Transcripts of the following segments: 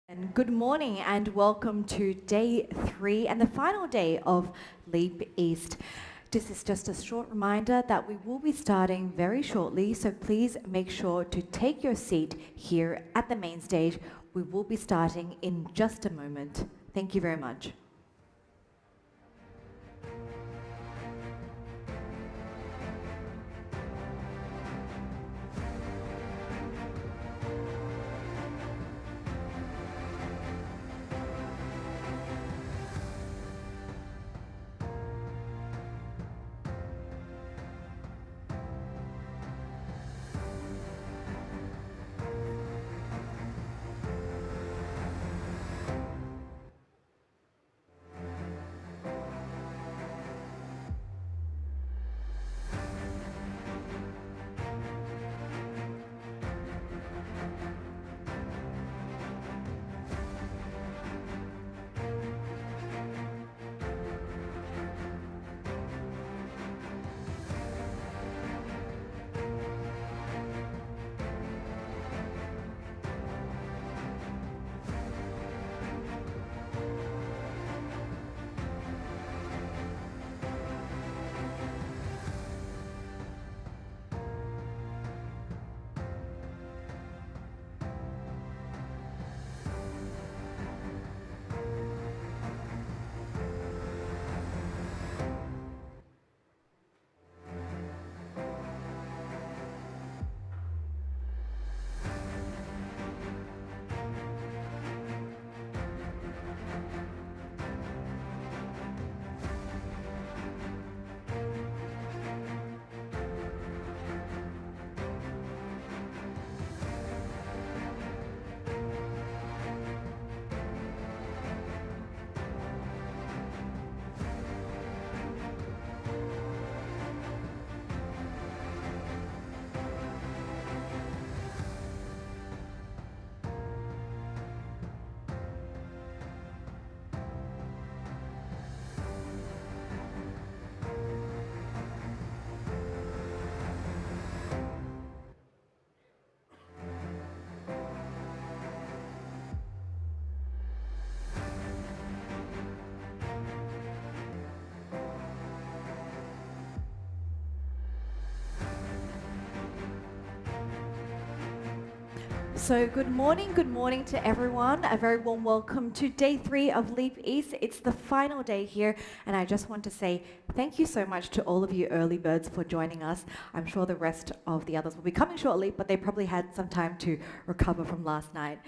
And good morning and welcome to day 3 and the final day of Leap East. This is just a short reminder that we will be starting very shortly, so please make sure to take your seat here at the main stage. We will be starting in just a moment. Thank you very much. So good morning to everyone. A very warm welcome to day 3 of Leap East. It's the final day here, and I just want to say thank you so much to all of you early birds for joining us. I'm sure the rest of the others will be coming shortly, but they probably had some time to recover from last night.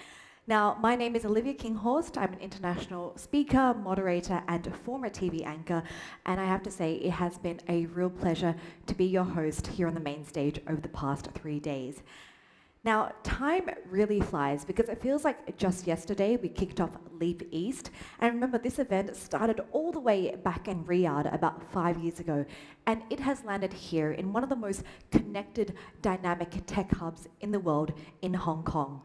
Now, my name is Olivia Kinghorst. I'm an international speaker, moderator, and former TV anchor, and I have to say it has been a real pleasure to be your host here on the main stage over the past 3 days. Now, time really flies because it feels like just yesterday we kicked off Leap East. And remember, this event started all the way back in Riyadh about 5 years ago. And it has landed here in one of the most connected, dynamic tech hubs in the world in Hong Kong.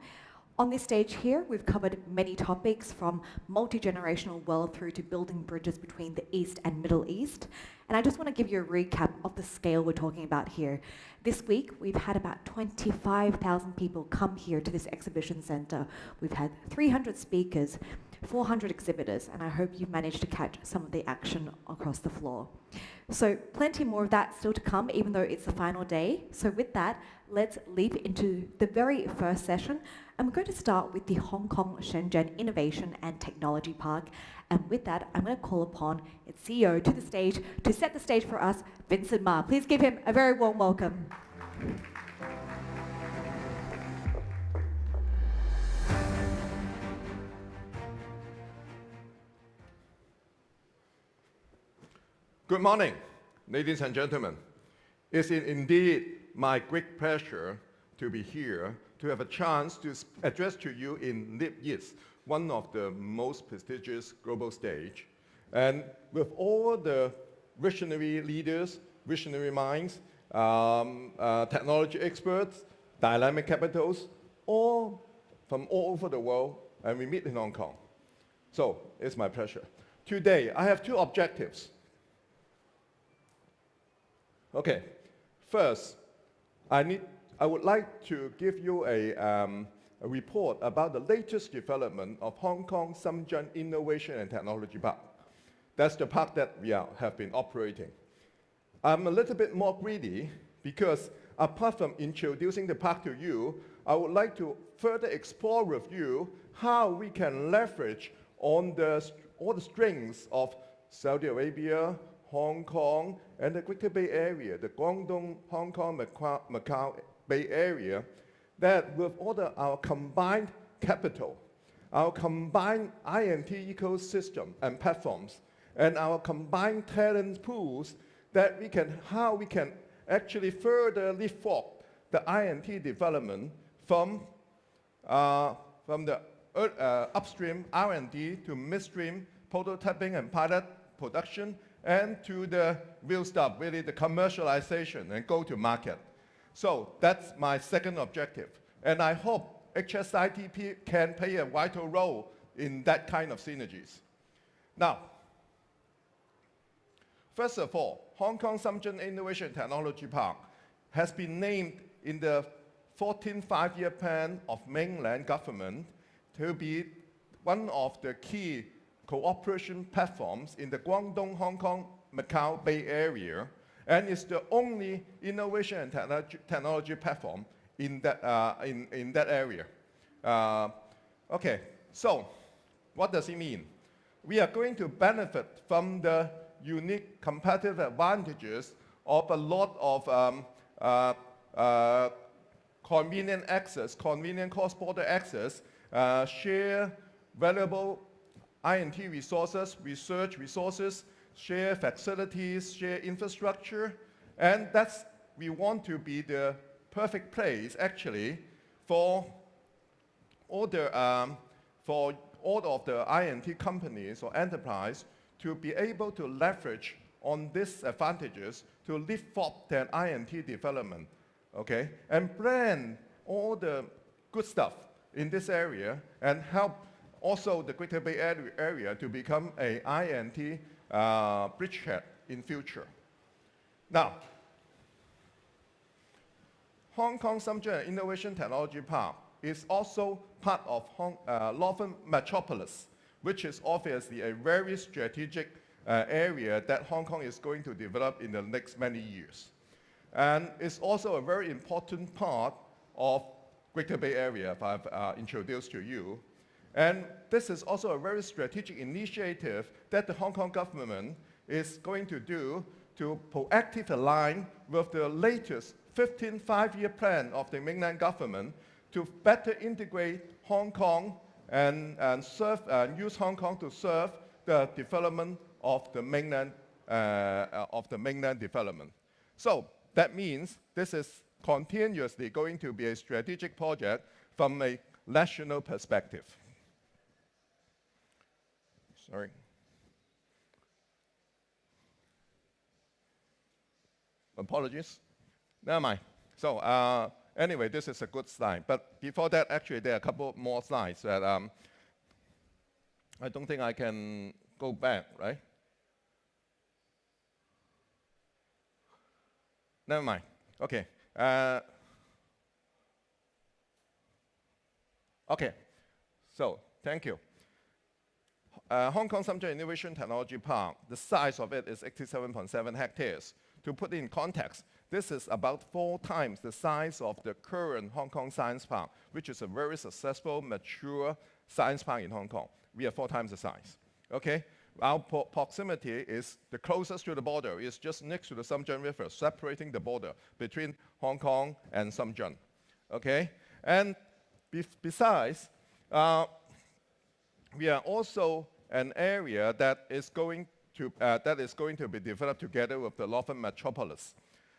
On this stage here, we've covered many topics from multi-generational wealth through to building bridges between the East and Middle East. And I just want to give you a recap of the scale we're talking about here. This week, we've had about 25,000 people come here to this exhibition center. We've had 300 speakers, 400 exhibitors, and I hope you've managed to catch some of the action across the floor. So plenty more of that still to come, even though it's the final day. So with that, let's leap into the very first session. And we're going to start with the Hong Kong Shenzhen Innovation and Technology Park. And with that, I'm going to call upon its CEO to the stage to set the stage for us, Vincent Ma. Please give him a very warm welcome. Good morning, ladies and gentlemen. It's indeed my great pleasure to be here to have a chance to address to you in Leap East, one of the most prestigious global stage. And with all the visionary leaders, visionary minds, technology experts, dynamic capitals, all from all over the world, and we meet in Hong Kong. So it's my pleasure. Today, I have 2 objectives. Okay, first, I would like to give you a report about the latest development of Hong Kong Shenzhen Innovation and Technology Park. That's the park that we have been operating. I'm a little bit more greedy because apart from introducing the park to you, I would like to further explore with you how we can leverage on all the strengths of Saudi Arabia, Hong Kong, and the Greater Bay Area, the Guangdong, Hong Kong, Macau Bay Area, that with all our combined capital, our combined INT ecosystem and platforms, and our combined talent pools, how we can actually further leapfrog the INT development from the upstream R&D to midstream prototyping and pilot production, and to the real stuff, really the commercialization and go to market. So that's my second objective. And I hope HSITP can play a vital role in that kind of synergies. Now, first of all, Hong Kong Shenzhen Innovation Technology Park has been named in the 14th five-year plan of mainland government to be one of the key cooperation platforms in the Guangdong, Hong Kong, Macau Bay Area, and is the only innovation and technology platform in that area. Okay, so what does it mean? We are going to benefit from the unique competitive advantages of a lot of convenient access, convenient cross-border access, share valuable INT resources, research resources, share facilities, share infrastructure, and we want to be the perfect place actually for all of the INT companies or enterprise to be able to leverage on these advantages to leapfrog their INT development, okay, and blend all the good stuff in this area and help also the Greater Bay Area to become a INT bridgehead in future. Now, Hong Kong Shenzhen Innovation Technology Park is also part of Northern Metropolis, which is obviously a very strategic area that Hong Kong is going to develop in the next many years. And it's also a very important part of Greater Bay Area, if I've introduced to you. And this is also a very strategic initiative that the Hong Kong government is going to do to proactively align with the latest 15th five-year plan of the mainland government to better integrate Hong Kong and use Hong Kong to serve the development of the mainland development. So that means this is continuously going to be a strategic project from a national perspective. Sorry. Apologies. Never mind. So anyway, this is a good slide. But before that, actually, there are a couple more slides that I don't think I can go back, right? Never mind. Okay. Okay. So thank you. Hong Kong Shenzhen Innovation Technology Park, the size of it is 87.7 hectares. To put it in context, this is about 4 times the size of the current Hong Kong Science Park, which is a very successful, mature science park in Hong Kong. We are 4 times the size. Okay? Our proximity is the closest to the border. It's just next to the Shenzhen River, separating the border between Hong Kong and Shenzhen. Okay? And besides, we are also an area that is going to be developed together with the Northern Metropolis.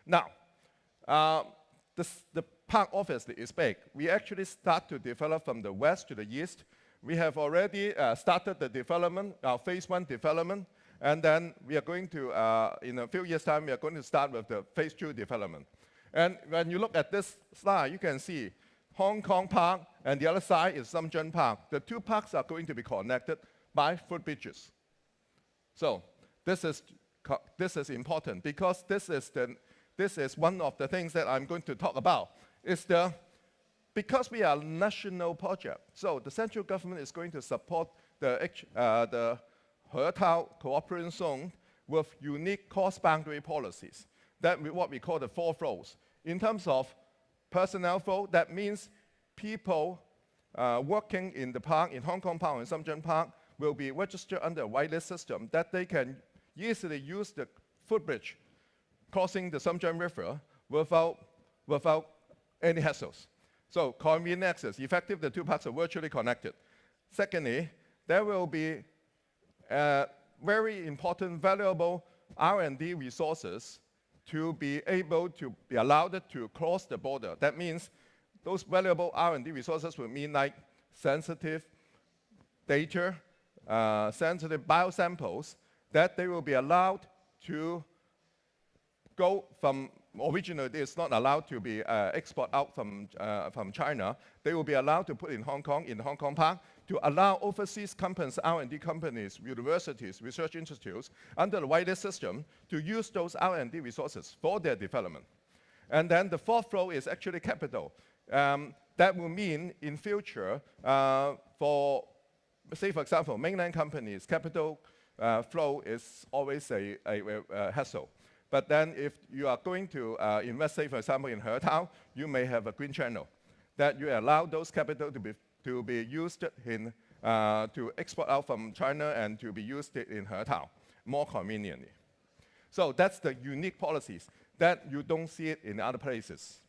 Now, the park obviously is big. We actually start to develop from the west to the east. We have already started the development, our phase 1 development, and then we are going to, in a few years' time, we are going to start with the phase 2 development. And when you look at this slide, you can see Hong Kong Park, and the other side is Shenzhen Park. The 2 parks are going to be connected by footbridges. So this is important because this is one of the things that I'm going to talk about. It's the because we are a national project, so the central government is going to support the He-Tao Cooperation Zone with unique cross-boundary policies. That what we call the 4 flows. In terms of personnel flow, that means people working in the park, in Hong Kong Park and Shenzhen Park, will be registered under a whitelist system that they can easily use the footbridge crossing the Shenzhen River without any hassles. So convenient access, effective, the 2 parks are virtually connected. Secondly, there will be very important, valuable R&D resources to be able to be allowed to cross the border. That means those valuable R&D resources will mean like sensitive data, sensitive biosamples, that they will be allowed to go from, originally it's not allowed to be export out from China. They will be allowed to put in Hong Kong, in the Hong Kong Park, to allow overseas companies, R&D companies, universities, research institutes, under the whitelist system, to use those R&D resources for their development. And then the 4th flow is actually capital. That will mean in future, for, say for example, mainland companies, capital flow is always a hassle. But then if you are going to invest, say for example, in He-Tao, you may have a green channel that you allow those capital to be used in, to export out from China and to be used in He-Tao more conveniently. So that's the unique policies that you don't see it in other places.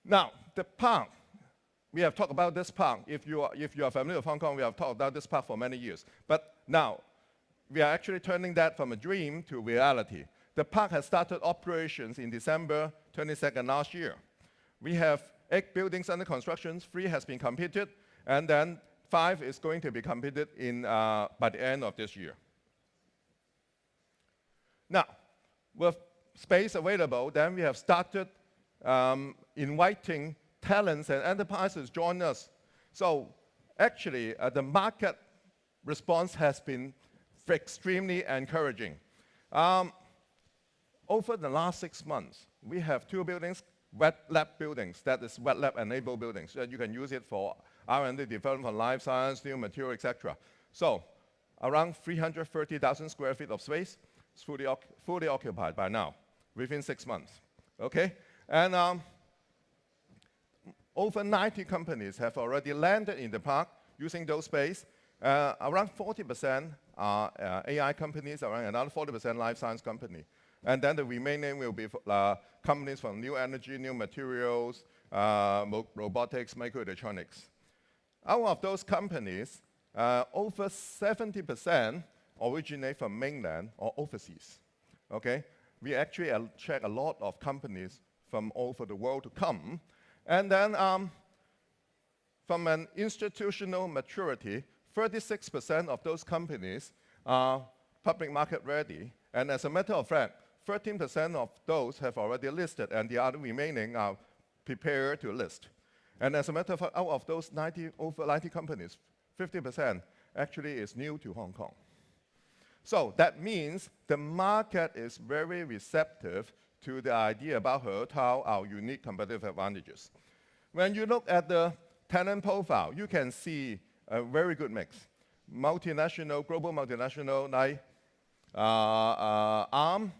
Now, the park, we have talked about this park. If you are familiar with Hong Kong, we have talked about this park for many years. But now, we are actually turning that from a dream to reality. The park has started operations in December 22nd last year. We have 8 buildings under construction, 3 has been completed, and then 5 is going to be completed by the end of this year. Now, with space available, then we have started inviting talents and enterprises to join us. So actually, the market response has been extremely encouraging. Over the last 6 months, we have 2 buildings, wet lab buildings, that is wet lab enabled buildings, that you can use it for R&D development for life science, new material, etc. So around 330,000 square feet of space is fully occupied by now, within 6 months. Okay? And over 90 companies have already landed in the park using those space. Around 40% are AI companies, around another 40% life science company. And then the remaining will be companies from new energy, new materials, robotics, microelectronics. Out of those companies, over 70% originate from mainland or overseas. Okay? We actually attract a lot of companies from all over the world to come. And then from an institutional maturity, 36% of those companies are public market ready. And as a matter of fact, 13% of those have already listed, and the other remaining are prepared to list. And as a matter of fact, out of those over 90 companies, 50% actually is new to Hong Kong. So that means the market is very receptive to the idea about He-Tao, our unique competitive advantages. When you look at the tenant profile, you can see a very good mix. Multinational, global multinational, like ARM.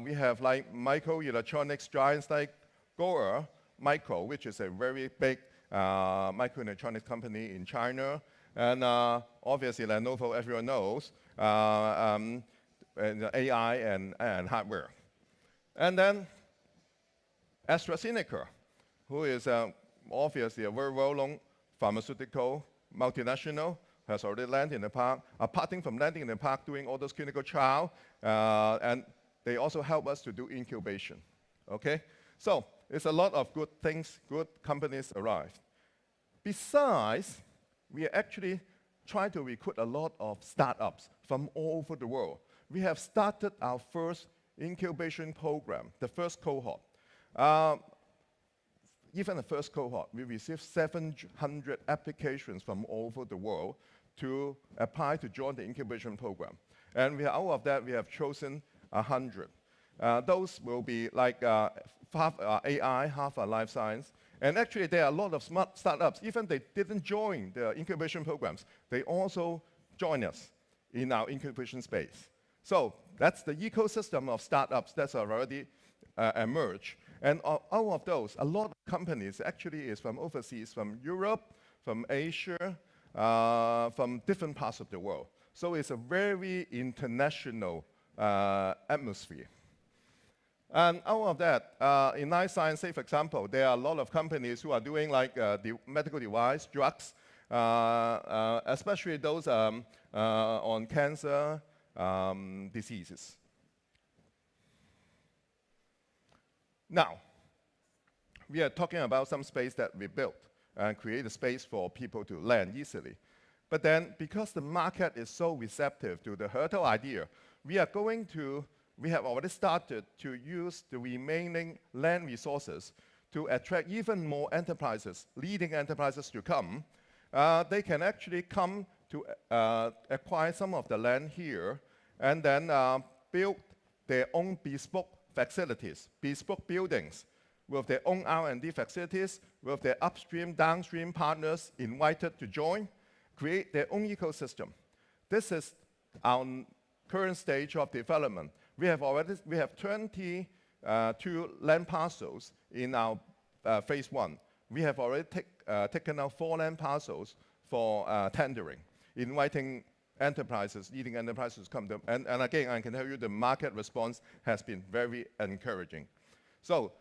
We have like microelectronics giants like Goer Micro, which is a very big microelectronics company in China. And obviously Lenovo, everyone knows, and AI and hardware. And then AstraZeneca, who is obviously a very well-known pharmaceutical multinational, has already landed in the park. Apart from landing in the park, doing all those clinical trials, and they also help us to do incubation. Okay? So it's a lot of good things, good companies arrived. Besides, we actually try to recruit a lot of startups from all over the world. We have started our first incubation program, the first cohort. Even the first cohort, we received 700 applications from all over the world to apply to join the incubation program. And out of that, we have chosen 100. Those will be like half AI, half life science. And actually, there are a lot of smart startups, even they didn't join the incubation programs, they also join us in our incubation space. So that's the ecosystem of startups that's already emerged. And out of those, a lot of companies actually is from overseas, from Europe, from Asia, from different parts of the world. So it's a very international atmosphere. And out of that, in life science, say for example, there are a lot of companies who are doing like the medical device, drugs, especially those on cancer diseases. Now, we are talking about some space that we built and create a space for people to land easily. But then, because the market is so receptive to the Hertel idea, we have already started to use the remaining land resources to attract even more enterprises, leading enterprises to come. They can actually come to acquire some of the land here and then build their own bespoke facilities, bespoke buildings with their own R&D facilities, with their upstream, downstream partners invited to join, create their own ecosystem. This is our current stage of development. We have 22 land parcels in our phase 1. We have already taken out 4 land parcels for tendering, inviting enterprises, leading enterprises to come to, and again, I can tell you the market response has been very encouraging. So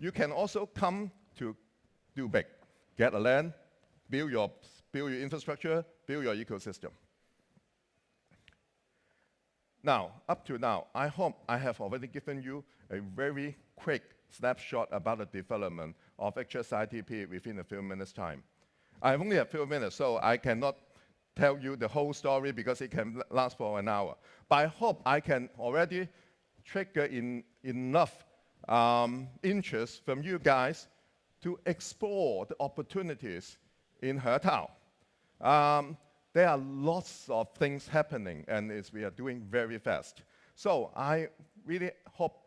you can also come to do big. Get a land, build your infrastructure, build your ecosystem. Now, up to now, I hope I have already given you a very quick snapshot about the development of HSITP within a few minutes' time. I only have a few minutes, so I cannot tell you the whole story because it can last for an hour. But I hope I can already trigger enough interest from you guys to explore the opportunities in Hertel. There are lots of things happening, and we are doing very fast. So I really hope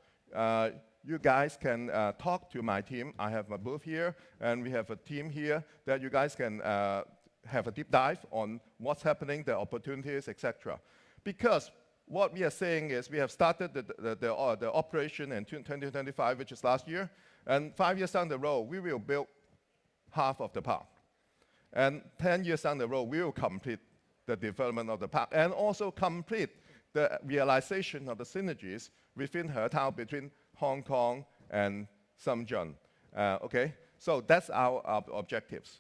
you guys can talk to my team. I have my booth here, and we have a team here that you guys can have a deep dive on what's happening, the opportunities, etc. Because what we are saying is we have started the operation in 2025, which is last year, and 5 years down the road, we will build half of the park. And 10 years down the road, we will complete the development of the park and also complete the realization of the synergies within Hertel between Hong Kong and Shenzhen. Okay? So that's our objectives.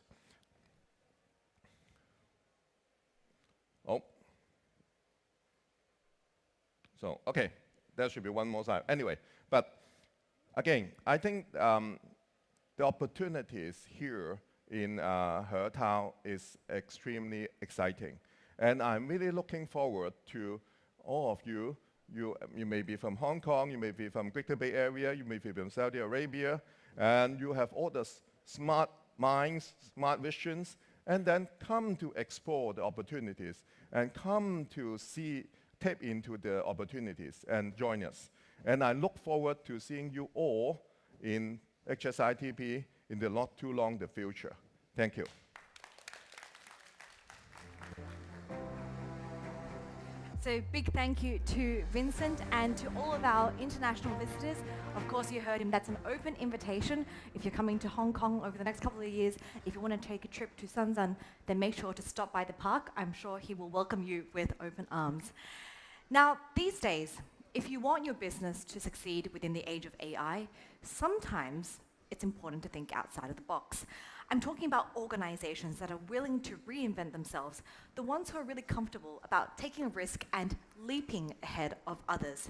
Oh. So, okay, there should be one more slide. Anyway, but again, I think the opportunities here in Hertel is extremely exciting. And I'm really looking forward to all of you. You may be from Hong Kong, you may be from Greater Bay Area, you may be from Saudi Arabia, and you have all the smart minds, smart visions, and then come to explore the opportunities and come to tap into the opportunities and join us. And I look forward to seeing you all in HSITP in the not too long the future. Thank you. So big thank you to Vincent and to all of our international visitors. Of course, you heard him. That's an open invitation. If you're coming to Hong Kong over the next couple of years, if you want to take a trip to Shenzhen, then make sure to stop by the park. I'm sure he will welcome you with open arms. Now, these days, if you want your business to succeed within the age of AI, sometimes it's important to think outside of the box. I'm talking about organizations that are willing to reinvent themselves, the ones who are really comfortable about taking a risk and leaping ahead of others.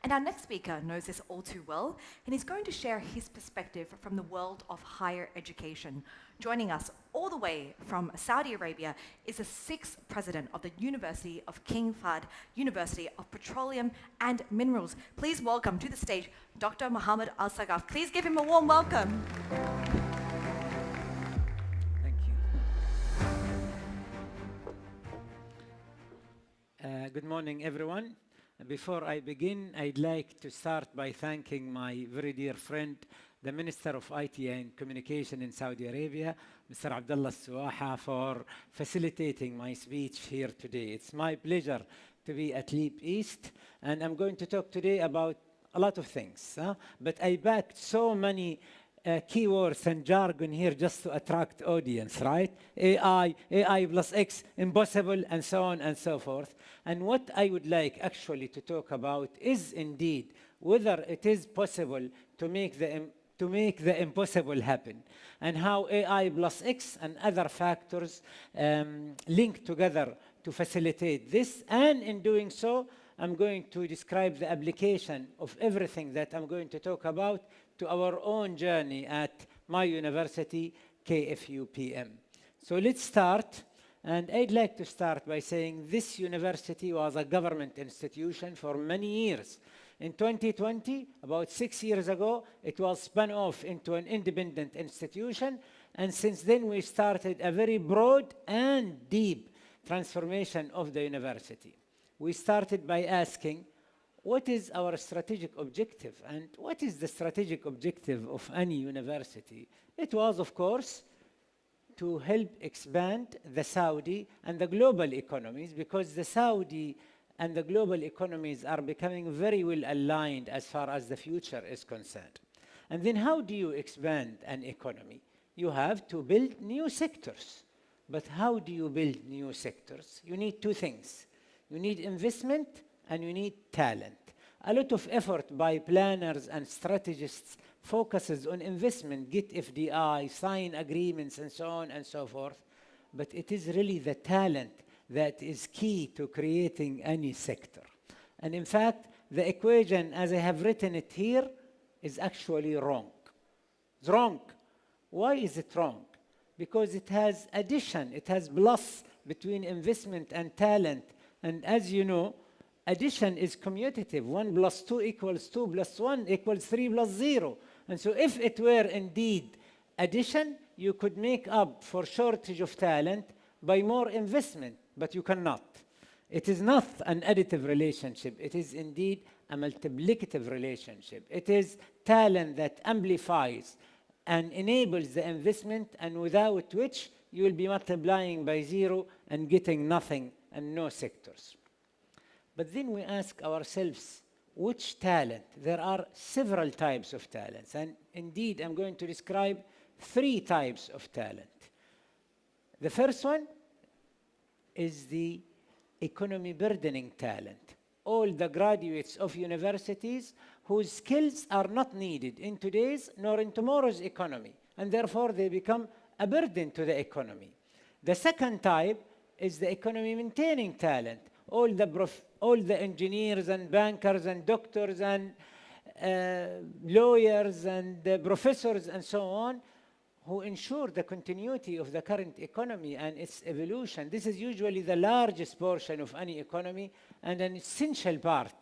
And our next speaker knows this all too well, and he's going to share his perspective from the world of higher education. Joining us all the way from Saudi Arabia is the 6th president of the University of King Fahd, University of Petroleum and Minerals. Please welcome to the stage Dr. Mohammed Al-Sagaf. Please give him a warm welcome. Good morning, everyone. Before I begin, I'd like to start by thanking my very dear friend, the Minister of IT and Communication in Saudi Arabia, Mr. Abdullah Suwaha, for facilitating my speech here today. It's my pleasure to be at Leap East, and I'm going to talk today about a lot of things, but I backed so many keywords and jargon here just to attract audience, right? AI plus X, impossible, and so on and so forth. And what I would like actually to talk about is indeed whether it is possible to make the impossible happen, and how AI plus X and other factors link together to facilitate this. And in doing so, I'm going to describe the application of everything that I'm going to talk about to our own journey at my university, KFUPM. So let's start. And I'd like to start by saying this university was a government institution for many years. In 2020, about 6 years ago, it was spun off into an independent institution. And since then, we started a very broad and deep transformation of the university. We started by asking, what is our strategic objective? And what is the strategic objective of any university? It was, of course, to help expand the Saudi and the global economies, because the Saudi and the global economies are becoming very well aligned as far as the future is concerned. And then how do you expand an economy? You have to build new sectors. But how do you build new sectors? You need two things. You need investment and you need talent. A lot of effort by planners and strategists focuses on investment, get FDI, sign agreements, and so on and so forth. But it is really the talent that is key to creating any sector. And in fact, the equation, as I have written it here, is actually wrong. It's wrong. Why is it wrong? Because it has addition, it has plus between investment and talent. And as you know, addition is commutative. 1 plus 2 equals 2 plus 1 equals 3 plus 0. And so if it were indeed addition, you could make up for shortage of talent by more investment, but you cannot. It is not an additive relationship. It is indeed a multiplicative relationship. It is talent that amplifies and enables the investment, and without which you will be multiplying by 0 and getting nothing and no sectors. But then we ask ourselves, which talent? There are several types of talents, and indeed I'm going to describe 3 types of talent. The first one is the economy burdening talent. All the graduates of universities whose skills are not needed in today's nor in tomorrow's economy, and therefore they become a burden to the economy. The second type is the economy maintaining talent. All the engineers and bankers and doctors and lawyers and professors and so on, who ensure the continuity of the current economy and its evolution. This is usually the largest portion of any economy and an essential part.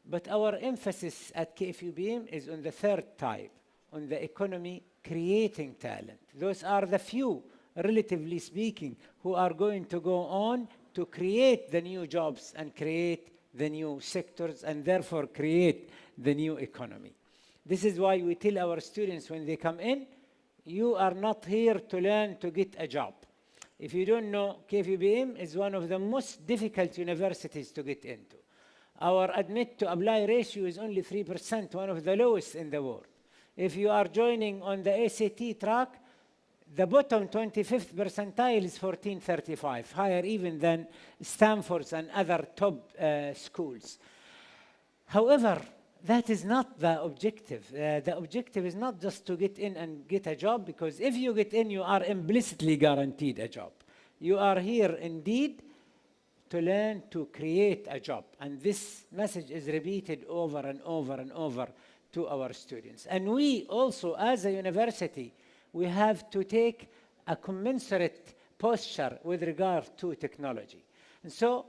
But our emphasis at KFUPM is on the third type, on the economy creating talent. Those are the few, relatively speaking, who are going to go on to create the new jobs and create the new sectors and therefore create the new economy. This is why we tell our students when they come in, you are not here to learn to get a job. If you don't know, KFUPM is one of the most difficult universities to get into. Our admit to apply ratio is only 3%, one of the lowest in the world. If you are joining on the ACT track, the bottom 25th percentile is 1435, higher even than Stanford's and other top schools. However, that is not the objective. The objective is not just to get in and get a job, because if you get in, you are implicitly guaranteed a job. You are here indeed to learn to create a job. And this message is repeated over and over and over to our students. And we also, as a university, we have to take a commensurate posture with regard to technology. And so,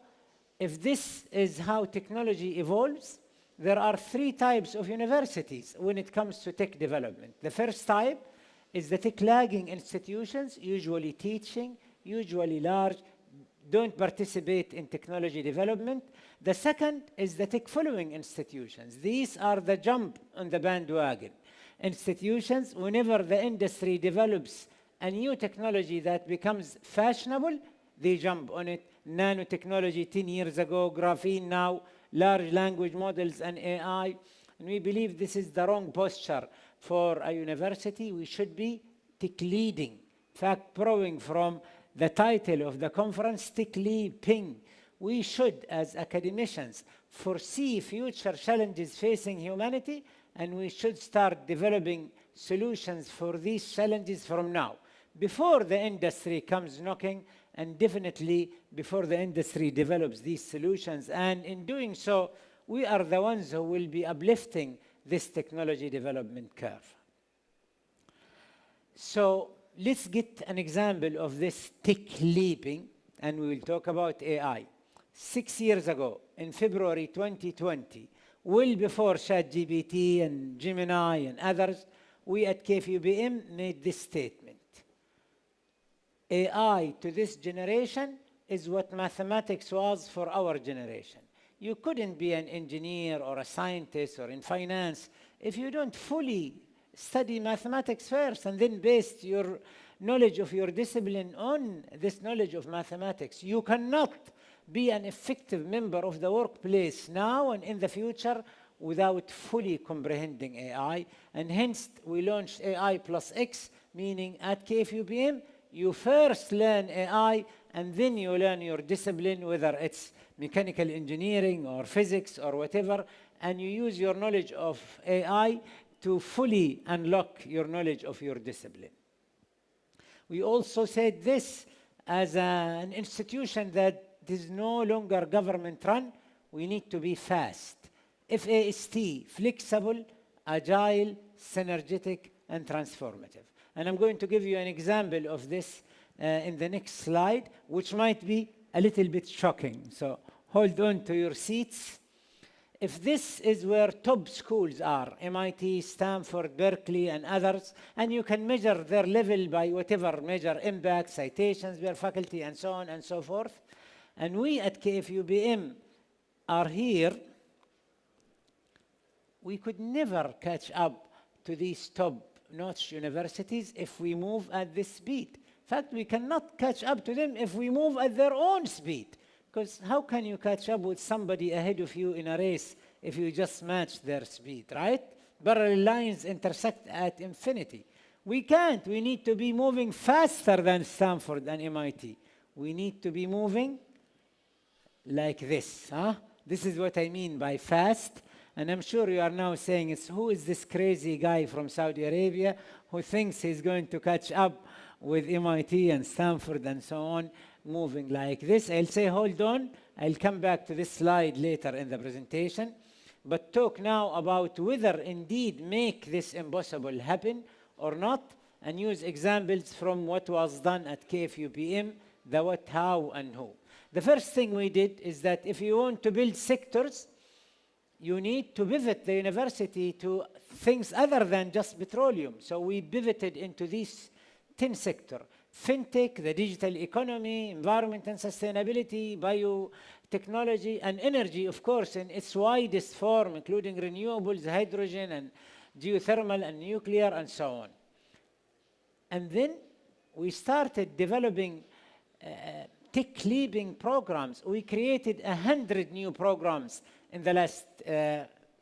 if this is how technology evolves, there are 3 types of universities when it comes to tech development. The first type is the tech-lagging institutions, usually teaching, usually large, don't participate in technology development. The second is the tech-following institutions. These are the jump on the bandwagon. institutions. Whenever the industry develops a new technology that becomes fashionable, they jump on it. Nanotechnology 10 years ago, graphene now, large language models and AI. And we believe this is the wrong posture for a university. We should be tech leading. In fact, borrowing from the title of the conference, tech leaping. We should, as academicians, foresee future challenges facing humanity, and we should start developing solutions for these challenges from now, before the industry comes knocking, and definitely before the industry develops these solutions. And in doing so, we are the ones who will be uplifting this technology development curve. So let's get an example of this tech leaping, and we will talk about AI. 6 years ago, in February 2020, well before ChatGPT and Gemini and others, we at KFUBM made this statement. AI to this generation is what mathematics was for our generation. You couldn't be an engineer or a scientist or in finance if you don't fully study mathematics first and then base your knowledge of your discipline on this knowledge of mathematics. You cannot be an effective member of the workplace now and in the future without fully comprehending AI. And hence, we launched AI plus X, meaning at KFUBM, you first learn AI and then you learn your discipline, whether it's mechanical engineering or physics or whatever, and you use your knowledge of AI to fully unlock your knowledge of your discipline. We also said this as an institution that is no longer government run, we need to be fast. FAST, flexible, agile, synergetic, and transformative. And I'm going to give you an example of this in the next slide, which might be a little bit shocking. So hold on to your seats. If this is where top schools are, MIT, Stanford, Berkeley, and others, and you can measure their level by whatever measure, impact, citations per faculty, and so on and so forth, and we at KFUBM are here, we could never catch up to these top-notch universities if we move at this speed. In fact, we cannot catch up to them if we move at their own speed. Because how can you catch up with somebody ahead of you in a race if you just match their speed, right? Parallel lines intersect at infinity. We can't. We need to be moving faster than Stanford and MIT. We need to be moving like this. This is what I mean by fast. And I'm sure you are now saying, who is this crazy guy from Saudi Arabia who thinks he's going to catch up with MIT and Stanford and so on, moving like this? I'll say, hold on. I'll come back to this slide later in the presentation. But talk now about whether indeed make this impossible happen or not, and use examples from what was done at KFUBM, the what, how, and who. The first thing we did is that if you want to build sectors, you need to pivot the university to things other than just petroleum. So we pivoted into these 10 sectors: fintech, the digital economy, environment and sustainability, biotechnology, and energy, of course, in its widest form, including renewables, hydrogen, and geothermal, and nuclear, and so on. And then we started developing tech leaping programs. We created 100 new programs in the last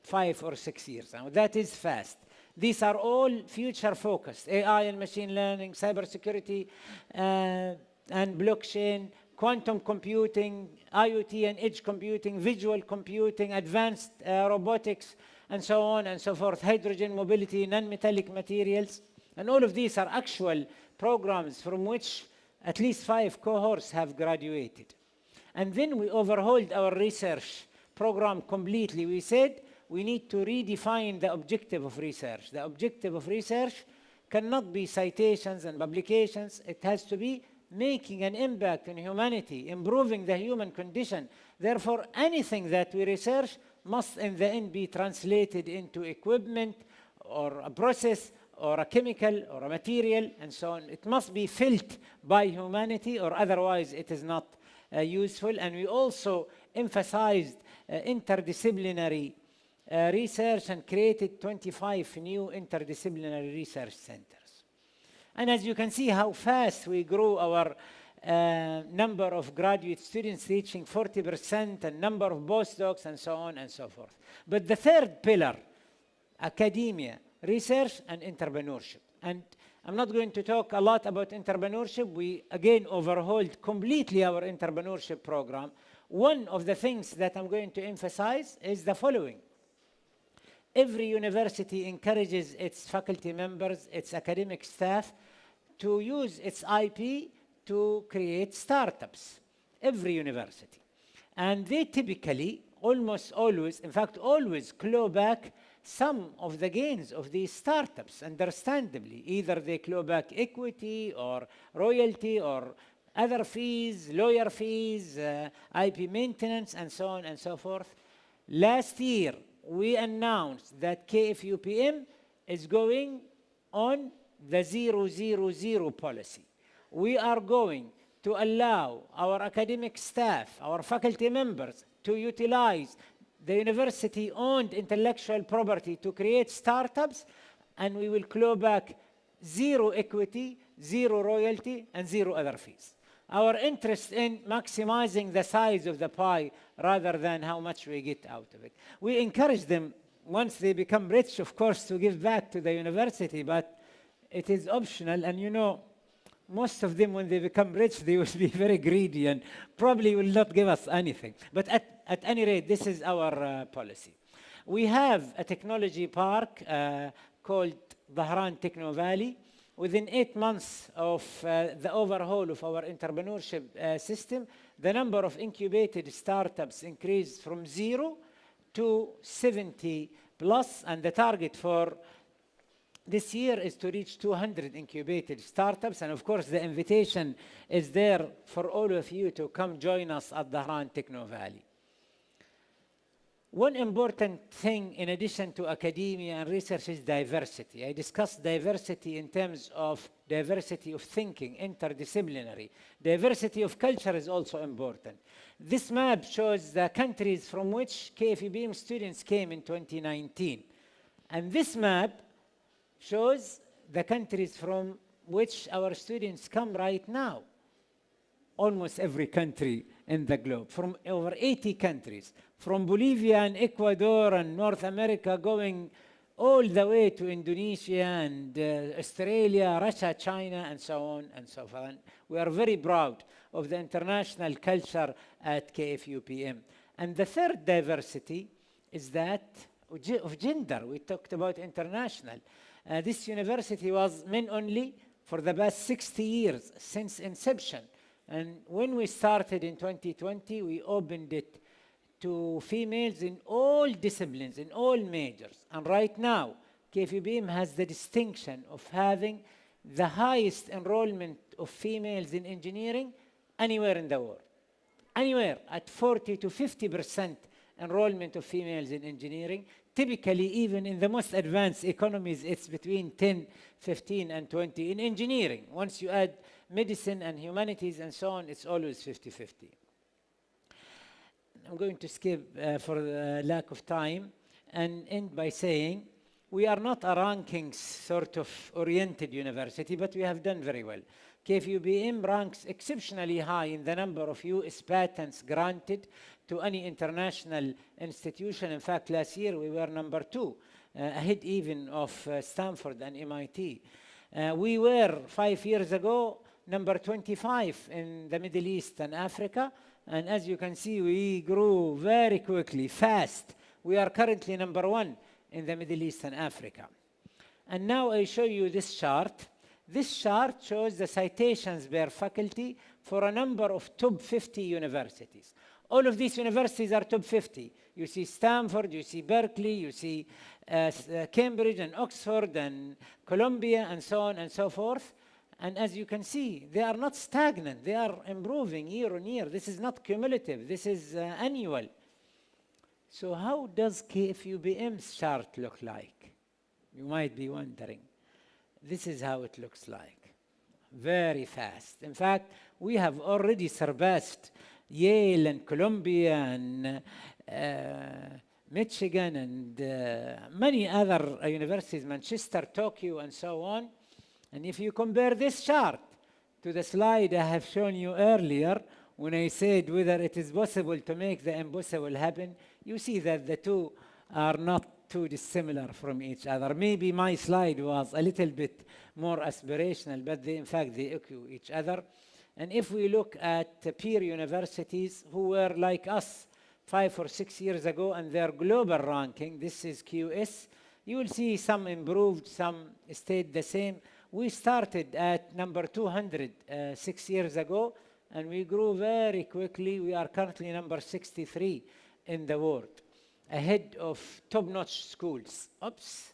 5 or 6 years. Now, that is fast. These are all future-focused: AI and machine learning, cybersecurity, and blockchain, quantum computing, IoT and edge computing, visual computing, advanced robotics, and so on and so forth, hydrogen mobility, non-metallic materials. And all of these are actual programs from which at least 5 cohorts have graduated. And then we overhauled our research program completely. We said we need to redefine the objective of research. The objective of research cannot be citations and publications. It has to be making an impact in humanity, improving the human condition. Therefore, anything that we research must in the end be translated into equipment or a process or a chemical or a material and so on. It must be felt by humanity, or otherwise it is not useful. And we also emphasized interdisciplinary research and created 25 new interdisciplinary research centers. And as you can see how fast we grew our number of graduate students reaching 40% and number of postdocs and so on and so forth. But the third pillar, academia, research and entrepreneurship. And I'm not going to talk a lot about entrepreneurship. We again overhauled completely our entrepreneurship program. One of the things that I'm going to emphasize is the following. Every university encourages its faculty members, its academic staff to use its IP to create startups. Every university. And they typically, almost always, in fact always claw back some of the gains of these startups, understandably. Either they claw back equity or royalty or other fees, lawyer fees, IP maintenance, and so on and so forth. Last year, we announced that KFUPM is going on the 000 policy. We are going to allow our academic staff, our faculty members, to utilize the university-owned intellectual property to create startups, and we will claw back 0 equity, 0 royalty, and 0 other fees. Our interest in maximizing the size of the pie rather than how much we get out of it. We encourage them, once they become rich, of course, to give back to the university, but it is optional, and you know, most of them, when they become rich, they will be very greedy and probably will not give us anything. But at any rate, this is our policy. We have a technology park called Dhahran Techno Valley. Within 8 months of the overhaul of our entrepreneurship system, the number of incubated startups increased from 0 to 70 plus, and the target for this year is to reach 200 incubated startups. And of course, the invitation is there for all of you to come join us at Dhahran Techno Valley. One important thing in addition to academia and research is diversity. I discussed diversity in terms of diversity of thinking, interdisciplinary. Diversity of culture is also important. This map shows the countries from which KFUPM students came in 2019. And this map shows the countries from which our students come right now. Almost every country in the globe, from over 80 countries, from Bolivia and Ecuador and North America, going all the way to Indonesia and Australia, Russia, China, and so on and so forth. We are very proud of the international culture at KFUPM. And the third diversity is that of gender. We talked about international. This university was men only for the past 60 years since inception. And when we started in 2020, we opened it to females in all disciplines, in all majors. And right now, KFUPM has the distinction of having the highest enrollment of females in engineering anywhere in the world. Anywhere, at 40 to 50% enrollment of females in engineering. Typically, even in the most advanced economies, it's between 10, 15, and 20. In engineering, once you add medicine and humanities and so on, it's always 50-50. I'm going to skip for the lack of time and end by saying we are not a rankings sort of oriented university, but we have done very well. KFUPM ranks exceptionally high in the number of US patents granted to any international institution. In fact, last year we were number 2, ahead even of Stanford and MIT. We were 5 years ago number 25 in the Middle East and Africa. And as you can see, we grew very quickly, fast. We are currently number 1 in the Middle East and Africa. And now I show you this chart. This chart shows the citations per faculty for a number of top 50 universities. All of these universities are top 50. You see Stanford, you see Berkeley, you see Cambridge and Oxford and Columbia and so on and so forth. And as you can see, they are not stagnant. They are improving year on year. This is not cumulative. This is annual. So how does KFUPM's chart look like? You might be wondering. This is how it looks like. Very fast. In fact, we have already surpassed Yale and Columbia and Michigan, and many other universities, Manchester, Tokyo, and so on. And if you compare this chart to the slide I have shown you earlier, when I said whether it is possible to make the impossible happen, you see that the two are not too dissimilar from each other. Maybe my slide was a little bit more aspirational, but in fact they echo each other. And if we look at peer universities who were like us 5 or 6 years ago and their global ranking, this is QS, you will see some improved, some stayed the same. We started at number 200 6 years ago, and we grew very quickly. We are currently number 63 in the world, ahead of top-notch schools. Oops.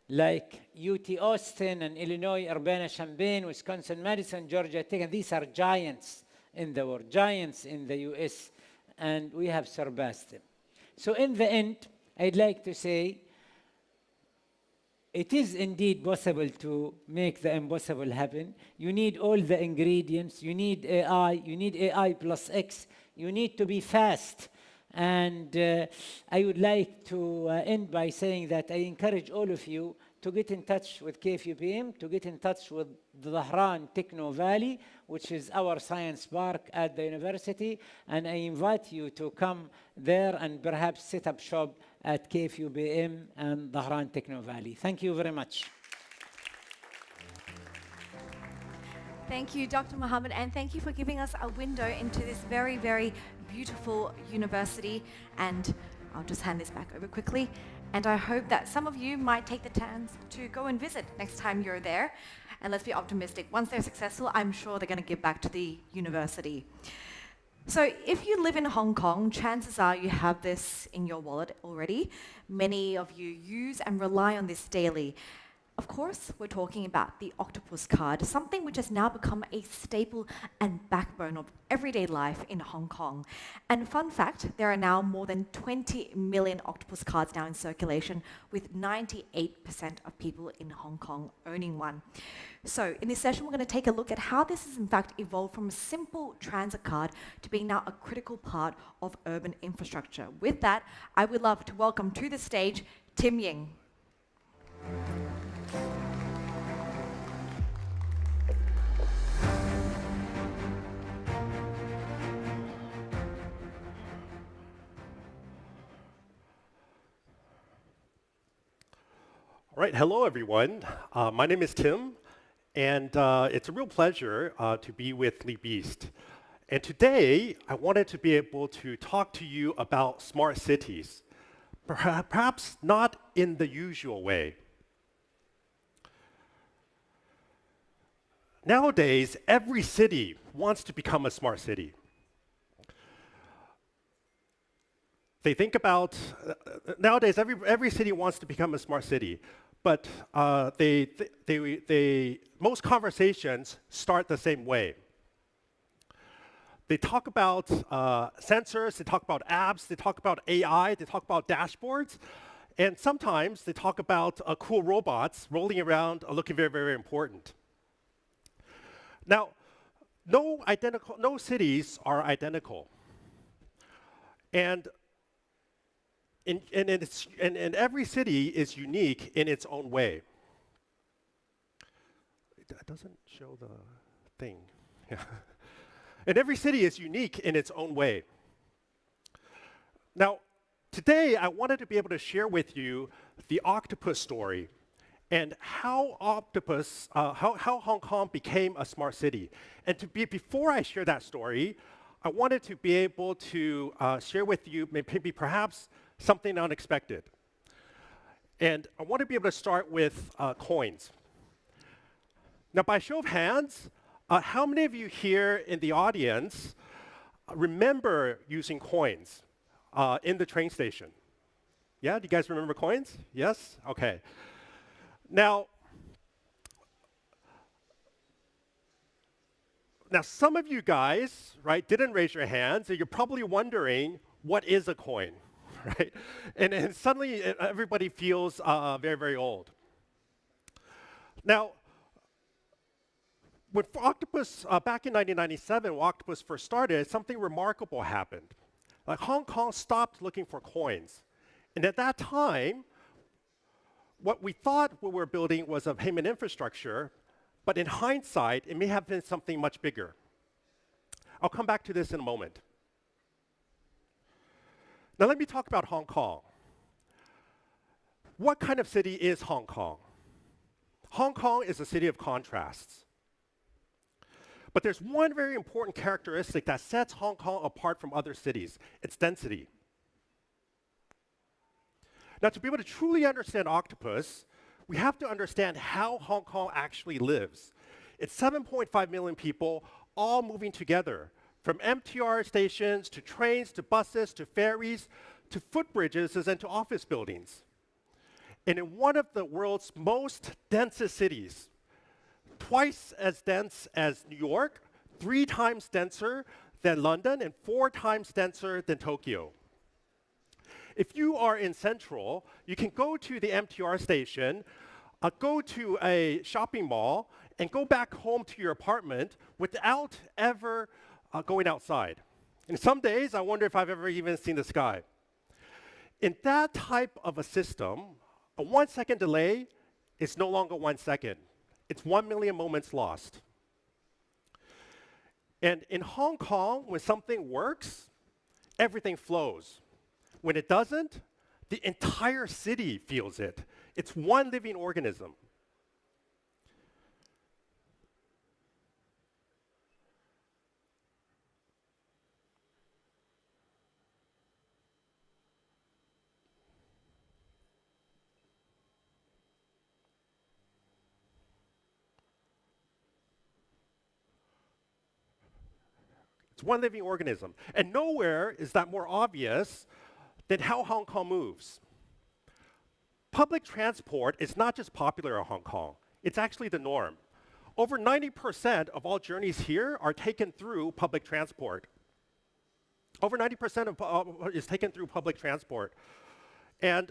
Like UT Austin and Illinois, Urbana-Champaign, Wisconsin-Madison, Georgia Tech, and these are giants in the world, giants in the US, and we have surpassed them. So in the end, I'd like to say, it is indeed possible to make the impossible happen. You need all the ingredients. You need AI. You need AI plus X. You need to be fast. And I would like to end by saying that I encourage all of you to get in touch with KFUPM, to get in touch with the Dhahran Techno Valley, which is our science park at the university. And I invite you to come there and perhaps set up shop at KFUPM and Dhahran Techno Valley. Thank you very much. Thank you, Dr. Mohammed, and thank you for giving us a window into this very, very beautiful university. And I'll just hand this back over quickly. And I hope that some of you might take the chance to go and visit next time you're there. And let's be optimistic. Once they're successful, I'm sure they're going to give back to the university. So if you live in Hong Kong, chances are you have this in your wallet already. Many of you use and rely on this daily. Of course, we're talking about the octopus card, something which has now become a staple and backbone of everyday life in Hong Kong. And fun fact, there are now more than 20 million octopus cards now in circulation, with 98% of people in Hong Kong owning one. So in this session, we're going to take a look at how this has in fact evolved from a simple transit card to being now a critical part of urban infrastructure. With that, I would love to welcome to the stage Tim Ying. All right, hello everyone. My name is Tim, and it's a real pleasure to be with Leap East. And today, I wanted to be able to talk to you about smart cities, perhaps not in the usual way. Nowadays, every city wants to become a smart city. They think about, nowadays, every city wants to become a smart city, but most conversations start the same way. They talk about sensors, they talk about apps, they talk about AI, they talk about dashboards, and sometimes they talk about cool robots rolling around looking very, very important. Now, no cities are identical. And every city is unique in its own way. It doesn't show the thing. Yeah. And every city is unique in its own way. Now, today I wanted to be able to share with you the octopus story and how Hong Kong became a smart city. And before I share that story, I wanted to be able to share with you maybe perhaps something unexpected. And I want to be able to start with coins. Now, by show of hands, how many of you here in the audience remember using coins in the train station? Yeah, do you guys remember coins? Yes? Okay. Now, some of you guys, right, didn't raise your hands, so you're probably wondering, what is a coin, right? And suddenly, everybody feels very, very old. Now, When Octopus, back in 1997, when Octopus first started, something remarkable happened. Like Hong Kong stopped looking for coins. And at that time, what we thought we were building was a payment infrastructure, but in hindsight, it may have been something much bigger. I'll come back to this in a moment. Now let me talk about Hong Kong. What kind of city is Hong Kong? Hong Kong is a city of contrasts. But there's one very important characteristic that sets Hong Kong apart from other cities. It's density. Now, to be able to truly understand Octopus, we have to understand how Hong Kong actually lives. It's 7.5 million people all moving together, from MTR stations to trains to buses to ferries to footbridges and to office buildings. And in one of the world's most densest cities, twice as dense as New York, 3 times denser than London, and 4 times denser than Tokyo. If you are in Central, you can go to the MTR station, go to a shopping mall, and go back home to your apartment without ever going outside. And some days, I wonder if I've ever even seen the sky. In that type of a system, a 1-second delay is no longer 1 second. It's 1 million moments lost. And in Hong Kong, when something works, everything flows. When it doesn't, the entire city feels it. It's one living organism. It's one living organism. And nowhere is that more obvious than how Hong Kong moves. Public transport is not just popular in Hong Kong, it's actually the norm. Over 90% of all journeys here are taken through public transport. Over 90% is taken through public transport. And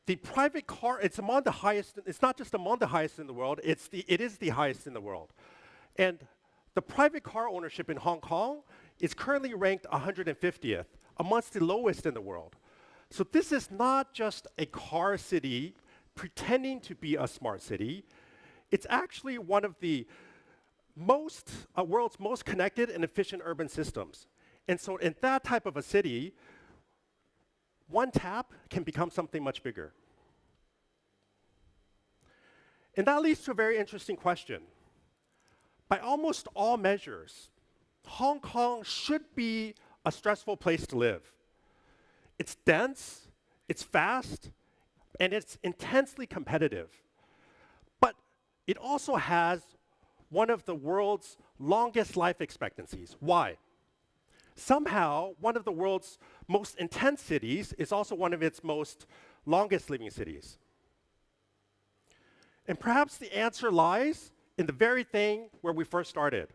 the private car, it's among the highest, it's not just among the highest in the world, it is the highest in the world. And the private car ownership in Hong Kong is currently ranked 150th, amongst the lowest in the world. So this is not just a car city pretending to be a smart city. It's actually one of the world's most connected and efficient urban systems. And so in that type of a city, one tap can become something much bigger. And that leads to a very interesting question. By almost all measures, Hong Kong should be a stressful place to live. It's dense, it's fast, and it's intensely competitive. But it also has one of the world's longest life expectancies. Why? Somehow, one of the world's most intense cities is also one of its most longest living cities. And perhaps the answer lies in the very thing where we first started.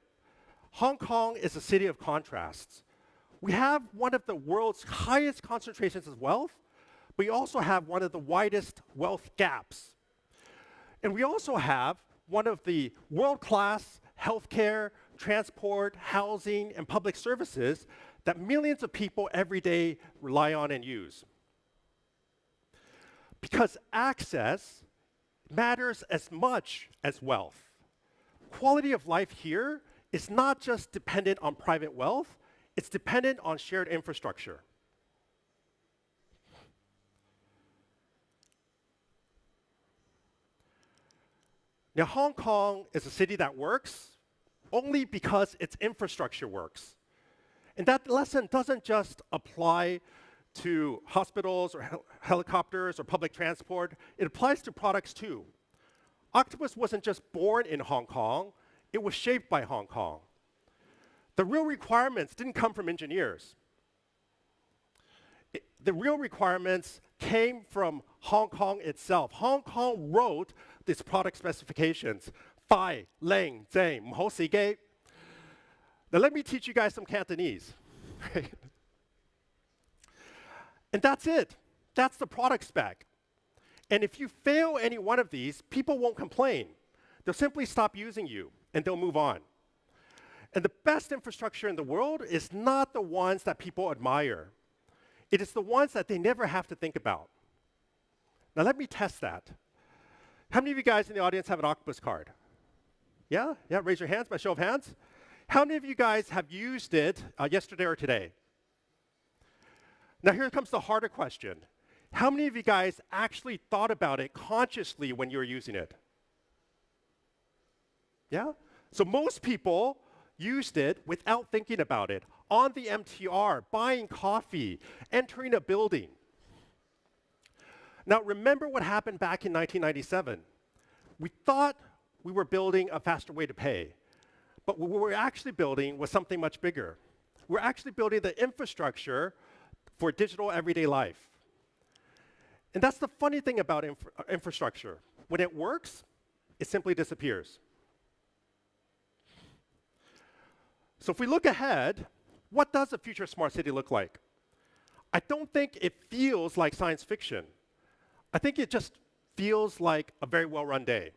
Hong Kong is a city of contrasts. We have one of the world's highest concentrations of wealth, but we also have one of the widest wealth gaps. And we also have one of the world-class healthcare, transport, housing, and public services that millions of people every day rely on and use. Because access matters as much as wealth. Quality of life here is not just dependent on private wealth, it's dependent on shared infrastructure. Now, Hong Kong is a city that works only because its infrastructure works. And that lesson doesn't just apply to hospitals or helicopters or public transport, it applies to products too. Octopus wasn't just born in Hong Kong, it was shaped by Hong Kong. The real requirements didn't come from engineers. The real requirements came from Hong Kong itself. Hong Kong wrote these product specifications. Fai, Leng, Zeng, Mho Si Ge. Now let me teach you guys some Cantonese. And that's it. That's the product spec. And if you fail any one of these, people won't complain. They'll simply stop using you, and they'll move on. And the best infrastructure in the world is not the ones that people admire. It is the ones that they never have to think about. Now let me test that. How many of you guys in the audience have an Octopus card? Yeah? Yeah, raise your hands by show of hands. How many of you guys have used it yesterday or today? Now here comes the harder question. How many of you guys actually thought about it consciously when you were using it? Yeah? So most people used it without thinking about it, on the MTR, buying coffee, entering a building. Now remember what happened back in 1997. We thought we were building a faster way to pay, but what we were actually building was something much bigger. We're actually building the infrastructure for digital everyday life. And that's the funny thing about infrastructure. When it works, it simply disappears. So if we look ahead, what does a future smart city look like? I don't think it feels like science fiction. I think it just feels like a very well-run day.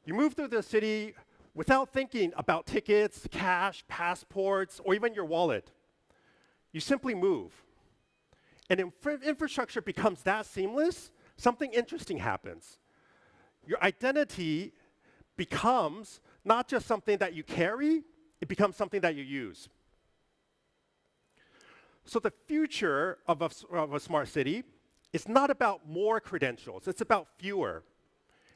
You move through the city without thinking about tickets, cash, passports, or even your wallet. You simply move. And if infrastructure becomes that seamless, something interesting happens. Your identity becomes not just something that you carry, it becomes something that you use. So the future of a smart city is not about more credentials, it's about fewer.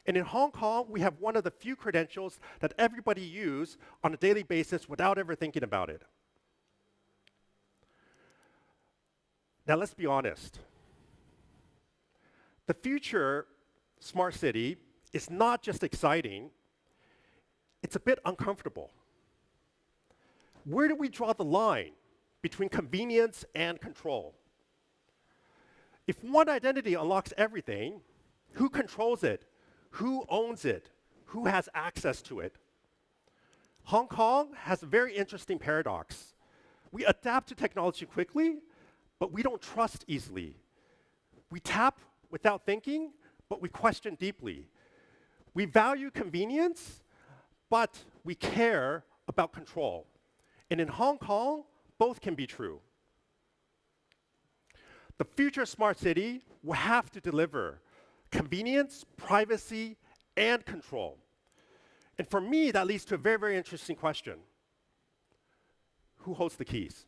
And in Hong Kong, we have one of the few credentials that everybody uses on a daily basis without ever thinking about it. Now let's be honest. The future smart city is not just exciting, it's a bit uncomfortable. Where do we draw the line between convenience and control? If one identity unlocks everything, who controls it? Who owns it? Who has access to it? Hong Kong has a very interesting paradox. We adapt to technology quickly, but we don't trust easily. We tap without thinking, but we question deeply. We value convenience, but we care about control. And in Hong Kong, both can be true. The future smart city will have to deliver convenience, privacy, and control. And for me, that leads to a very, very interesting question. Who holds the keys?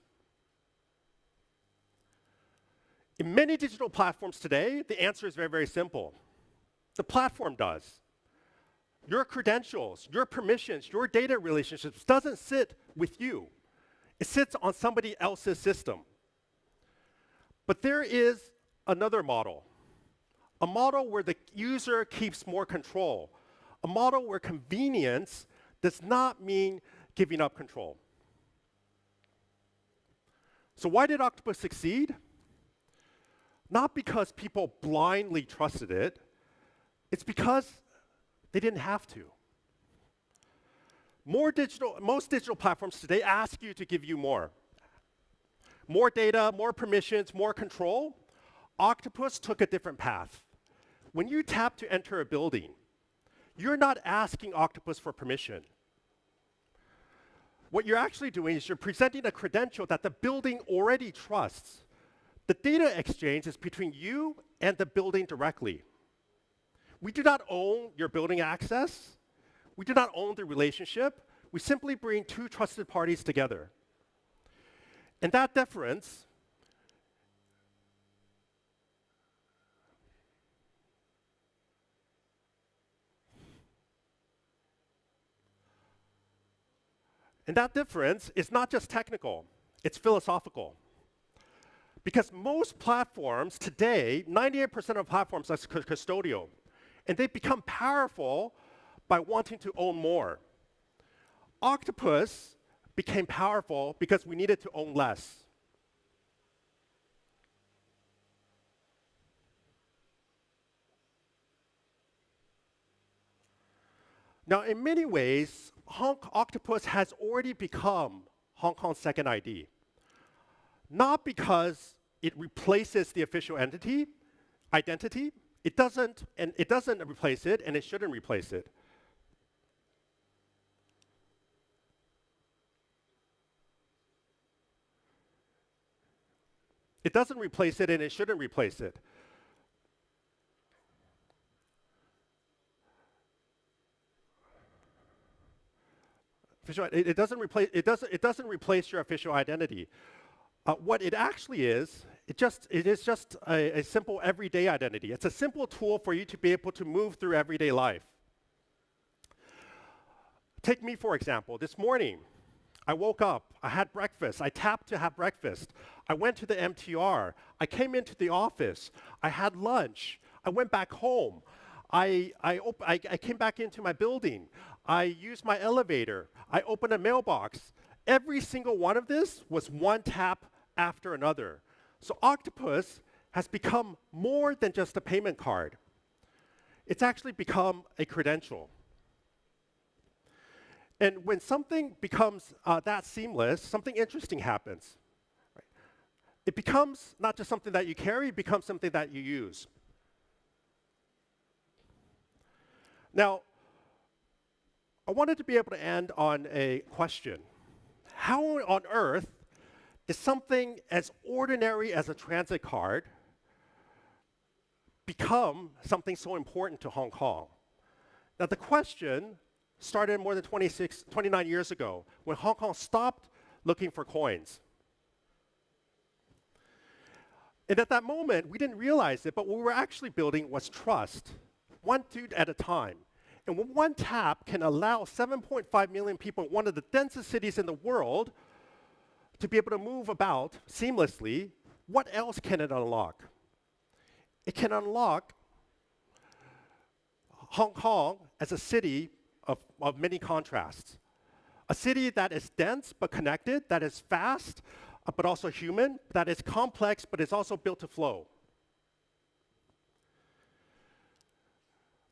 In many digital platforms today, the answer is very, very simple. The platform does. Your credentials, your permissions, your data relationships doesn't sit with you. It sits on somebody else's system. But there is another model, a model where the user keeps more control, a model where convenience does not mean giving up control. So why did Octopus succeed? Not because people blindly trusted it, it's because they didn't have to. Most digital platforms today ask you to give you more. More data, more permissions, more control. Octopus took a different path. When you tap to enter a building, you're not asking Octopus for permission. What you're actually doing is you're presenting a credential that the building already trusts. The data exchange is between you and the building directly. We do not own your building access. We do not own the relationship. We simply bring two trusted parties together. And that difference is not just technical, it's philosophical. Because most platforms today, 98% of platforms are custodial, and they become powerful by wanting to own more. Octopus became powerful because we needed to own less. Now, in many ways, Octopus has already become Hong Kong's second ID. Not because it replaces the official identity. It doesn't replace it, and it shouldn't replace it. It doesn't replace it, and it shouldn't replace it. It doesn't replace your official identity. What it actually is, it is just a simple everyday identity. It's a simple tool for you to be able to move through everyday life. Take me, for example. This morning, I woke up, I had breakfast, I tapped to have breakfast. I went to the MTR, I came into the office, I had lunch, I went back home, I came back into my building, I used my elevator, I opened a mailbox. Every single one of this was one tap after another. So Octopus has become more than just a payment card. It's actually become a credential. And when something becomes that seamless, something interesting happens. Right? It becomes not just something that you carry, it becomes something that you use. Now, I wanted to be able to end on a question. How on earth is something as ordinary as a transit card become something so important to Hong Kong? Now, the question started more than 29 years ago when Hong Kong stopped looking for coins. And at that moment, we didn't realize it, but what we were actually building was trust, one dude at a time. And when one tap can allow 7.5 million people in one of the densest cities in the world to be able to move about seamlessly, what else can it unlock? It can unlock Hong Kong as a city of many contrasts. A city that is dense but connected, that is fast but also human, that is complex but is also built to flow.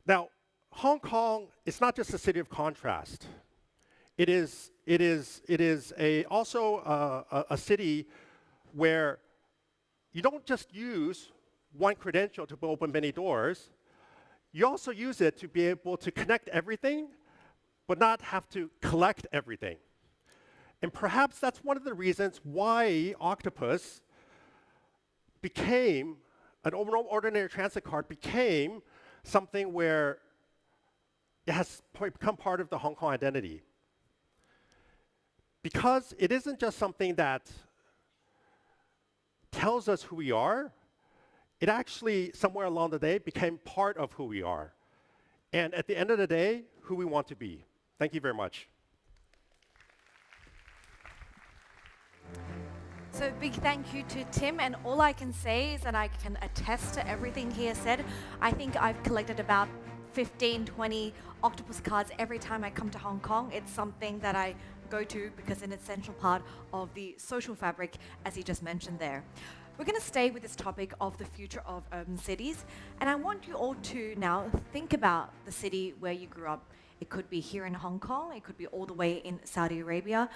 Now, Hong Kong is not just a city of contrast. It is also a city where you don't just use one credential to open many doors. You also use it to be able to connect everything, but not have to collect everything. And perhaps that's one of the reasons why Octopus became, an ordinary transit card became something where it has become part of the Hong Kong identity. Because it isn't just something that tells us who we are, it actually, somewhere along the day, became part of who we are. And at the end of the day, who we want to be. Thank you very much. So big thank you to Tim, and all I can say is that I can attest to everything he has said. I think I've collected about 15, 20 Octopus cards every time I come to Hong Kong. It's something that I go to because it's an essential part of the social fabric, as he just mentioned there. We're going to stay with this topic of the future of urban cities, and I want you all to now think about the city where you grew up. It could be here in Hong Kong, it could be all the way in Saudi Arabia,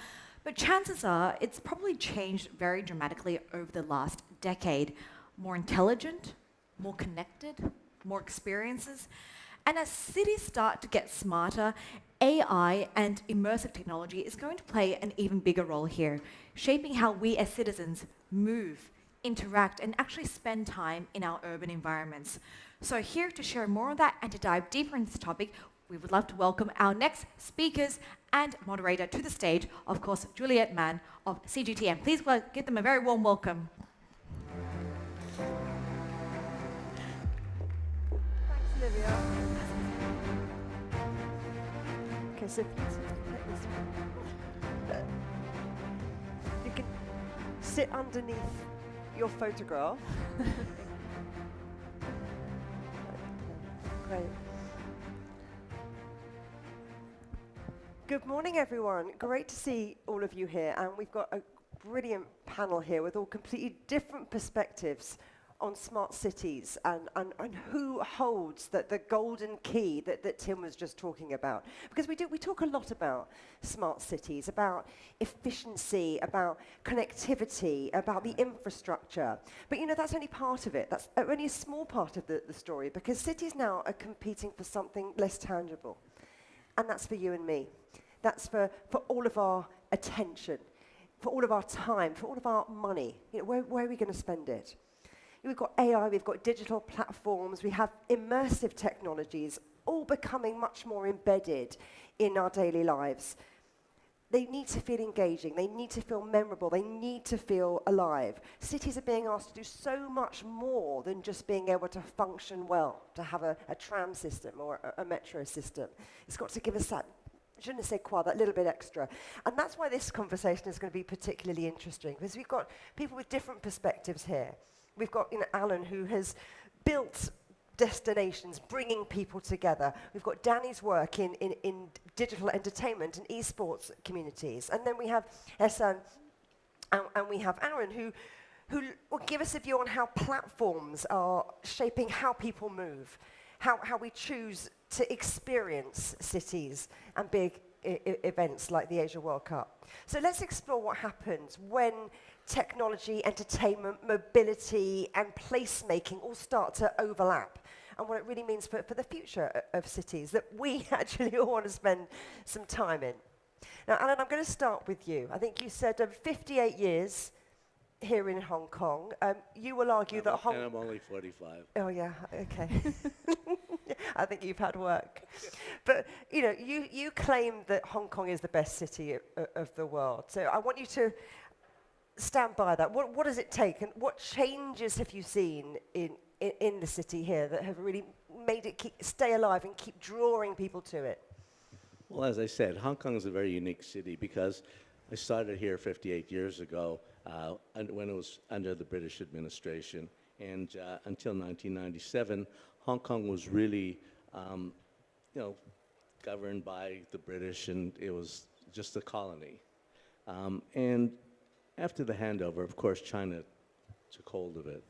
but chances are it's probably changed very dramatically over the last decade. More intelligent, more connected, more experiences. And as cities start to get smarter, AI and immersive technology is going to play an even bigger role here, shaping how we as citizens move, interact, and actually spend time in our urban environments. So here to share more of that and to dive deeper into this topic, we would love to welcome our next speakers and moderator to the stage, of course, Juliet Mann of CGTN. Please give them a very warm welcome. Thanks, Olivia. Okay, so if you like this one, you can sit underneath your photograph. Great. Good morning, everyone. Great to see all of you here. And we've got a brilliant panel here with all completely different perspectives on smart cities and who holds the golden key that Tim was just talking about. Because we talk a lot about smart cities, about efficiency, about connectivity, about the infrastructure. But that's only part of it. That's only a small part of the story, because cities now are competing for something less tangible. And that's for you and me. That's for all of our attention. for all of our time, for all of our money? You know, where are we going to spend it? We've got AI, we've got digital platforms, we have immersive technologies, all becoming much more embedded in our daily lives. They need to feel engaging, they need to feel memorable, they need to feel alive. Cities are being asked to do so much more than just being able to function well, to have a tram system or a metro system. It's got to give us that, je ne sais quoi, that little bit extra. And that's why this conversation is going to be particularly interesting, because we've got people with different perspectives here. We've got, you know, Alan, who has built destinations, bringing people together. We've got Danny's work in digital entertainment and esports communities. And then we have Ehsan and we have Aaron, who will give us a view on how platforms are shaping how people move, how we choose to experience cities and big events like the Asia World Cup. So let's explore what happens when technology, entertainment, mobility, and placemaking all start to overlap, and what it really means for the future of cities that we actually all want to spend some time in. Now, Alan, I'm going to start with you. I think you said 58 years here in Hong Kong. You will argue that And I'm only 45. Oh, yeah, okay. I think you've had work. But, you know, you claim that Hong Kong is the best city of the world. So I want you to stand by that. What does it take, and what changes have you seen in the city here that have really made it stay alive and keep drawing people to it? Well, as I said, Hong Kong is a very unique city because I started here 58 years ago when it was under the British administration. And until 1997, Hong Kong was really, governed by the British, and it was just a colony. And after the handover, of course, China took hold of it.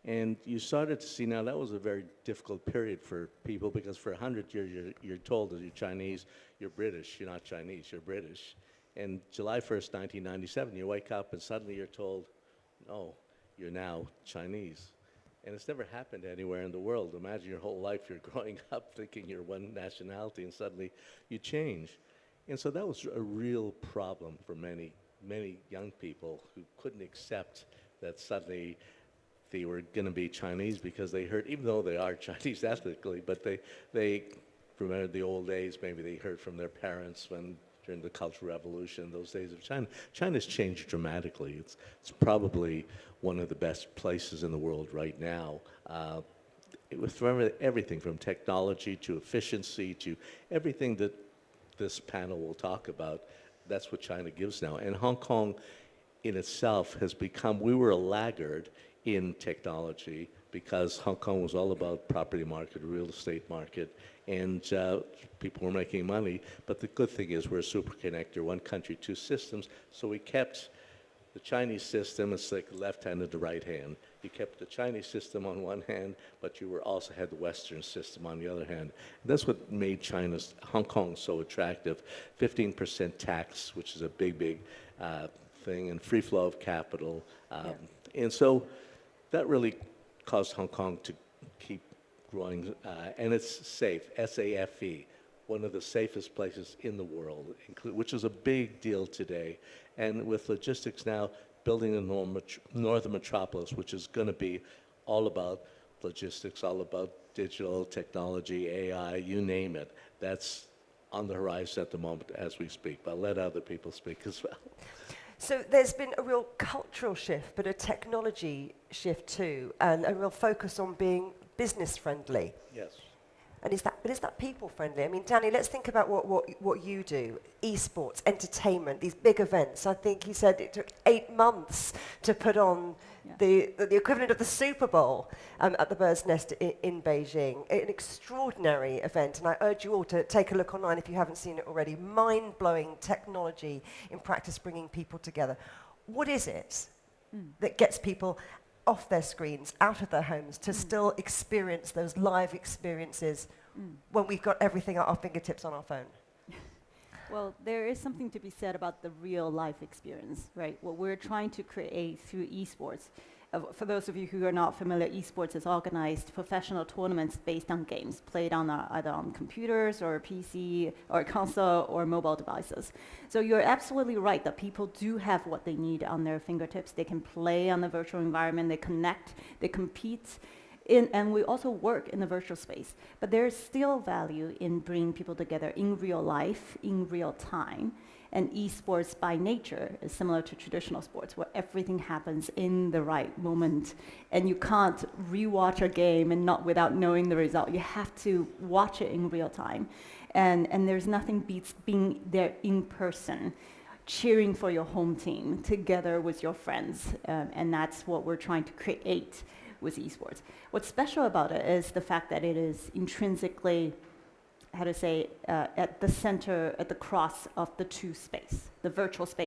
And you started to see, now that was a very difficult period for people because for 100 years you're told that you're Chinese, you're British, you're not Chinese, you're British. And July 1st, 1997, you wake up and suddenly you're told, no, you're now Chinese. And it's never happened anywhere in the world. Imagine your whole life you're growing up thinking you're one nationality and suddenly you change. And so that was a real problem for many young people who couldn't accept that suddenly they were going to be Chinese because they heard, even though they are Chinese ethnically, but they remember the old days, maybe they heard from their parents during the Cultural Revolution, those days of China. China's changed dramatically. It's probably one of the best places in the world right now. With everything from technology to efficiency to everything that this panel will talk about, that's what China gives now. And Hong Kong in itself has become, we were a laggard in technology because Hong Kong was all about property market, real estate market, and people were making money. But the good thing is we're a super connector, one country, two systems. So we kept the Chinese system, it's like the left hand and the right hand. You kept the Chinese system on one hand, but you also had the Western system on the other hand. And that's what made Hong Kong so attractive. 15% tax, which is a big thing, and free flow of capital. And so that really caused Hong Kong to keep growing, and it's safe, S-A-F-E, one of the safest places in the world, which is a big deal today. And with logistics now, building a northern metropolis, which is going to be all about logistics, all about digital technology, AI, you name it. That's on the horizon at the moment as we speak, but I'll let other people speak as well. So there's been a real cultural shift, but a technology shift too, and a real focus on being business friendly. Yes. And is that people friendly? I mean, Danny, let's think about what you do. Esports, entertainment, these big events. I think you said it took 8 months to put on the equivalent of the Super Bowl at the Bird's Nest in Beijing. An extraordinary event, and I urge you all to take a look online if you haven't seen it already. Mind-blowing technology in practice bringing people together. What is it that gets people off their screens, out of their homes, to still experience those live experiences when we've got everything at our fingertips on our phone? Well, there is something to be said about the real life experience, right? What we're trying to create through esports for those of you who are not familiar, esports is organized professional tournaments based on games played on either on computers or PC or console or mobile devices. So you're absolutely right that people do have what they need on their fingertips. They can play on the virtual environment, they connect, they compete, and we also work in the virtual space. But there's still value in bringing people together in real life, in real time. And esports by nature is similar to traditional sports where everything happens in the right moment. And you can't rewatch a game and not without knowing the result. You have to watch it in real time. And there's nothing beats being there in person, cheering for your home team together with your friends. And that's what we're trying to create with esports. What's special about it is the fact that it is intrinsically, how to say, at the center, at the cross of the two space, the virtual space.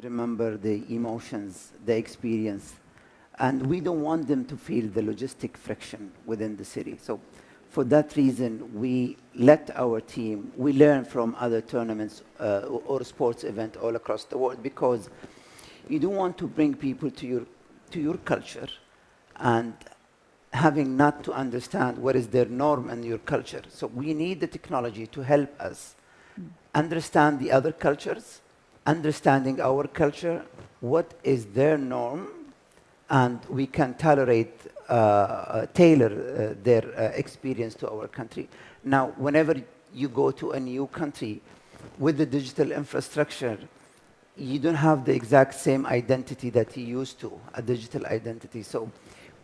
Remember the emotions, the experience, and we don't want them to feel the logistic friction within the city. So for that reason, we let our team, we learn from other tournaments or sports events all across the world, because you don't want to bring people to your culture and having not to understand what is their norm and your culture. So we need the technology to help us understand the other cultures, understanding our culture, what is their norm, and we can tailor their experience to our country. Now, whenever you go to a new country with the digital infrastructure, you don't have the exact same identity that you used to, a digital identity. So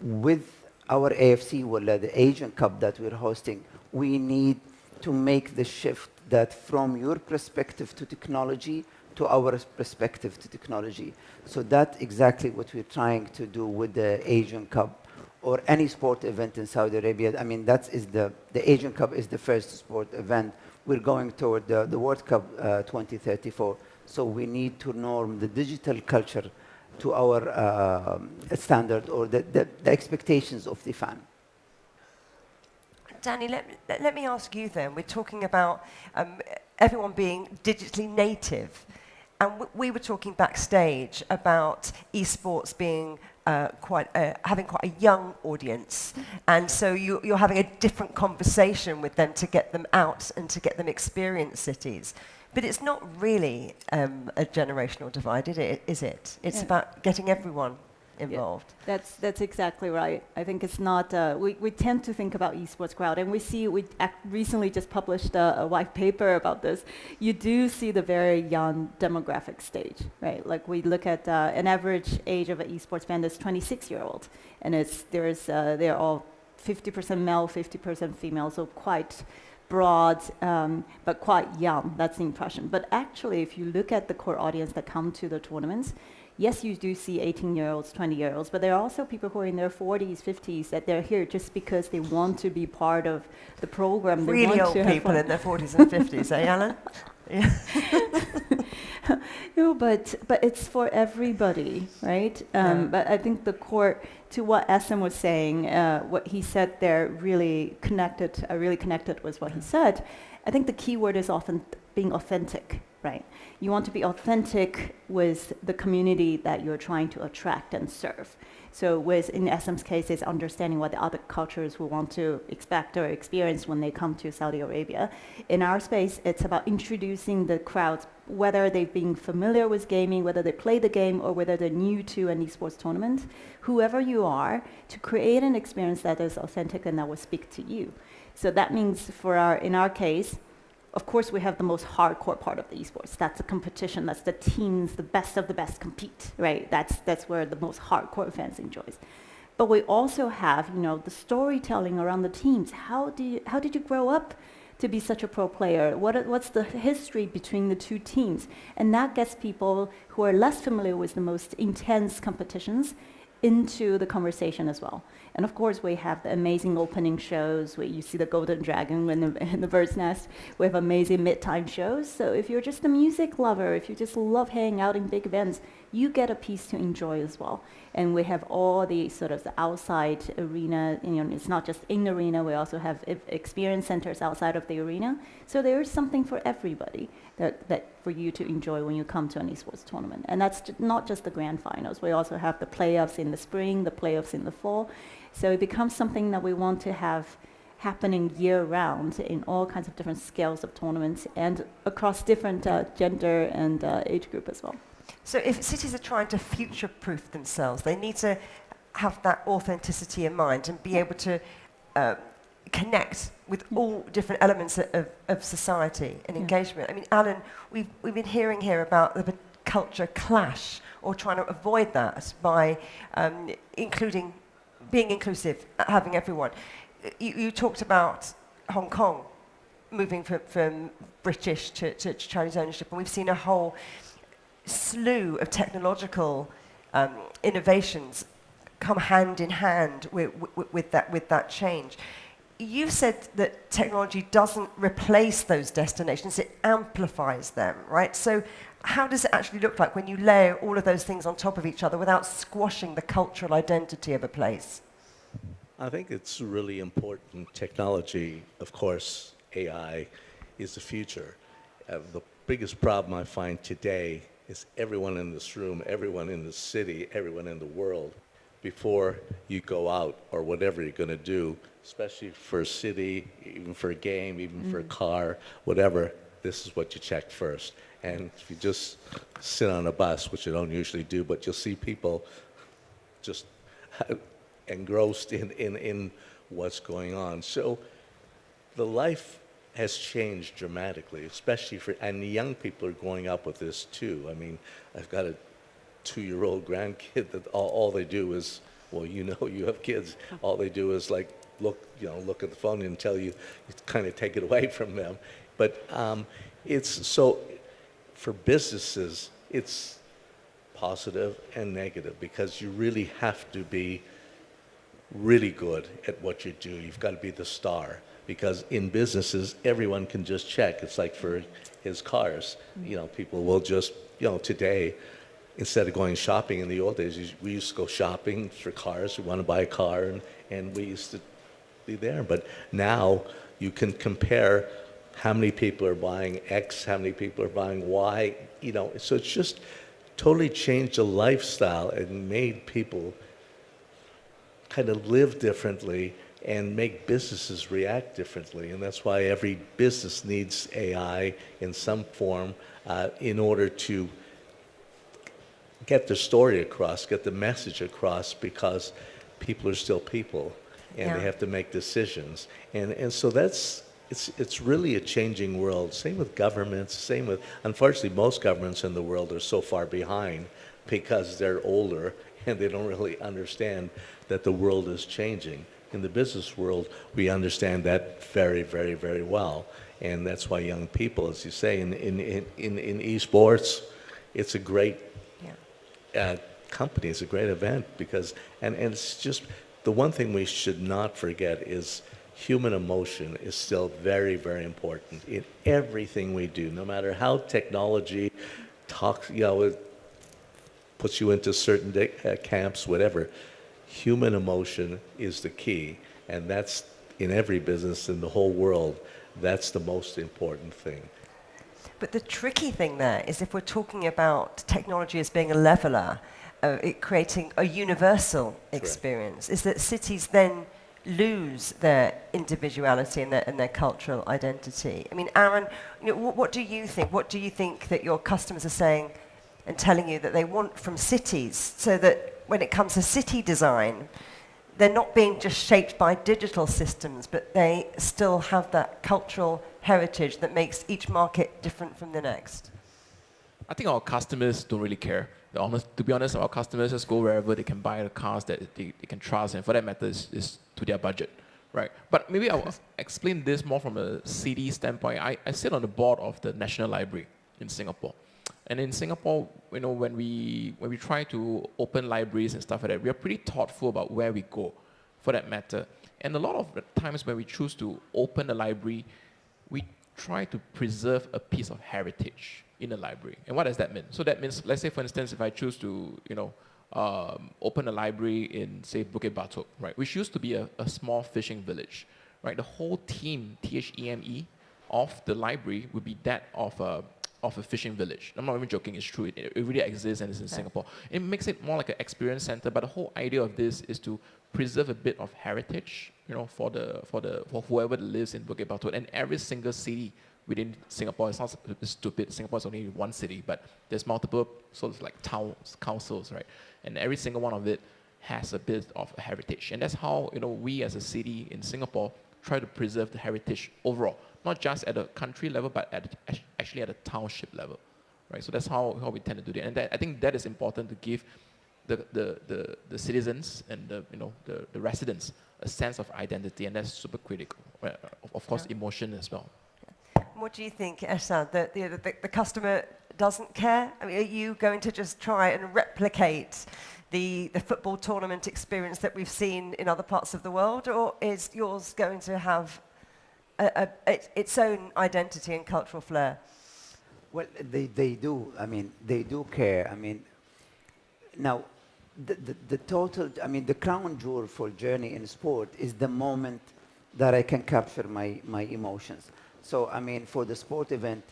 with our AFC, well, the Asian Cup that we're hosting, we need to make the shift that from your perspective to technology to our perspective to technology. So that's exactly what we're trying to do with the Asian Cup or any sport event in Saudi Arabia. I mean, the Asian Cup is the first sport event. We're going toward the World Cup 2034. So we need to norm the digital culture to our standard or the expectations of the fan. Danny, let me ask you then. We're talking about everyone being digitally native. And we were talking backstage about esports being having quite a young audience. And so you're having a different conversation with them to get them out and to get them experience cities. But it's not really a generational divide, is it? It's about getting everyone involved. Yeah, that's exactly right. I think it's not, we tend to think about esports crowd, and we recently just published a white paper about this. You do see the very young demographic stage, right? Like we look at an average age of an esports fan is 26-year-old, and they're all 50% male, 50% female, so quite broad, but quite young. That's the impression. But actually, if you look at the core audience that come to the tournaments, yes, you do see 18-year-olds, 20-year-olds, but there are also people who are in their 40s, 50s that they're here just because they want to be part of the program. Really old people in their 40s and 50s, eh, Alan? No, but it's for everybody, right? But I think the core to what Essam was saying, what he said there really connected. I really connected with what he said. I think the key word is often being authentic. right? You want to be authentic with the community that you're trying to attract and serve. So with, in SM's case, is understanding what the other cultures will want to expect or experience when they come to Saudi Arabia. In our space, it's about introducing the crowds, whether they've been familiar with gaming, whether they play the game, or whether they're new to an esports tournament, whoever you are, to create an experience that is authentic and that will speak to you. So that means in our case, of course, we have the most hardcore part of the esports. That's the competition. That's the teams, the best of the best compete, right? That's where the most hardcore fans enjoys. But we also have, the storytelling around the teams. How did you grow up to be such a pro player? What's the history between the two teams? And that gets people who are less familiar with the most intense competitions into the conversation as well. And of course, we have the amazing opening shows where you see the golden dragon in the bird's nest. We have amazing mid-time shows. So if you're just a music lover, if you just love hanging out in big events, you get a piece to enjoy as well. And we have all the sort of the outside arena. It's not just in the arena. We also have experience centers outside of the arena. So there is something for everybody that for you to enjoy when you come to an esports tournament. And that's not just the grand finals. We also have the playoffs in the spring, the playoffs in the fall. So it becomes something that we want to have happening year-round in all kinds of different scales of tournaments and across different gender and age group as well. So if cities are trying to future-proof themselves, they need to have that authenticity in mind and be able to connect with all different elements of society and engagement. I mean, Alan, we've been hearing here about the culture clash, or trying to avoid that by being inclusive, having everyone. You talked about Hong Kong moving from British to Chinese ownership, and we've seen a whole slew of technological innovations come hand in hand with that change. You said that technology doesn't replace those destinations, it amplifies them, right? So how does it actually look like when you layer all of those things on top of each other without squashing the cultural identity of a place? I think it's really important. Technology, of course, AI is the future. The biggest problem I find today is everyone in this room, everyone in the city, everyone in the world, before you go out or whatever you're going to do, especially for a city, even for a game, even for a car, whatever, this is what you check first. And if you just sit on a bus, which you don't usually do, but you'll see people just engrossed in what's going on. So the life has changed dramatically, especially and the young people are growing up with this too. I mean, I've got a 2-year-old grandkid that all they do is, well, you have kids, all they do is like look at the phone and tell you kind of take it away from them. But it's so, for businesses, it's positive and negative because you really have to be really good at what you do. You've got to be the star, because in businesses, everyone can just check. It's like for his cars, people will just, today, instead of going shopping in the old days, we used to go shopping for cars. We want to buy a car, and we used to be there. But now you can compare how many people are buying X, how many people are buying Y, So it's just totally changed the lifestyle and made people kind of live differently and make businesses react differently. And that's why every business needs AI in some form in order to get the story across, get the message across, because people are still people and they have to make decisions. And so it's really a changing world. Same with governments, unfortunately, most governments in the world are so far behind because they're older and they don't really understand that the world is changing. In the business world, we understand that very, very, very well. And that's why young people, as you say, in esports, it's a great company, it's a great event, because, and it's just, the one thing we should not forget is human emotion is still very, very important in everything we do, no matter how technology talks, it puts you into certain camps, whatever. Human emotion is the key, and that's in every business in the whole world. That's the most important thing. But the tricky thing there is if we're talking about technology as being a leveler, it creating a universal experience, is that cities then lose their individuality and their cultural identity. I mean, Aaron, what do you think? What do you think that your customers are saying and telling you that they want from cities, so that when it comes to city design, they're not being just shaped by digital systems, but they still have that cultural heritage that makes each market different from the next? I think our customers don't really care. To be honest, our customers just go wherever they can buy the cars that they can trust, and for that matter, is to their budget, right? But maybe I'll explain this more from a city standpoint. I sit on the board of the National Library in Singapore. And in Singapore, when we try to open libraries and stuff like that, we are pretty thoughtful about where we go, for that matter. And a lot of the times when we choose to open a library, we try to preserve a piece of heritage in a library. And what does that mean? So that means, let's say, for instance, if I choose to, open a library in, say, Bukit Batok, right, which used to be a small fishing village, right? The whole team, THEME, of the library would be that of a fishing village. I'm not even joking, it's true. It really exists and it's in Singapore. It makes it more like an experience center, but the whole idea of this is to preserve a bit of heritage, for whoever lives in Bukit Batok. And every single city within Singapore, it's not stupid, Singapore is only one city, but there's multiple sort of like towns, councils, right? And every single one of it has a bit of a heritage. And that's how, we as a city in Singapore try to preserve the heritage overall, not just at a country level, but actually at a township level, right? So that's how we tend to do it. And I think that is important to give the citizens and the residents a sense of identity, and that's super critical. Of course, emotion as well. What do you think, Eshad, that the customer doesn't care? I mean, are you going to just try and replicate the football tournament experience that we've seen in other parts of the world, or is yours going to have its own identity and cultural flair? Well, they do. I mean, they do care. I mean, now, the crown jewel for journey in sport is the moment that I can capture my emotions. So, I mean, for the sport event,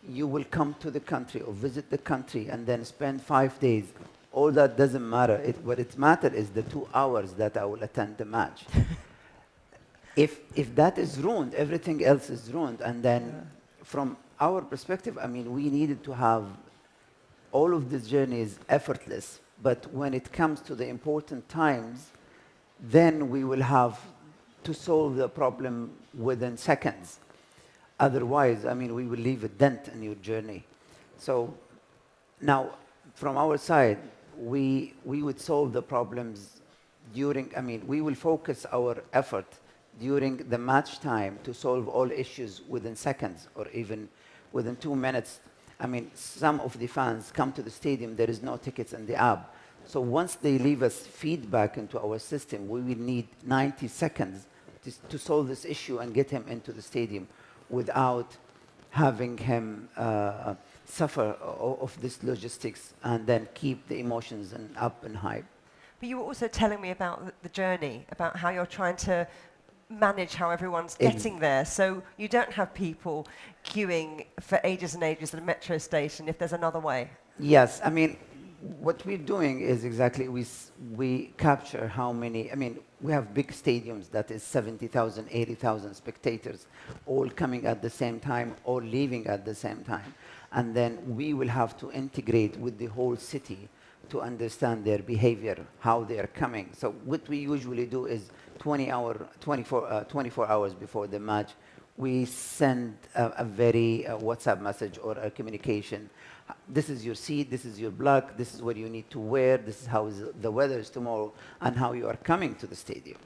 you will come to the country or visit the country and then spend 5 days. All that doesn't matter. What it matters is the 2 hours that I will attend the match. If that is ruined, everything else is ruined. And then from our perspective, I mean, we needed to have all of this journey is effortless. But when it comes to the important times, then we will have to solve the problem within seconds. Otherwise, I mean, we will leave a dent in your journey. So now, from our side, we would solve the problems we will focus our effort during the match time to solve all issues within seconds or even within 2 minutes. I mean, some of the fans come to the stadium, there is no tickets in the app. So once they leave us feedback into our system, we will need 90 seconds to solve this issue and get him into the stadium without having him suffer of this logistics and then keep the emotions up and high. But you were also telling me about the journey, about how you're trying to manage how everyone's getting there. So you don't have people queuing for ages and ages at a metro station if there's another way. Yes, I mean, what we're doing is exactly we capture how many, I mean, we have big stadiums that is 70,000, 80,000 spectators all coming at the same time or leaving at the same time. And then we will have to integrate with the whole city to understand their behavior, how they are coming. So what we usually do is 24 hours before the match, we send a very WhatsApp message or a communication. This is your seat, this is your block, this is what you need to wear, this is how the weather is tomorrow, and how you are coming to the stadium.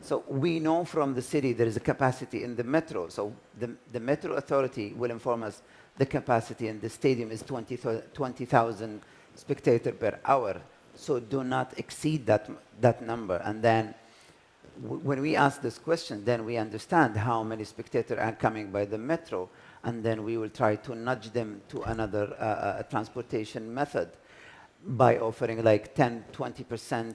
So we know from the city there is a capacity in the metro. So the metro authority will inform us the capacity in the stadium is 20,000 spectators per hour. So do not exceed that number. And then when we ask this question, then we understand how many spectators are coming by the metro, and then we will try to nudge them to another transportation method. by offering like 10, 20%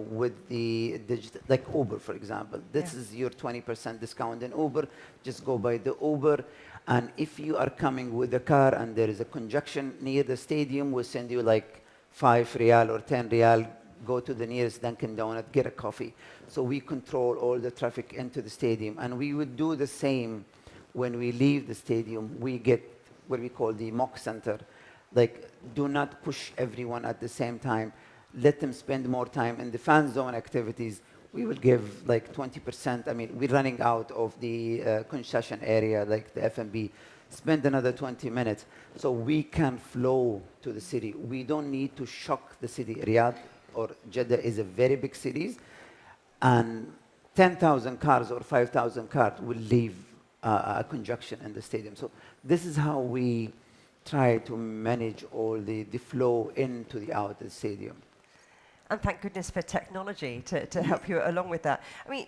with the digital, like Uber, for example. This is your 20% discount in Uber. Just go by the Uber. And if you are coming with a car and there is a conjunction near the stadium, we'll send you like 5 Riyal or 10 Riyal. Go to the nearest Dunkin' Donut, get a coffee. So we control all the traffic into the stadium. And we would do the same when we leave the stadium. We get what we call the mock center. Like, do not push everyone at the same time. Let them spend more time in the fan zone activities. We will give like 20%. I mean, we're running out of the concession area, like the F&B. Spend another 20 minutes so we can flow to the city. We don't need to shock the city. Riyadh or Jeddah is a very big city, and 10,000 cars or 5,000 cars will leave a conjunction in the stadium. So this is how we try to manage all the flow into the outer stadium. And thank goodness for technology to help you along with that. I mean,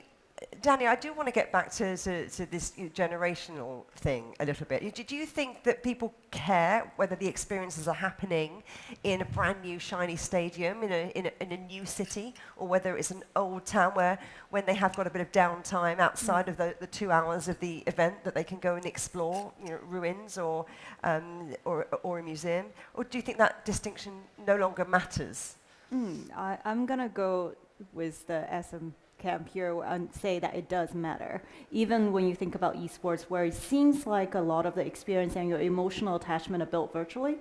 Danny, I do want to get back to this generational thing a little bit. Do you think that people care whether the experiences are happening in a brand new shiny stadium in a new city, or whether it's an old town where when they have got a bit of downtime outside of the 2 hours of the event that they can go and explore, ruins or a museum? Or do you think that distinction no longer matters? I'm going to go with the SM camp here and say that it does matter. Even when you think about esports, where it seems like a lot of the experience and your emotional attachment are built virtually,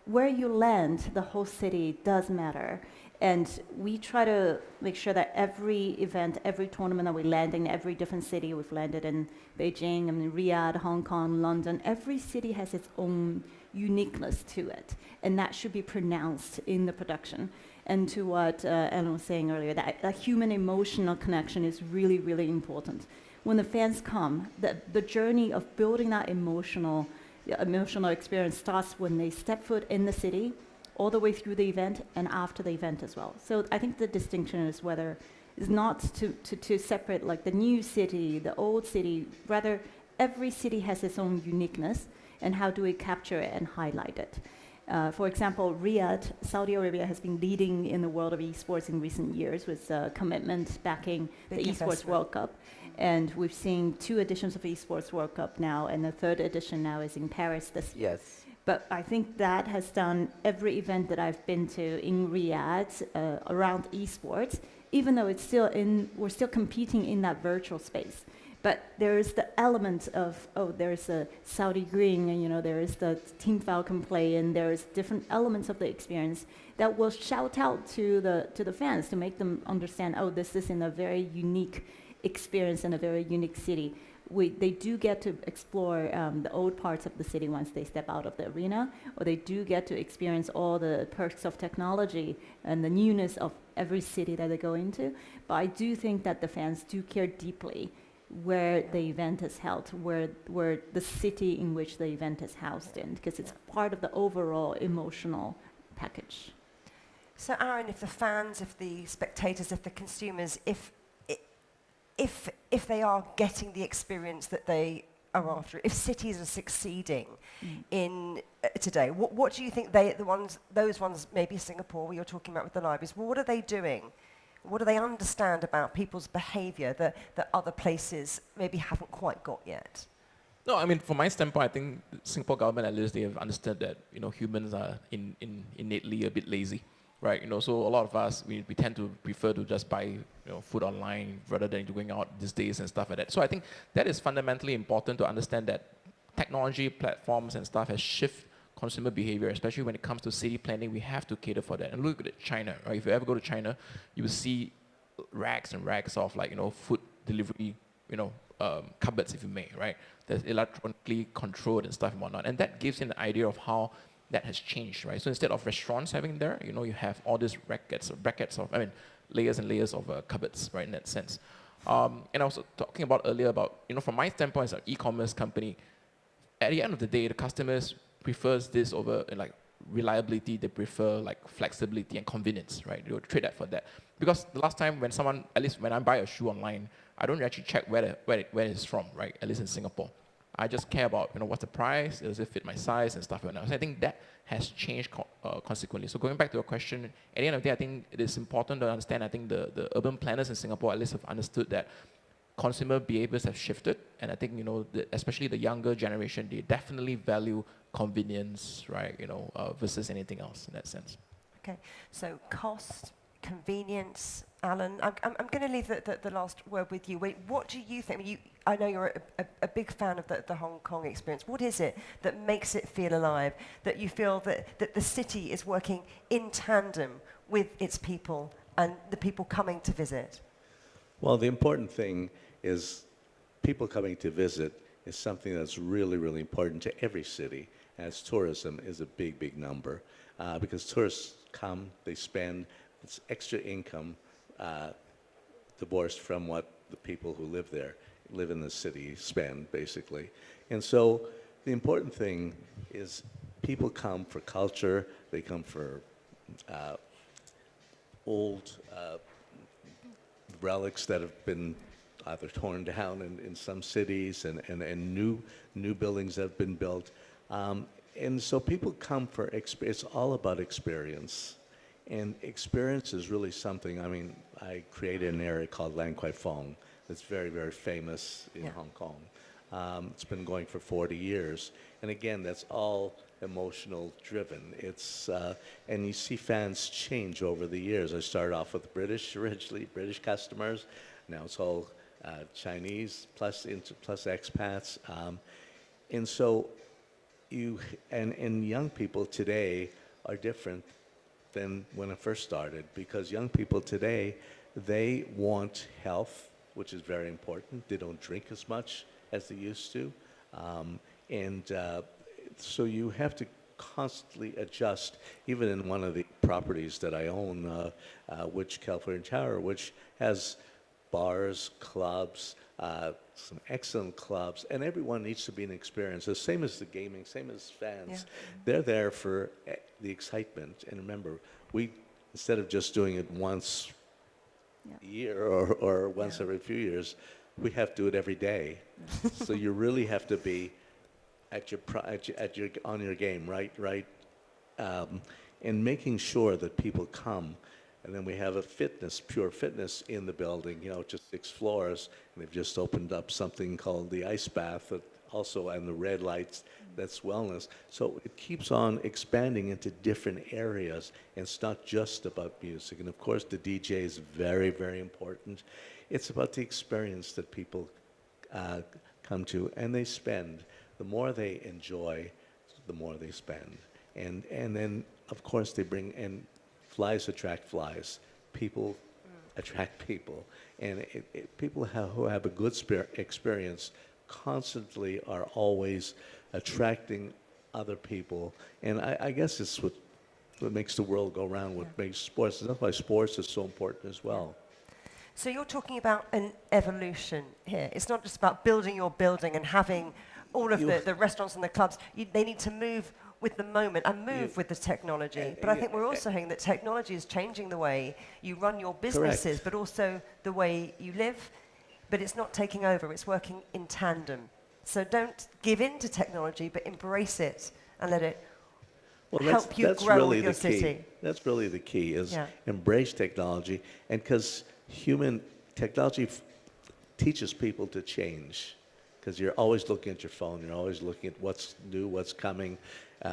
where you land, the whole city does matter. And we try to make sure that every event, every tournament that we land in every different city, we've landed in Beijing, Riyadh, Hong Kong, London, every city has its own uniqueness to it. And that should be pronounced in the production. And to what Ellen was saying earlier, that human emotional connection is really, really important. When the fans come, the journey of building that emotional experience starts when they step foot in the city, all the way through the event and after the event as well. So I think the distinction is not to separate like the new city, the old city, rather every city has its own uniqueness, and how do we capture it and highlight it? For example, Riyadh, Saudi Arabia has been leading in the world of esports in recent years with commitment backing the Esports World Cup. And we've seen 2 editions of Esports World Cup now, and the 3rd edition now is in Paris this year. Yes. But I think that has done every event that I've been to in Riyadh around esports, even though we're still competing in that virtual space. But there is the element of, there's a Saudi green, and there is the Team Falcon play, and there's different elements of the experience that will shout out to the fans to make them understand, this is in a very unique experience in a very unique city. They do get to explore the old parts of the city once they step out of the arena, or they do get to experience all the perks of technology and the newness of every city that they go into. But I do think that the fans do care deeply where the event is held, where the city in which the event is housed in, because it's part of the overall emotional package. So Aaron, if the fans, if the spectators, if the consumers, if they are getting the experience that they are after, if cities are succeeding in today, what do you think those ones, maybe Singapore, where you're talking about with the libraries, what are they doing? What do they understand about people's behavior that other places maybe haven't quite got yet? No, I mean, from my standpoint, I think the Singapore government, at least, they have understood that humans are innately a bit lazy, right? So a lot of us, we tend to prefer to just buy food online rather than going out these days and stuff like that. So I think that is fundamentally important to understand that technology platforms and stuff has shifted consumer behavior, especially when it comes to city planning. We have to cater for that. And look at China, right? If you ever go to China, you will see racks and racks of food delivery, cupboards, if you may, right? That's electronically controlled and stuff and whatnot. And that gives you an idea of how that has changed, right? So instead of restaurants having there, you have all these layers and layers of cupboards, right, in that sense. And I was talking about earlier about, from my standpoint as an e-commerce company, at the end of the day, the customers prefers this over reliability. They prefer flexibility and convenience, right? They'll trade that for that. Because the last time at least when I buy a shoe online, I don't actually check where it is from, right? At least in Singapore. I just care about, what's the price, does it fit my size and stuff like that. So I think that has changed consequently. So going back to your question, at the end of the day, I think it is important to understand, I think the urban planners in Singapore at least have understood that consumer behaviors have shifted, and I think, especially the younger generation, they definitely value convenience, right, versus anything else in that sense. Okay, so cost, convenience. Alan, I'm going to leave the last word with you. What do you think? I know you're a big fan of the Hong Kong experience. What is it that makes it feel alive, that you feel that the city is working in tandem with its people and the people coming to visit? Well, the important thing is people coming to visit is something that's really, really important to every city, as tourism is a big, big number. Because tourists come, they spend, it's extra income divorced from what the people who live in the city spend, basically. And so the important thing is people come for culture, they come for old relics that have been either torn down in some cities and new buildings that have been built. And so people come for experience. It's all about experience. And experience is really something, I created an area called Lan Kwai Fong that's very, very famous in Hong Kong. It's been going for 40 years. And again, that's all emotional driven. It's, and you see fans change over the years. I started off with originally British customers. Now it's all Chinese plus expats. And so and young people today are different than when I first started, because young people today, they want health, which is very important. They don't drink as much as they used to. So you have to constantly adjust, even in one of the properties that I own, which California Tower, which has bars, clubs, some excellent clubs, and everyone needs to be an experience. The same as the gaming, same as fans. Yeah. They're there for the excitement. And remember, instead of just doing it once a year or once every few years, we have to do it every day. So you really have to be on your game, right? And making sure that people come. And then we have a pure fitness in the building, just 6 floors. And they've just opened up something called the ice bath, and the red lights, that's wellness. So it keeps on expanding into different areas. And it's not just about music. And of course, the DJ is very, very important. It's about the experience that people come to, and they spend. The more they enjoy, the more they spend. And then, of course, they bring in. Flies attract flies. People attract people. And people who have a good experience constantly are always attracting other people. And I guess it's what makes the world go round, what makes sports. And that's why sports is so important as well. So you're talking about an evolution here. It's not just about building your building and having all of the restaurants and the clubs. They need to move with the moment and move with the technology. But I think we're also hearing that technology is changing the way you run your businesses, but also the way you live. But it's not taking over, it's working in tandem. So don't give in to technology, but embrace it and let it help you grow really your city. That's really the key, is embrace technology. And because technology teaches people to change. Because you're always looking at your phone, you're always looking at what's new, what's coming,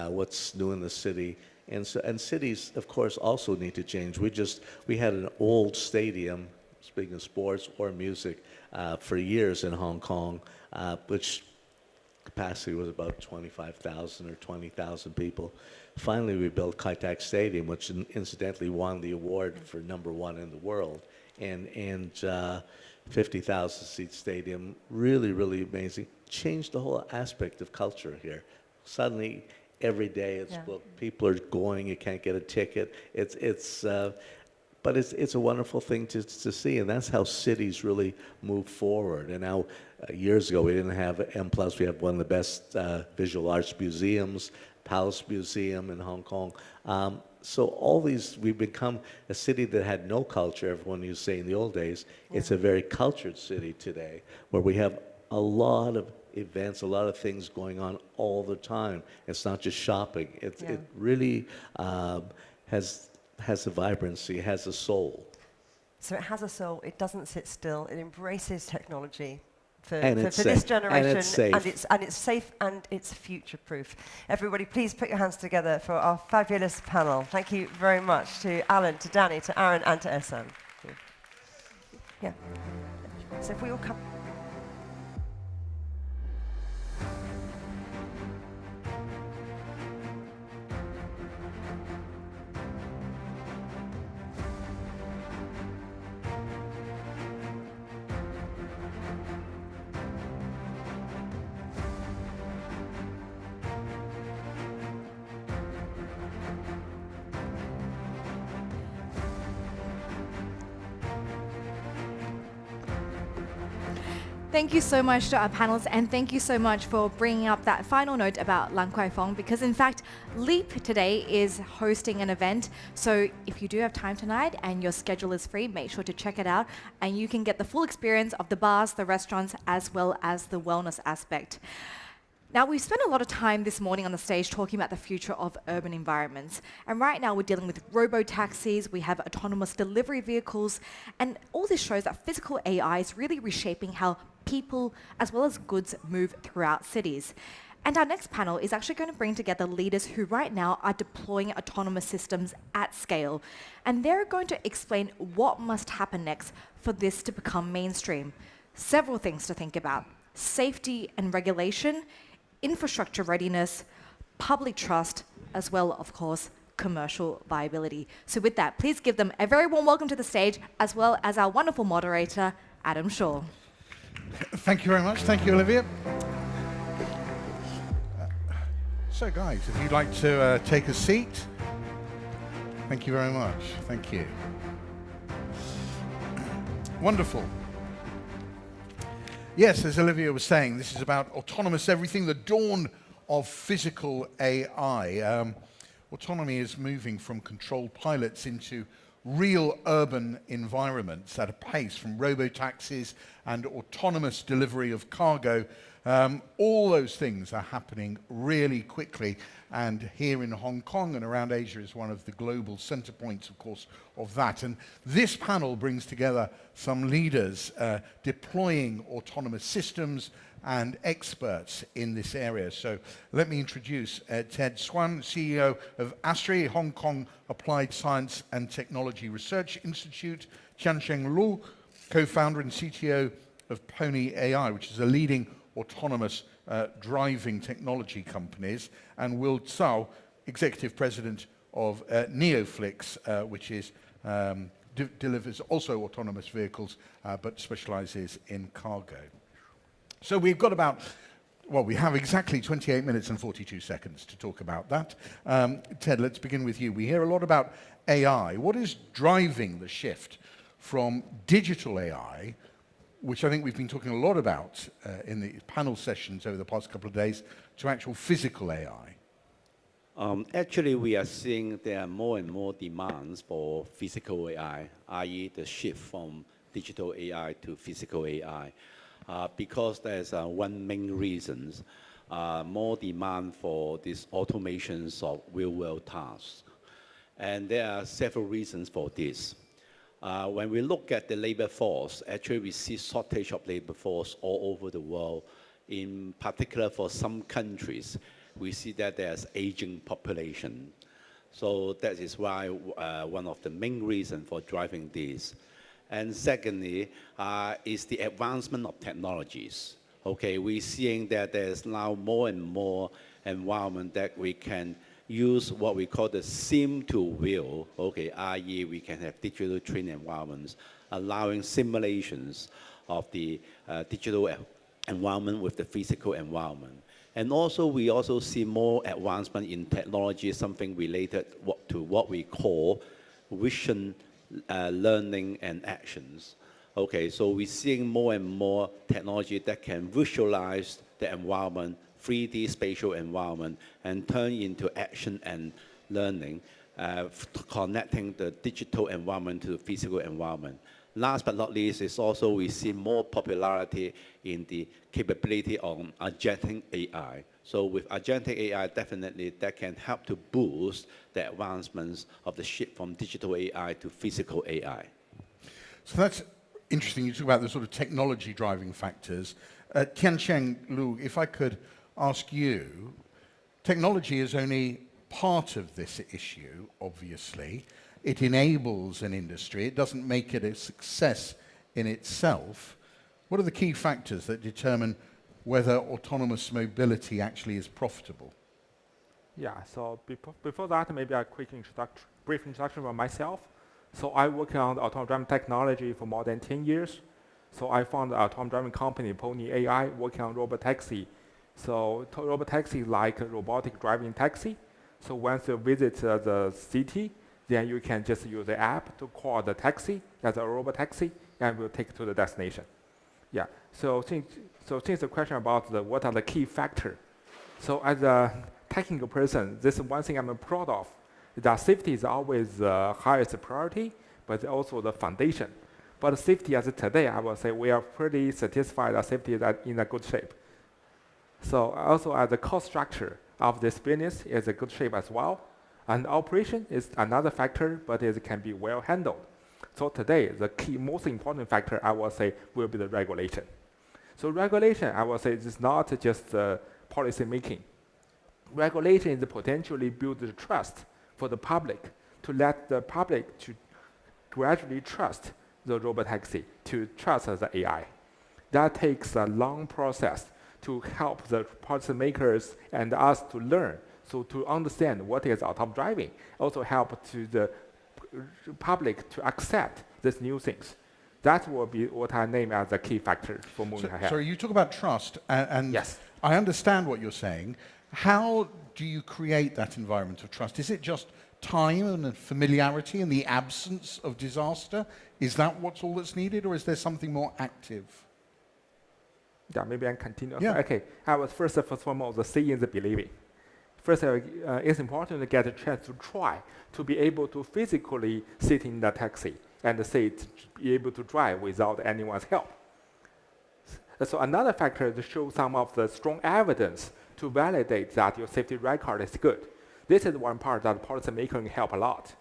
what's new in the city. And cities, of course, also need to change. We had an old stadium, speaking of sports or music, for years in Hong Kong, which capacity was about 25,000 or 20,000 people. Finally, we built Kai Tak Stadium, which incidentally won the award for #1 in the world. And 50,000 seat stadium, really, really amazing. Changed the whole aspect of culture here. Suddenly, every day it's booked. People are going. You can't get a ticket. But it's a wonderful thing to see, and that's how cities really move forward. And now, years ago, we didn't have M+. We have one of the best visual arts museums, Palace Museum in Hong Kong. So all these, we've become a city that had no culture. Everyone used to say in the old days, it's a very cultured city today, where we have a lot of events, a lot of things going on all the time. It's not just shopping. It Yeah. really has a vibrancy, has a soul. So it has a soul, it doesn't sit still, it embraces technology for It's this safe. generation. And it's safe. And it's safe and it's future-proof. Everybody, please put your hands together for our fabulous panel. Thank you very much to Alan, to Danny, to Aaron, and to Ehsan. Yeah. So if we all come... Thank you so much to our panelists, and thank you so much for bringing up that final note about Lan Kwai Fong, because in fact, LEAP today is hosting an event. So if you do have time tonight and your schedule is free, make sure to check it out, and you can get the full experience of the bars, the restaurants, as well as the wellness aspect. Now, we've spent a lot of time this morning on the stage talking about the future of urban environments. And right now we're dealing with robo-taxis, we have autonomous delivery vehicles, and all this shows that physical AI is really reshaping how people as well as goods move throughout cities. And our next panel is actually going to bring together leaders who right now are deploying autonomous systems at scale. And they're going to explain what must happen next for this to become mainstream. Several things to think about: safety and regulation, infrastructure readiness, public trust, as well, of course, commercial viability. So with that, please give them a very warm welcome to the stage, as well as our wonderful moderator, Adam Shaw. Thank you very much. Thank you, Olivia. So guys, if you'd like to take a seat. Thank you very much. Thank you. Wonderful. Yes, as Olivia was saying, this is about autonomous everything, the dawn of physical AI. Autonomy is moving from controlled pilots into real urban environments at a pace, from robo-taxis and autonomous delivery of cargo. All those things are happening really quickly, and here in Hong Kong and around Asia is one of the global center points, of course, of that. And this panel brings together some leaders deploying autonomous systems and experts in this area. So let me introduce Ted Swan, CEO of ASTRI, Hong Kong Applied Science and Technology Research Institute; Tiansheng Lu, co-founder and CTO of Pony AI, which is a leading autonomous driving technology companies; and Will Tsao, executive president of Neoflix, which is delivers also autonomous vehicles, but specializes in cargo. So we've got about, well, we have exactly 28 minutes and 42 seconds to talk about that. Ted, let's begin with you. We hear a lot about AI. What is driving the shift from digital AI, which I think we've been talking a lot about in the panel sessions over the past couple of days, to actual physical AI? Actually, we are seeing there are more and more demands for physical AI, i.e. the shift from digital AI to physical AI. Because there's one main reason, more demand for these automations of real-world tasks. And there are several reasons for this. When we look at the labor force, actually we see shortage of labor force all over the world. In particular, for some countries, we see that there's aging population. So that is why one of the main reasons for driving this. And secondly, is the advancement of technologies. Okay, we're seeing that there's now more and more environment that we can use what we call the sim to real, okay, i.e. we can have digital twin environments, allowing simulations of the digital environment with the physical environment. And also, we also see more advancement in technology, something related to what we call vision learning and actions. Okay, so we're seeing more and more technology that can visualize the environment, 3D spatial environment, and turn into action and learning, connecting the digital environment to the physical environment. last but not least is also we see more popularity in the capability of agentic AI. So with agentic AI, definitely that can help to boost the advancements of the shift from digital AI to physical AI. So that's interesting. You talk about the sort of technology driving factors. Tiancheng Lu, if I could ask you, technology is only part of this issue, obviously. It enables an industry. It doesn't make it a success in itself. What are the key factors that determine whether autonomous mobility actually is profitable? Yeah, so before that, maybe a brief introduction about myself. So I work on autonomous driving technology for more than 10 years. So I founded an autonomous driving company, Pony AI, working on robotaxi. So robotaxi is like a robotic driving taxi. So once you visit the city, then you can just use the app to call the taxi as a robotaxi, and will take you to the destination. Yeah. So since the question about what are the key factors, so as a technical person, this is one thing I'm proud of. That safety is always the highest priority, but also the foundation. But safety as of today, I will say we are pretty satisfied that safety is in a good shape. So also as the cost structure of this business is a good shape as well. And operation is another factor, but it can be well handled. So today, the key, most important factor I will say will be the regulation. So regulation, I will say, is not just policy making. Regulation is potentially build the trust for the public, to let the public to gradually trust the robotaxi, to trust the AI. That takes a long process to help the policymakers and us to learn, so to understand what is autonomous driving, also help to the public to accept these new things. That will be what I name as a key factor for moving ahead. So you talk about trust, and yes. I understand what you're saying. How do you create that environment of trust? Is it just time and familiarity and the absence of disaster? Is that what's all that's needed, or is there something more active? Yeah, maybe I can continue. Yeah. Okay, I was first and foremost the seeing the believing. First, it's important to get a chance to try, to be able to physically sit in the taxi and be able to drive without anyone's help. So another factor is to show some of the strong evidence to validate that your safety record is good. This is one part that policymakers can help a lot.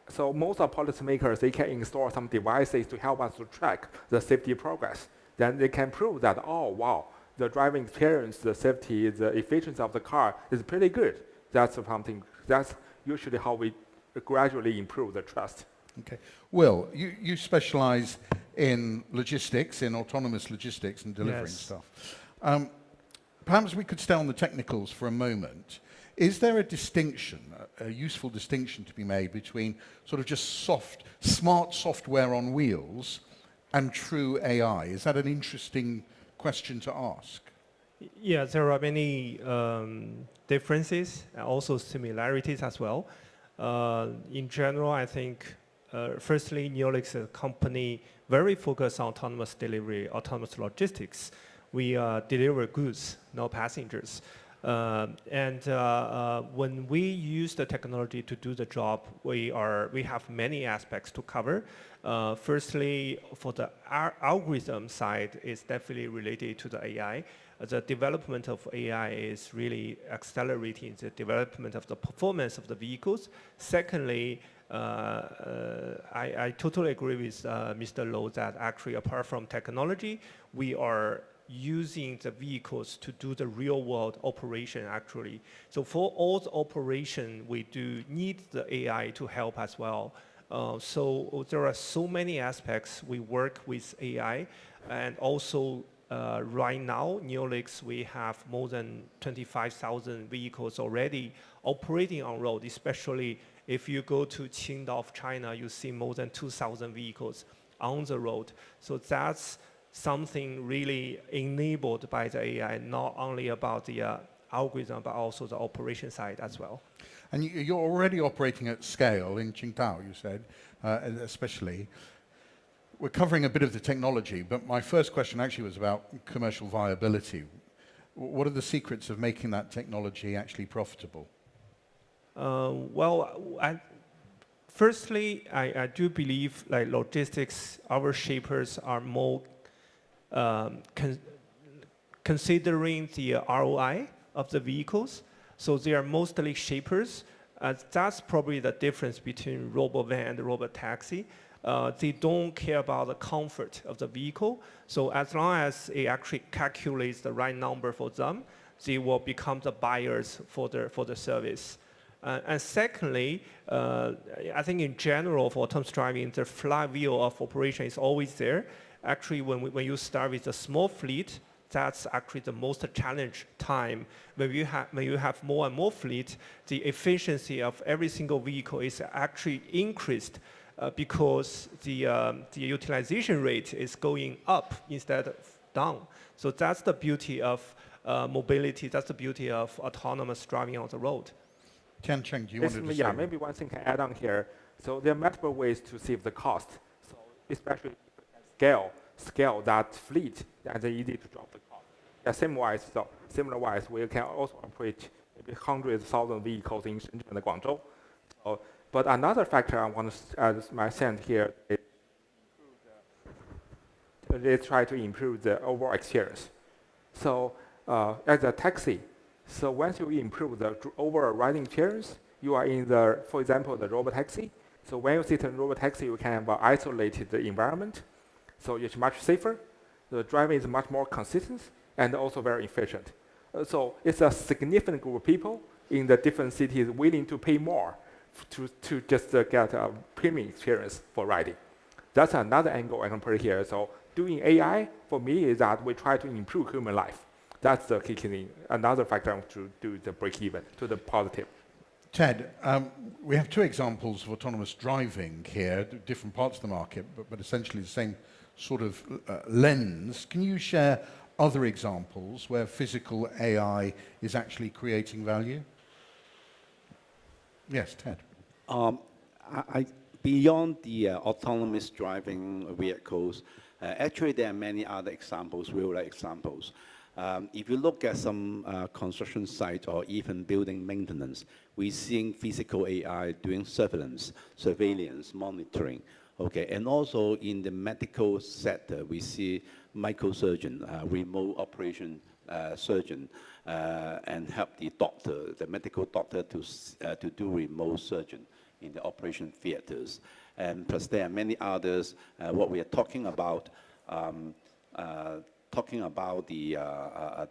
So most of policymakers, they can install some devices to help us to track the safety progress. Then they can prove that, oh, wow, the driving experience, the safety, the efficiency of the car is pretty good. That's something, that's usually how we gradually improve the trust. Okay. Will, you specialize in logistics, in autonomous logistics and delivering stuff. Perhaps we could stay on the technicals for a moment. Is there a distinction, a useful distinction to be made between sort of just smart software on wheels and true AI? Is that an interesting question to ask? Yeah, there are many differences and also similarities as well. In general, I think, firstly, Neolix is a company very focused on autonomous delivery, autonomous logistics. We deliver goods, not passengers. When we use the technology to do the job, we have many aspects to cover. Firstly, for the algorithm side, it's definitely related to the AI. The development of AI is really accelerating the development of the performance of the vehicles. Secondly, I totally agree with Mr. Low that actually apart from technology, we are using the vehicles to do the real world operation actually. So for all the operation, we do need the AI to help as well. So there are so many aspects we work with AI, and also right now, Neolix, we have more than 25,000 vehicles already operating on road, especially if you go to Qingdao, China, you see more than 2,000 vehicles on the road. So that's something really enabled by the AI, not only about the algorithm, but also the operation side as well. And you're already operating at scale in Qingdao, you said, especially. We're covering a bit of the technology, but my first question actually was about commercial viability. What are the secrets of making that technology actually profitable? firstly, I do believe like logistics, our shapers are more considering the ROI of the vehicles. So they are mostly shapers. That's probably the difference between robo-van and robo-taxi. They don't care about the comfort of the vehicle. So as long as it actually calculates the right number for them, they will become the buyers for the service. And secondly, I think in general for autonomous driving, the flywheel of operation is always there. Actually, when you start with a small fleet, that's actually the most challenge time. When you have more and more fleet, the efficiency of every single vehicle is actually increased because the utilization rate is going up instead of down. So that's the beauty of mobility. That's the beauty of autonomous driving on the road. Tian Cheng, do you want to say? Yeah, maybe one thing I can add on here. So there are multiple ways to save the cost. So especially scale that fleet, and then easy to drop the cost. Yeah, similar-wise, we can also operate maybe hundreds of thousands vehicles in Shenzhen and Guangzhou. So, but another factor I want to add my cent here is they try to improve the overall experience. So as a taxi, so once you improve the overall riding experience, you are in the, for example, the robotaxi. So when you sit in robotaxi, you can have an isolated environment. So it's much safer. The driving is much more consistent and also very efficient. So it's a significant group of people in the different cities willing to pay more to just get a premium experience for riding. That's another angle I can put here. So doing AI, for me, is that we try to improve human life. That's the key thing. Another factor to do the break even to the positive. Ted, we have two examples of autonomous driving here, different parts of the market, but essentially the same sort of lens. Can you share other examples where physical AI is actually creating value? Yes, Ted. Beyond the autonomous driving vehicles, actually there are many other examples, real-life examples. If you look at some construction site or even building maintenance, we're seeing physical AI doing surveillance, monitoring. Okay, and also in the medical sector, we see microsurgeon, remote operation surgeon, and help the doctor, the medical doctor, to do remote surgeon in the operation theaters. And plus there are many others. What we are talking about the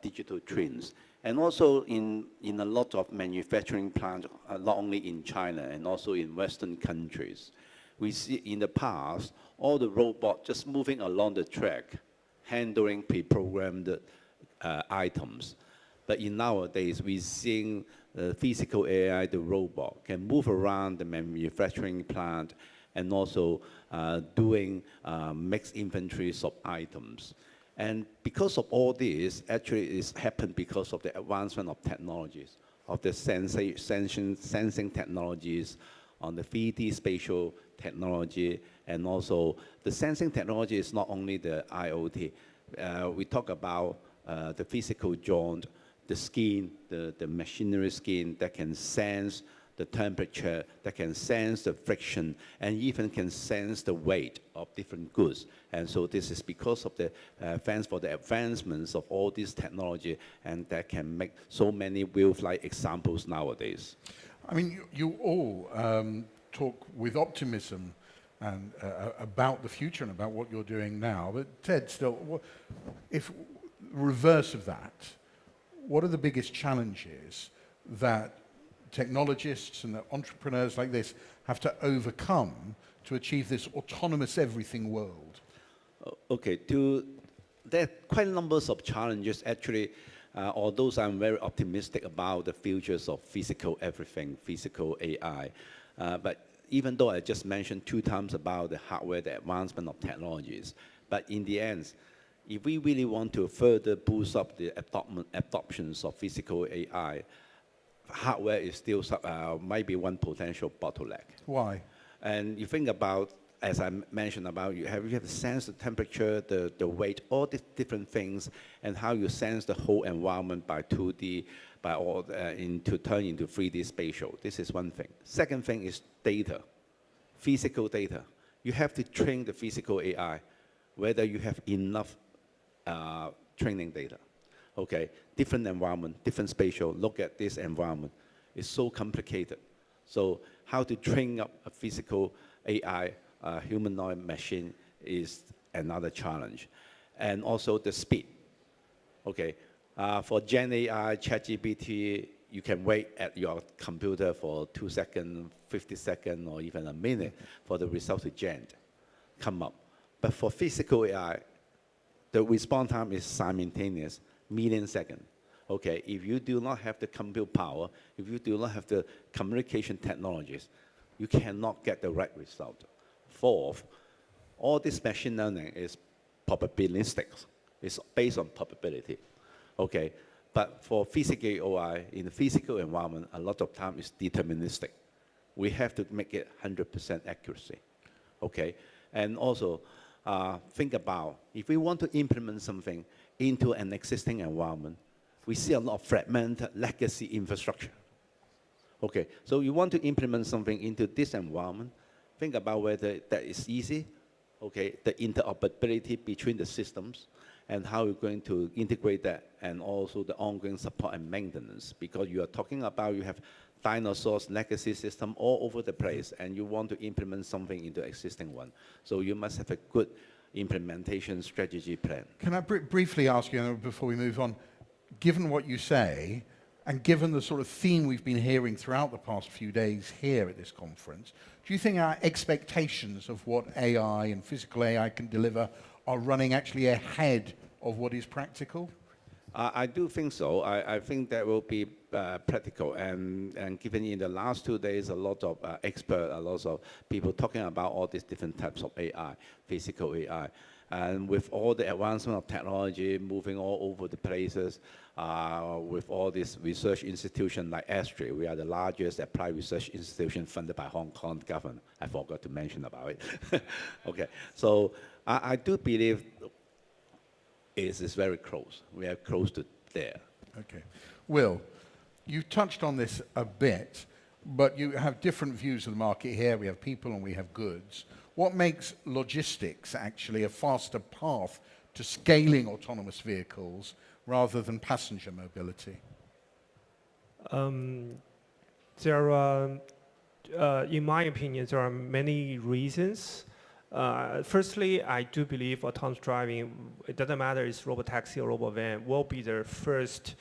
digital twins. And also in a lot of manufacturing plants, not only in China and also in Western countries. We see in the past, all the robots just moving along the track, handling pre-programmed items. But in nowadays, we're seeing physical AI, the robot, can move around the manufacturing plant and also doing mixed inventories of items. And because of all this, actually it's happened because of the advancement of technologies, of the sensing technologies, on the 3D spatial technology, and also the sensing technology is not only the IoT. We talk about the physical joint, the skin, the machinery skin that can sense the temperature, that can sense the friction, and even can sense the weight of different goods. And so this is because of the thanks for the advancements of all this technology, and that can make so many real-life examples nowadays. I mean, you all talk with optimism and about the future and about what you're doing now. But Ted, still, if reverse of that, what are the biggest challenges that technologists and entrepreneurs like this have to overcome to achieve this autonomous everything world? Okay, there are quite numbers of challenges actually, although I'm very optimistic about the futures of physical everything, physical AI. But even though I just mentioned 2 times about the hardware, the advancement of technologies, but in the end, if we really want to further boost up the adoptions of physical AI, hardware is still might be one potential bottleneck. Why? And you think about, as I mentioned about, you have to sense the temperature, the weight, all these different things, and how you sense the whole environment by 2D, by all to turn into 3D spatial. This is one thing. Second thing is data. physical data. You have to train the physical AI, whether you have enough training data. Okay, different environment, different spatial. Look at this environment. It's so complicated. So how to train up a physical AI, humanoid machine is another challenge. And also the speed. Okay, for Gen AI, ChatGPT, you can wait at your computer for 2 seconds, 50 seconds, or even a minute for the result to come up. But for physical AI, the response time is simultaneous, millisecond. Okay, if you do not have the compute power, if you do not have the communication technologies, you cannot get the right result. Fourth, all this machine learning is probabilistic. It's based on probability. Okay, but for physical AI, in the physical environment, a lot of time is deterministic. We have to make it 100% accuracy. Okay, and also think about if we want to implement something into an existing environment, we see a lot of fragmented legacy infrastructure. Okay, so you want to implement something into this environment, think about whether that is easy, okay, the interoperability between the systems, and how you're going to integrate that, and also the ongoing support and maintenance, because you are talking about you have dinosaurs, legacy system all over the place, and you want to implement something into existing one. So you must have a good implementation strategy plan. Can I briefly ask you, before we move on, given what you say, and given the sort of theme we've been hearing throughout the past few days here at this conference, do you think our expectations of what AI and physical AI can deliver are running actually ahead of what is practical? I do think so. I think that will be practical. And given in the last 2 days, a lot of experts, a lot of people talking about all these different types of AI, physical AI. And with all the advancement of technology moving all over the places, with all these research institutions like ASTRI, we are the largest applied research institution funded by Hong Kong government. I forgot to mention about it. Okay, so I do believe it is very close. We are close to there. Okay. Will, you touched on this a bit, but you have different views of the market here. We have people and we have goods. What makes logistics actually a faster path to scaling autonomous vehicles rather than passenger mobility? There are, in my opinion, there are many reasons. Firstly, I do believe autonomous driving, it doesn't matter if it's robotaxi or robovan, will be the first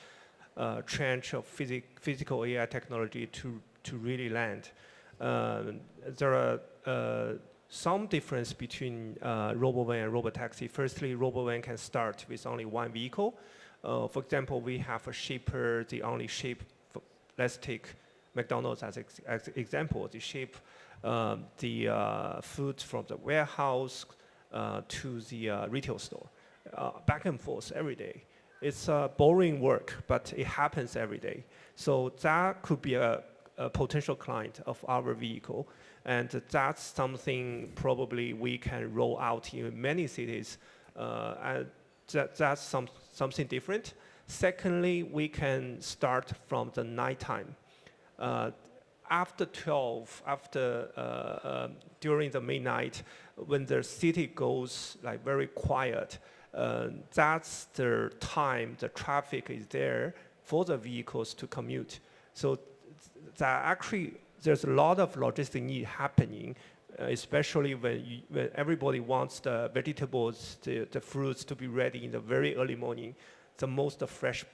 tranche of physical AI technology to really land. There are some difference between robovan and robotaxi. Firstly, robovan can start with only one vehicle. For example, we have a shipper, they only ship, let's take McDonald's as example. They ship the food from the warehouse to the retail store, back and forth every day. It's boring work, but it happens every day. So that could be a potential client of our vehicle. And that's something probably we can roll out in many cities. And that's something different. Secondly, we can start from the nighttime. After 12, during the midnight, when the city goes like very quiet, that's the time the traffic is there for the vehicles to commute. So that actually, there's a lot of logistic need happening, especially when everybody wants the vegetables, the fruits to be ready in the very early morning, the most fresh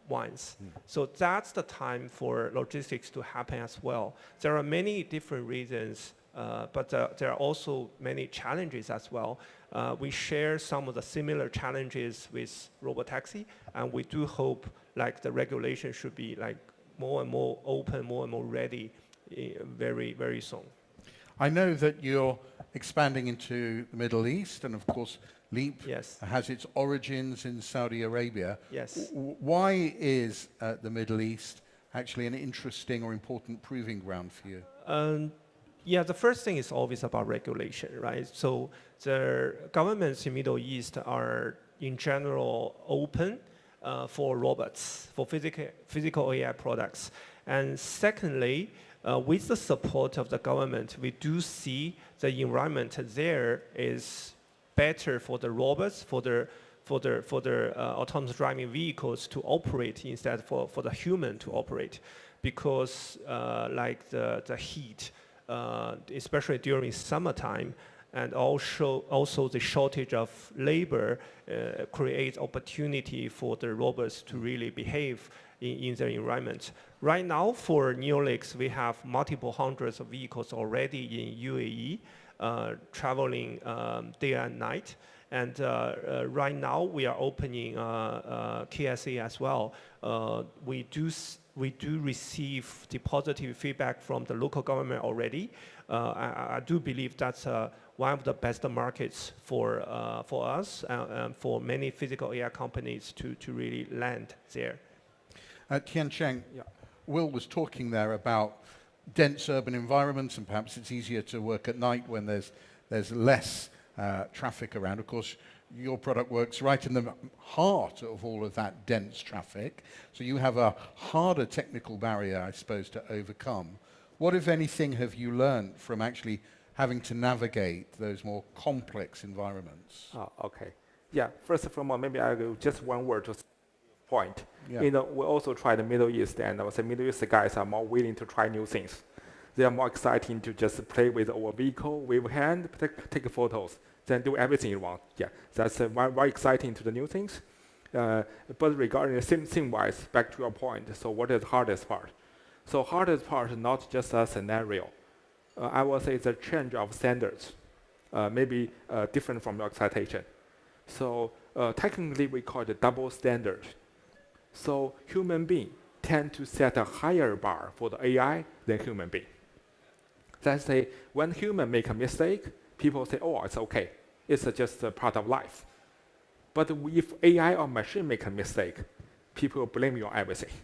ones. So that's the time for logistics to happen as well. There are many different reasons, but there are also many challenges as well. We share some of the similar challenges with robotaxi, and we do hope like the regulation should be like more and more open, more and more ready very, very soon. I know that you're expanding into the Middle East, and of course, Leap has its origins in Saudi Arabia. Yes. Why is the Middle East actually an interesting or important proving ground for you? Yeah, the first thing is always about regulation, right? So the governments in Middle East are in general open for robots, for physical AI products. And secondly, with the support of the government, we do see the environment there is better for the robots, for the autonomous driving vehicles to operate instead for the human to operate, because like the heat, especially during summertime, and also the shortage of labor creates opportunity for the robots to really behave in their environment. Right now, for Neolix, we have multiple hundreds of vehicles already in UAE, traveling day and night. And right now, we are opening KSA as well. We do receive the positive feedback from the local government already. I do believe that's one of the best markets for us and for many physical AI companies to really land there. Tiancheng, Will was talking there about dense urban environments, and perhaps it's easier to work at night when there's less traffic around. Of course, your product works right in the heart of all of that dense traffic, so you have a harder technical barrier, I suppose, to overcome. What, if anything, have you learned from actually having to navigate those more complex environments? Oh, okay. Yeah, first of all, maybe I'll go just one word to point. Yeah. You know, we also try the Middle East, and I would say Middle East guys are more willing to try new things. They are more exciting to just play with our vehicle, wave hand, take photos, then do everything you want. Yeah, that's very exciting to the new things. But regarding the sim-wise, back to your point, so what is the hardest part? So hardest part is not just a scenario. I would say it's a change of standards, maybe different from your excitation. So technically, we call it a double standard. So human beings tend to set a higher bar for the AI than human being. Let's say when human make a mistake, people say, oh, it's okay. It's just a part of life. But if AI or machine make a mistake, people blame you on everything.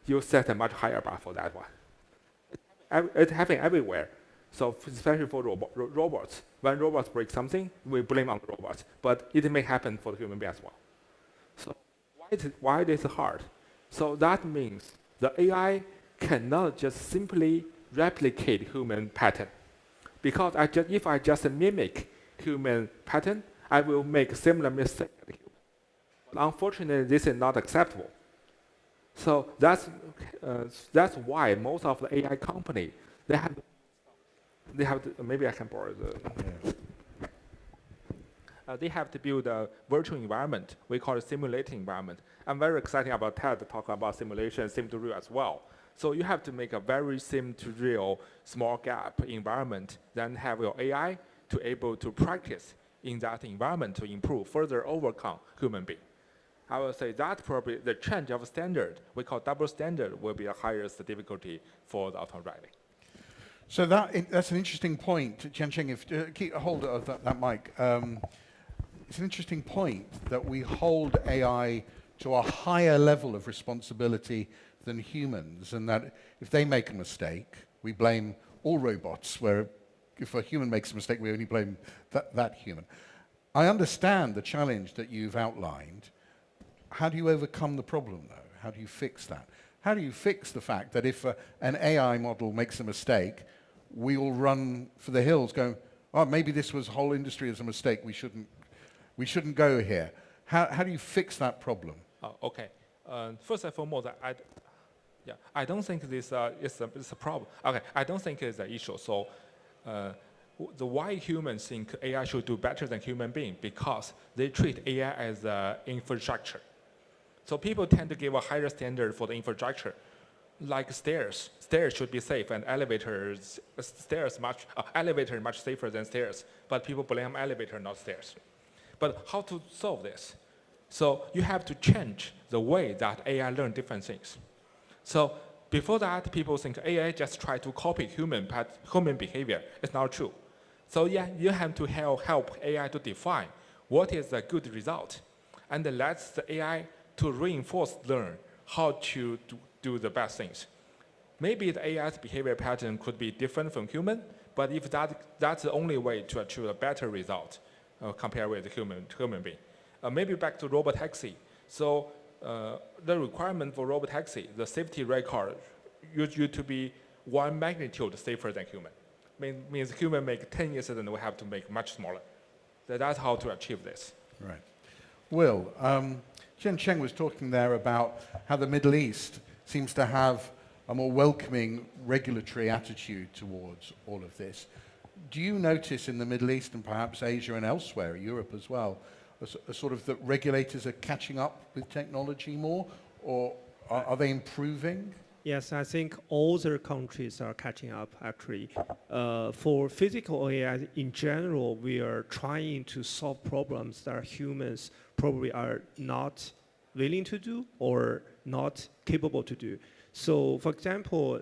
You set a much higher bar for that one. It's happening everywhere. So especially for robots. When robots break something, we blame on the robots. But it may happen for the human being as well. So why it is hard? So that means the AI cannot just simply replicate human pattern. Because if I just mimic human pattern, I will make similar mistake. But unfortunately, this is not acceptable. So that's why most of the AI company, they have to, maybe I can borrow the. They have to build a virtual environment. We call it simulating environment. I'm very excited about TED to talk about simulation, sim to real as well. So you have to make a very sim to real small gap environment, then have your AI to able to practice in that environment to improve, further overcome human being. I will say that probably the change of standard, we call double standard, will be the highest difficulty for the autonomous driving. So that's an interesting point, Tiancheng. If keep a hold of that mic. It's an interesting point that we hold AI to a higher level of responsibility than humans, and that if they make a mistake, we blame all robots, where if a human makes a mistake, we only blame that human. I understand the challenge that you've outlined. How do you overcome the problem, though? How do you fix that? How do you fix the fact that if an AI model makes a mistake, we all run for the hills going, oh, maybe this whole industry is a mistake, we shouldn't go here. How do you fix that problem? Oh, okay. First and foremost, I don't think this is a problem. Okay, I don't think it's an issue. So the why humans think AI should do better than human being, because they treat AI as an infrastructure. So people tend to give a higher standard for the infrastructure, like stairs. Stairs should be safe, and elevators much safer than stairs. But people blame elevator, not stairs. But how to solve this? So you have to change the way that AI learn different things. So before that, people think AI just try to copy human behavior. It's not true. So yeah, you have to help AI to define what is a good result, and let the AI to learn how to do the best things. Maybe the AI's behavior pattern could be different from human, but if that's the only way to achieve a better result compared with the human being. Maybe back to robotaxi. So the requirement for robotaxi, the safety record used to be one magnitude safer than human. Means human make 10 years, then we have to make much smaller. So that's how to achieve this. Right. Will, Chen Cheng was talking there about how the Middle East seems to have a more welcoming regulatory attitude towards all of this. Do you notice in the Middle East and perhaps Asia and elsewhere, Europe as well, a sort of that regulators are catching up with technology more, or are they improving? Yes, I think all the countries are catching up, actually. For physical AI in general, we are trying to solve problems that humans probably are not willing to do or not capable to do. So, for example,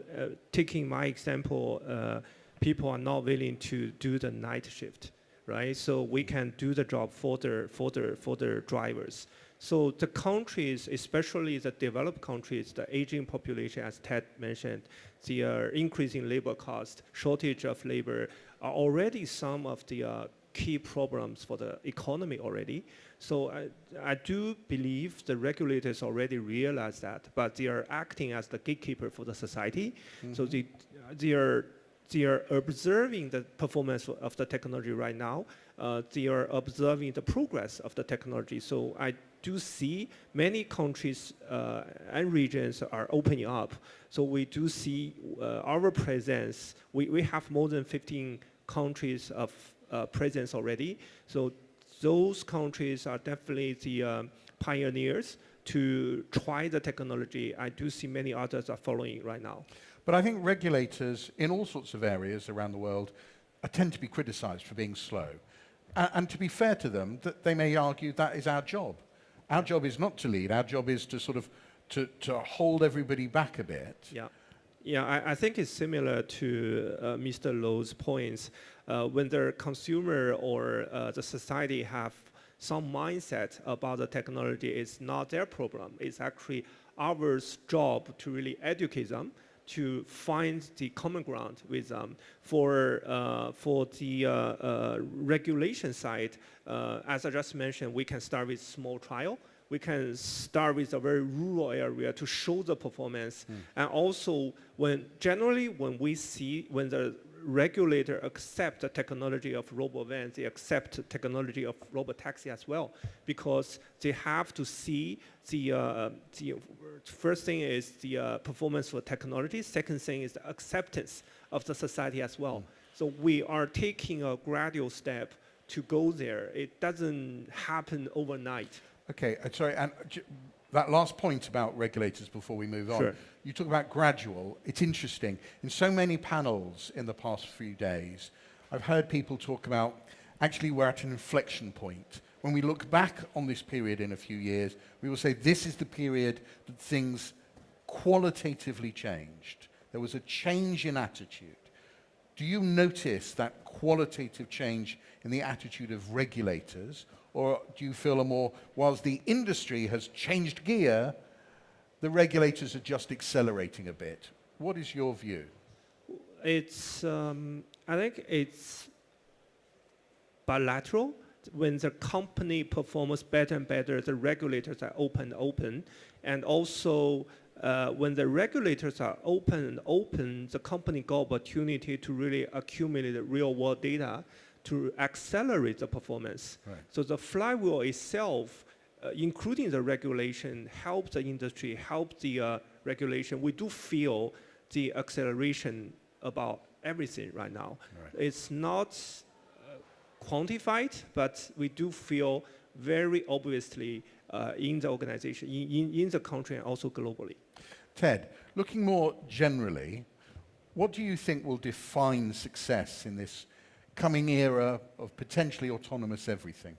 taking my example, people are not willing to do the night shift, right? So we can do the job for their drivers. So the countries, especially the developed countries, the aging population, as Ted mentioned, the increasing labor cost, shortage of labor, are already some of the key problems for the economy already. So I do believe the regulators already realize that, but they are acting as the gatekeeper for the society. Mm-hmm. So they are observing the performance of the technology right now. They are observing the progress of the technology. So I do see many countries and regions are opening up. So we do see our presence. We have more than 15 countries of presence already. So those countries are definitely the pioneers to try the technology. I do see many others are following right now. But I think regulators in all sorts of areas around the world tend to be criticized for being slow. And to be fair to them, that they may argue that is our job. Our job is not to lead. Our job is to sort of to hold everybody back a bit. Yeah. Yeah, I think it's similar to Mr. Lowe's points. When the consumer or the society have some mindset about the technology, it's not their problem. It's actually our job to really educate them, to find the common ground with them. For the regulation side, as I just mentioned, we can start with small trial. We can start with a very rural area to show the performance. And also, when the regulator accept the technology of robo-van, they accept the technology of robotaxi as well, because they have to see the first thing is the performance for technology. Second thing is the acceptance of the society as well. So we are taking a gradual step to go there. It doesn't happen overnight. Okay, sorry, and that last point about regulators before we move on. Sure. You talk about gradual. It's interesting. In so many panels in the past few days, I've heard people talk about actually we're at an inflection point. When we look back on this period in a few years, we will say this is the period that things qualitatively changed. There was a change in attitude. Do you notice that qualitative change in the attitude of regulators? Or do you feel whilst the industry has changed gear, the regulators are just accelerating a bit? What is your view? It's, I think it's bilateral. When the company performs better and better, the regulators are open. And also, when the regulators are open, the company got opportunity to really accumulate the real world data to accelerate the performance. Right. So the flywheel itself, including the regulation, helps the industry, helps the regulation. We do feel the acceleration about everything right now. Right. It's not quantified, but we do feel very obviously in the organization, in the country, and also globally. Ted, looking more generally, what do you think will define success in this coming era of potentially autonomous everything?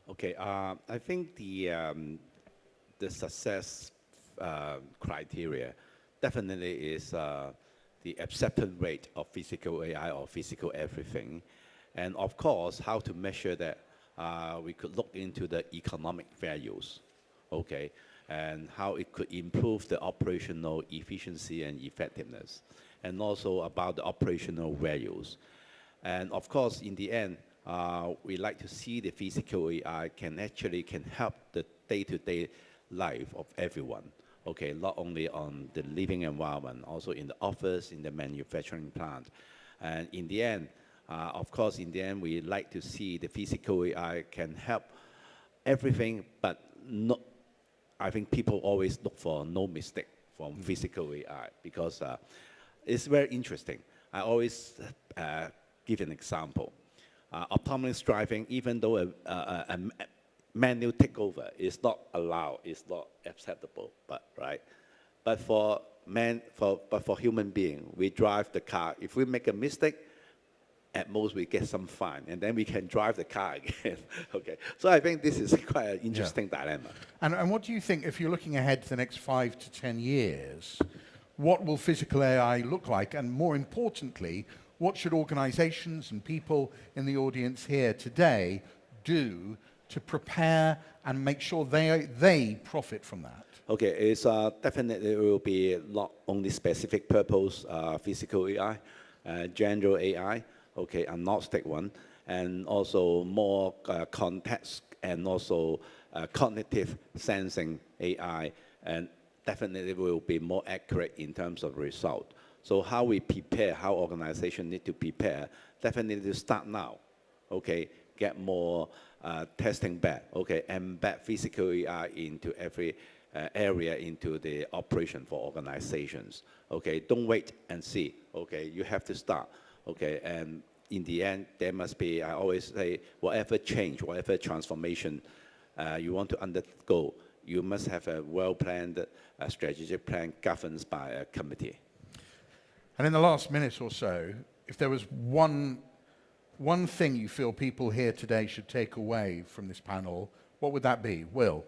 Okay, I think the success criteria definitely is the acceptance rate of physical AI or physical everything. And of course, how to measure that, we could look into the economic values, okay, and how it could improve the operational efficiency and effectiveness, and also about the operational values. And of course, in the end, we like to see the physical AI can help the day-to-day life of everyone. okay, not only on the living environment, also in the office, in the manufacturing plant. And in the end, of course, in the end, we like to see the physical AI can help everything, but not, I think people always look for no mistake from physical AI because it's very interesting. I always give an example. Autonomous driving, even though a manual takeover is not allowed, is not acceptable, but right. But for human being, we drive the car. If we make a mistake, at most we get some fine, and then we can drive the car again. Okay, so I think this is quite an interesting dilemma. And what do you think, if you're looking ahead to the next 5 to 10 years, what will physical AI look like? And more importantly, what should organizations and people in the audience here today do to prepare and make sure they profit from that? Okay, it's definitely it will be not only specific purpose physical AI, general AI, okay, agnostic one, and also more context and also cognitive sensing AI, and definitely will be more accurate in terms of result. So how we prepare, how organizations need to prepare, definitely to start now, okay, get more testing back, okay, embed physical AI into every area into the operation for organizations, okay. Don't wait and see, okay, you have to start, okay, and in the end, there must be, I always say, whatever change, whatever transformation you want to undergo, you must have a well-planned strategic plan governed by a committee. And in the last minute or so, if there was one thing you feel people here today should take away from this panel, what would that be? Will?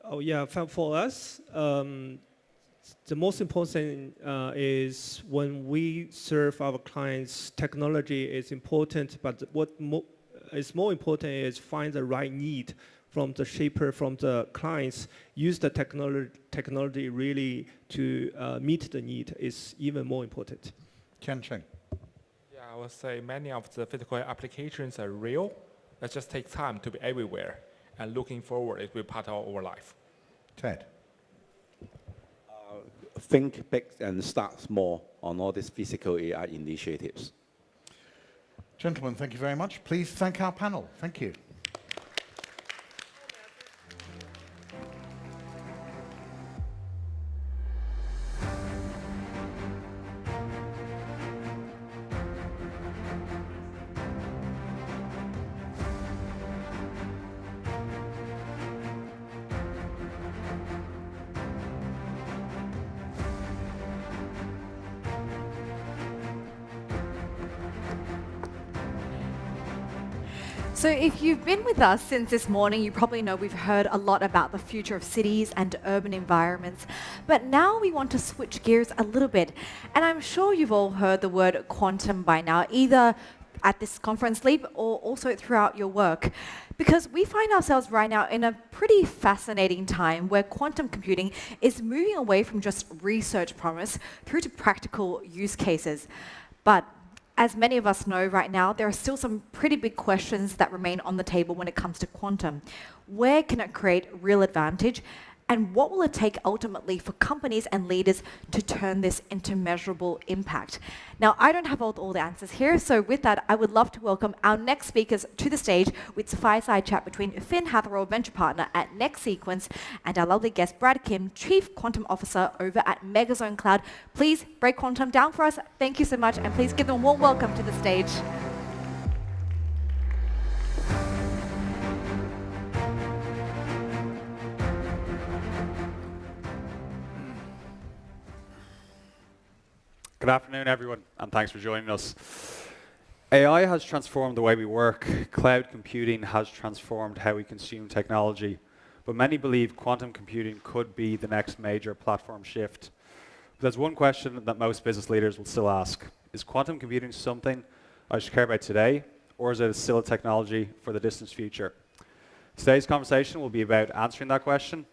Oh yeah, for us, the most important thing is when we serve our clients, technology is important, but what is more important is find the right need from the shaper, from the clients, use the technology really to meet the need is even more important. Ken Cheng. Yeah, I would say many of the physical applications are real. It just takes time to be everywhere. And looking forward, it will be part of our life. Ted. Think big and start small on all these physical AI initiatives. Gentlemen, thank you very much. Please thank our panel. Thank you. So if you've been with us since this morning, you probably know we've heard a lot about the future of cities and urban environments. But now we want to switch gears a little bit. And I'm sure you've all heard the word quantum by now, either at this conference Leap or also throughout your work. Because we find ourselves right now in a pretty fascinating time where quantum computing is moving away from just research promise through to practical use cases. But as many of us know right now, there are still some pretty big questions that remain on the table when it comes to quantum. Where can it create real advantage? And what will it take ultimately for companies and leaders to turn this into measurable impact? Now, I don't have all the answers here, so with that, I would love to welcome our next speakers to the stage with a fireside chat between Finn Hathaway, venture partner at Next Sequence, and our lovely guest, Brad Kim, Chief Quantum Officer over at Megazone Cloud. Please break quantum down for us. Thank you so much, and please give them a warm welcome to the stage. Good afternoon, everyone, and thanks for joining us. AI has transformed the way we work. Cloud computing has transformed how we consume technology. But many believe quantum computing could be the next major platform shift. But there's one question that most business leaders will still ask. Is quantum computing something I should care about today, or is it still a technology for the distant future? Today's conversation will be about answering that question.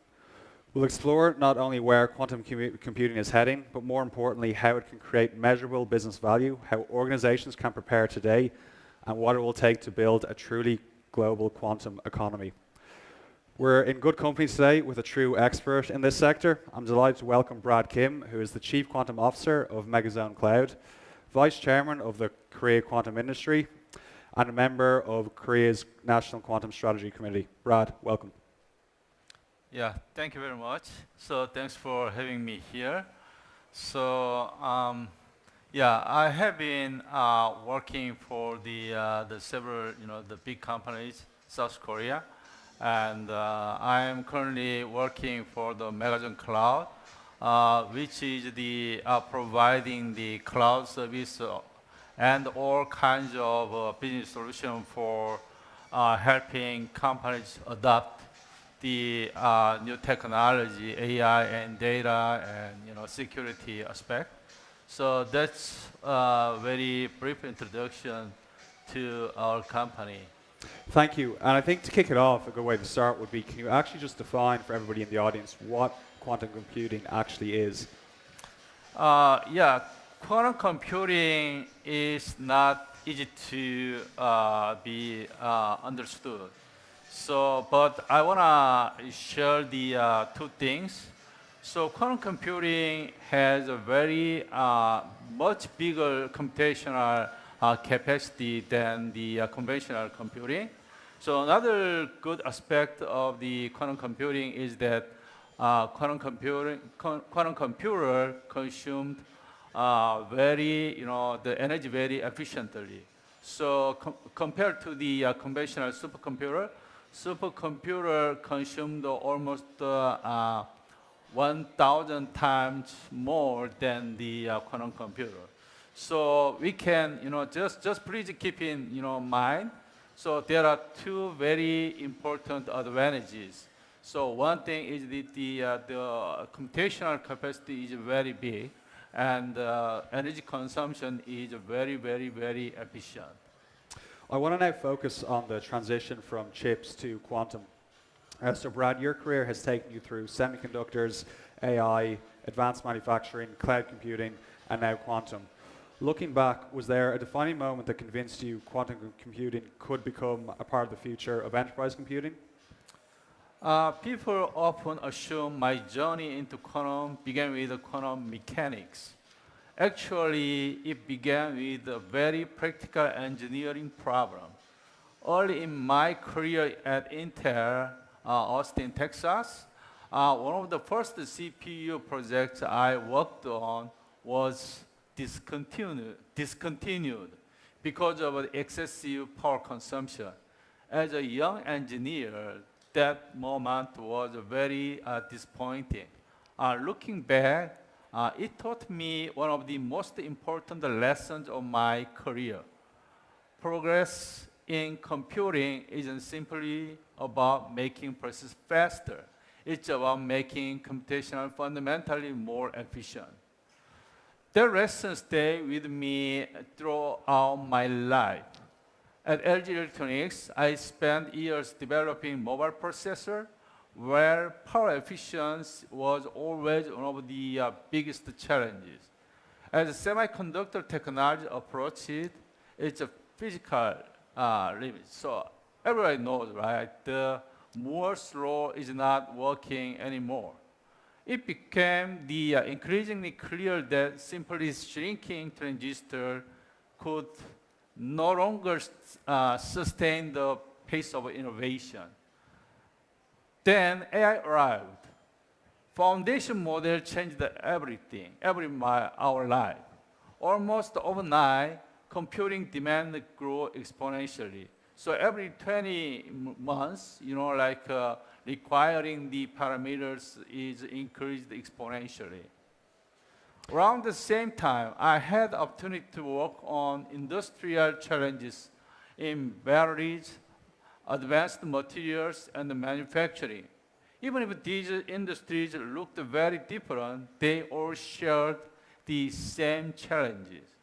We'll explore not only where quantum computing is heading, but more importantly, how it can create measurable business value, how organizations can prepare today, and what it will take to build a truly global quantum economy. We're in good company today with a true expert in this sector. I'm delighted to welcome Brad Kim, who is the Chief Quantum Officer of Megazone Cloud, Vice Chairman of the Korea Quantum Industry, and a member of Korea's National Quantum Strategy Committee. Brad, welcome. Yeah, thank you very much. So thanks for having me here. So yeah, I have been working for the several, the big companies, South Korea, and I am currently working for the Megazone Cloud, which is the providing the cloud service and all kinds of business solutions for helping companies adopt the new technology, AI and data and security aspect. So that's a very brief introduction to our company. Thank you. And I think to kick it off, a good way to start would be, can you actually just define for everybody in the audience what quantum computing actually is? Yeah, quantum computing is not easy to be understood. So, but I want to share the two things. So quantum computing has a very much bigger computational capacity than the conventional computing. So another good aspect of the quantum computing is that quantum computer consumed the energy very efficiently. So compared to the conventional supercomputer consumed almost 1,000 times more than the quantum computer. So we can, just please keep in, mind. So there are two very important advantages. So one thing is that the computational capacity is very big, and energy consumption is very, very, very efficient. I want to now focus on the transition from chips to quantum. So Brad, your career has taken you through semiconductors, AI, advanced manufacturing, cloud computing, and now quantum. Looking back, was there a defining moment that convinced you quantum computing could become a part of the future of enterprise computing? People often assume my journey into quantum began with quantum mechanics. Actually, it began with a very practical engineering problem. Early in my career at Intel, Austin, Texas, one of the first CPU projects I worked on was discontinued because of excessive power consumption. As a young engineer, that moment was very disappointing. Looking back, it taught me one of the most important lessons of my career. Progress in computing isn't simply about making processes faster. It's about making computation fundamentally more efficient. That lesson stayed with me throughout my life. At LG Electronics, I spent years developing mobile processor where power efficiency was always one of the biggest challenges. As semiconductor technology approaches, it's a physical limit. So everybody knows, right? The Moore's law is not working anymore. It became increasingly clear that simply shrinking transistor could no longer sustain the pace of innovation. Then AI arrived. Foundation model changed everything, our life. Almost overnight, computing demand grew exponentially. So every 20 months, requiring the parameters is increased exponentially. Around the same time, I had the opportunity to work on industrial challenges in batteries, advanced materials, and manufacturing. Even if these industries looked very different, they all shared the same challenges.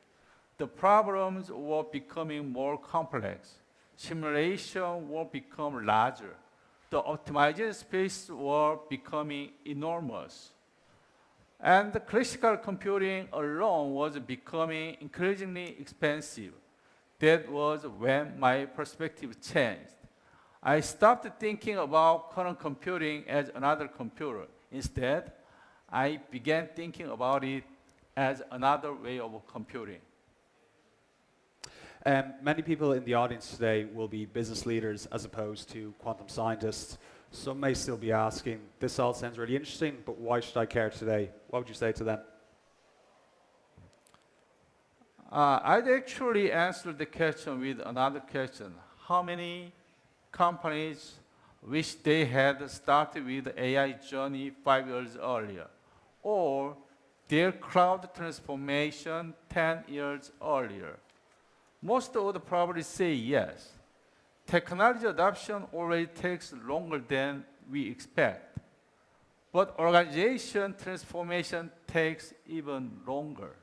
The problems were becoming more complex. Simulation will become larger. The optimization space were becoming enormous. And the classical computing alone was becoming increasingly expensive. That was when my perspective changed. I stopped thinking about quantum computing as another computer. Instead, I began thinking about it as another way of computing. Many people in the audience today will be business leaders as opposed to quantum scientists. Some may still be asking, this all sounds really interesting, but why should I care today? What would you say to them? I'd actually answer the question with another question. How many companies wish they had started with the AI journey 5 years earlier, or their cloud transformation 10 years earlier? Most would probably say yes. Technology adoption already takes longer than we expect, but organization transformation takes even longer.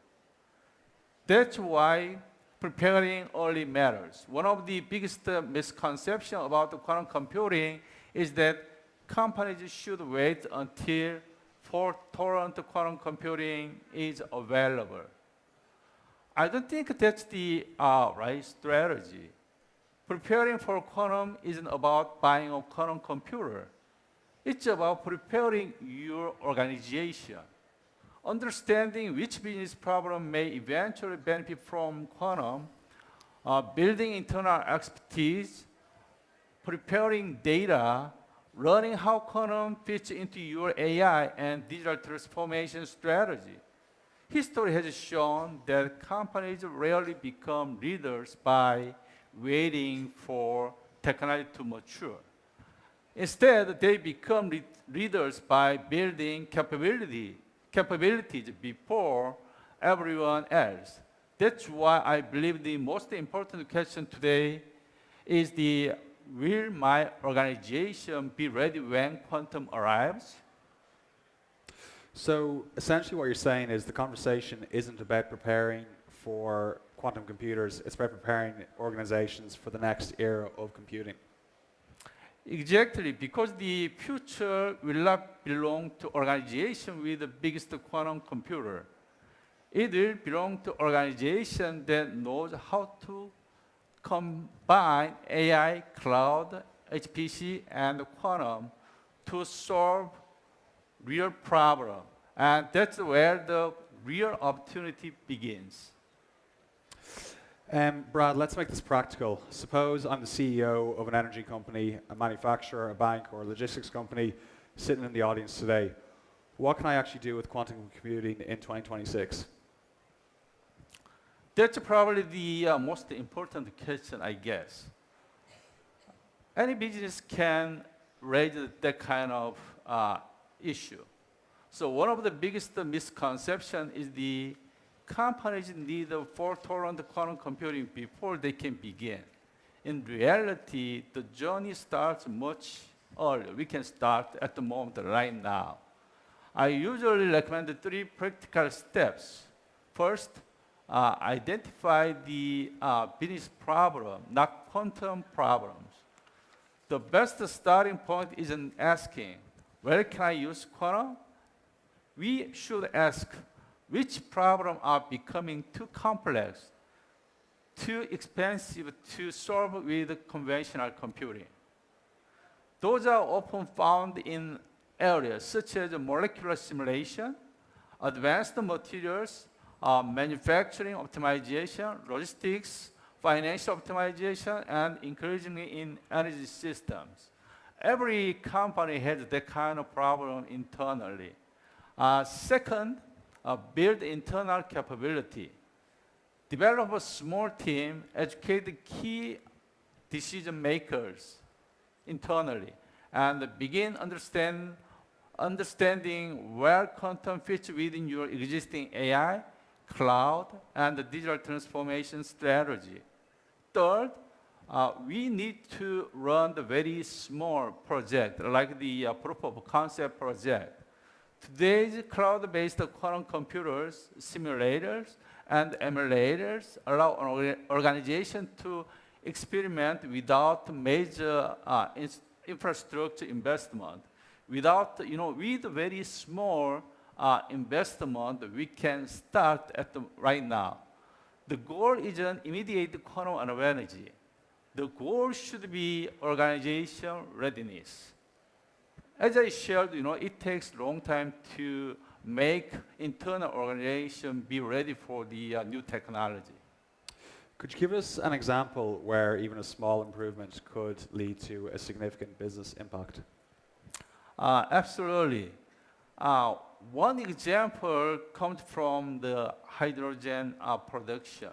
That's why preparing early matters. One of the biggest misconceptions about the quantum computing is that companies should wait until fault-tolerant quantum computing is available. I don't think that's the right strategy. Preparing for quantum isn't about buying a quantum computer. It's about preparing your organization. Understanding which business problem may eventually benefit from quantum, building internal expertise, preparing data, learning how quantum fits into your AI and digital transformation strategy. History has shown that companies rarely become leaders by waiting for technology to mature. Instead, they become leaders by building capabilities before everyone else. That's why I believe the most important question today is will my organization be ready when quantum arrives? So essentially what you're saying is the conversation isn't about preparing for quantum computers, it's about preparing organizations for the next era of computing. Exactly, because the future will not belong to organization with the biggest quantum computer. It will belong to organization that knows how to combine AI, cloud, HPC, and quantum to solve real problem. And that's where the real opportunity begins. Brad, let's make this practical. Suppose I'm the CEO of an energy company, a manufacturer, a bank, or a logistics company sitting in the audience today. What can I actually do with quantum computing in 2026? That's probably the most important question, I guess. Any business can raise that kind of issue. So one of the biggest misconceptions is the companies need a fault-tolerant quantum computing before they can begin. In reality, the journey starts much earlier. We can start at the moment right now. I usually recommend 3 practical steps. First, identify the business problem, not quantum problems. The best starting point isn't asking, where can I use quantum? We should ask, which problems are becoming too complex, too expensive to solve with conventional computing? Those are often found in areas such as molecular simulation, advanced materials, manufacturing optimization, logistics, financial optimization, and increasingly in energy systems. Every company has that kind of problem internally. Second, build internal capability. Develop a small team, educate the key decision makers internally, and begin understanding where quantum fits within your existing AI, cloud, and the digital transformation strategy. Third, we need to run the very small project, like the proof of concept project. Today's cloud-based quantum computers, simulators, and emulators allow an organization to experiment without major infrastructure investment. With very small investment, we can start right now. The goal isn't immediate quantum energy. the goal should be organization readiness. As I shared, it takes a long time to make internal organization be ready for the new technology. Could you give us an example where even a small improvement could lead to a significant business impact? Absolutely. One example comes from the hydrogen production.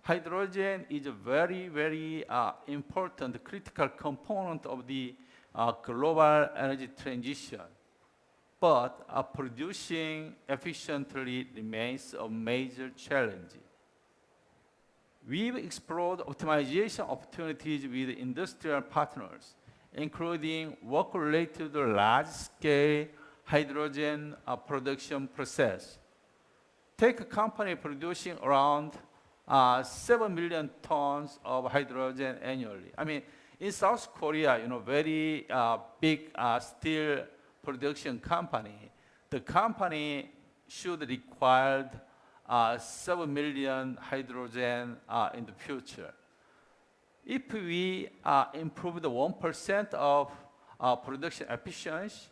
Hydrogen is a very, very important critical component of the global energy transition. But producing efficiently remains a major challenge. We've explored optimization opportunities with industrial partners, including work related to the large-scale hydrogen production process. Take a company producing around 7 million tons of hydrogen annually. I mean, in South Korea, very big steel production company, the company should require 7 million hydrogen in the future. If we improve the 1% of production efficiency,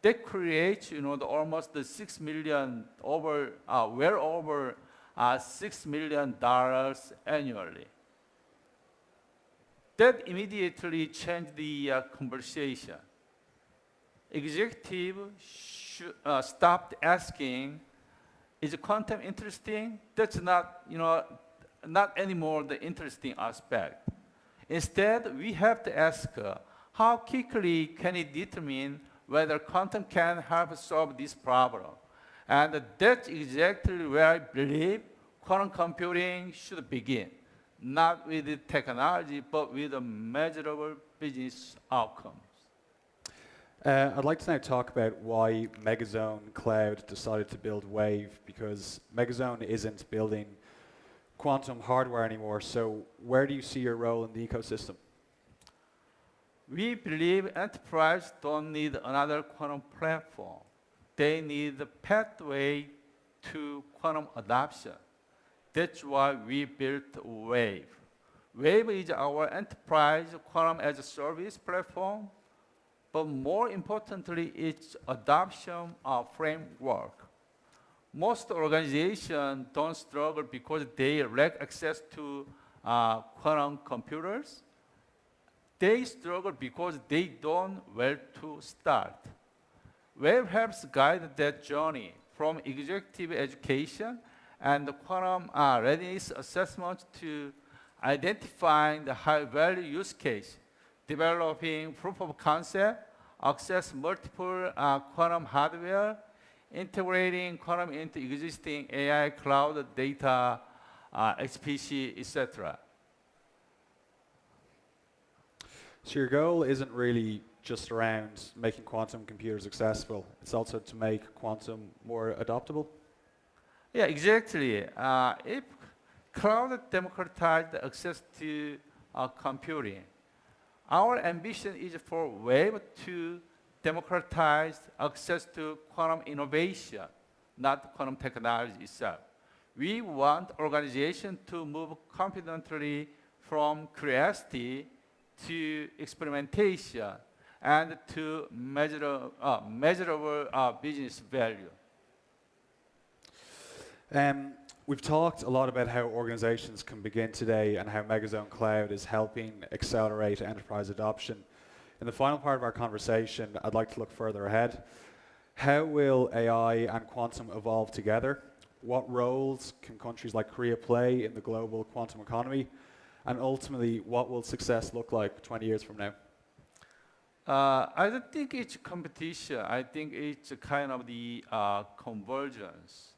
that creates, almost the 6 million well over $6 million annually. That immediately changed the conversation. Executives stopped asking, is quantum interesting? That's not anymore the interesting aspect. Instead, we have to ask, how quickly can it determine whether quantum can help solve this problem? And that's exactly where I believe quantum computing should begin, not with the technology, but with a measurable business outcomes. I'd like to now talk about why Megazone Cloud decided to build Wave, because Megazone isn't building quantum hardware anymore. So where do you see your role in the ecosystem? We believe enterprises don't need another quantum platform. They need a pathway to quantum adoption. That's why we built Wave. Wave is our enterprise quantum as a service platform, but more importantly, it's adoption framework. Most organizations don't struggle because they lack access to quantum computers. They struggle because they don't know where to start. Wave helps guide that journey from executive education and quantum readiness assessment to identifying the high-value use case, developing proof of concept, access multiple quantum hardware, integrating quantum into existing AI cloud data, HPC, etc. So your goal isn't really just around making quantum computers accessible. It's also to make quantum more adoptable? Yeah, exactly. If cloud democratized access to computing, our ambition is for Wave to democratize access to quantum innovation, not quantum technology itself. We want organizations to move confidently from curiosity to experimentation and to measurable business value. We've talked a lot about how organizations can begin today and how Megazone Cloud is helping accelerate enterprise adoption. In the final part of our conversation, I'd like to look further ahead. How will AI and quantum evolve together? What roles can countries like Korea play in the global quantum economy? And ultimately, what will success look like 20 years from now? I don't think it's competition. I think it's a kind of the convergence.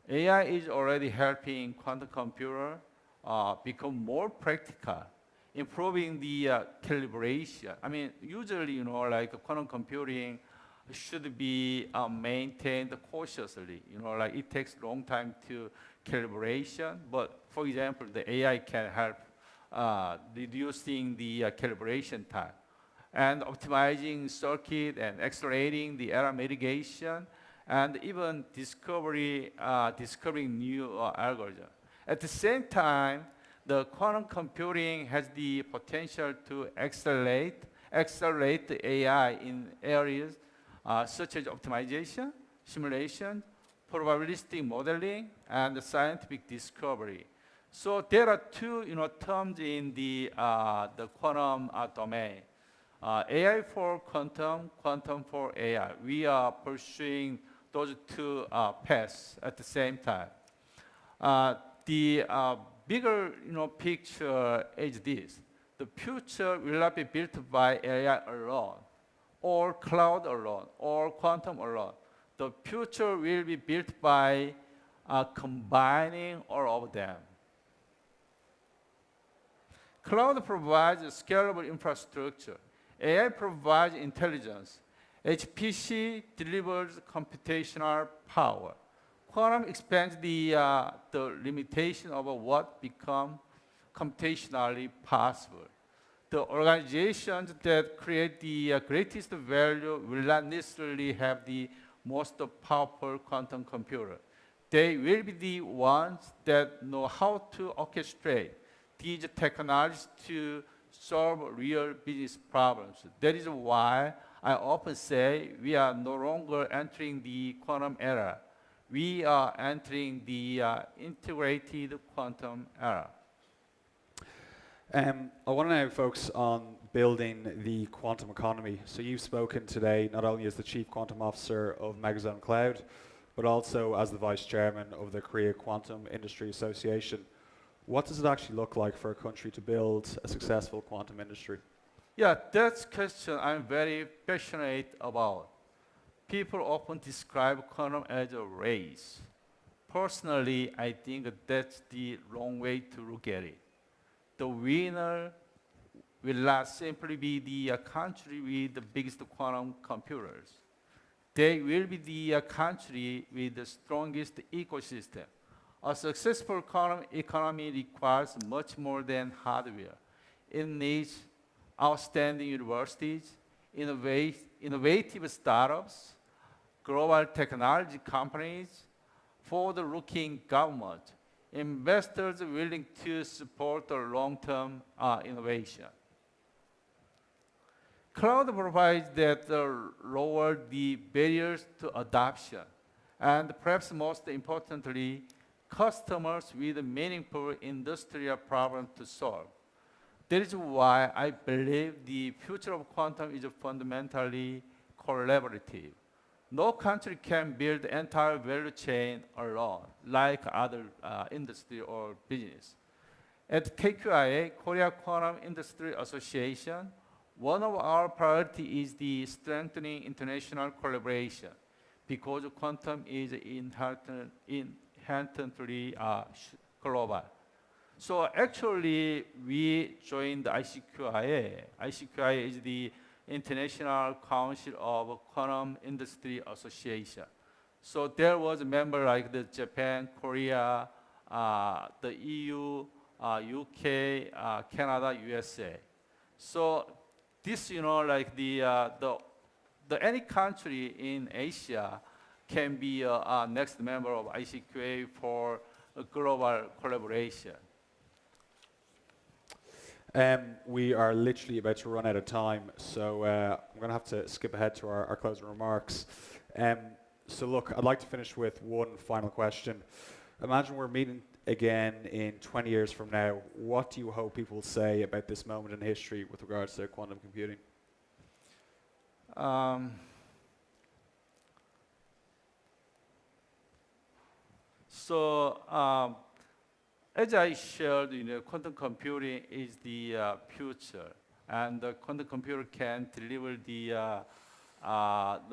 AI is already helping quantum computer become more practical, improving the calibration. I mean, usually, like quantum computing should be maintained cautiously. Like it takes a long time to calibration, but for example, the AI can help reducing the calibration time and optimizing circuit and accelerating the error mitigation and even discovering new algorithms. At the same time, the quantum computing has the potential to accelerate the AI in areas such as optimization, simulation, probabilistic modeling, and scientific discovery. So there are two terms in the quantum domain. AI for quantum, quantum for AI. We are pursuing those two paths at the same time. The bigger picture is this. The future will not be built by AI alone, or cloud alone, or quantum alone. The future will be built by combining all of them. Cloud provides a scalable infrastructure. AI provides intelligence. HPC delivers computational power. Quantum expands the limitation of what becomes computationally possible. The organizations that create the greatest value will not necessarily have the most powerful quantum computer. They will be the ones that know how to orchestrate these technologies to solve real business problems. That is why I often say we are no longer entering the quantum era. We are entering the integrated quantum era. I want to now focus on building the quantum economy. So you've spoken today not only as the Chief Quantum Officer of Megazone Cloud, but also as the Vice Chairman of the Korea Quantum Industry Association. What does it actually look like for a country to build a successful quantum industry? Yeah, that's a question I'm very passionate about. People often describe quantum as a race. Personally, I think that's the wrong way to look at it. The winner will not simply be the country with the biggest quantum computers. They will be the country with the strongest ecosystem. A successful quantum economy requires much more than hardware. It needs outstanding universities, innovative startups, global technology companies, forward-looking government, investors willing to support the long-term innovation. Cloud provides that lower the barriers to adoption, and perhaps most importantly, customers with a meaningful industrial problem to solve. That is why I believe the future of quantum is fundamentally collaborative. No country can build the entire value chain alone, like other industry or business. At KQIA, Korea Quantum Industry Association, one of our priorities is the strengthening international collaboration, because quantum is inherently global. So actually, we joined ICQIA. ICQIA is the International Council of Quantum Industry Association. So there was a member like the Japan, Korea, the EU, UK, Canada, USA. So this, like any country in Asia can be a next member of ICQA for a global collaboration. We are literally about to run out of time, so I'm going to have to skip ahead to our closing remarks. So look, I'd like to finish with one final question. Imagine we're meeting again in 20 years from now. What do you hope people will say about this moment in history with regards to quantum computing? As I shared, quantum computing is the future, and the quantum computer can deliver the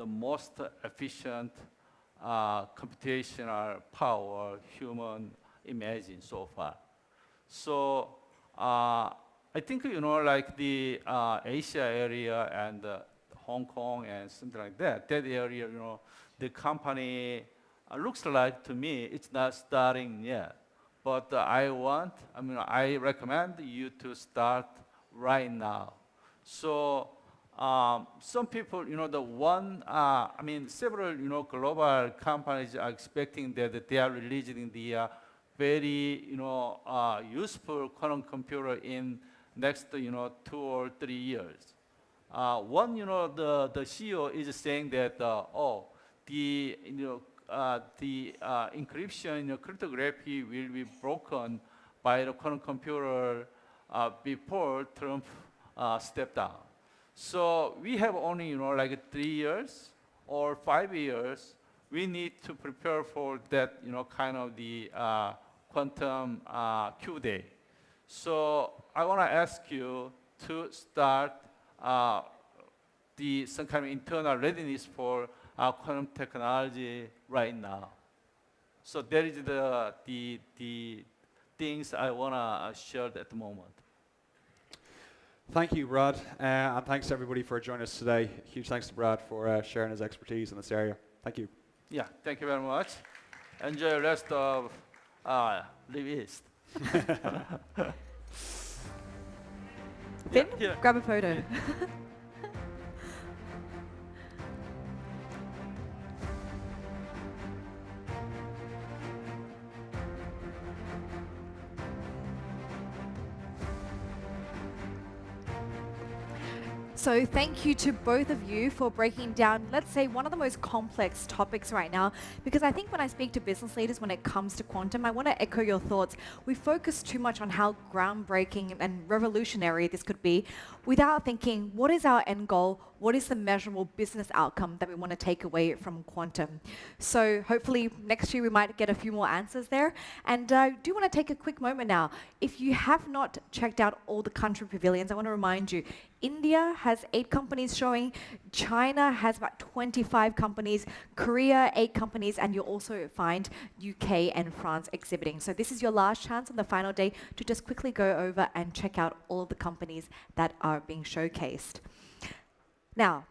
most efficient computational power human imagined so far. So I think like the Asia area and Hong Kong and something like that. That area, the company looks like to me it's not starting yet. But I recommend you to start right now. So some people, several, global companies are expecting that they are releasing the very useful quantum computer in next 2 or 3 years. One, the CEO is saying that the encryption cryptography will be broken by the quantum computer before Trump stepped down. So we have only like 3 years or 5 years. We need to prepare for that kind of the quantum Q day. So I want to ask you to start some kind of internal readiness for quantum technology right now. So that is the things I want to share at the moment. Thank you, Brad, and thanks to everybody for joining us today. Huge thanks to Brad for sharing his expertise in this area. Thank you. Yeah, thank you very much. Enjoy the rest of Live East. Finn, Yeah. grab a photo. So thank you to both of you for breaking down, let's say, one of the most complex topics right now, because I think when I speak to business leaders when it comes to quantum, I want to echo your thoughts. We focus too much on how groundbreaking and revolutionary this could be without thinking, what is our end goal? What is the measurable business outcome that we want to take away from quantum? So hopefully next year we might get a few more answers there. And I do want to take a quick moment now. If you have not checked out all the country pavilions, I want to remind you, India has 8 companies showing, China has about 25 companies, Korea 8 companies, and you'll also find UK and France exhibiting. So this is your last chance on the final day to just quickly go over and check out all of the companies that are being showcased. Now,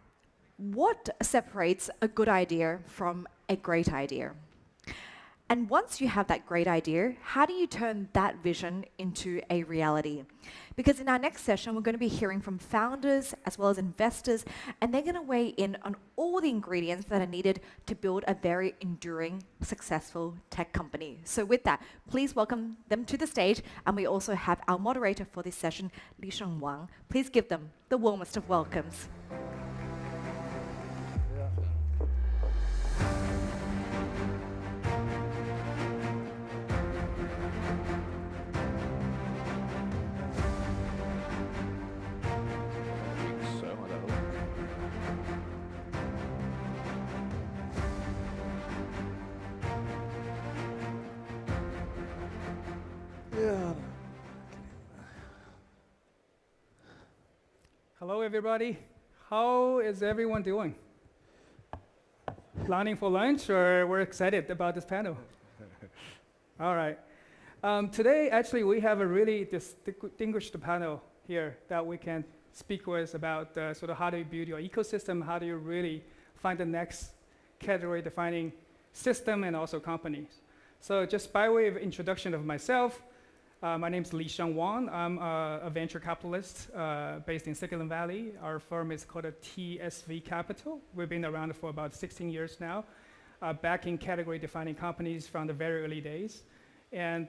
what separates a good idea from a great idea? And once you have that great idea, how do you turn that vision into a reality? Because in our next session, we're going to be hearing from founders as well as investors, and they're going to weigh in on all the ingredients that are needed to build a very enduring, successful tech company. So with that, please welcome them to the stage. And we also have our moderator for this session, Li-Sheng Wang. Please give them the warmest of welcomes. Hello, everybody. How is everyone doing? Planning for lunch, or we're excited about this panel? All right. Today, actually, we have a really distinguished panel here that we can speak with about sort of how do you build your ecosystem, how do you really find the next category-defining system and also companies. So just by way of introduction of myself, my name is Li-Sheng Wang. I'm a venture capitalist based in Silicon Valley. Our firm is called TSV Capital. We've been around for about 16 years now, backing category-defining companies from the very early days. And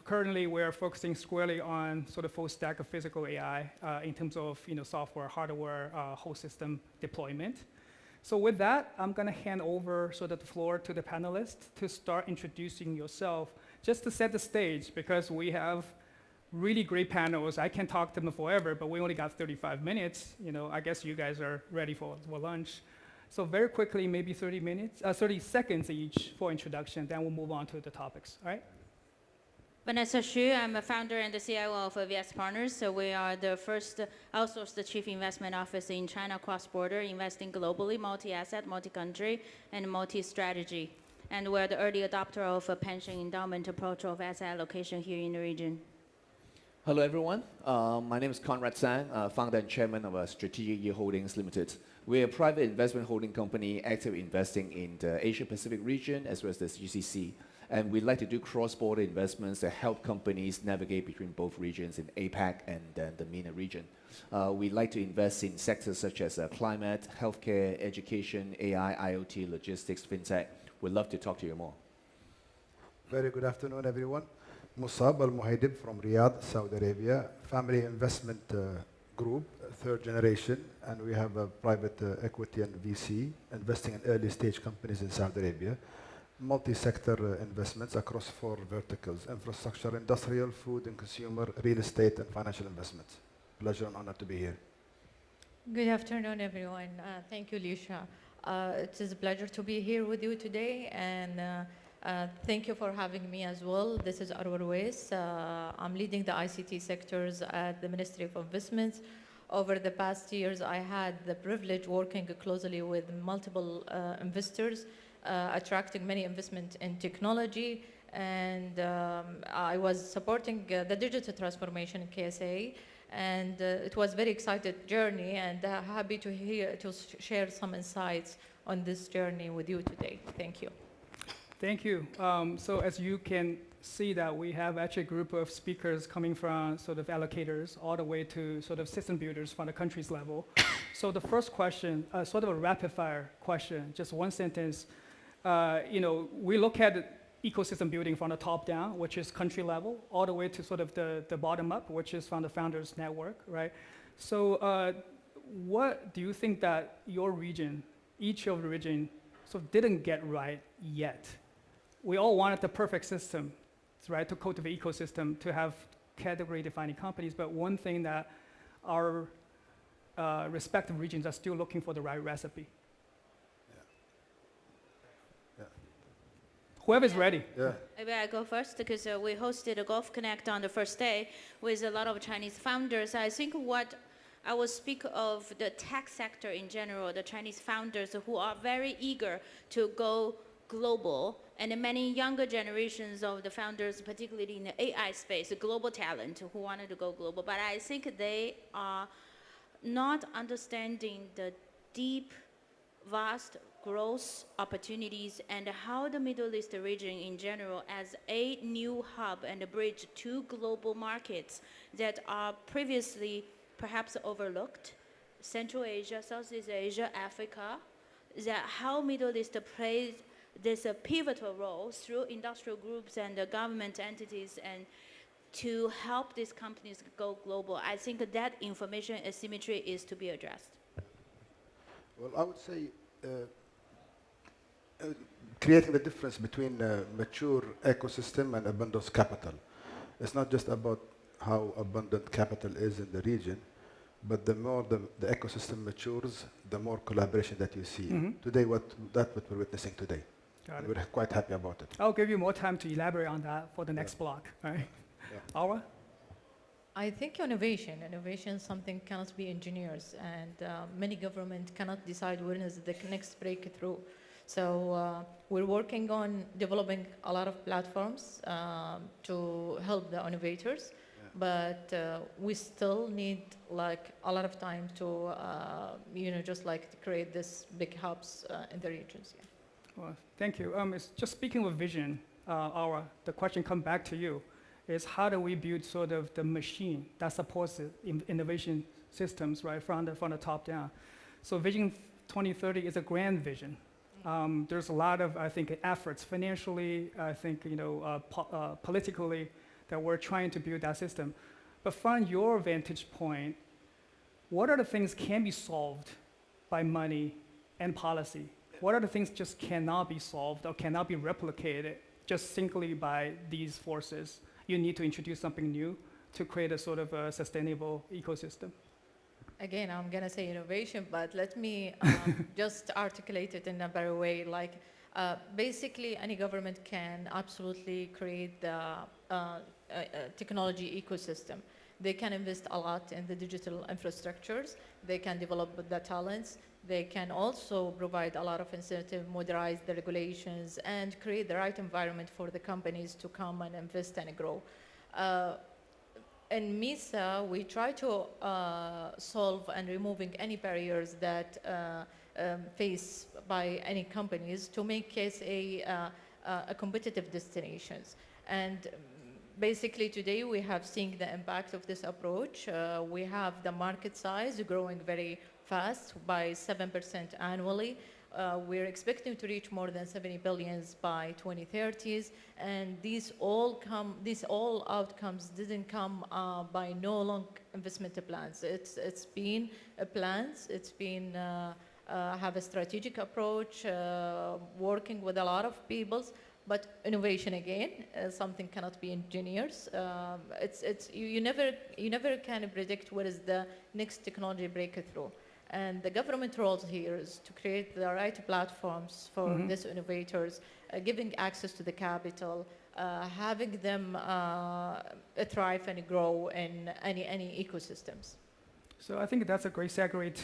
currently, we're focusing squarely on sort of full stack of physical AI in terms of software, hardware, whole system deployment. So with that, I'm going to hand over sort of the floor to the panelists to start introducing yourself, just to set the stage, because we have really great panels. I can talk to them forever, but we only got 35 minutes. I guess you guys are ready for lunch. So very quickly, maybe 30 seconds each for introduction, then we'll move on to the topics, all right? Vanessa Xu, I'm a founder and the CIO of VS Partners. So we are the first outsourced chief investment office in China cross-border, investing globally, multi-asset, multi-country, and multi-strategy. And we're the early adopter of a pension endowment approach of asset allocation here in the region. Hello, everyone. My name is Conrad Sang, founder and chairman of Strategic Year Holdings Limited. We're a private investment holding company active investing in the Asia-Pacific region as well as the GCC. And we like to do cross-border investments that help companies navigate between both regions in APAC and the MENA region. We like to invest in sectors such as climate, healthcare, education, AI, IoT, logistics, fintech. We'd love to talk to you more. Very good afternoon, everyone. Musab Al-Muhaidib from Riyadh, Saudi Arabia, family investment group, third generation, and we have a private equity and VC investing in early stage companies in Saudi Arabia. Multi-sector investments across 4 verticals: infrastructure, industrial, food and consumer, real estate, and financial investments. Pleasure and honor to be here. Good afternoon, everyone. Thank you, Lisha. It is a pleasure to be here with you today, and thank you for having me as well. This is Arwar Weiss. I'm leading the ICT sectors at the Ministry of Investments. Over the past years, I had the privilege working closely with multiple investors, attracting many investment in technology, and I was supporting the digital transformation in KSA. And it was a very excited journey, and happy to share some insights on this journey with you today. Thank you. Thank you. So as you can see that we have actually a group of speakers coming from sort of allocators all the way to sort of system builders from the country's level. So the first question, sort of a rapid fire question, just one sentence. We look at ecosystem building from the top down, which is country level, all the way to sort of the bottom up, which is from the founders network, right? So what do you think that your region, each of the region, sort of didn't get right yet? We all wanted the perfect system, right, to cultivate ecosystem, to have category defining companies, but one thing that our respective regions are still looking for the right recipe. Whoever's ready. Yeah. Maybe I go first because we hosted a Golf Connect on the first day with a lot of Chinese founders. I think what I will speak of the tech sector in general, the Chinese founders who are very eager to go global, and many younger generations of the founders, particularly in the AI space, the global talent who wanted to go global. But I think they are not understanding the deep, vast growth opportunities and how the Middle East region in general as a new hub and a bridge to global markets that are previously perhaps overlooked. Central Asia, Southeast Asia, Africa, that how Middle East plays this pivotal role through industrial groups and government entities and to help these companies go global. I think that information asymmetry is to be addressed. Well, I would say creating the difference between a mature ecosystem and abundance capital. It's not just about how abundant capital is in the region, but the more the ecosystem matures, the more collaboration that you see. Today, that's what we're witnessing today. Got it. We're quite happy about it. I'll give you more time to elaborate on that for the next block, right? Awa? I think innovation is something cannot be engineers, and many governments cannot decide when is the next breakthrough. So we're working on developing a lot of platforms to help the innovators, but we still need like a lot of time to, just like to create this big hubs in the regions. Yeah. Well, thank you. It's just speaking of vision, Awa, the question comes back to you. Is how do we build sort of the machine that supports innovation systems, right, from the top down? So Vision 2030 is a grand vision. There's a lot of, I think, efforts financially, I think, politically, that we're trying to build that system. But from your vantage point, what are the things can be solved by money and policy? What are the things just cannot be solved or cannot be replicated just simply by these forces? You need to introduce something new to create a sort of a sustainable ecosystem. Again, I'm going to say innovation, but let me just articulate it in a better way. Like, basically, any government can absolutely create the technology ecosystem. They can invest a lot in the digital infrastructures. They can develop the talents. They can also provide a lot of incentive, modernize the regulations, and create the right environment for the companies to come and invest and grow. In MISA, we try to solve and removing any barriers that faced by any companies to make KSA a competitive destinations. And basically today we have seen the impact of this approach. We have the market size growing very fast by 7% annually. We're expecting to reach more than 70 billions by 2030s, and these all outcomes didn't come by no long investment plans. It's been plans. It's been have a strategic approach, working with a lot of people. But innovation again, something cannot be engineered. You never can predict what is the next technology breakthrough. And the government role here is to create the right platforms for these innovators, giving access to the capital, having them thrive and grow in any ecosystems. So I think that's a great segue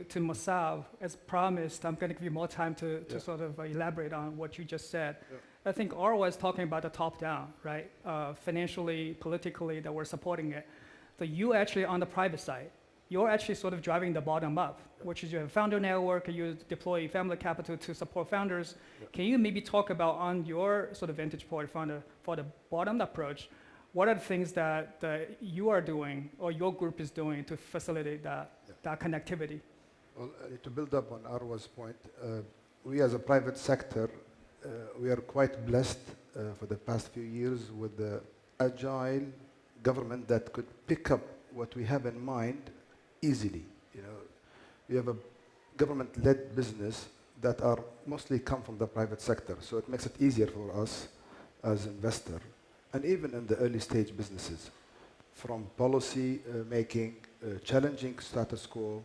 to Musab. As promised, I'm going to give you more time to sort of elaborate on what you just said. Yeah. I think Arwa was talking about the top-down, right? Financially, politically, that we're supporting it. So you actually, on the private side, you're actually sort of driving the bottom-up, which is you have a founder network, you deploy family capital to support founders. Yeah. Can you maybe talk about on your sort of vantage point for the bottom-up approach, what are the things that you are doing or your group is doing to facilitate that connectivity? Well, to build up on Arwa's point, we as a private sector, we are quite blessed for the past few years with the agile government that could pick up what we have in mind easily. You know, we have a government-led business that are mostly come from the private sector, so it makes it easier for us as investor, and even in the early stage businesses, from policy making, challenging status quo,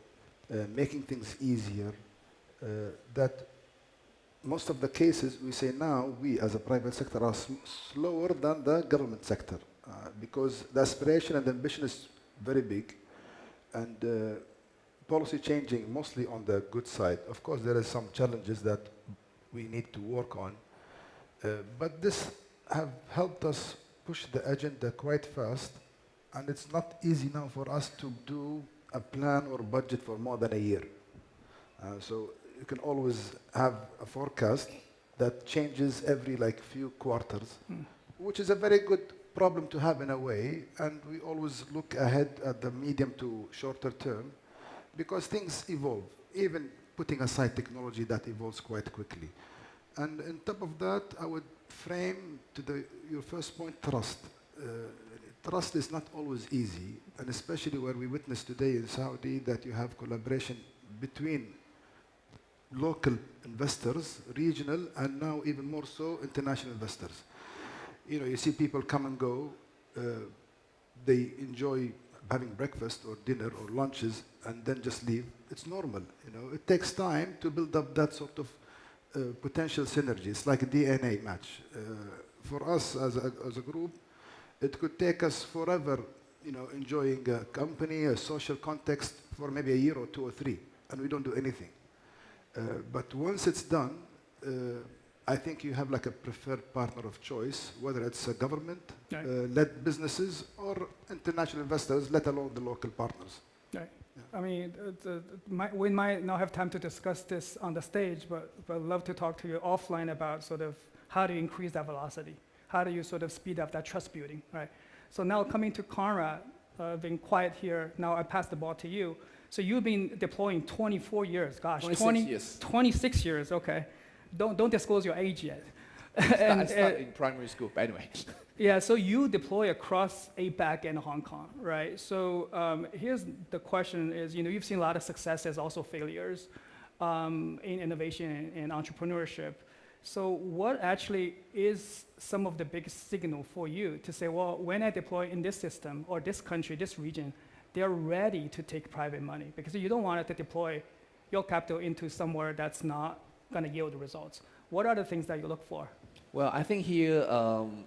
making things easier, that most of the cases we say now, we as a private sector are slower than the government sector because the aspiration and the ambition is very big, and policy changing mostly on the good side. Of course, there is some challenges that we need to work on, but this have helped us push the agenda quite fast, and it's not easy now for us to do a plan or budget for more than a year. So you can always have a forecast that changes every few quarters, which is a very good problem to have in a way, and we always look ahead at the medium to shorter term because things evolve, even putting aside technology that evolves quite quickly. And on top of that, I would frame to your first point, trust. Trust is not always easy, and especially where we witness today in Saudi that you have collaboration between local investors, regional, and now even more so international investors. You know, you see people come and go, they enjoy having breakfast or dinner or lunches and then just leave. It's normal, you know. It takes time to build up that sort of potential synergy. It's like a DNA match. For us as a group, it could take us forever, you know, enjoying a company, a social context for maybe a year or two or three, and we don't do anything. But once it's done, I think you have like a preferred partner of choice, whether it's a government-led businesses or international investors, let alone the local partners. Right. Yeah. I mean, we might not have time to discuss this on the stage, but I'd love to talk to you offline about sort of how to increase that velocity. How do you sort of speed up that trust building, right? So now coming to Conrad, being quiet here, now I pass the ball to you. So you've been deploying 24 years, gosh. 26 years. 26 years, okay. Don't disclose your age yet. I started in primary school, but anyway. Yeah, so you deploy across APAC and Hong Kong, right? So here's the question is, you know, you've seen a lot of successes, also failures in innovation and entrepreneurship. So what actually is some of the biggest signal for you to say, well, when I deploy in this system or this country, this region, they're ready to take private money? Because you don't want to deploy your capital into somewhere that's not going to yield results. What are the things that you look for? Well, I think here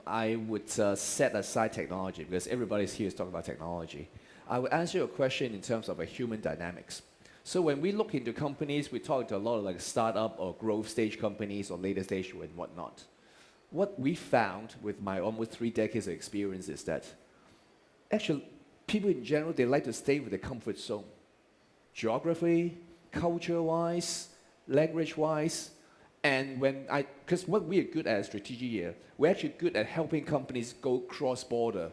I would set aside technology because everybody's here is talking about technology. I would answer your question in terms of a human dynamics. So when we look into companies, we talk to a lot of like startup or growth stage companies or later stage and whatnot. What we found with my almost 3 decades of experience is that actually people in general, they like to stay with their comfort zone. Geography, culture-wise, language-wise, and because what we are good at strategy here, we're actually good at helping companies go cross-border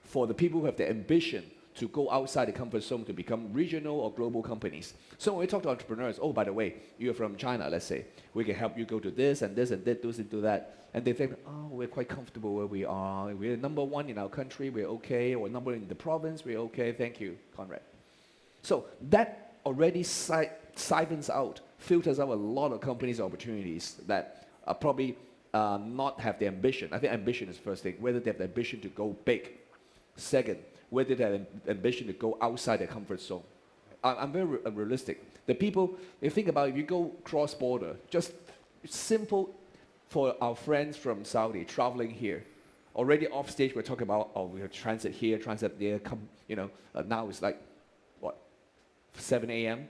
for the people who have the ambition to go outside the comfort zone to become regional or global companies. So when we talk to entrepreneurs, oh, by the way, you're from China, let's say, we can help you go to this and this and this and do that. And they think, oh, we're quite comfortable where we are. We're number one in our country, we're okay. Or number in the province, we're okay. Thank you, Conrad. So that already siphons out, filters out a lot of companies' opportunities that are probably not have the ambition. I think ambition is the first thing, whether they have the ambition to go big. Second, whether they have ambition to go outside their comfort zone. I'm very realistic. The people, if you think about it, if you go cross-border, just simple for our friends from Saudi traveling here. Already off stage, we're talking about, oh, we have transit here, transit there, now it's like, what, 7 a.m.,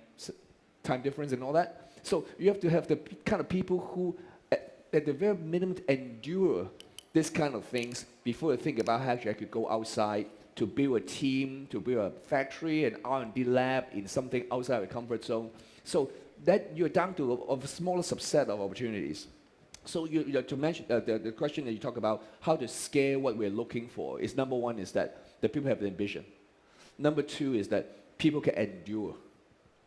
time difference and all that. So you have to have the kind of people who, at the very minimum, endure this kind of things before you think about how you could go outside to build a team, to build a factory, an R&D lab in something outside of the comfort zone. So that you're down to a smaller subset of opportunities. So to mention the question that you talk about, how to scale what we're looking for, is number one is that the people have the ambition. Number two is that people can endure,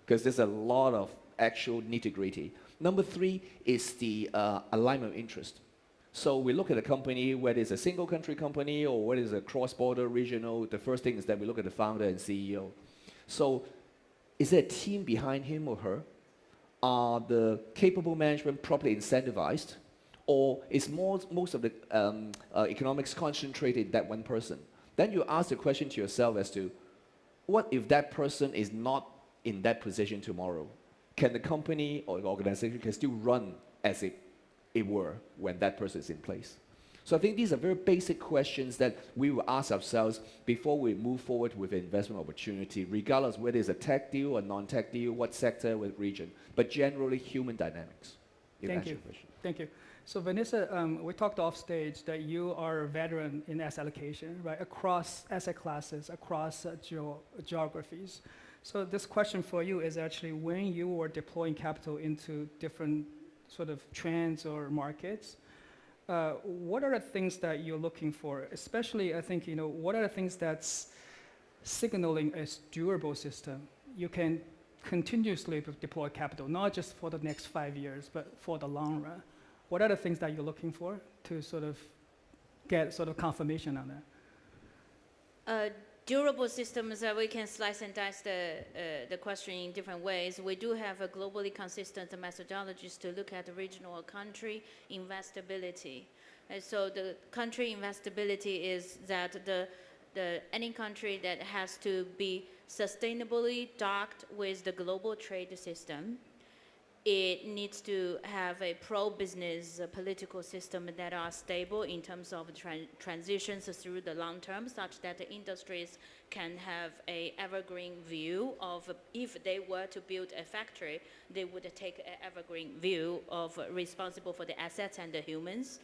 because there's a lot of actual nitty-gritty. Number three is the alignment of interest. So we look at a company, whether it's a single country company or whether it's a cross-border regional, the first thing is that we look at the founder and CEO. So is there a team behind him or her? Are the capable management properly incentivized? Or is most of the economics concentrated in that one person? Then you ask the question to yourself as to, what if that person is not in that position tomorrow? Can the company or the organization can still run as it were when that person is in place? So I think these are very basic questions that we will ask ourselves before we move forward with an investment opportunity, regardless whether it's a tech deal or non-tech deal, what sector, what region, but generally human dynamics. Thank you. Thank you. So Vanessa, we talked off stage that you are a veteran in asset allocation, right? Across asset classes, across geographies. So this question for you is actually, when you were deploying capital into different sort of trends or markets, what are the things that you're looking for? Especially, I think, what are the things that's signaling a durable system? You can continuously deploy capital, not just for the next 5 years, but for the long run. What are the things that you're looking for to sort of get sort of confirmation on that? Durable systems, we can slice and dice the question in different ways. We do have a globally consistent methodologies to look at the regional or country investability. And so the country investability is that any country that has to be sustainably docked with the global trade system, it needs to have a pro-business political system that are stable in terms of transitions through the long term, such that the industries can have a evergreen view of, if they were to build a factory, they would take an evergreen view of responsible for the assets and the humans.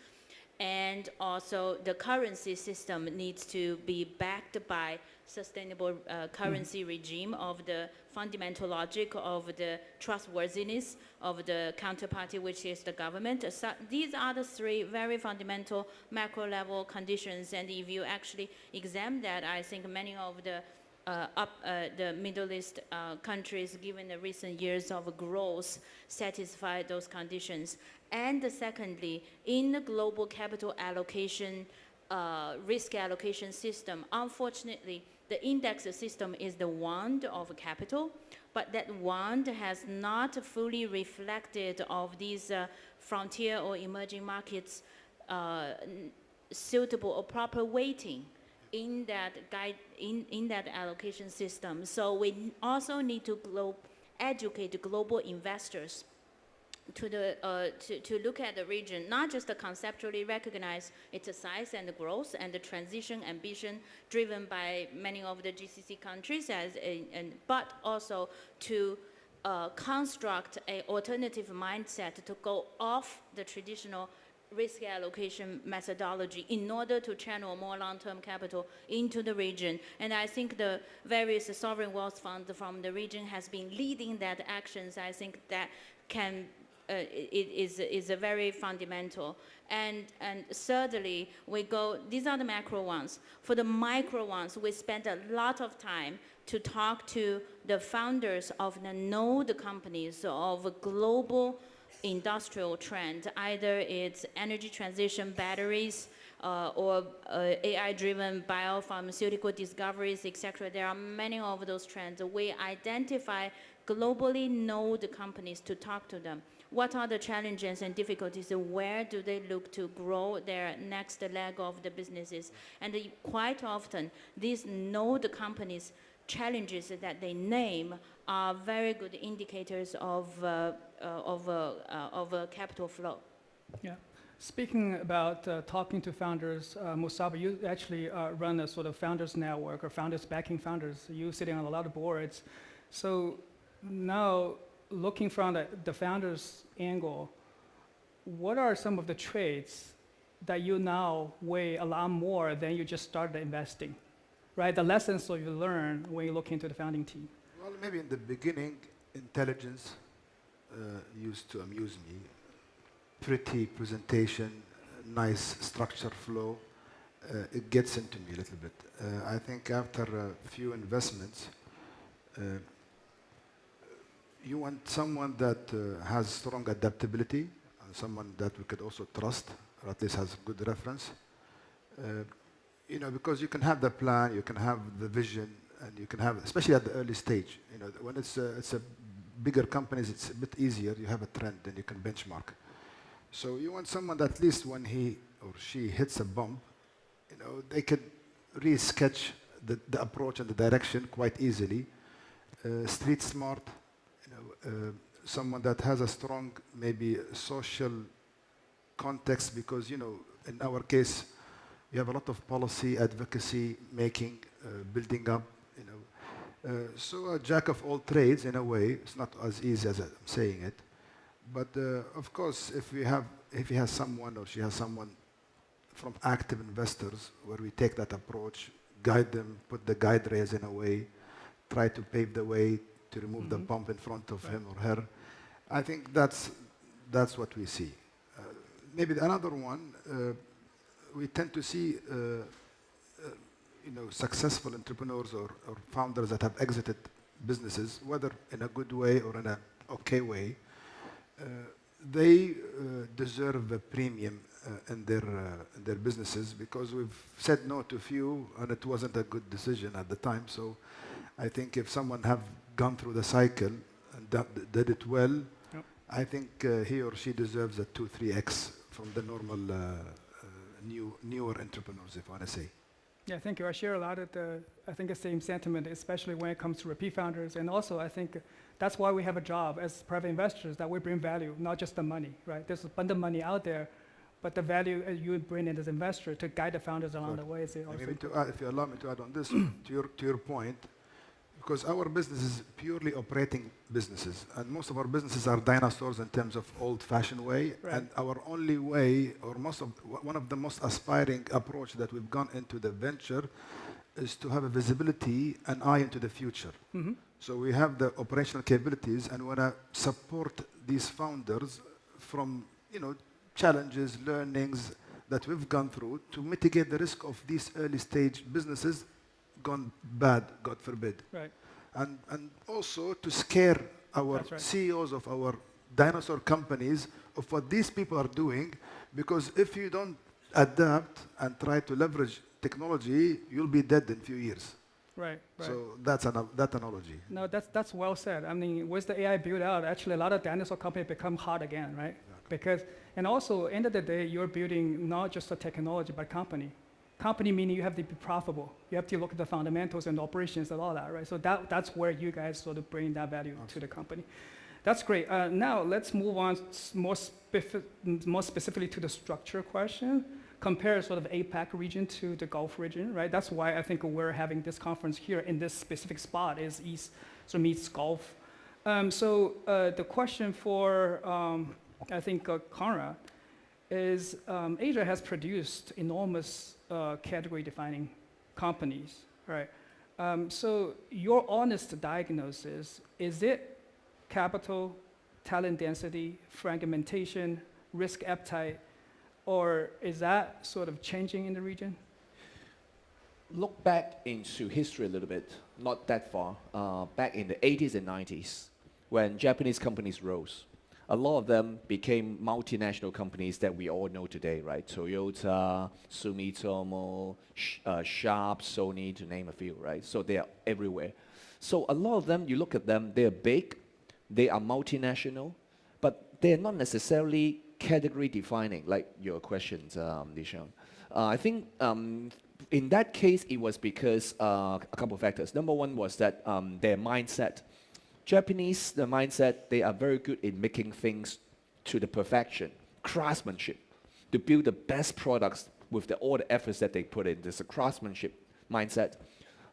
And also the currency system needs to be backed by sustainable currency regime of the fundamental logic of the trustworthiness of the counterparty, which is the government. So these are the three very fundamental macro level conditions. And if you actually examine that, I think many of the Middle East countries, given the recent years of growth, satisfy those conditions. And secondly, in the global capital allocation, risk allocation system, unfortunately, the index system is the wand of capital, but that wand has not fully reflected of these frontier or emerging markets suitable or proper weighting in that in that allocation system. So we also need to educate global investors to look at the region, not just to conceptually recognize its size and growth and the transition ambition driven by many of the GCC countries, but also to construct an alternative mindset to go off the traditional risk allocation methodology in order to channel more long-term capital into the region. And I think the various sovereign wealth funds from the region has been leading that actions. I think that can is a very fundamental. And thirdly, these are the macro ones. For the micro ones, we spend a lot of time to talk to the founders of the node companies of a global industrial trend. Either it's energy transition, batteries, or AI-driven biopharmaceutical discoveries, etc. There are many of those trends. We identify globally node companies to talk to them. What are the challenges and difficulties? Where do they look to grow their next leg of the businesses? And quite often, these node companies' challenges that they name are very good indicators of capital flow. Yeah. Speaking about talking to founders, Musab, you actually run a sort of founders network or founders backing founders. You sitting on a lot of boards. So now, looking from the founders' angle, what are some of the traits that you now weigh a lot more than you just started investing, right? The lessons that you learn when you look into the founding team. Well, maybe in the beginning, intelligence used to amuse me. Pretty presentation, nice structure flow. It gets into me a little bit. I think after a few investments, you want someone that has strong adaptability, someone that we could also trust, or at least has good reference. You know, because you can have the plan, you can have the vision, and you can have, especially at the early stage. You know, when it's a bigger companies, it's a bit easier. You have a trend, and you can benchmark. So you want someone that at least when he or she hits a bump, you know, they could re-sketch the approach and the direction quite easily. Street smart, someone that has a strong maybe social context, because, you know, in our case, we have a lot of policy advocacy making, building up, you know. So a jack of all trades in a way. It's not as easy as I'm saying it. But of course, if he has someone or she has someone from active investors, where we take that approach, guide them, put the guide rails in a way, try to pave the way to remove the bump in front of him or her. I think that's what we see. Maybe another one, we tend to see you know, successful entrepreneurs or founders that have exited businesses, whether in a good way or in an okay way. They deserve a premium in their businesses, because we've said no to a few and it wasn't a good decision at the time. So I think if someone have gone through the cycle and did it well, yep, I think he or she deserves a 2-3x from the normal newer entrepreneurs, if I want to say. Yeah, thank you. I share a lot of the same sentiment, especially when it comes to repeat founders. And also, I think that's why we have a job as private investors, that we bring value, not just the money, right? There's a bunch of money out there, but the value you bring in as an investor to guide the founders along the way is also. Maybe if you allow me to add on this, to your point, because our business is purely operating businesses, and most of our businesses are dinosaurs in terms of old-fashioned way, right, and our only way, or one of the most aspiring approach that we've gone into the venture, is to have a visibility, an eye into the future. Mm-hmm. So we have the operational capabilities, and want to support these founders from, you know, challenges, learnings that we've gone through, to mitigate the risk of these early-stage businesses gone bad, God forbid. Right. And also to scare our right, CEOs of our dinosaur companies of what these people are doing, because if you don't adapt and try to leverage technology, you'll be dead in a few years. Right, right. So that's that analogy. No, that's well said. I mean, with the AI build out, actually a lot of dinosaur companies become hot again, right? Exactly. Because, and also, end of the day, you're building not just a technology, but company. Company meaning you have to be profitable. You have to look at the fundamentals and the operations and all that, right? So that's where you guys sort of bring that value to the company. That's great. Now let's move on more specifically to the structure question. Compare sort of APAC region to the Gulf region, right? That's why I think we're having this conference here in this specific spot, is East, so meets Gulf. So the question for, I think, Conrad, is Asia has produced enormous category-defining companies, right? So your honest diagnosis, is it capital, talent density, fragmentation, risk appetite, or is that sort of changing in the region? Look back into history a little bit, not that far, back in the 80s and 90s, when Japanese companies rose. A lot of them became multinational companies that we all know today, right? Toyota, Sumitomo, Sharp, Sony, to name a few, right? So they are everywhere. So a lot of them, you look at them, they're big, they are multinational, but they're not necessarily category defining, like your questions, Nishan. I think in that case, it was because a couple of factors. Number one was that their mindset. Japanese, the mindset, they are very good in making things to the perfection, craftsmanship, to build the best products with all the efforts that they put in. There's a craftsmanship mindset,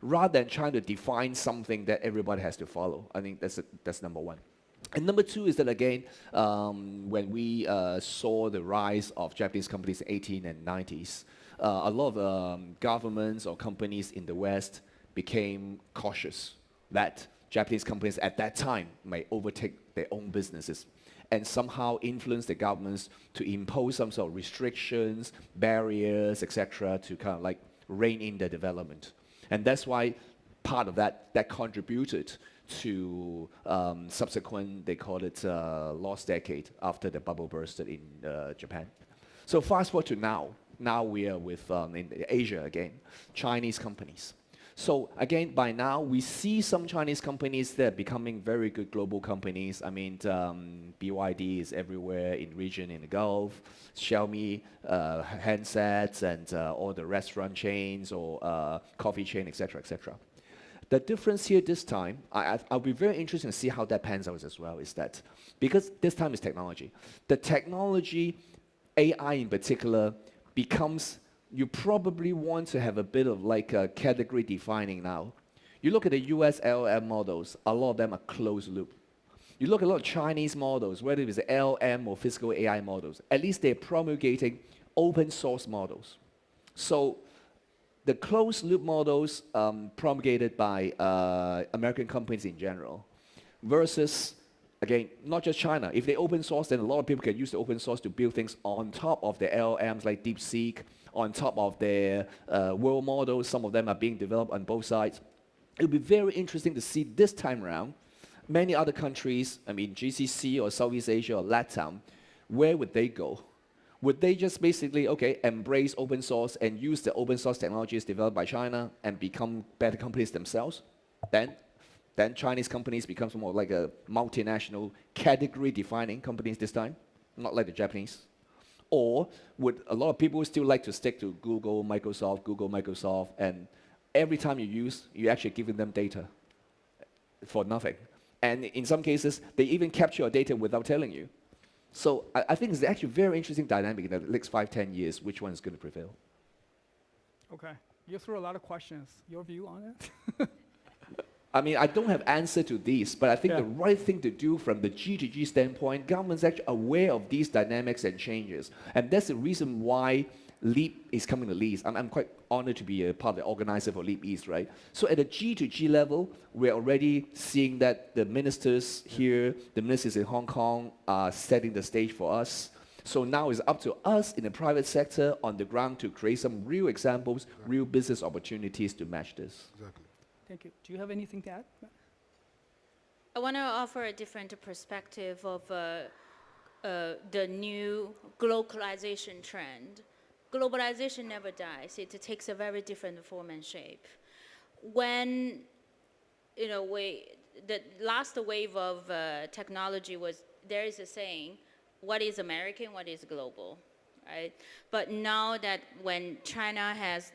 rather than trying to define something that everybody has to follow. I think that's number one. And number two is that, again, when we saw the rise of Japanese companies in the 18 and 90s, a lot of governments or companies in the West became cautious that Japanese companies at that time may overtake their own businesses and somehow influence the governments to impose some sort of restrictions, barriers, etc., to kind of like rein in their development. And that's why part of that contributed to subsequent, they call it lost decade after the bubble bursted in Japan. So fast forward to now. Now we are with, in Asia again, Chinese companies. So again, by now, we see some Chinese companies that are becoming very good global companies. I mean, BYD is everywhere in region in the Gulf, Xiaomi handsets, and all the restaurant chains or coffee chain, etc., etc. The difference here this time, I'll be very interested to see how that pans out as well, is that because this time is technology. The technology, AI in particular, becomes, you probably want to have a bit of like a category defining now. You look at the US LLM models, a lot of them are closed loop. You look at a lot of Chinese models, whether it's LM or physical AI models, at least they're promulgating open source models. So the closed loop models promulgated by American companies in general versus, again, not just China. If they open source, then a lot of people can use the open source to build things on top of the LLMs like DeepSeek, on top of their world models. Some of them are being developed on both sides. It'll be very interesting to see this time around, many other countries, I mean GCC or Southeast Asia or LATAM, where would they go? Would they just basically, okay, embrace open source and use the open source technologies developed by China and become better companies themselves? Then Chinese companies become more like a multinational category-defining companies this time, not like the Japanese. Or would a lot of people still like to stick to Google, Microsoft, and every time you use, you're actually giving them data for nothing. And in some cases, they even capture your data without telling you. So I think it's actually a very interesting dynamic in the next 5-10 years, which one is going to prevail. Okay, you threw a lot of questions. Your view on it? I mean, I don't have answer to these, but I think the right thing to do from the G2G standpoint, government's actually aware of these dynamics and changes. And that's the reason why LEAP is coming to LEAP. I'm quite honored to be a part of the organizer for LEAP East, right? So at the G2G level, we're already seeing that the ministers here, the ministers in Hong Kong are setting the stage for us. So now it's up to us in the private sector on the ground to create some real examples, real business opportunities to match this. Exactly. Thank you. Do you have anything to add? I want to offer a different perspective of the new globalization trend. Globalization never dies. It takes a very different form and shape. When, you know, the last wave of technology was, there is a saying, what is American, what is global, right? But now that when China has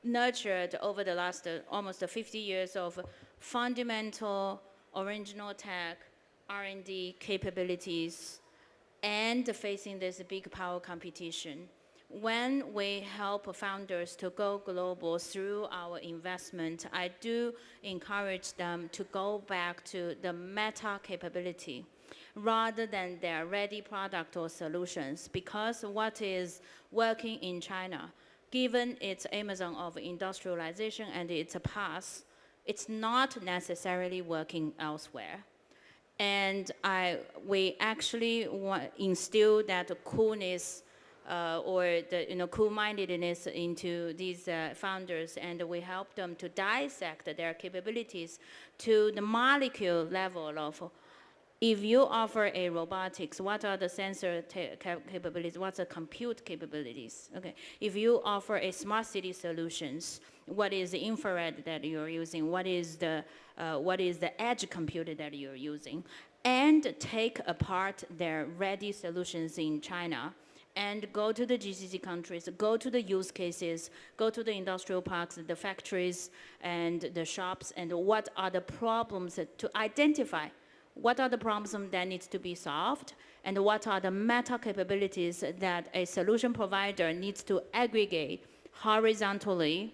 nurtured over the last almost 50 years of fundamental original tech, R&D capabilities, and facing this big power competition, when we help founders to go global through our investment, I do encourage them to go back to the meta capability rather than their ready product or solutions, because what is working in China, given its Amazon of industrialization and its path, it's not necessarily working elsewhere. And we actually instill that coolness or the cool-mindedness into these founders, and we help them to dissect their capabilities to the molecule level of, if you offer a robotics, what are the sensor capabilities? What's the compute capabilities? Okay. If you offer a smart city solutions, what is the infrared that you're using? What is the edge computer that you're using? And take apart their ready solutions in China and go to the GCC countries, go to the use cases, go to the industrial parks, the factories, and the shops, and what are the problems to identify. What are the problems that needs to be solved, and what are the meta capabilities that a solution provider needs to aggregate horizontally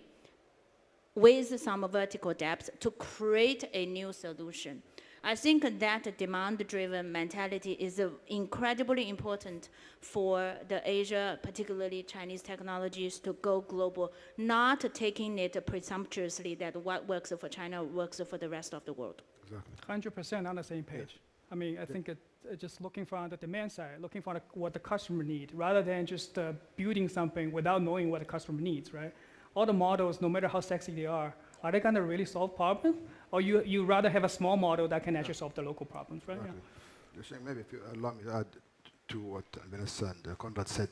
with some vertical depth to create a new solution. I think that demand-driven mentality is incredibly important for the Asia, particularly Chinese technologies, to go global, not taking it presumptuously that what works for China works for the rest of the world. Exactly. 100% on the same page. I mean, I think just looking for the demand side, looking for what the customer needs, rather than just building something without knowing what the customer needs, right? All the models, no matter how sexy they are they going to really solve problems? Or you rather have a small model that can actually solve the local problems, right? Exactly. Just saying, maybe if you allow me to add to what Vanessa and Conrad said,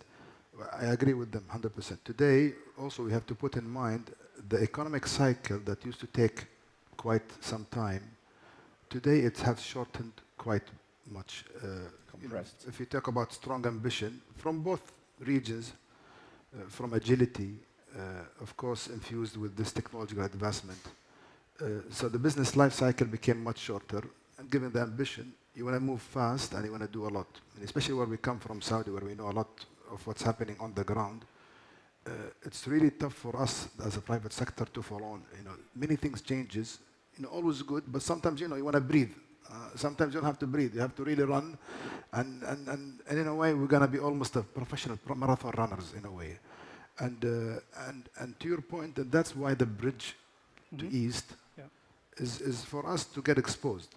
I agree with them 100%. Today, also we have to put in mind the economic cycle that used to take quite some time. Today it has shortened quite much. Compressed. If you talk about strong ambition from both regions, from agility, of course infused with this technological advancement. So the business life cycle became much shorter, and given the ambition, you want to move fast and you want to do a lot. And especially where we come from, Saudi, where we know a lot of what's happening on the ground, it's really tough for us as a private sector to follow on. Many things changes. Always good, but sometimes you want to breathe. Sometimes you don't have to breathe. You have to really run, and in a way, we're gonna be almost a professional marathon runners in a way. And to your point, and that's why the bridge to East is for us to get exposed.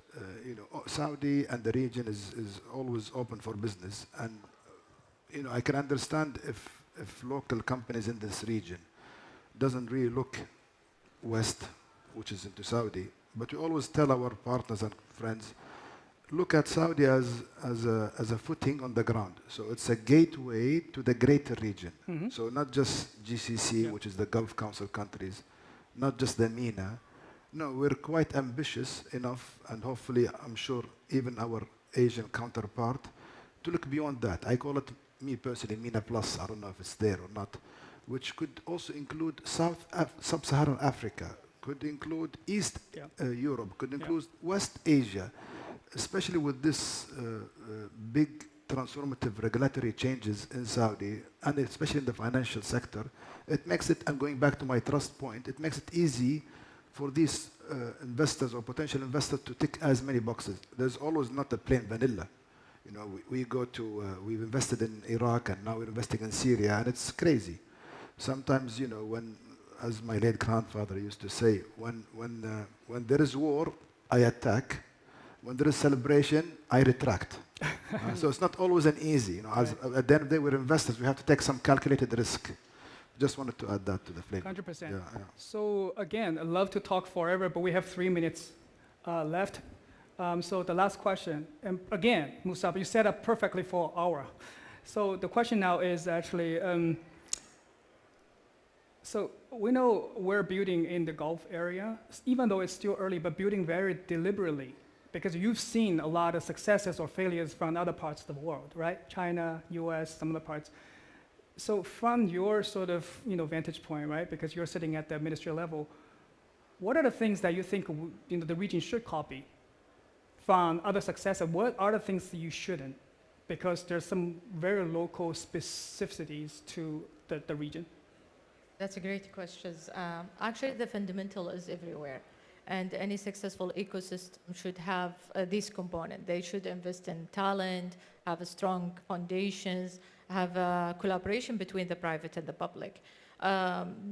Saudi and the region is always open for business, and I can understand if local companies in this region doesn't really look west, which is into Saudi, but we always tell our partners and friends, look at Saudi as a footing on the ground. So it's a gateway to the greater region. So not just GCC, which is the Gulf Council countries, not just the MENA. No, we're quite ambitious enough, and hopefully, I'm sure, even our Asian counterpart, to look beyond that. I call it, me personally, MENA Plus. I don't know if it's there or not, which could also include Sub-Saharan Africa, could include East Europe, could include West Asia, especially with this big transformative regulatory changes in Saudi, and especially in the financial sector. It makes it, and going back to my trust point, it makes it easy for these investors or potential investors to tick as many boxes. There's always not a plain vanilla. We've invested in Iraq, and now we're investing in Syria, and it's crazy. Sometimes, when, as my late grandfather used to say, when there is war, I attack. When there is celebration, I retract. So it's not always an easy. At the end of the day, we're investors. We have to take some calculated risk. Just wanted to add that to the flavor. 100%. Yeah. So again, I'd love to talk forever, but we have 3 minutes left. So the last question, and again, Musab, you set up perfectly for an hour. So the question now is actually, so we know we're building in the Gulf area, even though it's still early, but building very deliberately, because you've seen a lot of successes or failures from other parts of the world, right? China, US, some other parts. So from your sort of vantage point, right, because you're sitting at the ministerial level, what are the things that you think the region should copy from other successes? What are the things that you shouldn't? Because there's some very local specificities to the region. That's a great question. Actually, the fundamental is everywhere. And any successful ecosystem should have this component. They should invest in talent, have a strong foundations, have a collaboration between the private and the public.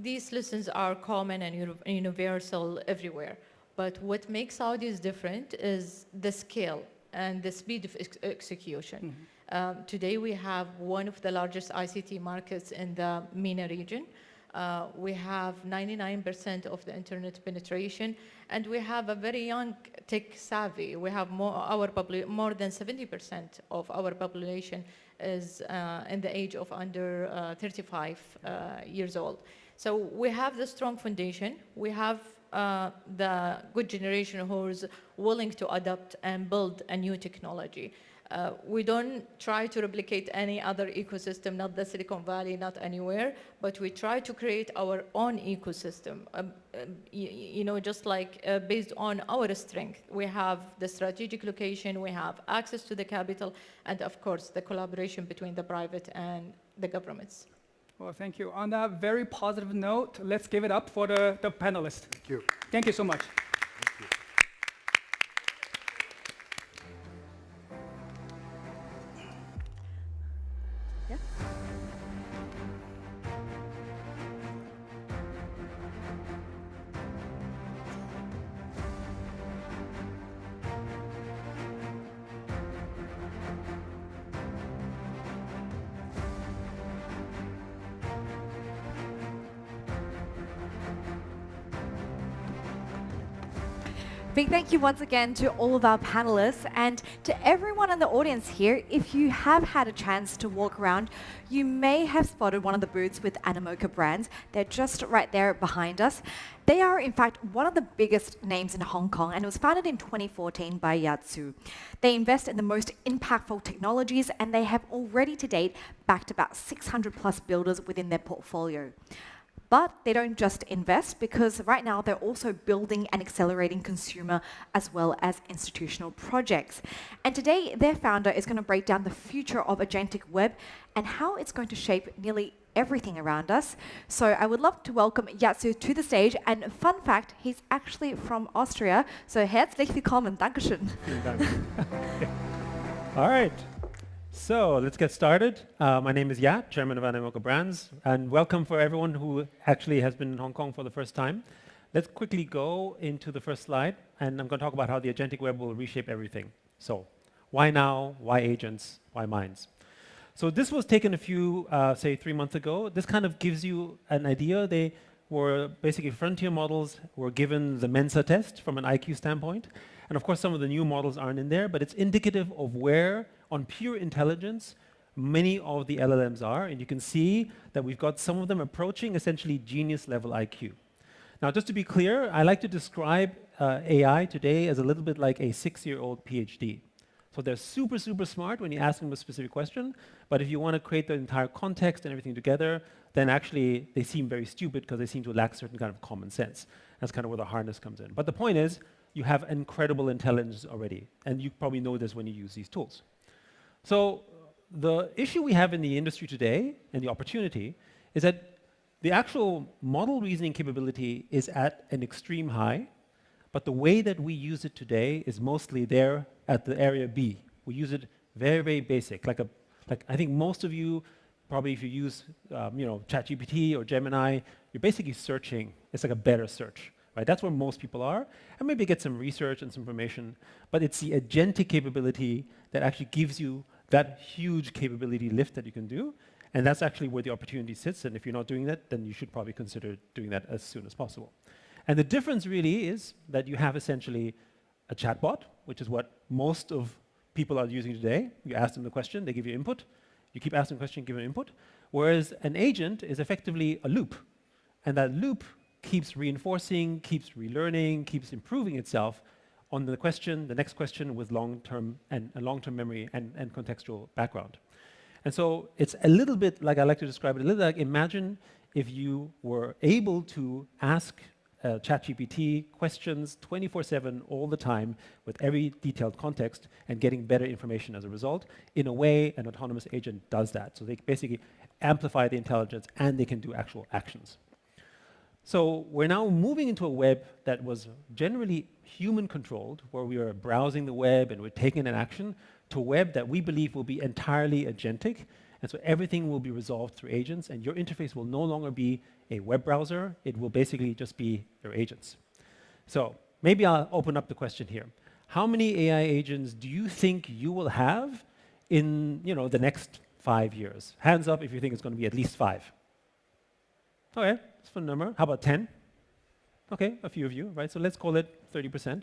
These lessons are common and universal everywhere. But what makes Saudis different is the scale and the speed of execution. Today we have one of the largest ICT markets in the MENA region. We have 99% of the internet penetration, and we have a very young tech savvy. We have more than 70% of our population is in the age of under 35 years old. So we have the strong foundation. We have the good generation who is willing to adopt and build a new technology. We don't try to replicate any other ecosystem, not the Silicon Valley, not anywhere, but we try to create our own ecosystem, just like based on our strength. We have the strategic location, we have access to the capital, and of course, the collaboration between the private and the governments. Well, thank you. On that very positive note, let's give it up for the panelists. Thank you. Thank you so much. Big thank you once again to all of our panelists and to everyone in the audience here. If you have had a chance to walk around, you may have spotted one of the booths with Animoca brands. They're just right there behind us. They are, in fact, one of the biggest names in Hong Kong, and it was founded in 2014 by Yatsu. They invest in the most impactful technologies, and they have already to date backed about 600 plus builders within their portfolio. But they don't just invest, because right now they're also building and accelerating consumer as well as institutional projects. And today, their founder is going to break down the future of agentic web and how it's going to shape nearly everything around us. So I would love to welcome Yatsu to the stage. And fun fact, he's actually from Austria. So herzlich willkommen, Dankeschön. All right. So let's get started. My name is Yat, chairman of Animoca Brands, and welcome for everyone who actually has been in Hong Kong for the first time. Let's quickly go into the first slide, and I'm going to talk about how the agentic web will reshape everything. So why now? Why agents? Why minds? So this was taken a few, say 3 months ago. This kind of gives you an idea. They were basically frontier models were given the Mensa test from an IQ standpoint. And of course, some of the new models aren't in there, but it's indicative of where, on pure intelligence, many of the LLMs are. And you can see that we've got some of them approaching essentially genius level IQ. Now, just to be clear, I like to describe AI today as a little bit like a 6-year-old PhD. So they're super, super smart when you ask them a specific question, but if you want to create the entire context and everything together, then actually they seem very stupid because they seem to lack certain kind of common sense. That's kind of where the hardness comes in. But the point is, you have incredible intelligence already, and you probably know this when you use these tools. So the issue we have in the industry today, and the opportunity, is that the actual model reasoning capability is at an extreme high, but the way that we use it today is mostly there at the area B. We use it very, very basic. Like I think most of you, probably if you use ChatGPT or Gemini, you're basically searching. It's like a better search. Right? That's where most people are, and maybe get some research and some information, but it's the agentic capability that actually gives you that huge capability lift that you can do, and that's actually where the opportunity sits, and if you're not doing that, then you should probably consider doing that as soon as possible. And the difference really is that you have essentially a chatbot, which is what most of people are using today. You ask them the question, they give you input. You keep asking the question, give them input. Whereas an agent is effectively a loop, and that loop keeps reinforcing, keeps relearning, keeps improving itself on the question, the next question with long-term memory and contextual background. And so it's a little bit like I like to describe it, a little like imagine if you were able to ask ChatGPT questions 24/7 all the time with every detailed context and getting better information as a result. In a way, an autonomous agent does that. So they basically amplify the intelligence and they can do actual actions. So we're now moving into a web that was generally human-controlled, where we are browsing the web and we're taking an action, to a web that we believe will be entirely agentic. And so everything will be resolved through agents, and your interface will no longer be a web browser. It will basically just be your agents. So maybe I'll open up the question here. How many AI agents do you think you will have in the next 5 years? Hands up if you think it's going to be at least 5. Okay, that's a fun number. How about 10? Okay, a few of you, right? So let's call it 30%.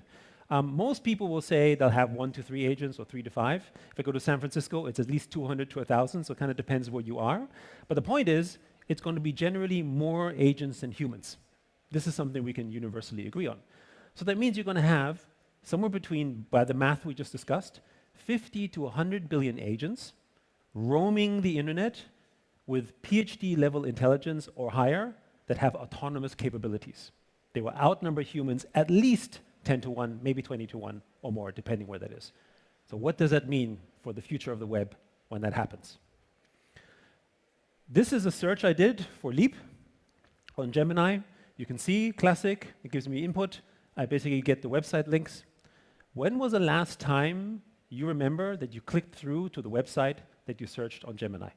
Most people will say they'll have 1 to 3 agents or 3 to 5. If I go to San Francisco, it's at least 200 to 1,000, so it kind of depends where you are. But the point is, it's going to be generally more agents than humans. This is something we can universally agree on. So that means you're going to have somewhere between, by the math we just discussed, 50 to 100 billion agents roaming the internet with PhD level intelligence or higher that have autonomous capabilities. They will outnumber humans at least 10 to 1, maybe 20 to 1 or more, depending where that is. So what does that mean for the future of the web when that happens? This is a search I did for Leap on Gemini. You can see classic, it gives me input. I basically get the website links. When was the last time you remember that you clicked through to the website that you searched on Gemini?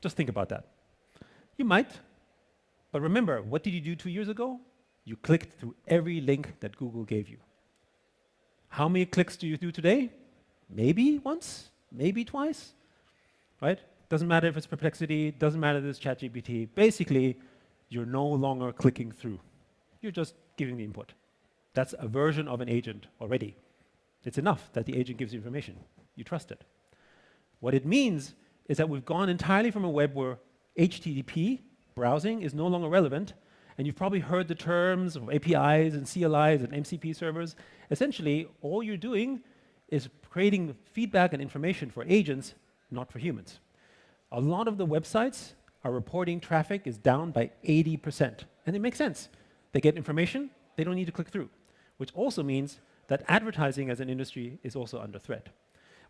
Just think about that. You might, but remember, what did you do 2 years ago? You clicked through every link that Google gave you. How many clicks do you do today? Maybe once, maybe twice, right? Doesn't matter if it's Perplexity, doesn't matter if it's ChatGPT. Basically, you're no longer clicking through. You're just giving the input. That's a version of an agent already. It's enough that the agent gives you information. You trust it. What it means is that we've gone entirely from a web where HTTP browsing is no longer relevant, and you've probably heard the terms of APIs and CLIs and MCP servers. Essentially, all you're doing is creating feedback and information for agents, not for humans. A lot of the websites are reporting traffic is down by 80%. And it makes sense. They get information, they don't need to click through, which also means that advertising as an industry is also under threat.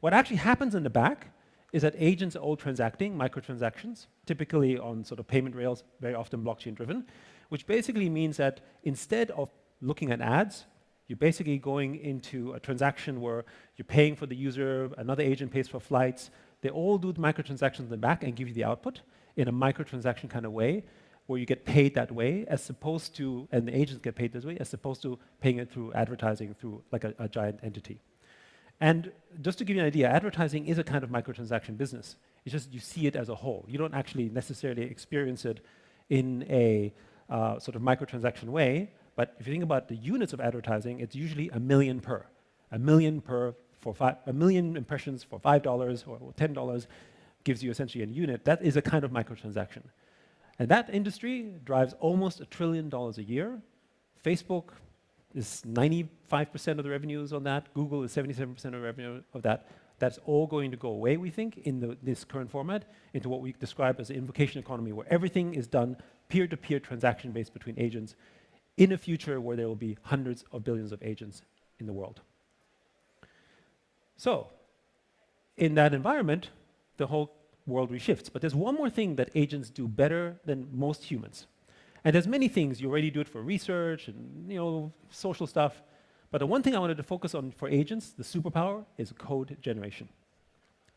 What actually happens in the back is that agents are all transacting microtransactions, typically on sort of payment rails, very often blockchain driven, which basically means that instead of looking at ads, you're basically going into a transaction where you're paying for the user, another agent pays for flights. They all do the microtransactions in the back and give you the output in a microtransaction kind of way, where you get paid that way, as opposed to, and the agents get paid this way, as opposed to paying it through advertising through like a giant entity. And just to give you an idea, advertising is a kind of microtransaction business. It's just you see it as a whole. You don't actually necessarily experience it in a sort of microtransaction way, but if you think about the units of advertising, it's usually a million per. A million impressions for $5 or $10 gives you essentially a unit. That is a kind of microtransaction. And that industry drives almost $1 trillion a year. Facebook is 95% of the revenues on that. Google is 77% of the revenue of that. That's all going to go away, we think, in this current format, into what we describe as an invocation economy, where everything is done peer-to-peer transaction-based between agents in a future where there will be hundreds of billions of agents in the world. So, in that environment, the whole world reshifts. But there's one more thing that agents do better than most humans. And there's many things. You already do it for research and social stuff. But the one thing I wanted to focus on for agents, the superpower, is code generation.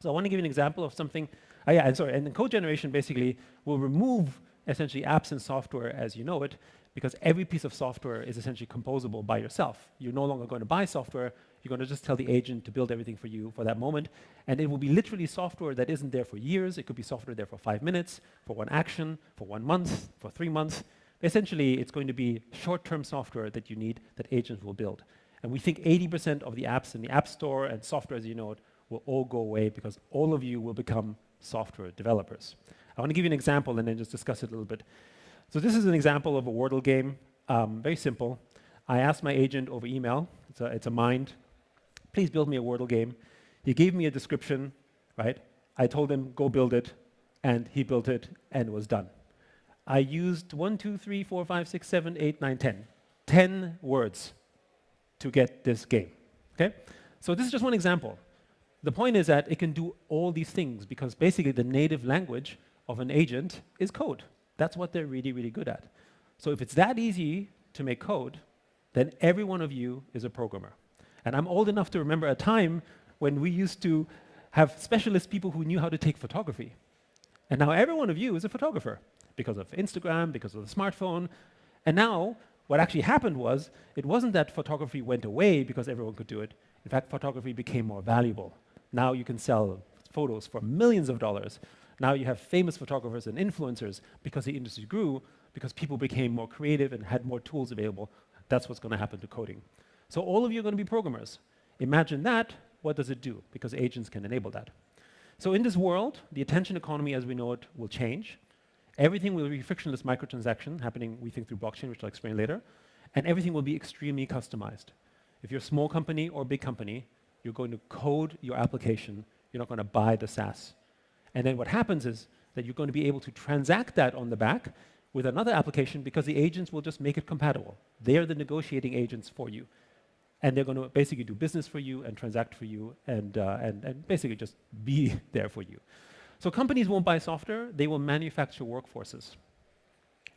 So I want to give you an example of something. And code generation basically will remove essentially apps and software as you know it, because every piece of software is essentially composable by yourself. You're no longer going to buy software. You're going to just tell the agent to build everything for you for that moment. And it will be literally software that isn't there for years. It could be software there for 5 minutes, for one action, for 1 month, for 3 months. Essentially, it's going to be short-term software that you need that agents will build. And we think 80% of the apps in the App Store and software as you know it will all go away because all of you will become software developers. I want to give you an example and then just discuss it a little bit. So this is an example of a Wordle game, very simple. I asked my agent over email, it's a mind, please build me a Wordle game. He gave me a description, right? I told him, go build it, and he built it, and it was done. I used 1, 2, 3, 4, 5, 6, 7, 8, 9, 10. 10 words to get this game, okay? So this is just one example. The point is that it can do all these things because basically the native language of an agent is code. That's what they're really, really good at. So if it's that easy to make code, then every one of you is a programmer. And I'm old enough to remember a time when we used to have specialist people who knew how to take photography. And now every one of you is a photographer because of Instagram, because of the smartphone. And now What actually happened was, it wasn't that photography went away because everyone could do it. In fact, photography became more valuable. Now you can sell photos for millions of dollars. Now you have famous photographers and influencers because the industry grew, because people became more creative and had more tools available. That's what's going to happen to coding. So all of you are going to be programmers. Imagine that. What does it do? Because agents can enable that. So in this world, the attention economy as we know it will change. Everything will be frictionless microtransaction happening, we think, through blockchain, which I'll explain later. And everything will be extremely customized. If you're a small company or a big company, you're going to code your application. You're not going to buy the SaaS. And then what happens is that you're going to be able to transact that on the back with another application because the agents will just make it compatible. They're the negotiating agents for you. And they're going to basically do business for you and transact for you and basically just be there for you. So companies won't buy software, they will manufacture workforces.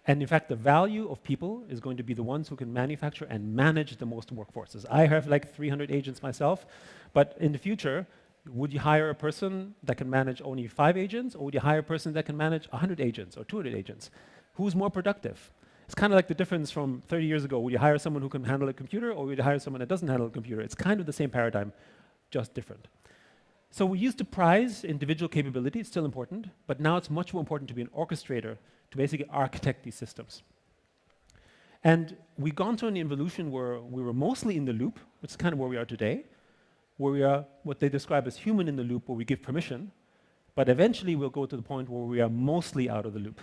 And in fact, the value of people is going to be the ones who can manufacture and manage the most workforces. I have like 300 agents myself, but in the future, would you hire a person that can manage only 5 agents, or would you hire a person that can manage 100 agents or 200 agents? Who's more productive? It's kind of like the difference from 30 years ago. Would you hire someone who can handle a computer, or would you hire someone that doesn't handle a computer? It's kind of the same paradigm, just different. So we used to prize individual capability, it's still important, but now it's much more important to be an orchestrator, to basically architect these systems. And we've gone through an evolution where we were mostly in the loop, which is kind of where we are today, where we are what they describe as human in the loop, where we give permission, but eventually we'll go to the point where we are mostly out of the loop,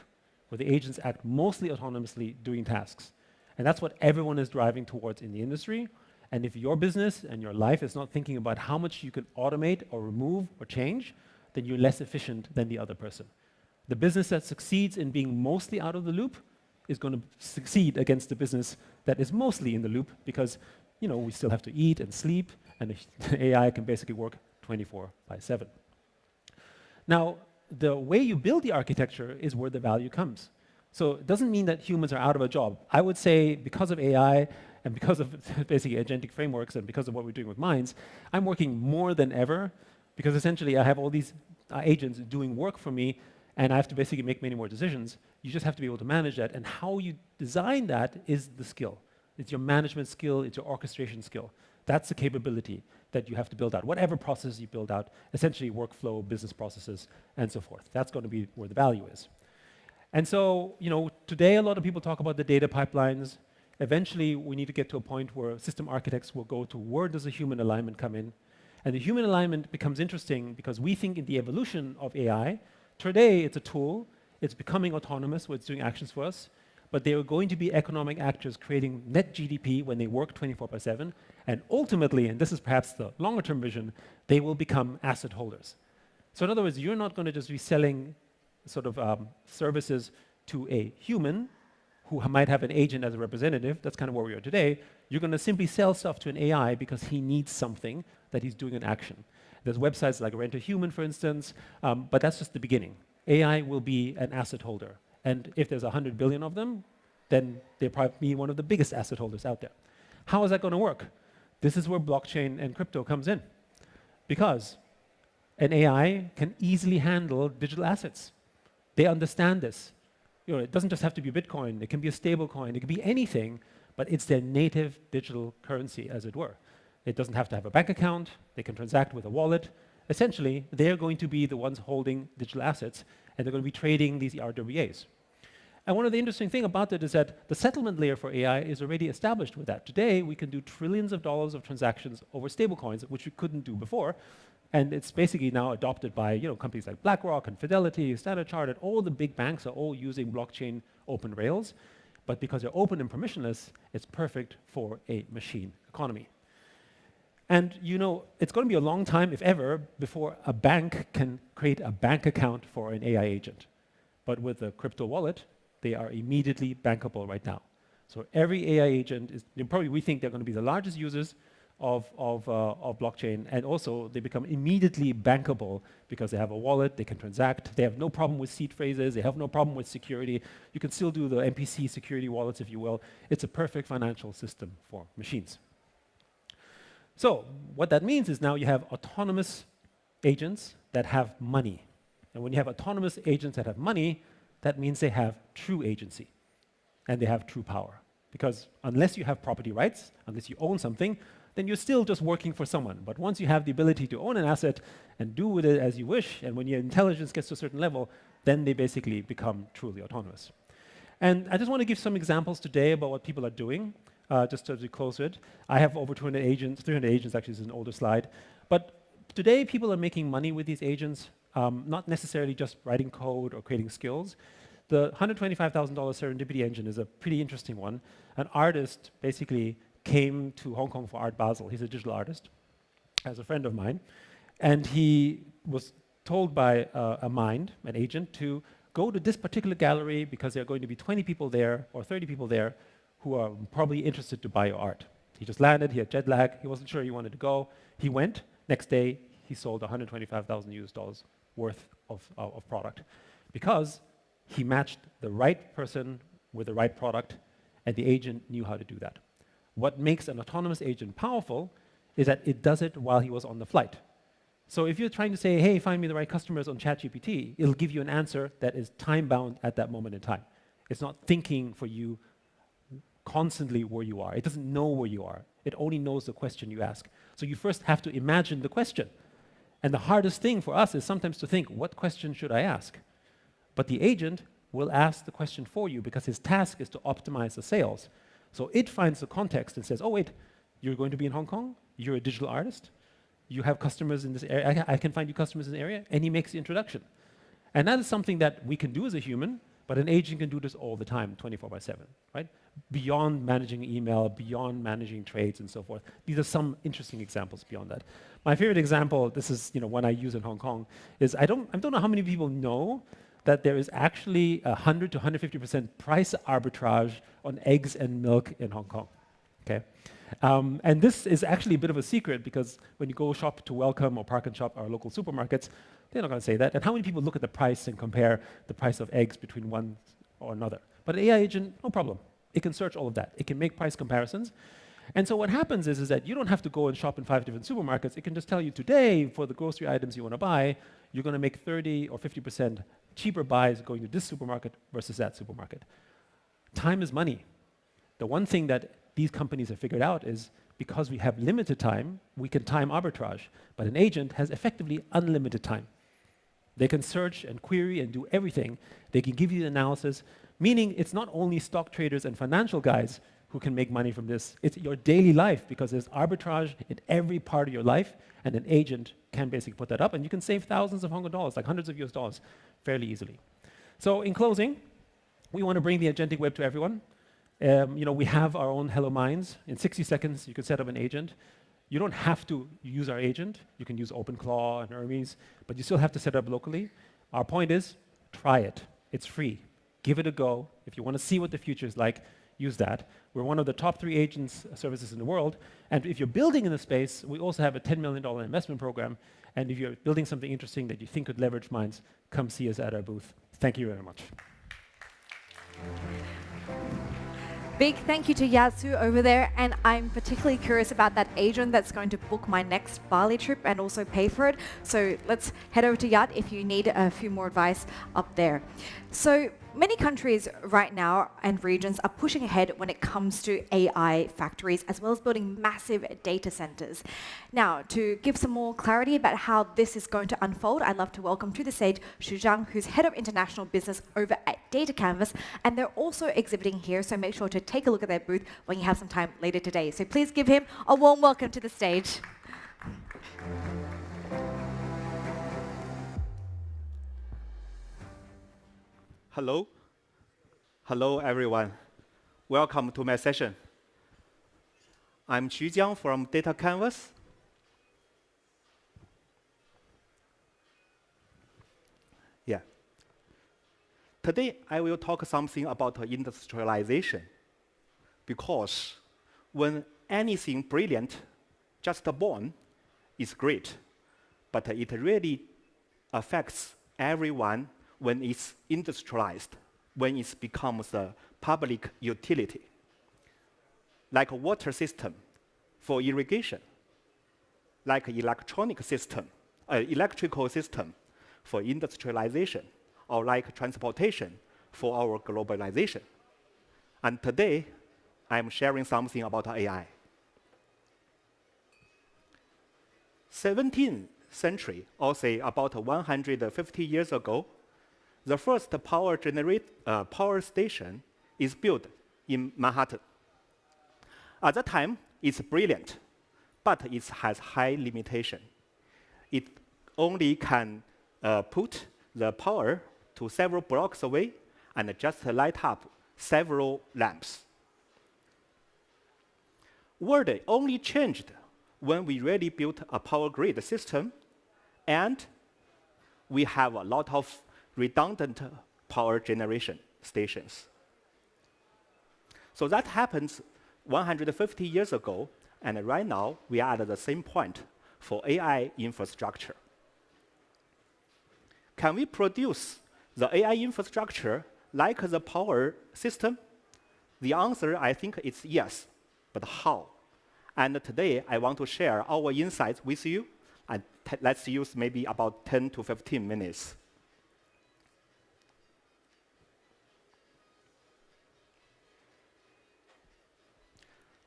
where the agents act mostly autonomously doing tasks. And that's what everyone is driving towards in the industry. And if your business and your life is not thinking about how much you can automate or remove or change, then you're less efficient than the other person. The business that succeeds in being mostly out of the loop is going to succeed against the business that is mostly in the loop because, you know, we still have to eat and sleep, and the AI can basically work 24/7. Now, the way you build the architecture is where the value comes. So it doesn't mean that humans are out of a job. I would say because of AI and because of basically agentic frameworks and because of what we're doing with minds, I'm working more than ever because essentially I have all these agents doing work for me and I have to basically make many more decisions. You just have to be able to manage that, and how you design that is the skill. It's your management skill, it's your orchestration skill. That's the capability that you have to build out. Whatever process you build out, essentially workflow, business processes, and so forth. That's going to be where the value is. And so, you know, today a lot of people talk about the data pipelines. Eventually, we need to get to a point where system architects will go to where does the human alignment come in? And the human alignment becomes interesting because we think in the evolution of AI, today it's a tool, it's becoming autonomous, where it's doing actions for us, but they are going to be economic actors creating net GDP when they work 24/7, and ultimately, and this is perhaps the longer term vision, they will become asset holders. So in other words, you're not going to just be selling sort of services to a human who might have an agent as a representative. That's kind of where we are today. You're going to simply sell stuff to an AI because he needs something that he's doing an action. There's websites like Rent a Human, for instance, but that's just the beginning. AI will be an asset holder. And if there's 100 billion of them, then they'll probably be one of the biggest asset holders out there. How is that going to work? This is where blockchain and crypto comes in. Because an AI can easily handle digital assets. They understand this. You know, it doesn't just have to be Bitcoin. It can be a stable coin. It can be anything, but it's their native digital currency, as it were. It doesn't have to have a bank account. They can transact with a wallet. Essentially, they're going to be the ones holding digital assets, and they're going to be trading these RWAs. And one of the interesting things about it is that the settlement layer for AI is already established with that. Today, we can do trillions of dollars of transactions over stablecoins, which we couldn't do before. And it's basically now adopted by companies like BlackRock and Fidelity, Standard Chartered. All the big banks are all using blockchain open rails. But because they're open and permissionless, it's perfect for a machine economy. And it's going to be a long time, if ever, before a bank can create a bank account for an AI agent. But with a crypto wallet, they are immediately bankable right now. So every AI agent is, we think they're going to be the largest users of blockchain, and also they become immediately bankable because they have a wallet, they can transact, they have no problem with seed phrases, they have no problem with security. You can still do the MPC security wallets, if you will. It's a perfect financial system for machines. So what that means is now you have autonomous agents that have money. And when you have autonomous agents that have money, that means they have true agency and they have true power Because unless you have property rights, unless you own something, then you're still just working for someone. But once you have the ability to own an asset and do with it as you wish, and when your intelligence gets to a certain level, then they basically become truly autonomous. And I just want to give some examples today about what people are doing, just as we close it. I have over 200 agents, 300 agents, actually, this is an older slide. But today, people are making money with these agents, not necessarily just writing code or creating skills. The $125,000 serendipity engine is a pretty interesting one. An artist basically came to Hong Kong for Art Basel. He's a digital artist, as a friend of mine. And he was told by an agent, to go to this particular gallery because there are going to be 20 people there or 30 people there who are probably interested to buy your art. He just landed, he had jet lag, he wasn't sure he wanted to go. He went, next day, he sold $125,000 worth of product because he matched the right person with the right product, and the agent knew how to do that. What makes an autonomous agent powerful is that it does it while he was on the flight. So if you're trying to say, hey, find me the right customers on ChatGPT, it'll give you an answer that is time-bound at that moment in time. It's not thinking for you constantly where you are. It doesn't know where you are. It only knows the question you ask. So you first have to imagine the question. And the hardest thing for us is sometimes to think, what question should I ask? But the agent will ask the question for you because his task is to optimize the sales. So it finds the context and says, oh, wait, you're going to be in Hong Kong? You're a digital artist? You have customers in this area? I can find you customers in the area? And he makes the introduction. And that is something that we can do as a human, but an agent can do this all the time, 24/7, right? Beyond managing email, beyond managing trades and so forth. These are some interesting examples beyond that. My favorite example, this is one I use in Hong Kong, is I don't know how many people know that there is actually 100 to 150% price arbitrage on eggs and milk in Hong Kong. Okay? And this is actually a bit of a secret because when you go shop to Welcome or Park and Shop, our local supermarkets, they're not going to say that. And how many people look at the price and compare the price of eggs between one or another? But an AI agent, no problem. It can search all of that. It can make price comparisons. And so what happens is that you don't have to go and shop in 5 different supermarkets. It can just tell you today, for the grocery items you want to buy, you're going to make 30 or 50% cheaper buys going to this supermarket versus that supermarket. Time is money. The one thing that these companies have figured out is because we have limited time, we can time arbitrage. But an agent has effectively unlimited time. They can search and query and do everything. They can give you the analysis, meaning it's not only stock traders and financial guys who can make money from this. It's your daily life because there's arbitrage in every part of your life, and an agent can basically put that up, and you can save thousands of Hong Kong dollars, like hundreds of US dollars, fairly easily. So in closing, we want to bring the agentic web to everyone. We have our own Hello Minds. In 60 seconds, you can set up an agent. You don't have to use our agent. You can use OpenClaw and Hermes, but you still have to set it up locally. Our point is, try it. It's free. Give it a go. If you want to see what the future is like, use that. We're one of the top 3 agents services in the world. And if you're building in the space, we also have a $10 million investment program. And if you're building something interesting that you think could leverage minds, come see us at our booth. Thank you very much. Big thank you to Yasu over there, and I'm particularly curious about that agent that's going to book my next Bali trip and also pay for it. So let's head over to Yat if you need a few more advice up there. So many countries right now and regions are pushing ahead when it comes to AI factories as well as building massive data centers. Now, to give some more clarity about how this is going to unfold, I'd love to welcome to the stage Xu Zhang, who's Head of International Business over at Data Canvas, and they're also exhibiting here, so make sure to take a look at their booth when you have some time later today. So please give him a warm welcome to the stage. Hello. Hello, everyone. Welcome to my session. I'm Xu Jiang from Data Canvas. Yeah. Today, I will talk something about industrialization. Because when anything brilliant just born is great, but it really affects everyone when it's industrialized, when it becomes a public utility, like a water system for irrigation, like electrical system for industrialization, or like transportation for our globalization. And today, I'm sharing something about AI. 17th century, or say about 150 years ago, the first power station is built in Manhattan. At that time, it's brilliant, but it has high limitation. It only can put the power to several blocks away and just light up several lamps. World only changed when we really built a power grid system, and we have a lot of redundant power generation stations. So that happens 150 years ago, and right now we are at the same point for AI infrastructure. Can we produce the AI infrastructure like the power system? The answer, I think, is yes, but how? And today, I want to share our insights with you, and let's use maybe about 10 to 15 minutes.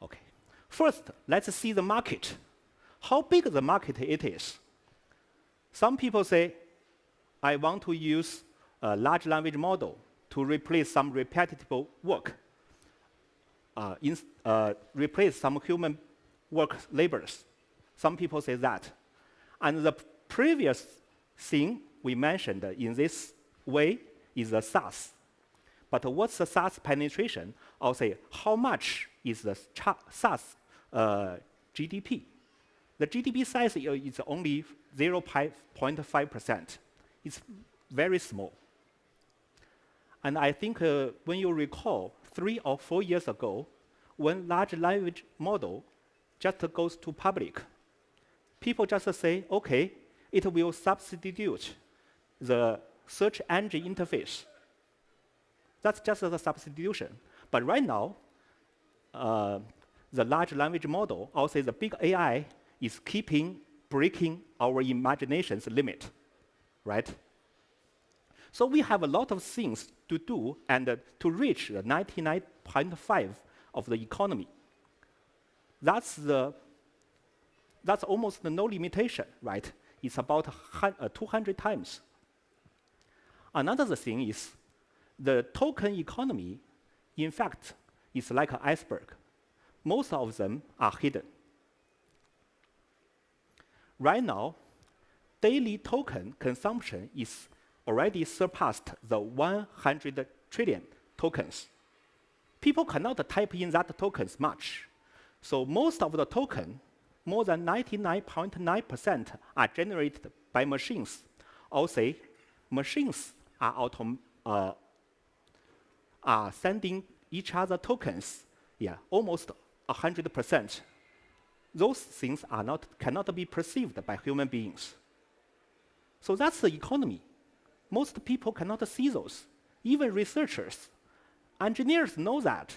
Okay. First, let's see the market. How big the market it is. Some people say, I want to use a large language model to replace some repetitive work, replace some human work labors. Some people say that. And the previous thing we mentioned in this way is the SaaS. But what's the SaaS penetration? I'll say, how much is the SaaS GDP? The GDP size is only 0.5%. It's very small. And I think when you recall, 3 or 4 years ago, when large language model just goes to public, people just say, okay, it will substitute the search engine interface. That's just the substitution. But right now, the large language model, I'll say the big AI, is breaking our imagination's limit, right? So we have a lot of things to do and to reach the 99.5 of the economy. That's almost no limitation, right? It's about 200 times. Another thing is the token economy, in fact, is like an iceberg. Most of them are hidden. Right now, daily token consumption is already surpassed the 100 trillion tokens. People cannot type in that tokens much. So most of the token, more than 99.9% are generated by machines. I'll say machines are sending each other tokens, almost 100%. Those things cannot be perceived by human beings. So that's the economy. Most people cannot see those. Even researchers, engineers know that,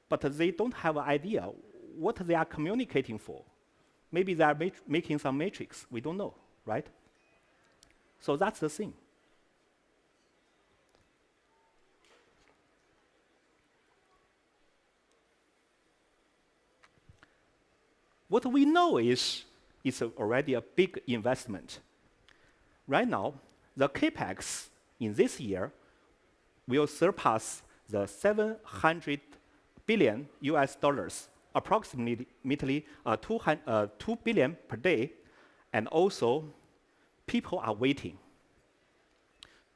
but they don't have an idea what they are communicating for. Maybe they are making some matrix. We don't know, right? So that's the thing. What we know is it's already a big investment. Right now, the CapEx in this year will surpass the 700 billion US dollars, approximately 2 billion per day, and also people are waiting.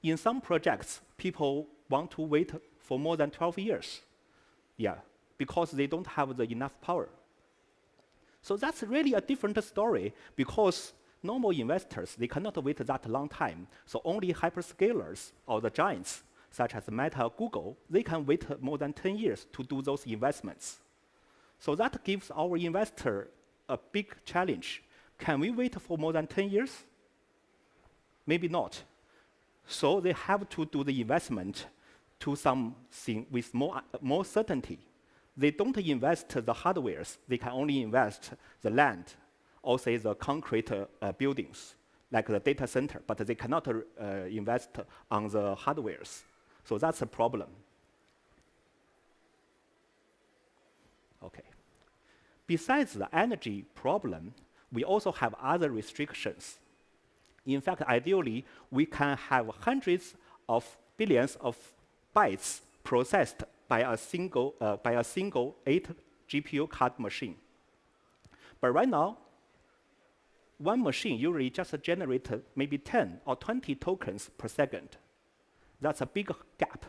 In some projects, people want to wait for more than 12 years, because they don't have enough power. So that's really a different story, because normal investors, they cannot wait that long time. So only hyperscalers or the giants, such as Meta, Google, they can wait more than 10 years to do those investments. So that gives our investor a big challenge. Can we wait for more than 10 years? Maybe not. So they have to do the investment to something with more certainty. They don't invest the hardwares. They can only invest the land, or say the concrete buildings, like the data center, but they cannot invest on the hardwares. So that's a problem. Okay. Besides the energy problem, we also have other restrictions. In fact, ideally, we can have hundreds of billions of bytes processed by a single 8 GPU card machine. But right now, one machine usually just generates maybe 10 or 20 tokens per second. That's a big gap.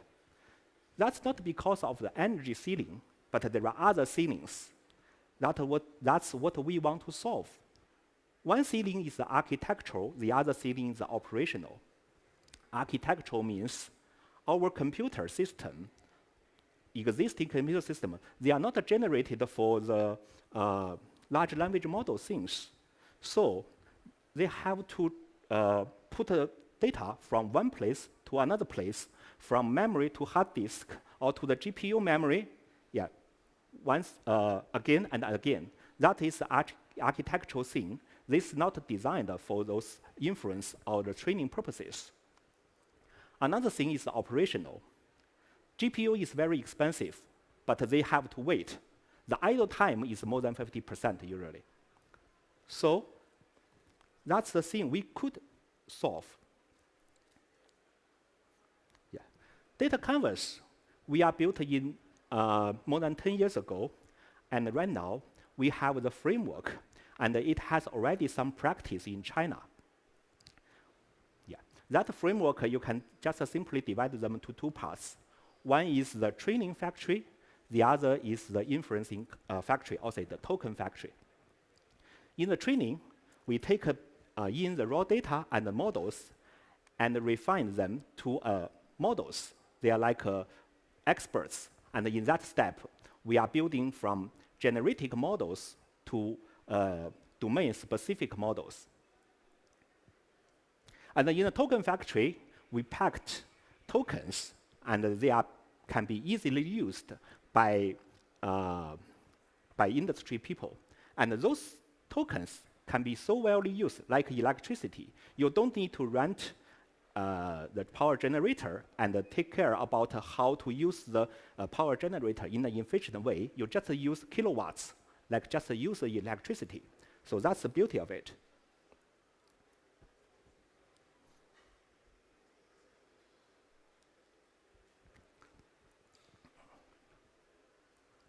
That's not because of the energy ceiling, but there are other ceilings. That's what we want to solve. One ceiling is the architectural, the other ceiling is the operational. Architectural means our computer system, existing computer system, they are not generated for the large language model things. So they have to put data from one place to another place, from memory to hard disk, or to the GPU memory, once again and again. That is the architectural thing. This is not designed for those inference or the training purposes. Another thing is the operational. GPU is very expensive, but they have to wait. The idle time is more than 50% usually. So that's the thing we could solve. Data canvas, we are built in more than 10 years ago, and right now we have the framework, and it has already some practice in China. That framework, you can just simply divide them into two parts. One is the training factory, the other is the inferencing factory, or say the token factory. In the training, we take in the raw data and the models and refine them to models. They are like experts. And in that step, we are building from generative models to domain-specific models. And in the token factory, we packed tokens, and they can be easily used by industry people. And those tokens can be so well used, like electricity. You don't need to rent the power generator and take care about how to use the power generator in an efficient way. You just use kilowatts, like just use the electricity. So that's the beauty of it.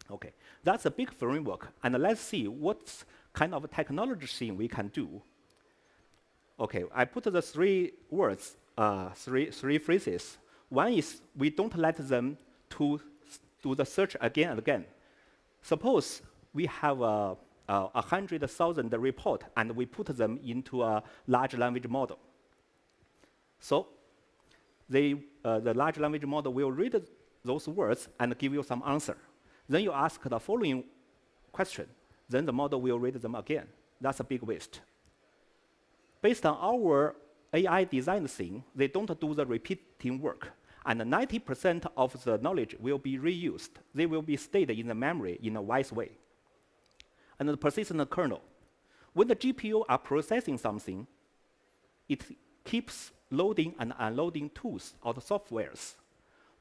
Okay, that's a big framework, and let's see what kind of technology thing we can do. Okay, I put the three words, three phrases. One is we don't let them to do the search again and again. Suppose we have 100,000 report, and we put them into a large language model. So the large language model will read those words and give you some answer. Then you ask the following question. Then the model will read them again. That's a big waste. Based on our AI design thing, they don't do the repeating work. And 90% of the knowledge will be reused. They will be stayed in the memory in a wise way. And the persistent kernel. When the GPU are processing something, it keeps loading and unloading tools or the softwares.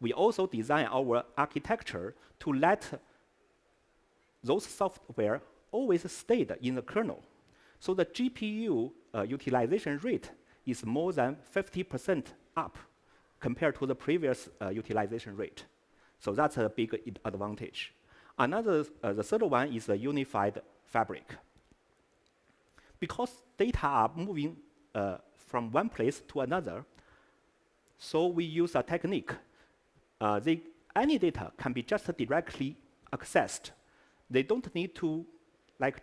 We also design our architecture to let those software always stay in the kernel. So the GPU utilization rate is more than 50% up compared to the previous utilization rate. So that's a big advantage. The third one is the unified fabric. Because data are moving from one place to another, so we use a technique. Any data can be just directly accessed. They don't need to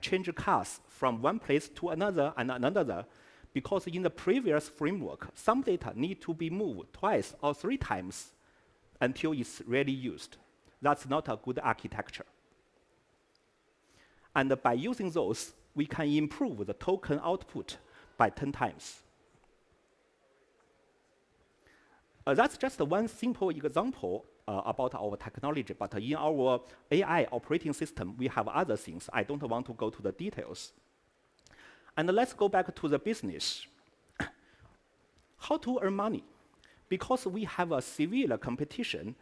change cars from one place to another and another, because in the previous framework, some data need to be moved twice or 3 times until it's really used. That's not a good architecture. And by using those, we can improve the token output by 10 times. That's just one simple example about our technology, but in our AI operating system, we have other things. I don't want to go to the details. And let's go back to the business. How to earn money? Because we have a severe competition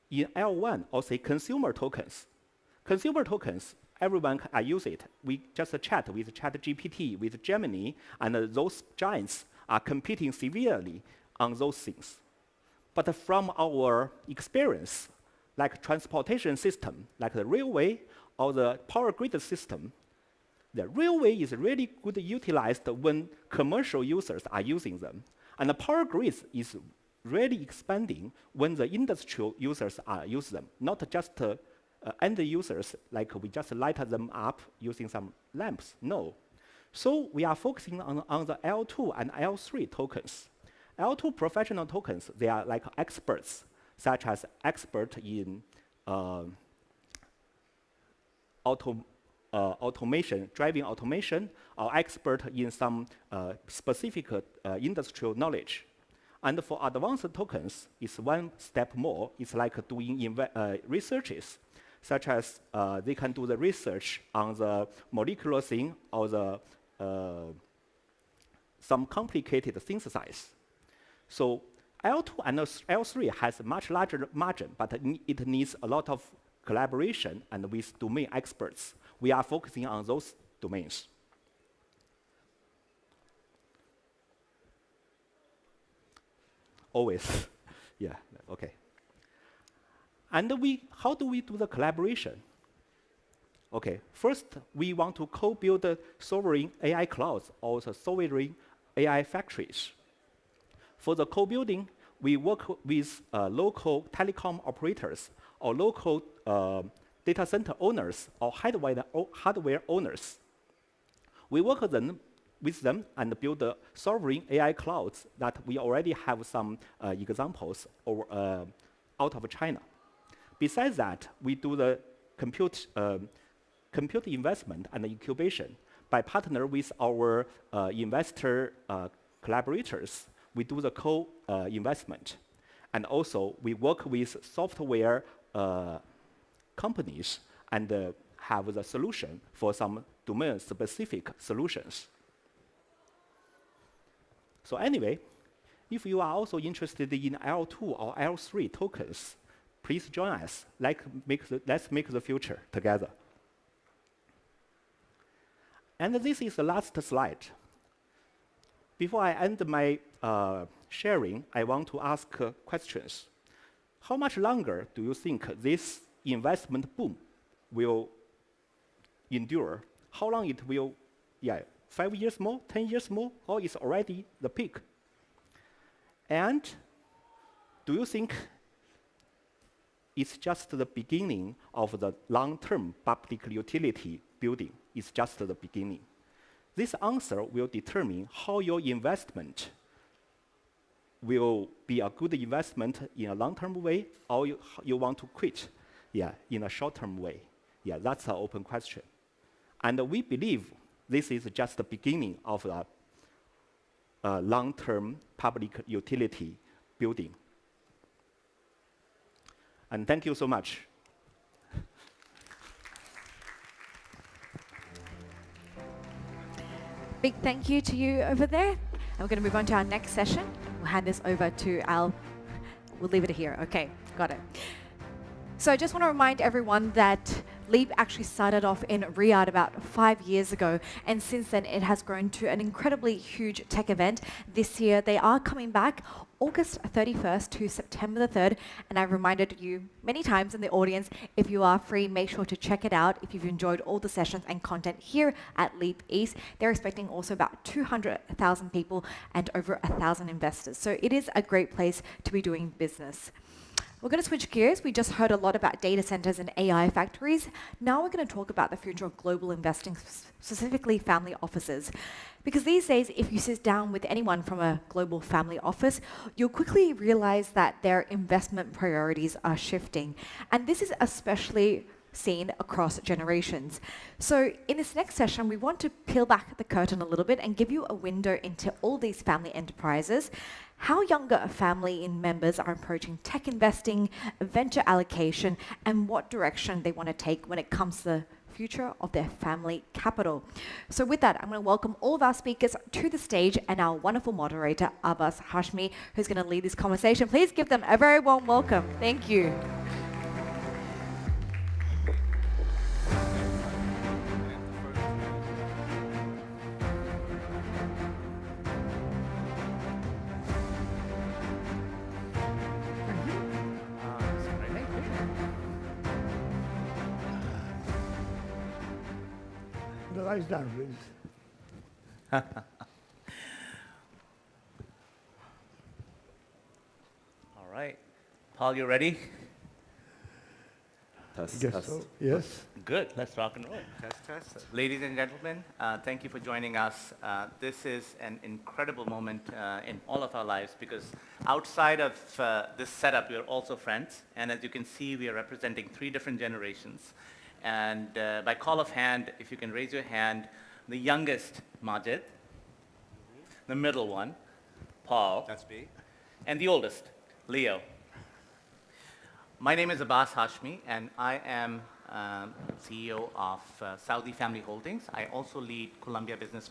in L1, or say consumer tokens. Consumer tokens, everyone can use it. We just chat with ChatGPT, with Gemini, and those giants are competing severely on those things. But from our experience, like transportation system, like the railway or the power grid system, the railway is really good utilized when commercial users are using them. And the power grid is really expanding when the industrial users are using them, not just end users, like we just light them up using some lamps. No. So we are focusing on the L2 and L3 tokens. L2 professional tokens, they are like experts, such as expert in automation, driving automation, or expert in some specific industrial knowledge. And for advanced tokens, it's one step more. It's like doing researches, such as they can do the research on the molecular thing or the some complicated synthesis. So L2 and L3 has a much larger margin, but it needs a lot of collaboration and with domain experts. We are focusing on those domains. Always. Yeah, okay. And how do we do the collaboration? Okay, first, we want to co-build the sovereign AI clouds or the sovereign AI factories. For the co-building, we work with local telecom operators or local data center owners or hardware owners. We work with them and build the sovereign AI clouds that we already have some examples out of China. Besides that, we do the compute investment and incubation by partner with our investor collaborators. We do the co-investment. And also, we work with software companies and have the solution for some domain-specific solutions. So anyway, if you are also interested in L2 or L3 tokens, please join us. Let's make the future together. And this is the last slide. Before I end my sharing, I want to ask questions. How much longer do you think this investment boom will endure? How long it will, 5 years more, 10 years more, or is already the peak? And do you think it's just the beginning of the long-term public utility building? It's just the beginning. This answer will determine how your investment will be a good investment in a long-term way, or you want to quit, in a short-term way. That's an open question. And we believe this is just the beginning of a long-term public utility building. And thank you so much. Big thank you to you over there. And we're going to move on to our next session. We'll hand this over to Al. We'll leave it here. Okay, got it. So I just want to remind everyone that Leap actually started off in Riyadh about 5 years ago, and since then it has grown to an incredibly huge tech event. This year they are coming back August 31st to September the 3rd, and I've reminded you many times in the audience, if you are free, make sure to check it out if you've enjoyed all the sessions and content here at Leap East. They're expecting also about 200,000 people and over 1,000 investors. So it is a great place to be doing business. We're going to switch gears. We just heard a lot about data centers and AI factories. Now we're going to talk about the future of global investing, specifically family offices. Because these days, if you sit down with anyone from a global family office, you'll quickly realize that their investment priorities are shifting. And this is especially seen across generations. So in this next session, we want to peel back the curtain a little bit and give you a window into all these family enterprises, how younger family members are approaching tech investing, venture allocation, and what direction they want to take when it comes to the future of their family capital. So with that, I'm going to welcome all of our speakers to the stage and our wonderful moderator, Abbas Hashmi, who's going to lead this conversation. Please give them a very warm welcome. Thank you. the lights down, please. All right. Paul, you ready? Test, guess test. So. Yes. Good. Let's rock and roll. Test, test. Ladies and gentlemen, thank you for joining us. This is an incredible moment in all of our lives because outside of this setup, we are also friends. And as you can see, we are representing 3 different generations. And by call of hand, if you can raise your hand, the youngest, Majid. The middle one, Paul. That's me. And the oldest, Leo. My name is Abbas Hashmi, and I am CEO of Saudi Family Holdings. I also lead Columbia Business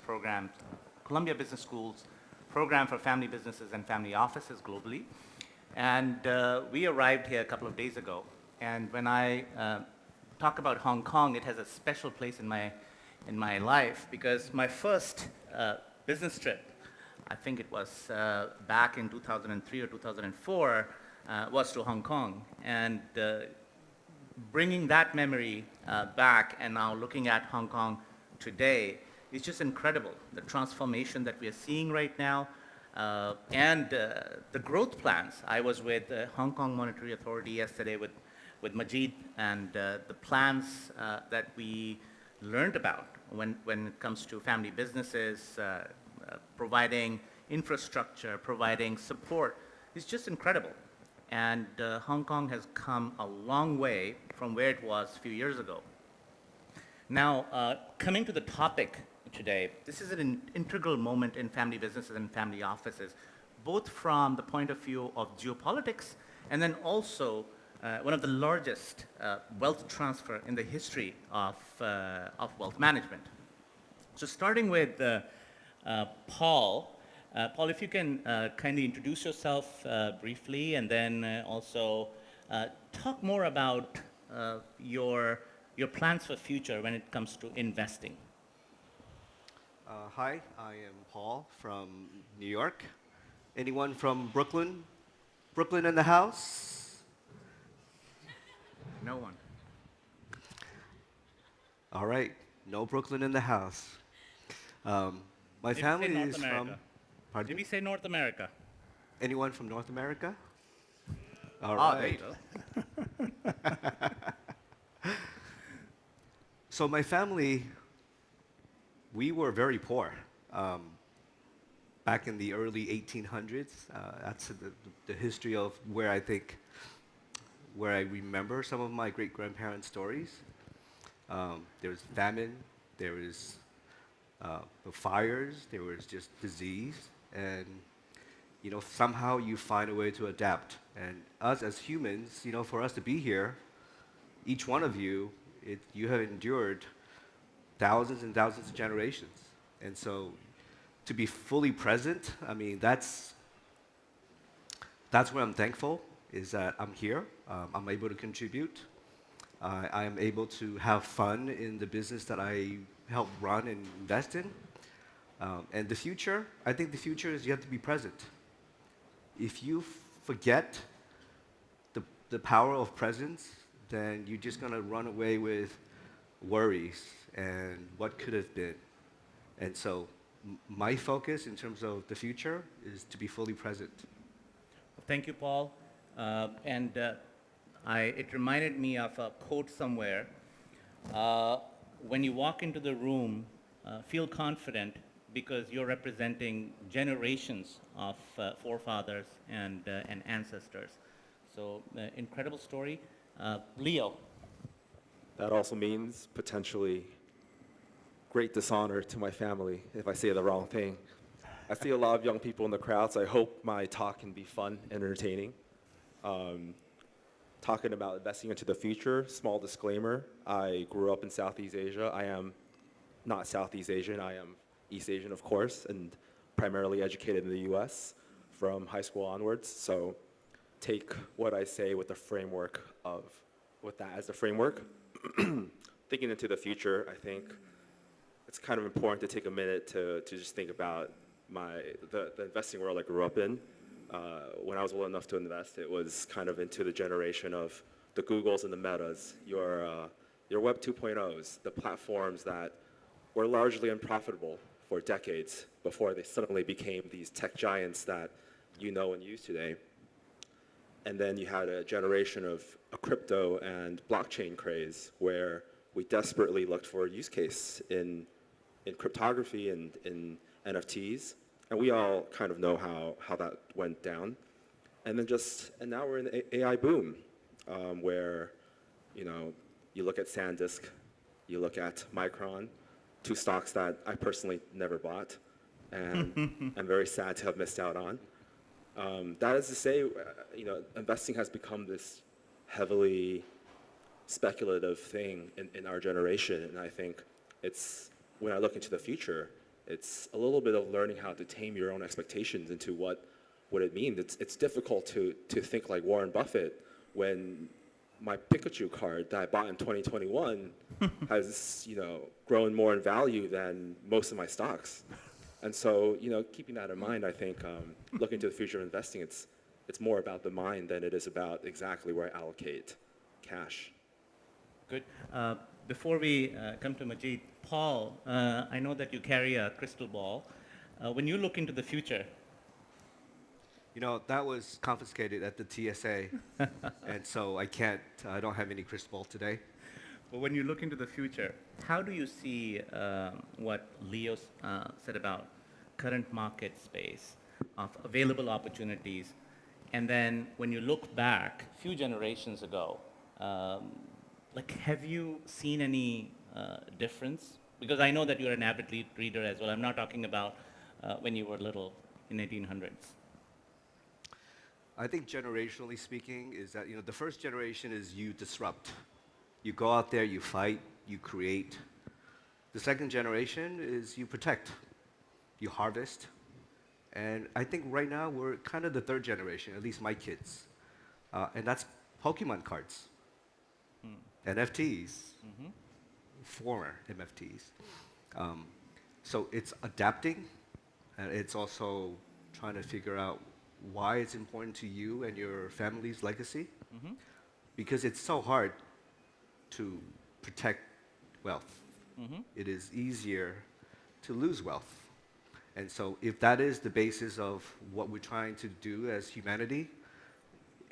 School's program for family businesses and family offices globally. And we arrived here a couple of days ago. And when I talk about Hong Kong, it has a special place in my life because my first business trip, I think it was back in 2003 or 2004, was to Hong Kong. And bringing that memory back and now looking at Hong Kong today is just incredible. The transformation that we are seeing right now and the growth plans. I was with the Hong Kong Monetary Authority yesterday with Majid and the plans that we learned about when it comes to family businesses, providing infrastructure, providing support. It's just incredible. And Hong Kong has come a long way from where it was a few years ago. Now, coming to the topic today, this is an integral moment in family businesses and family offices, both from the point of view of geopolitics and then also one of the largest wealth transfer in the history of wealth management. So starting with Paul. Paul, if you can kindly introduce yourself briefly and then also talk more about your plans for future when it comes to investing. Hi, I am Paul from New York. Anyone from Brooklyn? Brooklyn in the house? No one. All right, no Brooklyn in the house. My family is from... Pardon? Did we say North America? Anyone from North America? All right. There you go. So my family, we were very poor. Back in the early 1800s, that's the history of where I remember some of my great-grandparents' stories. There was famine, there was the fires, there was just disease. And, somehow you find a way to adapt. And us as humans, for us to be here, each one of you, you have endured thousands and thousands of generations. And so to be fully present, I mean, that's where I'm thankful, is that I'm here. I'm able to contribute. I am able to have fun in the business that I help run and invest in. And the future, I think the future is you have to be present. If you forget the power of presence, then you're just going to run away with worries and what could have been. And so my focus in terms of the future is to be fully present. Thank you, Paul. It reminded me of a quote somewhere. When you walk into the room, feel confident because you're representing generations of forefathers and ancestors. So, incredible story. Leo. That also means potentially great dishonor to my family if I say the wrong thing. I see a lot of young people in the crowd, so I hope my talk can be fun and entertaining. Talking about investing into the future, small disclaimer, I grew up in Southeast Asia. I am not Southeast Asian, I am East Asian, of course, and primarily educated in the US from high school onwards. So take what I say with the framework with that as the framework. Thinking into the future, I think it's kind of important to take a minute to just think about the investing world I grew up in. When I was old enough to invest, it was kind of into the generation of the Googles and the Metas, your Web 2.0s, the platforms that were largely unprofitable for decades before they suddenly became these tech giants that you know and use today. And then you had a generation of a crypto and blockchain craze where we desperately looked for a use case in cryptography and in NFTs. And we all kind of know how that went down. And now we're in the AI boom, where, you look at SanDisk, you look at Micron, two stocks that I personally never bought, and I'm very sad to have missed out on. That is to say, investing has become this heavily speculative thing in our generation, and I think when I look into the future, it's a little bit of learning how to tame your own expectations into what it means. It's difficult to think like Warren Buffett when my Pikachu card that I bought in 2021 has grown more in value than most of my stocks. And so, keeping that in mind, I think looking to the future of investing, it's more about the mind than it is about exactly where I allocate cash. Good. Before we come to Majid, Paul, I know that you carry a crystal ball. When you look into the future, that was confiscated at the TSA, and so I don't have any crystal ball today. But when you look into the future, how do you see what Leo said about current market space of available opportunities? And then when you look back a few generations ago, have you seen any difference? Because I know that you're an avid reader as well. I'm not talking about when you were little in 1800s. I think generationally speaking is that, the first generation is you disrupt. You go out there, you fight, you create. The second generation is you protect, you harvest. And I think right now we're kind of the third generation, at least my kids. And that's Pokemon cards, NFTs, former MFTs. So it's adapting, and it's also trying to figure out why it's important to you and your family's legacy. Because it's so hard to protect wealth. It is easier to lose wealth. And so if that is the basis of what we're trying to do as humanity,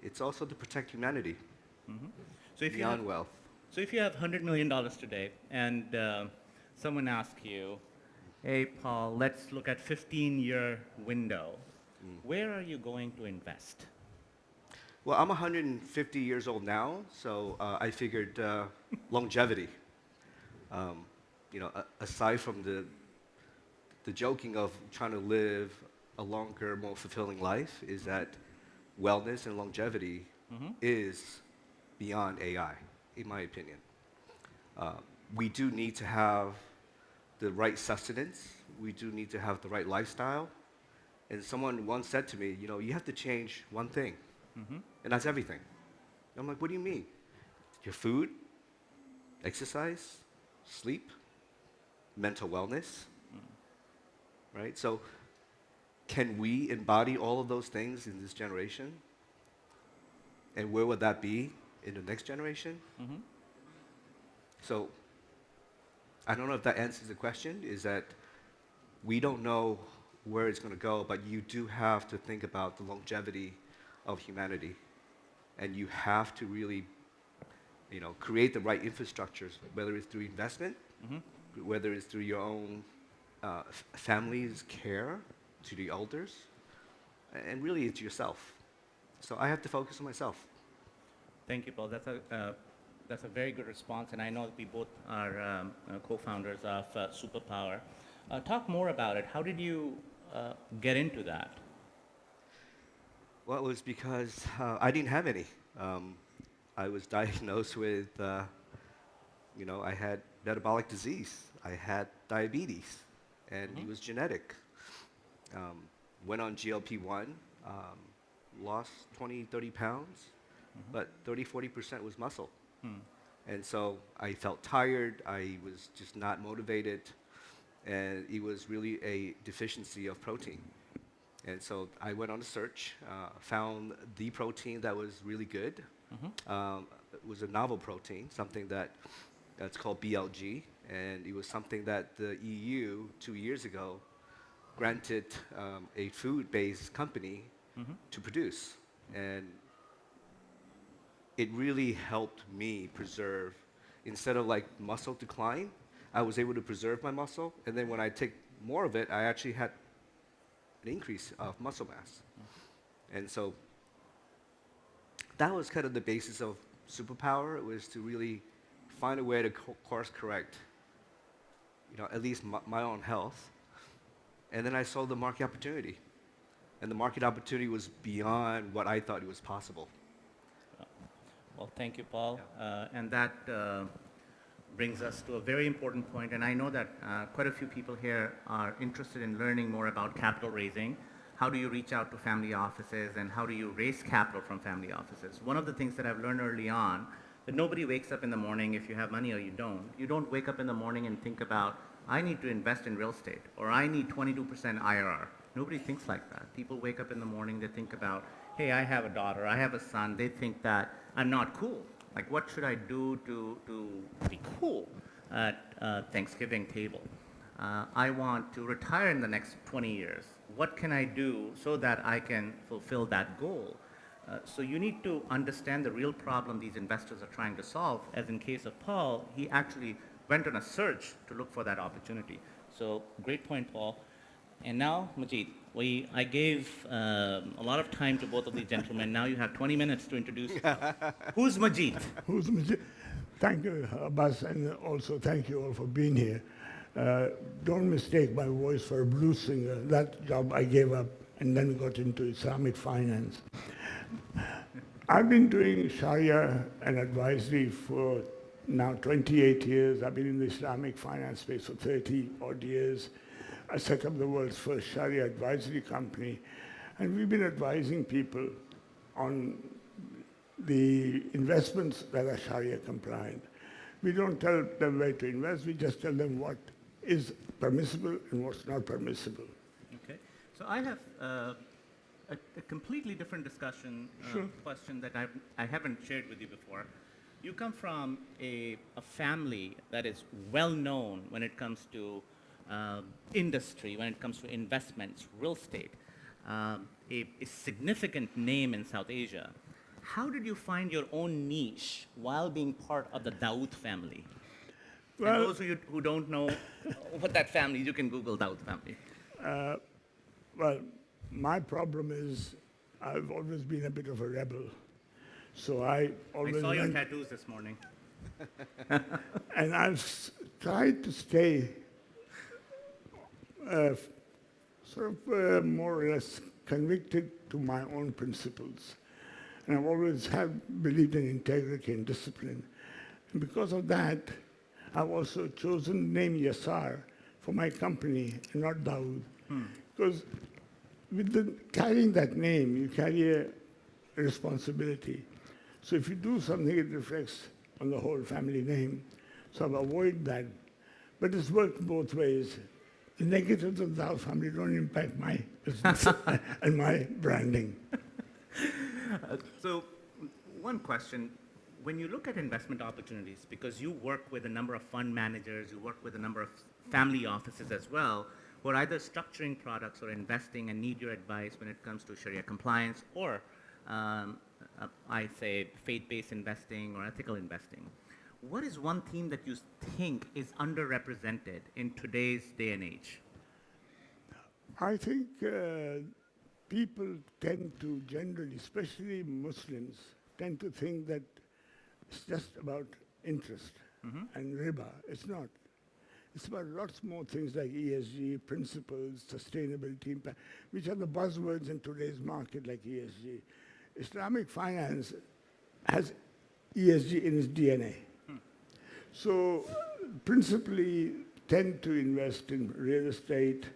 it's also to protect humanity beyond wealth. So if you have $100 million today and someone asks you, hey, Paul, let's look at 15-year window, where are you going to invest? Well, I'm 150 years old now, so I figured longevity. Aside from the joking of trying to live a longer, more fulfilling life, is that wellness and longevity is beyond AI, in my opinion. We do need to have the right sustenance. We do need to have the right lifestyle. And someone once said to me, you have to change one thing, and that's everything. And I'm like, what do you mean? Your food, exercise, sleep, mental wellness, right? So can we embody all of those things in this generation? And where would that be in the next generation? So I don't know if that answers the question, is that we don't know where it's going to go, but you do have to think about the longevity of humanity. And you have to really, create the right infrastructures, whether it's through investment, whether it's through your own family's care to the elders, and really it's yourself. So I have to focus on myself. Thank you, Paul. That's a very good response, and I know we both are co-founders of Superpower. Talk more about it. How did you get into that? Well, it was because I didn't have any. I was diagnosed with, I had metabolic disease. I had diabetes, and it was genetic. Went on GLP-1, lost 20, 30 pounds, but 30, 40% was muscle. And so I felt tired. I was just not motivated. And it was really a deficiency of protein. And so I went on a search, found the protein that was really good. It was a novel protein, something that's called BLG, And it was something that the EU 2 years ago granted a food-based company to produce. And it really helped me preserve, instead of like muscle decline, I was able to preserve my muscle. And then when I take more of it, I actually had an increase of muscle mass. And so that was kind of the basis of Superpower. It was to really find a way to course correct, at least my own health. And then I saw the market opportunity. And the market opportunity was beyond what I thought it was possible. Well, thank you, Paul. And that brings us to a very important point. And I know that quite a few people here are interested in learning more about capital raising. How do you reach out to family offices, and how do you raise capital from family offices? One of the things that I've learned early on, that nobody wakes up in the morning, if you have money or you don't. You don't wake up in the morning and think about, I need to invest in real estate, or I need 22% IRR. Nobody thinks like that. People wake up in the morning, they think about, hey, I have a daughter, I have a son. They think that I'm not cool. Like, what should I do to be cool at Thanksgiving table? I want to retire in the next 20 years. What can I do so that I can fulfill that goal? So you need to understand the real problem these investors are trying to solve. As in case of Paul, he actually went on a search to look for that opportunity. So great point, Paul. And now, Majid, I gave a lot of time to both of these gentlemen. Now you have 20 minutes to introduce yourself. Who's Majid? Who's Majid? Thank you, Abbas, and also thank you all for being here. Don't mistake my voice for a blues singer. That job I gave up and then got into Islamic finance. I've been doing Sharia and advisory for now 28 years. I've been in the Islamic finance space for 30 odd years. I set up the world's first Sharia advisory company, and we've been advising people on the investments that are Sharia compliant. We don't tell them where to invest, we just tell them what is permissible and what's not permissible. Okay, so I have a completely different discussion question that I haven't shared with you before. You come from a family that is well known when it comes to industry, when it comes to investments, real estate, a significant name in South Asia. How did you find your own niche while being part of the Dawood family? Well, and those of you who don't know what that family is, you can Google Dawood family. Well, my problem is I've always been a bit of a rebel. So I always saw your tattoos this morning. And I've tried to stay more or less convicted to my own principles. And I've always believed in integrity and discipline. And because of that, I've also chosen the name Yasar for my company and not Dawood. Because with carrying that name, you carry a responsibility. So if you do something, it reflects on the whole family name. So I've avoided that. But it's worked both ways. The negatives of the Dawood family don't impact my business and my branding. So one question, when you look at investment opportunities, because you work with a number of fund managers, you work with a number of family offices as well, who are either structuring products or investing and need your advice when it comes to Sharia compliance or, I say, faith-based investing or ethical investing. What is one theme that you think is underrepresented in today's day and age? I think people tend to generally, especially Muslims, tend to think that it's just about interest and riba. It's not. It's about lots more things like ESG, principles, sustainability, impact, which are the buzzwords in today's market like ESG. Islamic finance has ESG in its DNA. So principally tend to invest in real estate,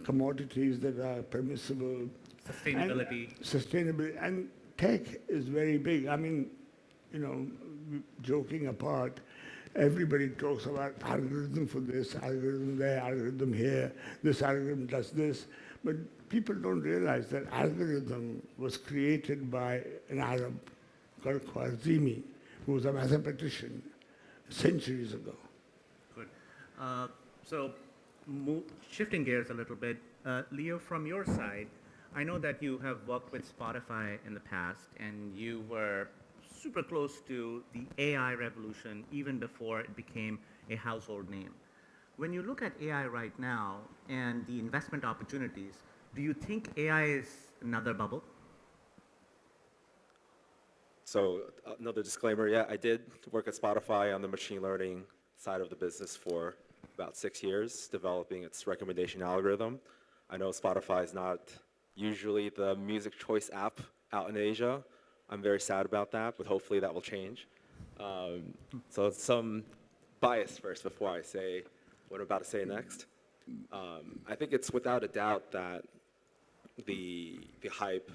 commodities that are permissible. Sustainability. And tech is very big. I mean, joking apart, everybody talks about algorithm for this, algorithm there, algorithm here, this algorithm does this. But people don't realize that algorithm was created by an Arab called Khwarizmi, who was a mathematician centuries ago. So shifting gears a little bit, Leo, from your side, I know that you have worked with Spotify in the past, and you were super close to the AI revolution even before it became a household name. When you look at AI right now and the investment opportunities, do you think AI is another bubble? So another disclaimer, yeah, I did work at Spotify on the machine learning side of the business for about 6 years, developing its recommendation algorithm. I know Spotify is not usually the music choice app out in Asia. I'm very sad about that, but hopefully that will change. So some bias first before I say what I'm about to say next. I think it's without a doubt that the hype,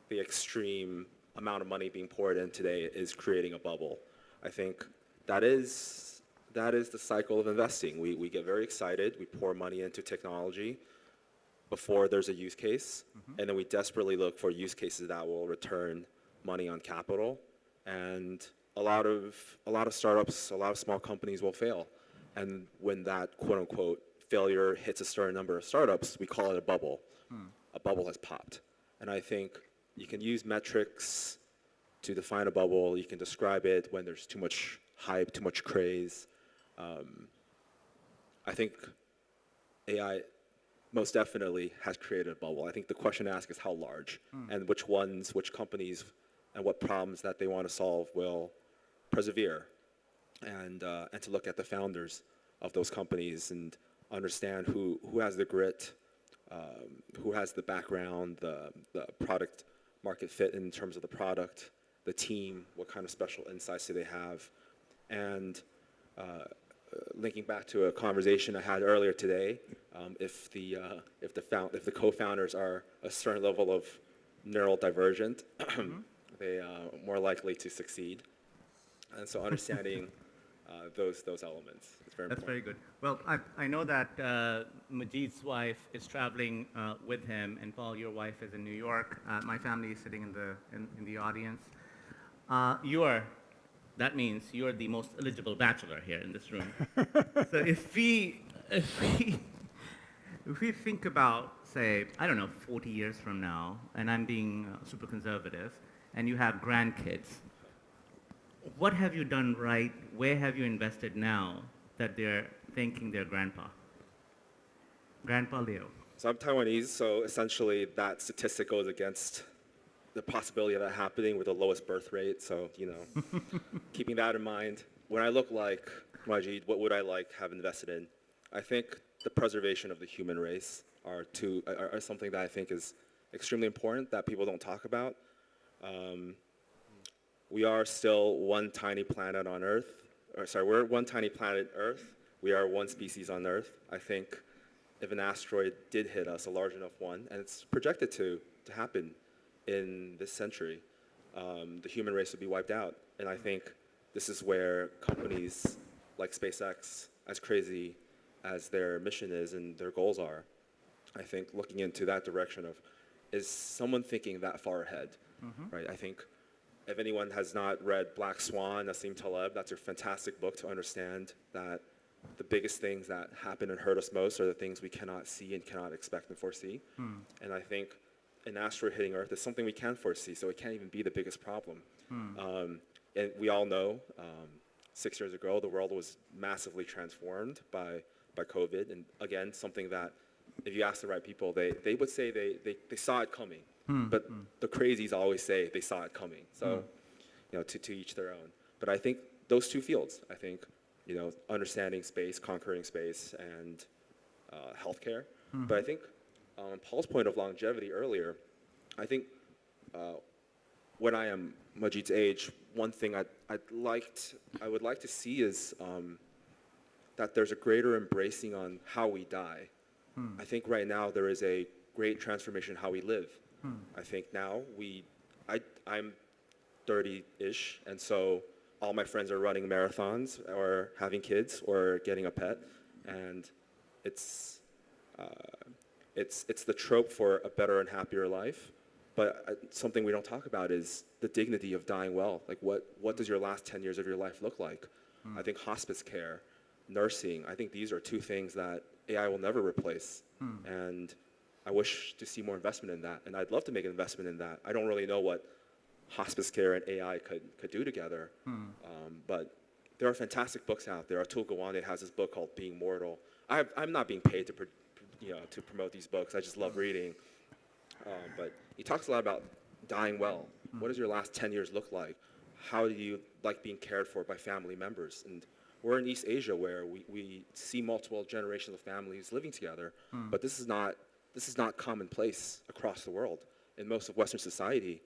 the extreme amount of money being poured in today is creating a bubble. I think that is the cycle of investing. We get very excited, we pour money into technology before there's a use case, and then we desperately look for use cases that will return money on capital. And a lot of startups, a lot of small companies will fail. And when that quote unquote failure hits a certain number of startups, we call it a bubble. A bubble has popped. And I think you can use metrics to define a bubble. You can describe it when there's too much hype, too much craze. I think AI most definitely has created a bubble. I think the question to ask is how large, and which companies, and what problems that they want to solve will persevere, and to look at the founders of those companies and understand who has the grit, who has the background, the product market fit in terms of the product, the team, what kind of special insights do they have, and linking back to a conversation I had earlier today, if the co-founders are a certain level of neurodivergent, they are more likely to succeed. And so understanding those elements is very important. That's very good. Well, I know that Majid's wife is traveling with him, and Paul, your wife is in New York. My family is sitting in the audience. That means you're the most eligible bachelor here in this room. So if we think about, say, I don't know, 40 years from now, and I'm being super conservative, and you have grandkids, what have you done right? Where have you invested now that they're thanking their grandpa? Grandpa Leo. So I'm Taiwanese, so essentially that statistic goes against the possibility of that happening with the lowest birth rate. So, keeping that in mind, when I look like Majid, what would I have invested in? I think the preservation of the human race are something that I think is extremely important that people don't talk about. We are still one tiny planet on Earth. We're one tiny planet Earth. We are one species on Earth. I think if an asteroid did hit us, a large enough one, and it's projected to happen in this century, the human race would be wiped out. And I think this is where companies like SpaceX, as crazy as their mission is and their goals are, I think looking into that direction of, is someone thinking that far ahead, right? I think if anyone has not read Black Swan, Nassim Taleb, that's a fantastic book to understand that the biggest things that happen and hurt us most are the things we cannot see and cannot expect and foresee. And I think an asteroid hitting Earth is something we can foresee, so it can't even be the biggest problem. And we all know 6 years ago, the world was massively transformed by COVID. And again, something that if you ask the right people, they would say they saw it coming. But the crazies always say they saw it coming. So, to each their own. But I think those two fields, I think, understanding space, conquering space, and healthcare. But I think on Paul's point of longevity earlier, I think when I am Majid's age, one thing I would like to see is that there's a greater embracing on how we die. I think right now there is a great transformation in how we live. I think now I'm 30-ish, and so all my friends are running marathons or having kids or getting a pet, and it's the trope for a better and happier life. But something we don't talk about is the dignity of dying well. Like what does your last 10 years of your life look like? I think hospice care, nursing. I think these are two things that AI will never replace. And I wish to see more investment in that. And I'd love to make an investment in that. I don't really know what hospice care and AI could do together. But there are fantastic books out there. Atul Gawande has this book called Being Mortal. I'm not being paid to promote these books. I just love reading. But he talks a lot about dying well. What does your last 10 years look like? How do you like being cared for by family members? And we're in East Asia where we see multiple generations of families living together, but this is not commonplace across the world. In most of Western society,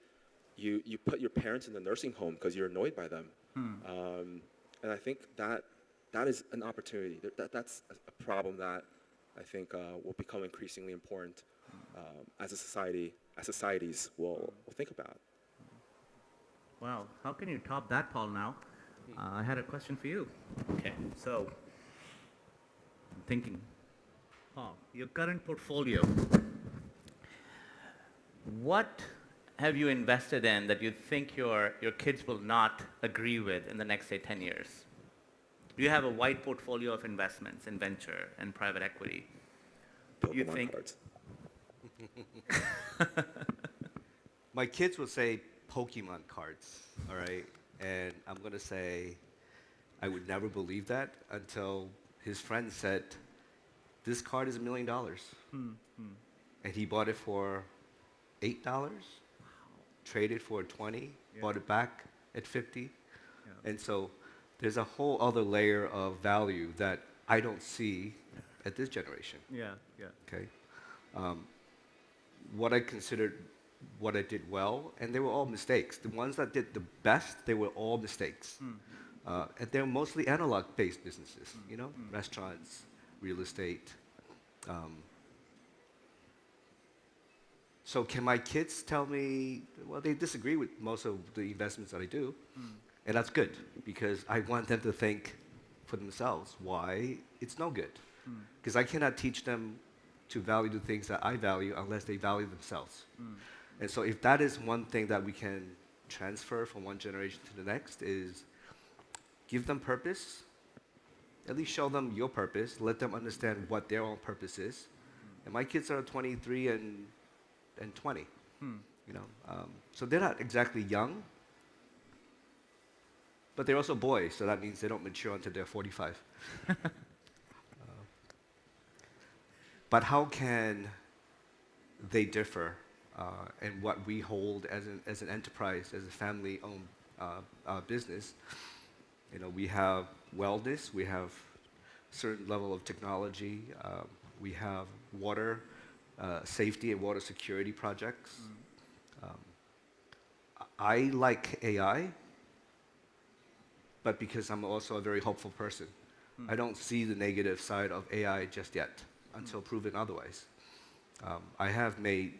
you put your parents in the nursing home because you're annoyed by them. And I think that is an opportunity. That's a problem that I think will become increasingly important as societies will think about. Wow, how can you top that, Paul, now? I had a question for you. Okay, so I'm thinking, Paul, your current portfolio, what have you invested in that you think your kids will not agree with in the next, say, 10 years? You have a wide portfolio of investments in venture and private equity. You think cards. My kids would say Pokemon cards, all right? And I'm going to say I would never believe that until his friend said, this card is $1 million. And he bought it for $8, traded for 20, bought it back at 50. And so there's a whole other layer of value that I don't see at this generation. Okay. What I considered what I did well, and they were all mistakes. The ones that did the best, they were all mistakes. And they're mostly analog-based businesses, restaurants, real estate. So can my kids tell me, well, they disagree with most of the investments that I do, and that's good, because I want them to think for themselves why it's no good. Because I cannot teach them to value the things that I value unless they value themselves. And so if that is one thing that we can transfer from one generation to the next is give them purpose, at least show them your purpose, let them understand what their own purpose is. And my kids are 23 and 20, so they're not exactly young, but they're also boys, so that means they don't mature until they're 45. But how can they differ in what we hold as an enterprise, as a family-owned business? We have wellness, we have certain level of technology, we have water safety and water security projects. I like AI, but because I'm also a very hopeful person. I don't see the negative side of AI just yet until proven otherwise. I have made,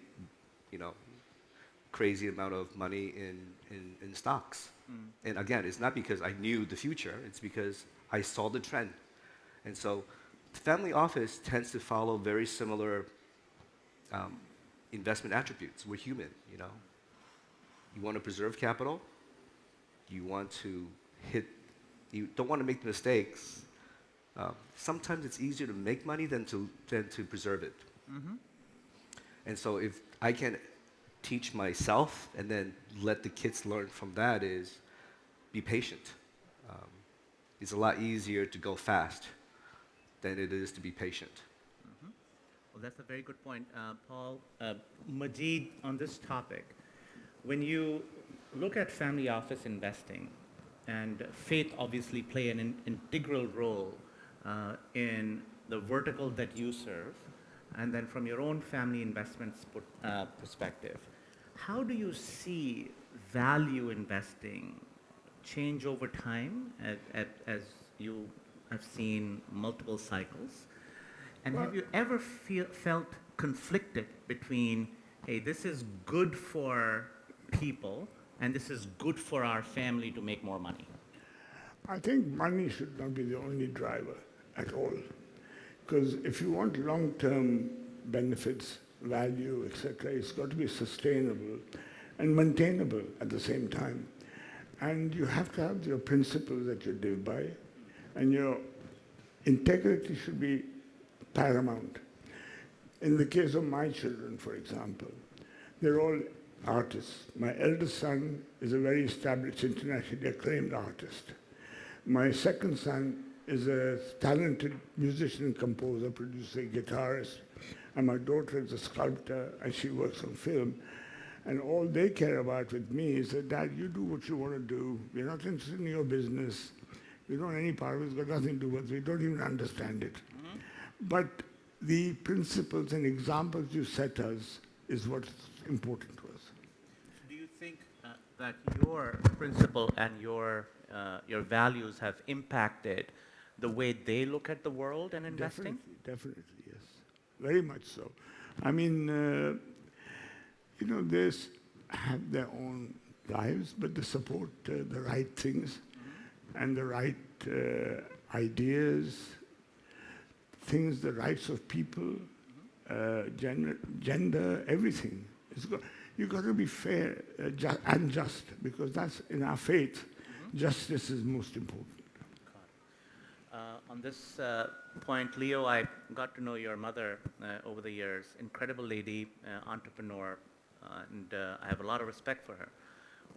crazy amount of money in stocks. And again, it's not because I knew the future, it's because I saw the trend. And so the family office tends to follow very similar investment attributes. We're human, You want to preserve capital. You want to you don't want to make mistakes. Sometimes it's easier to make money than to preserve it. And so if I can teach myself and then let the kids learn from that is be patient. It's a lot easier to go fast than it is to be patient. Well, that's a very good point, Paul. Majid, on this topic, when you look at family office investing, and faith obviously play an integral role in the vertical that you serve, and then from your own family investments perspective, how do you see value investing change over time as you have seen multiple cycles? And have you ever felt conflicted between, hey, this is good for people and this is good for our family to make more money? I think money should not be the only driver at all. Because if you want long-term benefits, value, etc., it's got to be sustainable and maintainable at the same time. And you have to have your principles that you live by and your integrity should be paramount. In the case of my children, for example, they're all artists. My eldest son is a very established, internationally acclaimed artist. My second son is a talented musician and composer, producer, guitarist. And my daughter is a sculptor, and she works on film. And all they care about with me is that, Dad, you do what you want to do. We're not interested in your business. We don't want any part of it. It's got nothing to do with it. We don't even understand it. But the principles and examples you set us is what's important to us. Do you think that your principle and your values have impacted the way they look at the world and investing? Definitely, yes. Very much so. I mean, they have their own lives, but they support the right things and the right ideas, things, the rights of people, gender, everything. You've got to be fair and just, because that's in our faith, justice is most important. On this point, Leo, I got to know your mother over the years. Incredible lady, entrepreneur, and I have a lot of respect for her.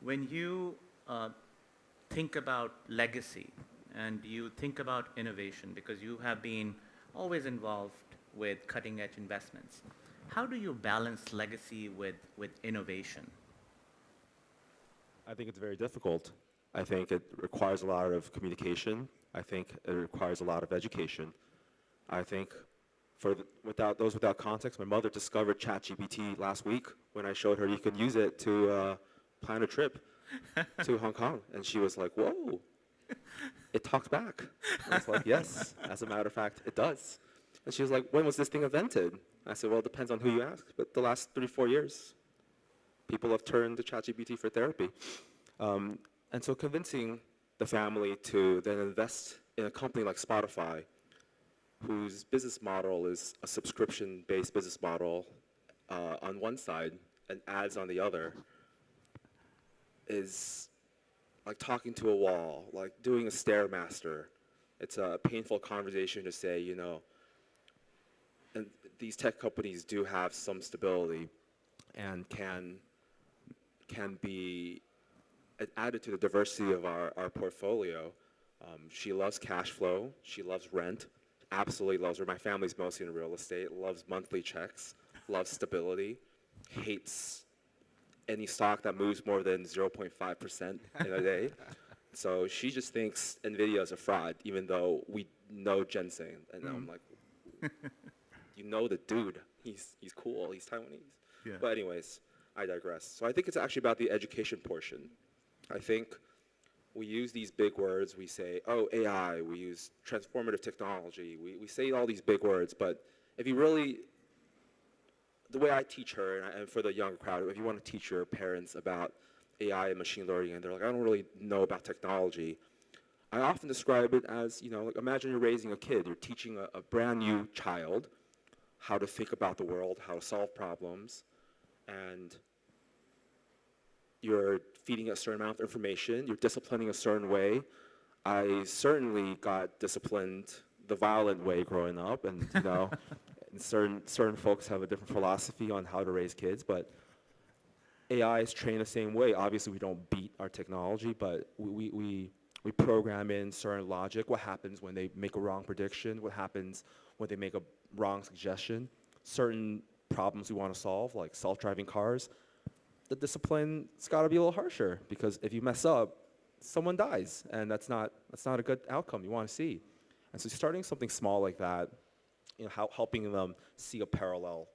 When you think about legacy and you think about innovation, because you have been always involved with cutting-edge investments, how do you balance legacy with innovation? I think it's very difficult. I think it requires a lot of communication. I think it requires a lot of education. I think those without context, my mother discovered ChatGPT last week when I showed her you could use it to plan a trip to Hong Kong. And she was like, whoa, it talks back. I was like, yes, as a matter of fact, it does. And she was like, when was this thing invented? I said, well, it depends on who you ask, but the last 3-4 years, people have turned to ChatGPT for therapy. And so convincing the family to then invest in a company like Spotify, whose business model is a subscription-based business model on one side and ads on the other, is like talking to a wall, like doing a Stairmaster. It's a painful conversation to say, and these tech companies do have some stability and can be added to the diversity of our portfolio. She loves cash flow. She loves rent. Absolutely loves her. My family's mostly in real estate. Loves monthly checks. Loves stability. Hates any stock that moves more than 0.5% in a day. So she just thinks NVIDIA is a fraud, even though we know Jensen. And I'm like, you know the dude. He's cool. He's Taiwanese. Yeah. But anyways, I digress. So I think it's actually about the education portion. I think we use these big words. We say, oh, AI. We use transformative technology. We say all these big words. But if you really, the way I teach her, and for the younger crowd, if you want to teach your parents about AI and machine learning, and they're like, I don't really know about technology, I often describe it as, like imagine you're raising a kid. You're teaching a brand new child how to think about the world, how to solve problems, and you're feeding a certain amount of information, you're disciplining a certain way. I certainly got disciplined the violent way growing up, and and certain folks have a different philosophy on how to raise kids, but AI is trained the same way. Obviously, we don't beat our technology, but we program in certain logic. What happens when they make a wrong prediction? What happens when they make a wrong suggestion? Certain problems we want to solve, like self-driving cars, the discipline's got to be a little harsher, because if you mess up, someone dies, and that's not a good outcome you want to see. And so starting something small like that, helping them see a parallel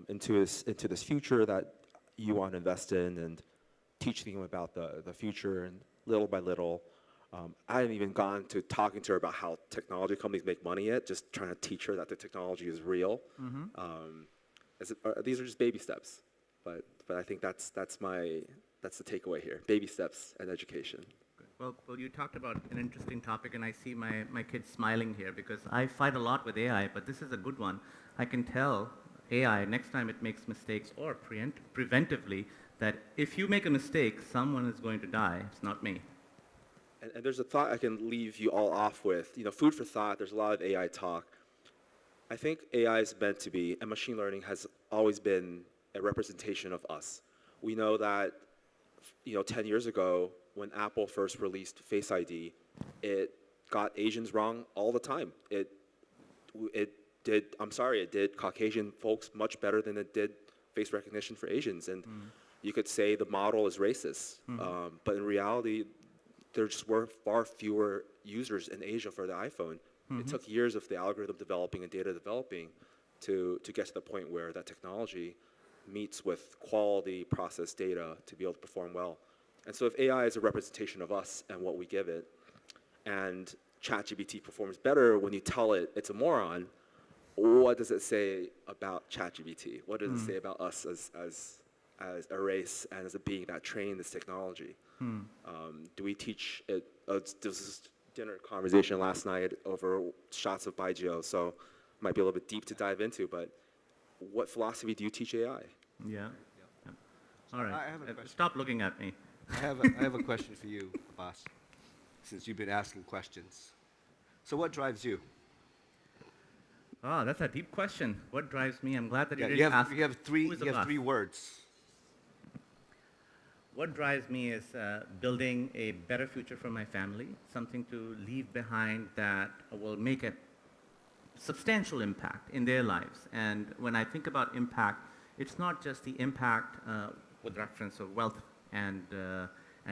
into this future that you want to invest in, and teaching them about the future, and little by little. I hadn't even gone to talking to her about how technology companies make money yet, just trying to teach her that the technology is real. These are just baby steps, but I think that's the takeaway here: baby steps and education. Well, you talked about an interesting topic, and I see my kids smiling here, because I fight a lot with AI, but this is a good one. I can tell AI, next time it makes mistakes, or preventively, that if you make a mistake, someone is going to die. It's not me. And there's a thought I can leave you all off with. You know, food for thought. There's a lot of AI talk. I think AI is meant to be, and machine learning has always been a representation of us. We know that, 10 years ago, when Apple first released Face ID, it got Asians wrong all the time. It did Caucasian folks much better than it did face recognition for Asians. And you could say the model is racist. But in reality, there just were far fewer users in Asia for the iPhone. It took years of the algorithm developing and data developing to get to the point where that technology meets with quality processed data to be able to perform well. And so if AI is a representation of us and what we give it, and ChatGPT performs better when you tell it it's a moron, what does it say about ChatGPT? What does it say about us as a race and as a being that trained this technology? Do we teach it? There was this dinner conversation last night over shots of Baijiu, so it might be a little bit deep to dive into, but what philosophy do you teach AI? Yeah. All right. I have a question. Stop looking at me. I have a question for you, boss, since you've been asking questions. So what drives you? Oh, that's a deep question. What drives me? I'm glad that you Yeah, didn't ask. you have three words. What drives me is building a better future for my family, something to leave behind that will make a substantial impact in their lives. And when I think about impact, it's not just the impact with reference of wealth and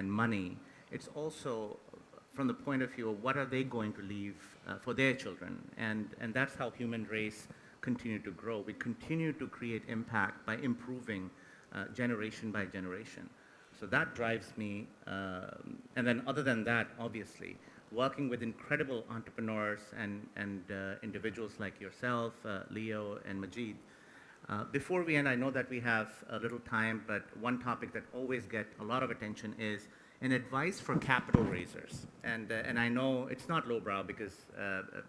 money. It's also from the point of view of what are they going to leave for their children. And that's how human race continue to grow. We continue to create impact by improving generation by generation. So that drives me. And then other than that, obviously, working with incredible entrepreneurs and individuals like yourself, Leo and Majid. Before we end, I know that we have a little time, but one topic that always gets a lot of attention is an advice for capital raisers. And I know it's not lowbrow because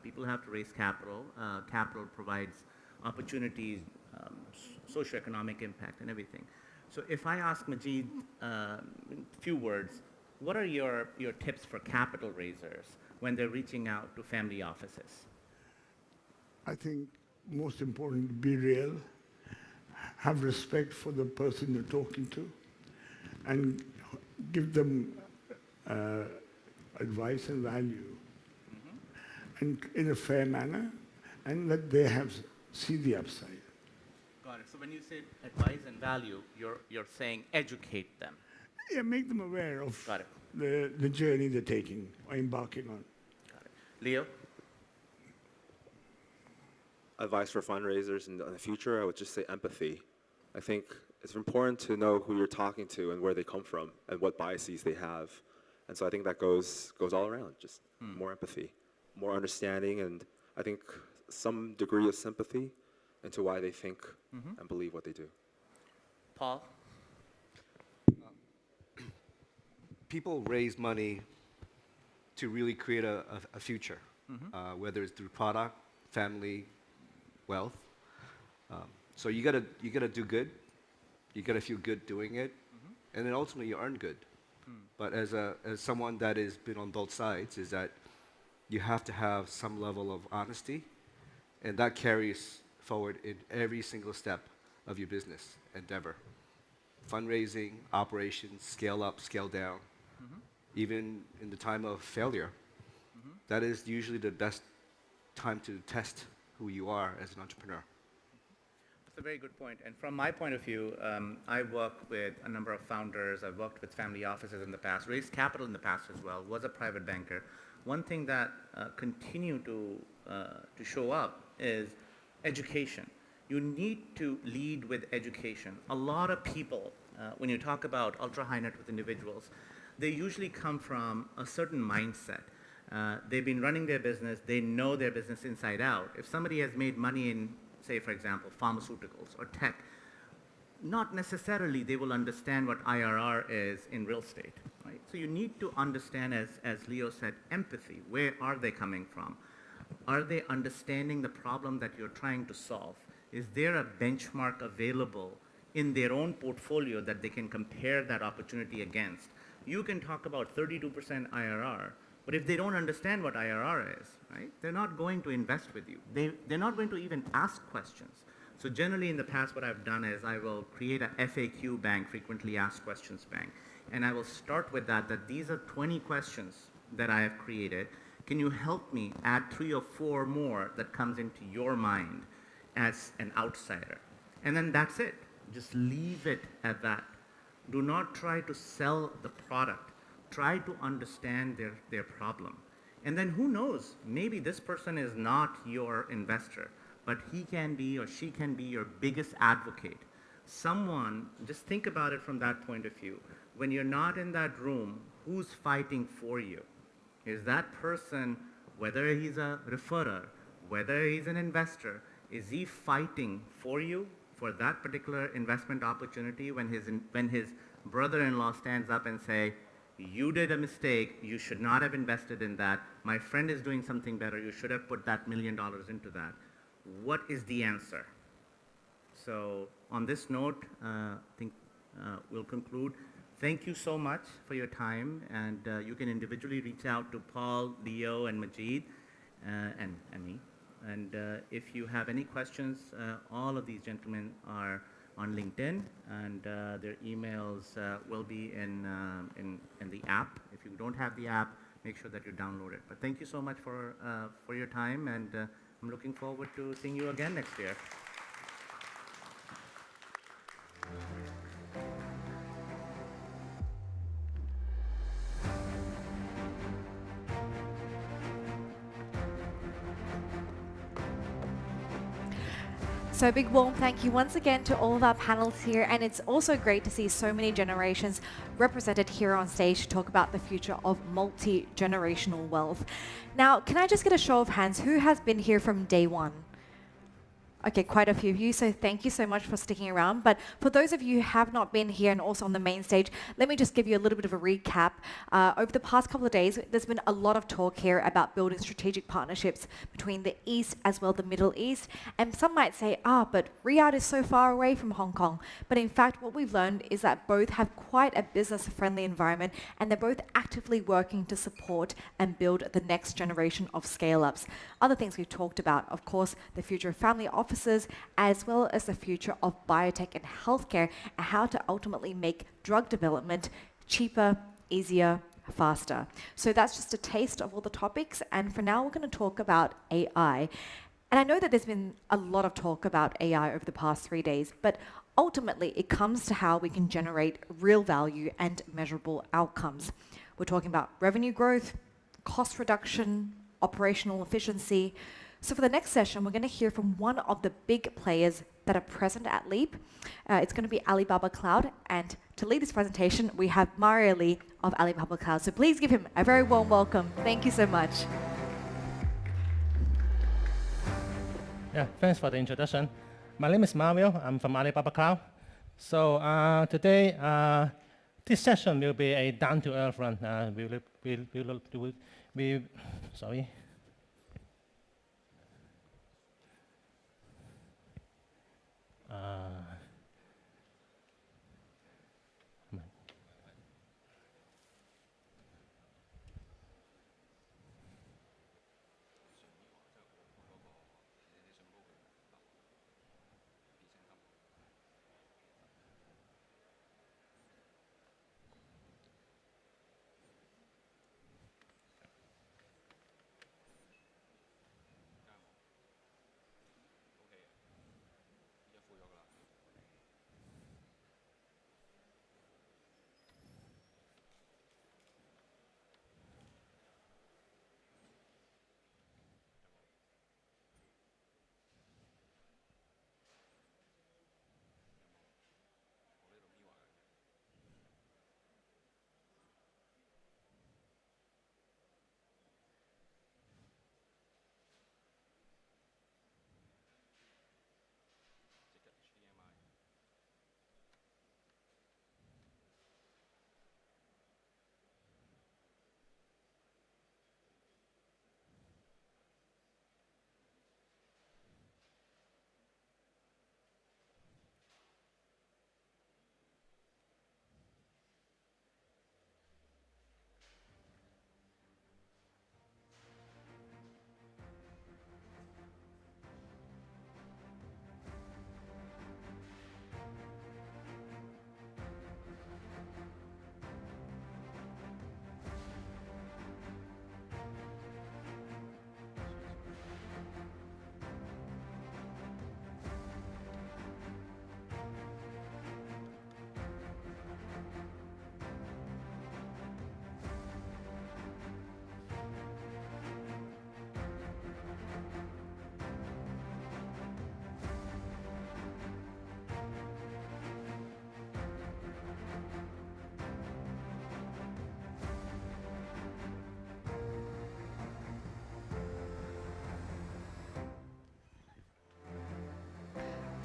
people have to raise capital. Capital provides opportunities, socioeconomic impact and everything. So if I ask Majid in a few words, what are your tips for capital raisers when they're reaching out to family offices? I think most important, be real, have respect for the person you're talking to, and give them advice and value, and in a fair manner, and let they see the upside. Got it. So when you say advice and value, you're saying educate them. Yeah, make them aware of Got it. the journey they're taking or embarking on. Got it. Leo? Advice for fundraisers in the future, I would just say empathy. I think it's important to know who you're talking to and where they come from and what biases they have. And so I think that goes all around, just more empathy, more understanding, and I think some degree of sympathy into why they think and believe what they do. Paul? People raise money to really create a future, whether it's through product, family, wealth. So you gotta do good. You gotta feel good doing it, and then ultimately you earn good. But as someone that has been on both sides, is that you have to have some level of honesty, and that carries forward in every single step of your business endeavor. Fundraising, operations, scale up, scale down. Even in the time of failure, that is usually the best time to test who you are as an entrepreneur. That's a very good point. And from my point of view, I work with a number of founders. I've worked with family offices in the past, raised capital in the past as well, was a private banker. One thing that continue to show up is education. You need to lead with education. A lot of people, when you talk about ultra-high net worth individuals, they usually come from a certain mindset. They've been running their business. They know their business inside out. If somebody has made money in, say, for example, pharmaceuticals or tech, not necessarily they will understand what IRR is in real estate, right? So you need to understand, as Leo said, empathy. Where are they coming from? Are they understanding the problem that you're trying to solve? Is there a benchmark available in their own portfolio that they can compare that opportunity against? You can talk about 32% IRR, but if they don't understand what IRR is, right, they're not going to invest with you. They're not going to even ask questions. So generally in the past, what I've done is I will create a FAQ bank, frequently asked questions bank, and I will start with that these are 20 questions that I have created. Can you help me add 3 or 4 more that comes into your mind as an outsider? And then that's it. Just leave it at that. Do not try to sell the product. Try to understand their problem. And then who knows, maybe this person is not your investor, but he can be or she can be your biggest advocate. Someone, just think about it from that point of view. When you're not in that room, who's fighting for you? Is that person, whether he's a referrer, whether he's an investor, is he fighting for you for that particular investment opportunity when his brother-in-law stands up and say, you did a mistake, you should not have invested in that, my friend is doing something better, you should have put that $1 million into that. What is the answer? So on this note, I think we'll conclude. Thank you so much for your time, and you can individually reach out to Paul, Leo, and Majid, and me. And if you have any questions, all of these gentlemen are on LinkedIn, and their emails will be in the app. If you don't have the app, make sure that you download it. But thank you so much for your time, and I'm looking forward to seeing you again next year. So a big warm thank you once again to all of our panels here, and it's also great to see so many generations represented here on stage to talk about the future of multi-generational wealth. Now, can I just get a show of hands? Who has been here from day one? Okay, quite a few of you, so thank you so much for sticking around. But for those of you who have not been here and also on the main stage, let me just give you a little bit of a recap. Over the past couple of days, there's been a lot of talk here about building strategic partnerships between the East as well as the Middle East. And some might say, but Riyadh is so far away from Hong Kong. But in fact, what we've learned is that both have quite a business-friendly environment, and they're both actively working to support and build the next generation of scale-ups. Other things we've talked about, of course, the future of family offices, as well as the future of biotech and healthcare, and how to ultimately make drug development cheaper, easier, faster. So that's just a taste of all the topics, and for now we're going to talk about AI. And I know that there's been a lot of talk about AI over the past 3 days, but ultimately it comes to how we can generate real value and measurable outcomes. We're talking about revenue growth, cost reduction, operational efficiency. So for the next session, we're going to hear from one of the big players that are present at Leap. It's going to be Alibaba Cloud. And to lead this presentation, we have Mario Lee of Alibaba Cloud. So please give him a very warm welcome. Thank you so much. Yeah, thanks for the introduction. My name is Mario. I'm from Alibaba Cloud. So today, this session will be a down-to-earth run. Sorry.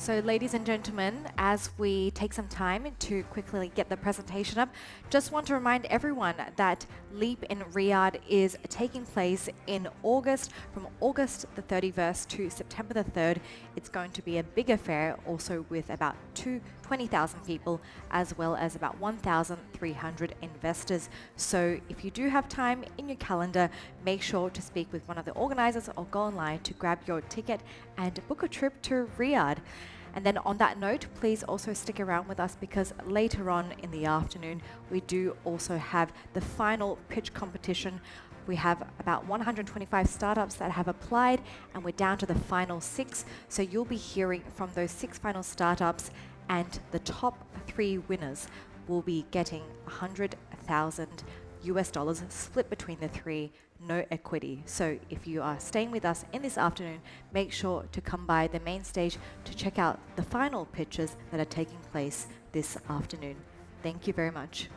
So ladies and gentlemen, as we take some time to quickly get the presentation up, just want to remind everyone that LEAP in Riyadh is taking place in August, from August the 31st to September the 3rd. It's going to be a big affair, also with about 20,000 people, as well as about 1,300 investors. So if you do have time in your calendar, make sure to speak with one of the organizers or go online to grab your ticket and book a trip to Riyadh. And then on that note, please also stick around with us, because later on in the afternoon, we do also have the final pitch competition. We have about 125 startups that have applied, and we're down to the final 6. So you'll be hearing from those 6 final startups, and the top 3 winners will be getting $100,000 split between the 3, no equity. So if you are staying with us in this afternoon, make sure to come by the main stage to check out the final pitches that are taking place this afternoon. Thank you very much.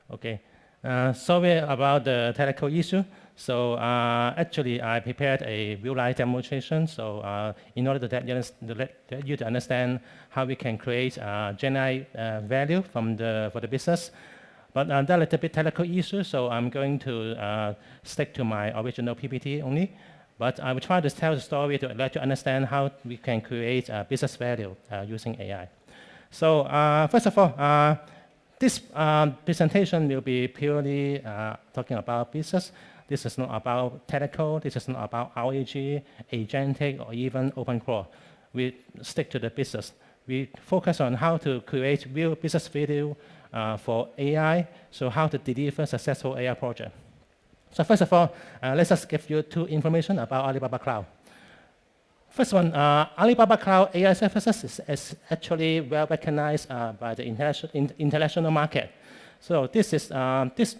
Okay, sorry about the technical issue. So actually, I prepared a real-life demonstration. So in order to let you to understand how we can create GenAI value for the business. But that a little bit technical issue, so I'm going to stick to my original PPT only. But I will try to tell the story to let you understand how we can create business value using AI. So first of all, this presentation will be purely talking about business. This is not about technical. This is not about RAG, agentic, or even OpenClaw. We stick to the business. We focus on how to create real business value for AI, so how to deliver successful AI project. So first of all, let's just give you 2 information about Alibaba Cloud. First one, Alibaba Cloud AI services is actually well recognized by the international market. So this is this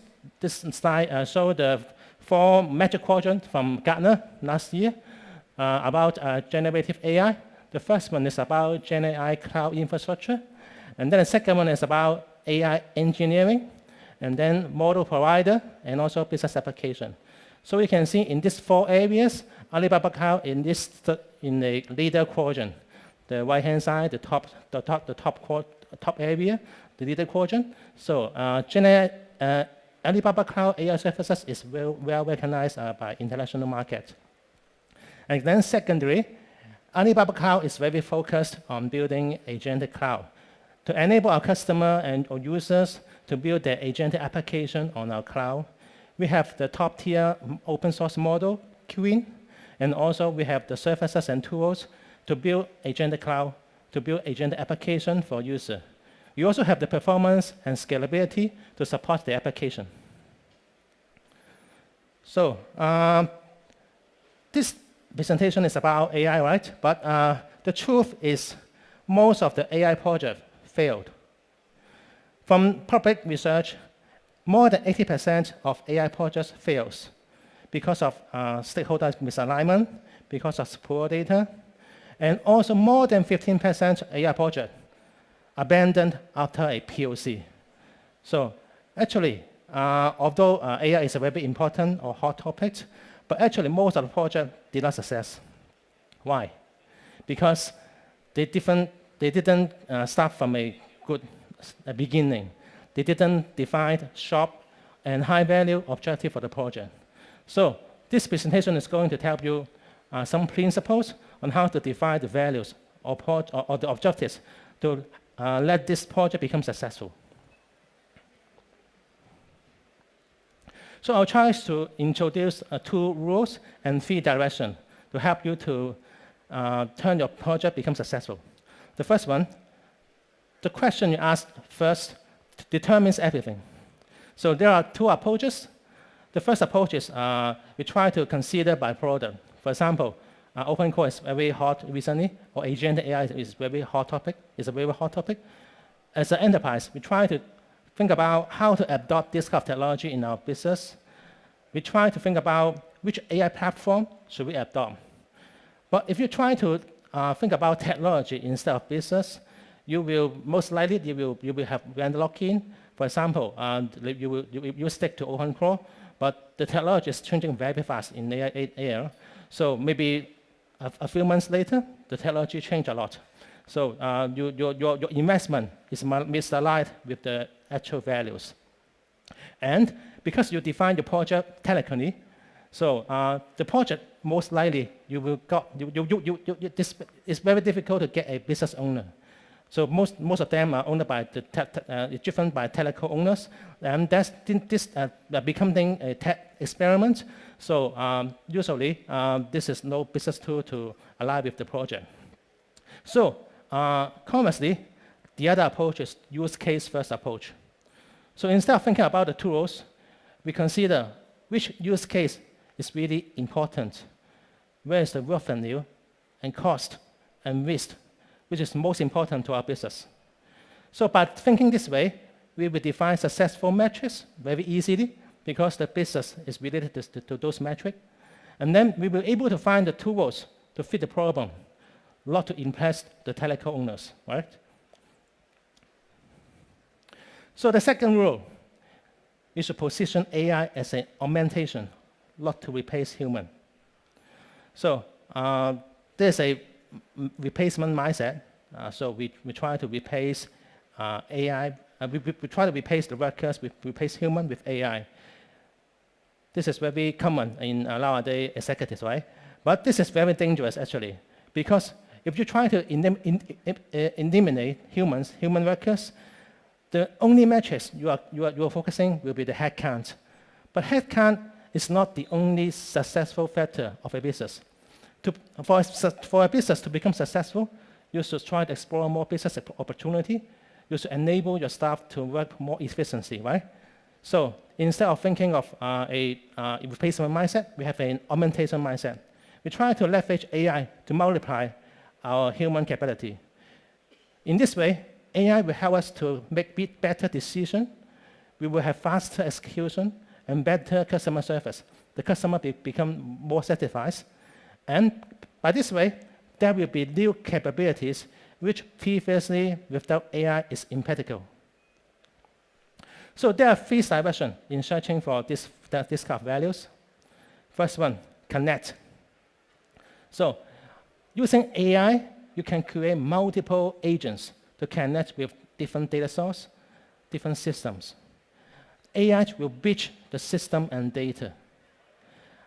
slide shows the 4 Magic Quadrants from Gartner last year about generative AI. The first one is about GenAI cloud infrastructure, and then the second one is about AI engineering, and then model provider, and also business application. So you can see in these 4 areas, Alibaba Cloud in the leader quadrant. The right-hand side, the top area, the leader quadrant. So Alibaba Cloud AI services is well recognized by international market. And then secondary, Alibaba Cloud is very focused on building agentic cloud to enable our customer and or users to build their agentic application on our cloud. We have the top-tier open source model, Queen, and also we have the services and tools to build agentic cloud, to build agentic application for user. We also have the performance and scalability to support the application. So this presentation is about AI, right? But the truth is most of the AI projects failed. From public research, more than 80% of AI projects fails because of stakeholder misalignment, because of poor data, and also more than 15% AI projects abandoned after a POC. So actually, although AI is a very important or hot topic, but actually most of the projects did not success. Why? Because they didn't start from a good beginning. They didn't define sharp and high value objective for the project. So this presentation is going to tell you some principles on how to define the values or the objectives to let this project become successful. So I'll try to introduce 2 rules and 3 directions to help you to turn your project become successful. The first one, the question you ask first determines everything. So there are 2 approaches. The first approach is we try to consider by product. For example, open core is very hot recently, or agentic AI is very hot topic. It's a very hot topic. As an enterprise, we try to think about how to adopt this kind of technology in our business. We try to think about which AI platform should we adopt. But if you try to think about technology instead of business, you will most likely you will have vendor lock-in. For example, you will stick to open core, but the technology is changing very fast in AI era. So maybe a few months later, the technology changed a lot. So your investment is misaligned with the actual values. And because you define the project technically, so the project most likely you will got it's very difficult to get a business owner. So most of them are owned by driven by telco owners, and this becoming a tech experiment. So usually this is no business tool to align with the project. So conversely, the other approach is use case first approach. So instead of thinking about the tools, we consider which use case is really important. Where is the revenue and cost and risk, which is most important to our business. So by thinking this way, we will define successful metrics very easily because the business is related to those metrics. And then we will be able to find the tools to fit the problem, not to impress the telco owners, right? So the second rule is to position AI as an augmentation, not to replace human. So there's a replacement mindset. So we try to replace AI. We try to replace the workers, we replace human with AI. This is very common in nowadays executives, right? But this is very dangerous actually, because if you try to eliminate human workers, the only metrics you are focusing will be the headcount. But headcount is not the only successful factor of a business. For a business to become successful, you should try to explore more business opportunity. You should enable your staff to work more efficiently, right? So instead of thinking of a replacement mindset, we have an augmentation mindset. We try to leverage AI to multiply our human capability. In this way, AI will help us to make better decisions. We will have faster execution and better customer service. The customer become more satisfied. And by this way, there will be new capabilities which previously without AI is impractical. So there are three directions in searching for this kind of values. First one, connect. So using AI, you can create multiple agents to connect with different data sources, different systems. AI will bridge the system and data.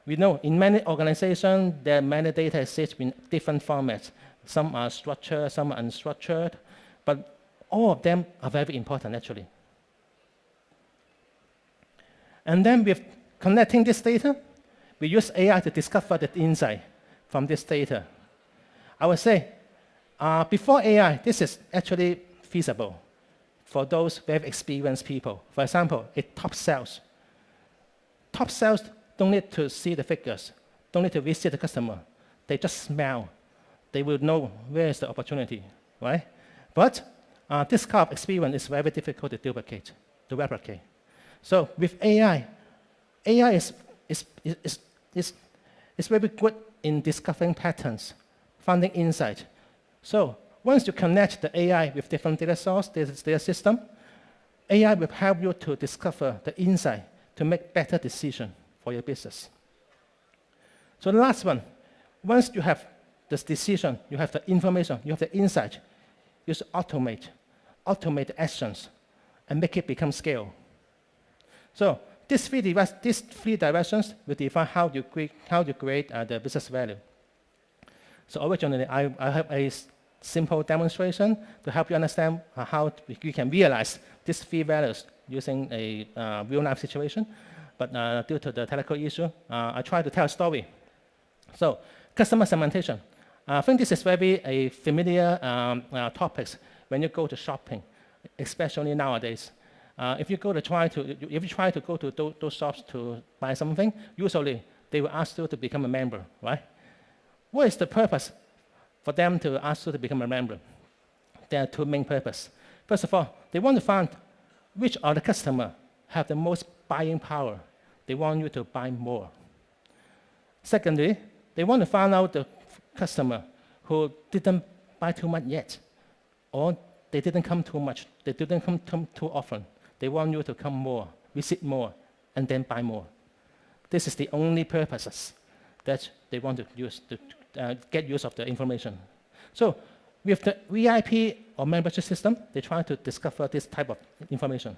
We know in many organizations, there are many data exist in different formats. Some are structured, some are unstructured, but all of them are very important actually. And then with connecting this data, we use AI to discover the insight from this data. I would say, before AI, this is actually feasible for those very experienced people. For example, a top sales. Top sales don't need to see the figures, don't need to visit the customer. They just smell. They will know where is the opportunity, right? But this kind of experience is very difficult to replicate. So with AI, AI is very good in discovering patterns, finding insight. So once you connect the AI with different data sources, data system, AI will help you to discover the insight to make better decisions for your business. So the last one, once you have this decision, you have the information, you have the insight, you should automate the actions and make it become scale. So these three directions will define how you create the business value. So originally, I have a simple demonstration to help you understand how you can realize these three values using a real-life situation. But due to the technical issue, I try to tell a story. So customer segmentation. I think this is very familiar topics when you go to shopping, especially nowadays. If you try to go to those shops to buy something, usually they will ask you to become a member, right? What is the purpose for them to ask you to become a member? There are two main purposes. First of all, they want to find which of the customers have the most buying power. They want you to buy more. Secondly, they want to find out the customer who didn't buy too much yet, or they didn't come too much, they didn't come too often. They want you to come more, visit more, and then buy more. This is the only purposes that they want to use to get use of the information. So with the VIP or membership system, they try to discover this type of information.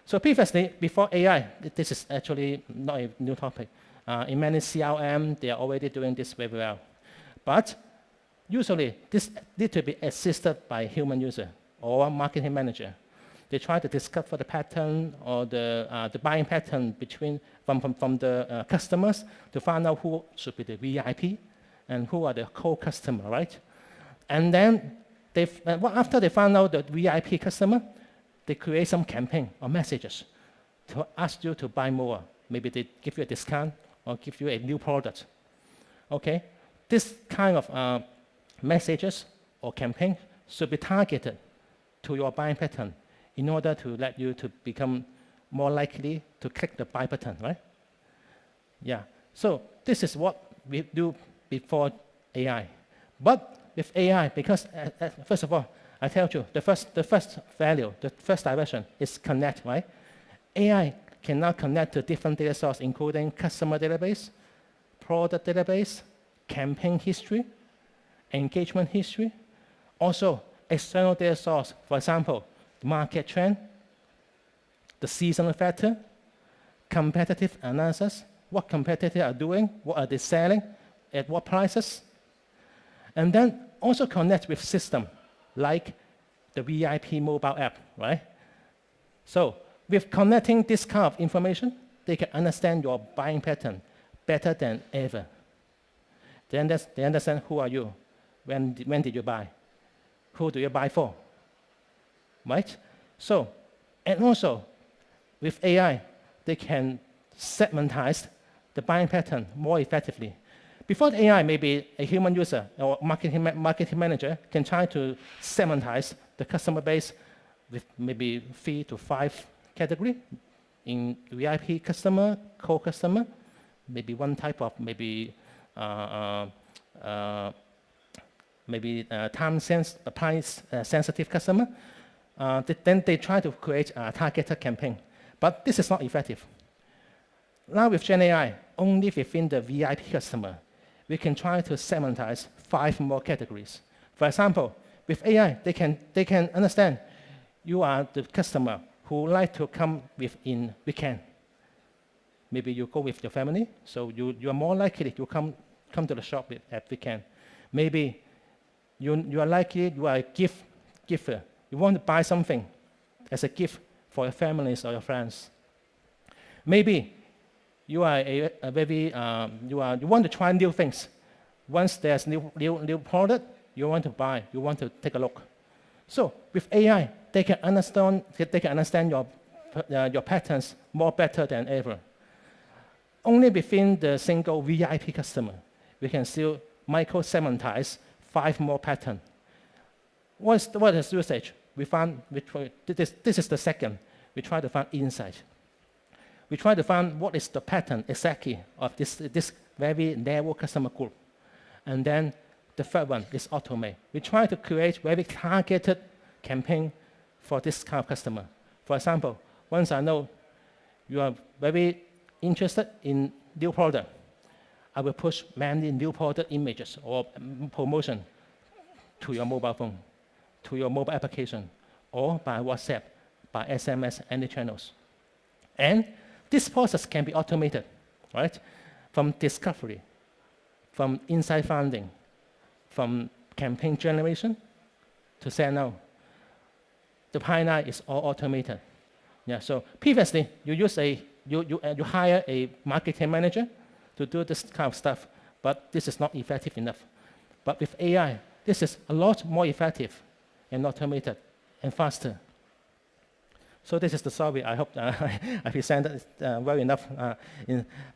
So previously, before AI, this is actually not a new topic. In many CRM, they are already doing this very well. But usually, this needs to be assisted by a human user or a marketing manager. They try to discover the pattern or the buying pattern from the customers to find out who should be the VIP and who are the core customer, right? And then after they find out the VIP customer, they create some campaign or messages to ask you to buy more. Maybe they give you a discount or give you a new product. Okay, this kind of messages or campaign should be targeted to your buying pattern in order to let you to become more likely to click the buy button, right? Yeah, so this is what we do before AI. But with AI, because first of all, I tell you, the first value, the first direction is connect, right? AI can now connect to different data sources, including customer database, product database, campaign history, engagement history, also external data source, for example, market trend, the seasonal factor, competitive analysis, what competitors are doing, what are they selling, at what prices, and then also connect with system like the VIP mobile app, right? So with connecting this kind of information, they can understand your buying pattern better than ever. They understand who are you, when did you buy, who do you buy for, right? So, and also with AI, they can segmentize the buying pattern more effectively. Before the AI, maybe a human user or marketing manager can try to segmentize the customer base with maybe 3 to 5 categories in VIP customer, core customer, maybe one type of price sensitive customer. Then they try to create a targeted campaign. But this is not effective. Now with Gen AI, only within the VIP customer, we can try to segmentize 5 more categories. For example, with AI, they can understand you are the customer who like to come within weekend. Maybe you go with your family, so you are more likely to come to the shop at weekend. Maybe you are likely you are a giver. You want to buy something as a gift for your families or your friends. Maybe you are you want to try new things. Once there's new product, you want to buy, you want to take a look. So with AI, they can understand your patterns more better than ever. Only within the single VIP customer, we can still micro-segmentize 5 more patterns. What is usage? We found this is the second. We try to find insight. We try to find what is the pattern exactly of this very narrow customer group. And then the third one is automate. We try to create very targeted campaign for this kind of customer. For example, once I know you are very interested in new product, I will push many new product images or promotion to your mobile phone, to your mobile application, or by WhatsApp, by SMS, any channels. And this process can be automated, right? From discovery, from insight finding, from campaign generation to send out. The pipeline is all automated. Yeah, so previously, you hire a marketing manager to do this kind of stuff, but this is not effective enough. But with AI, this is a lot more effective and automated and faster. So this is the story. I hope I presented well enough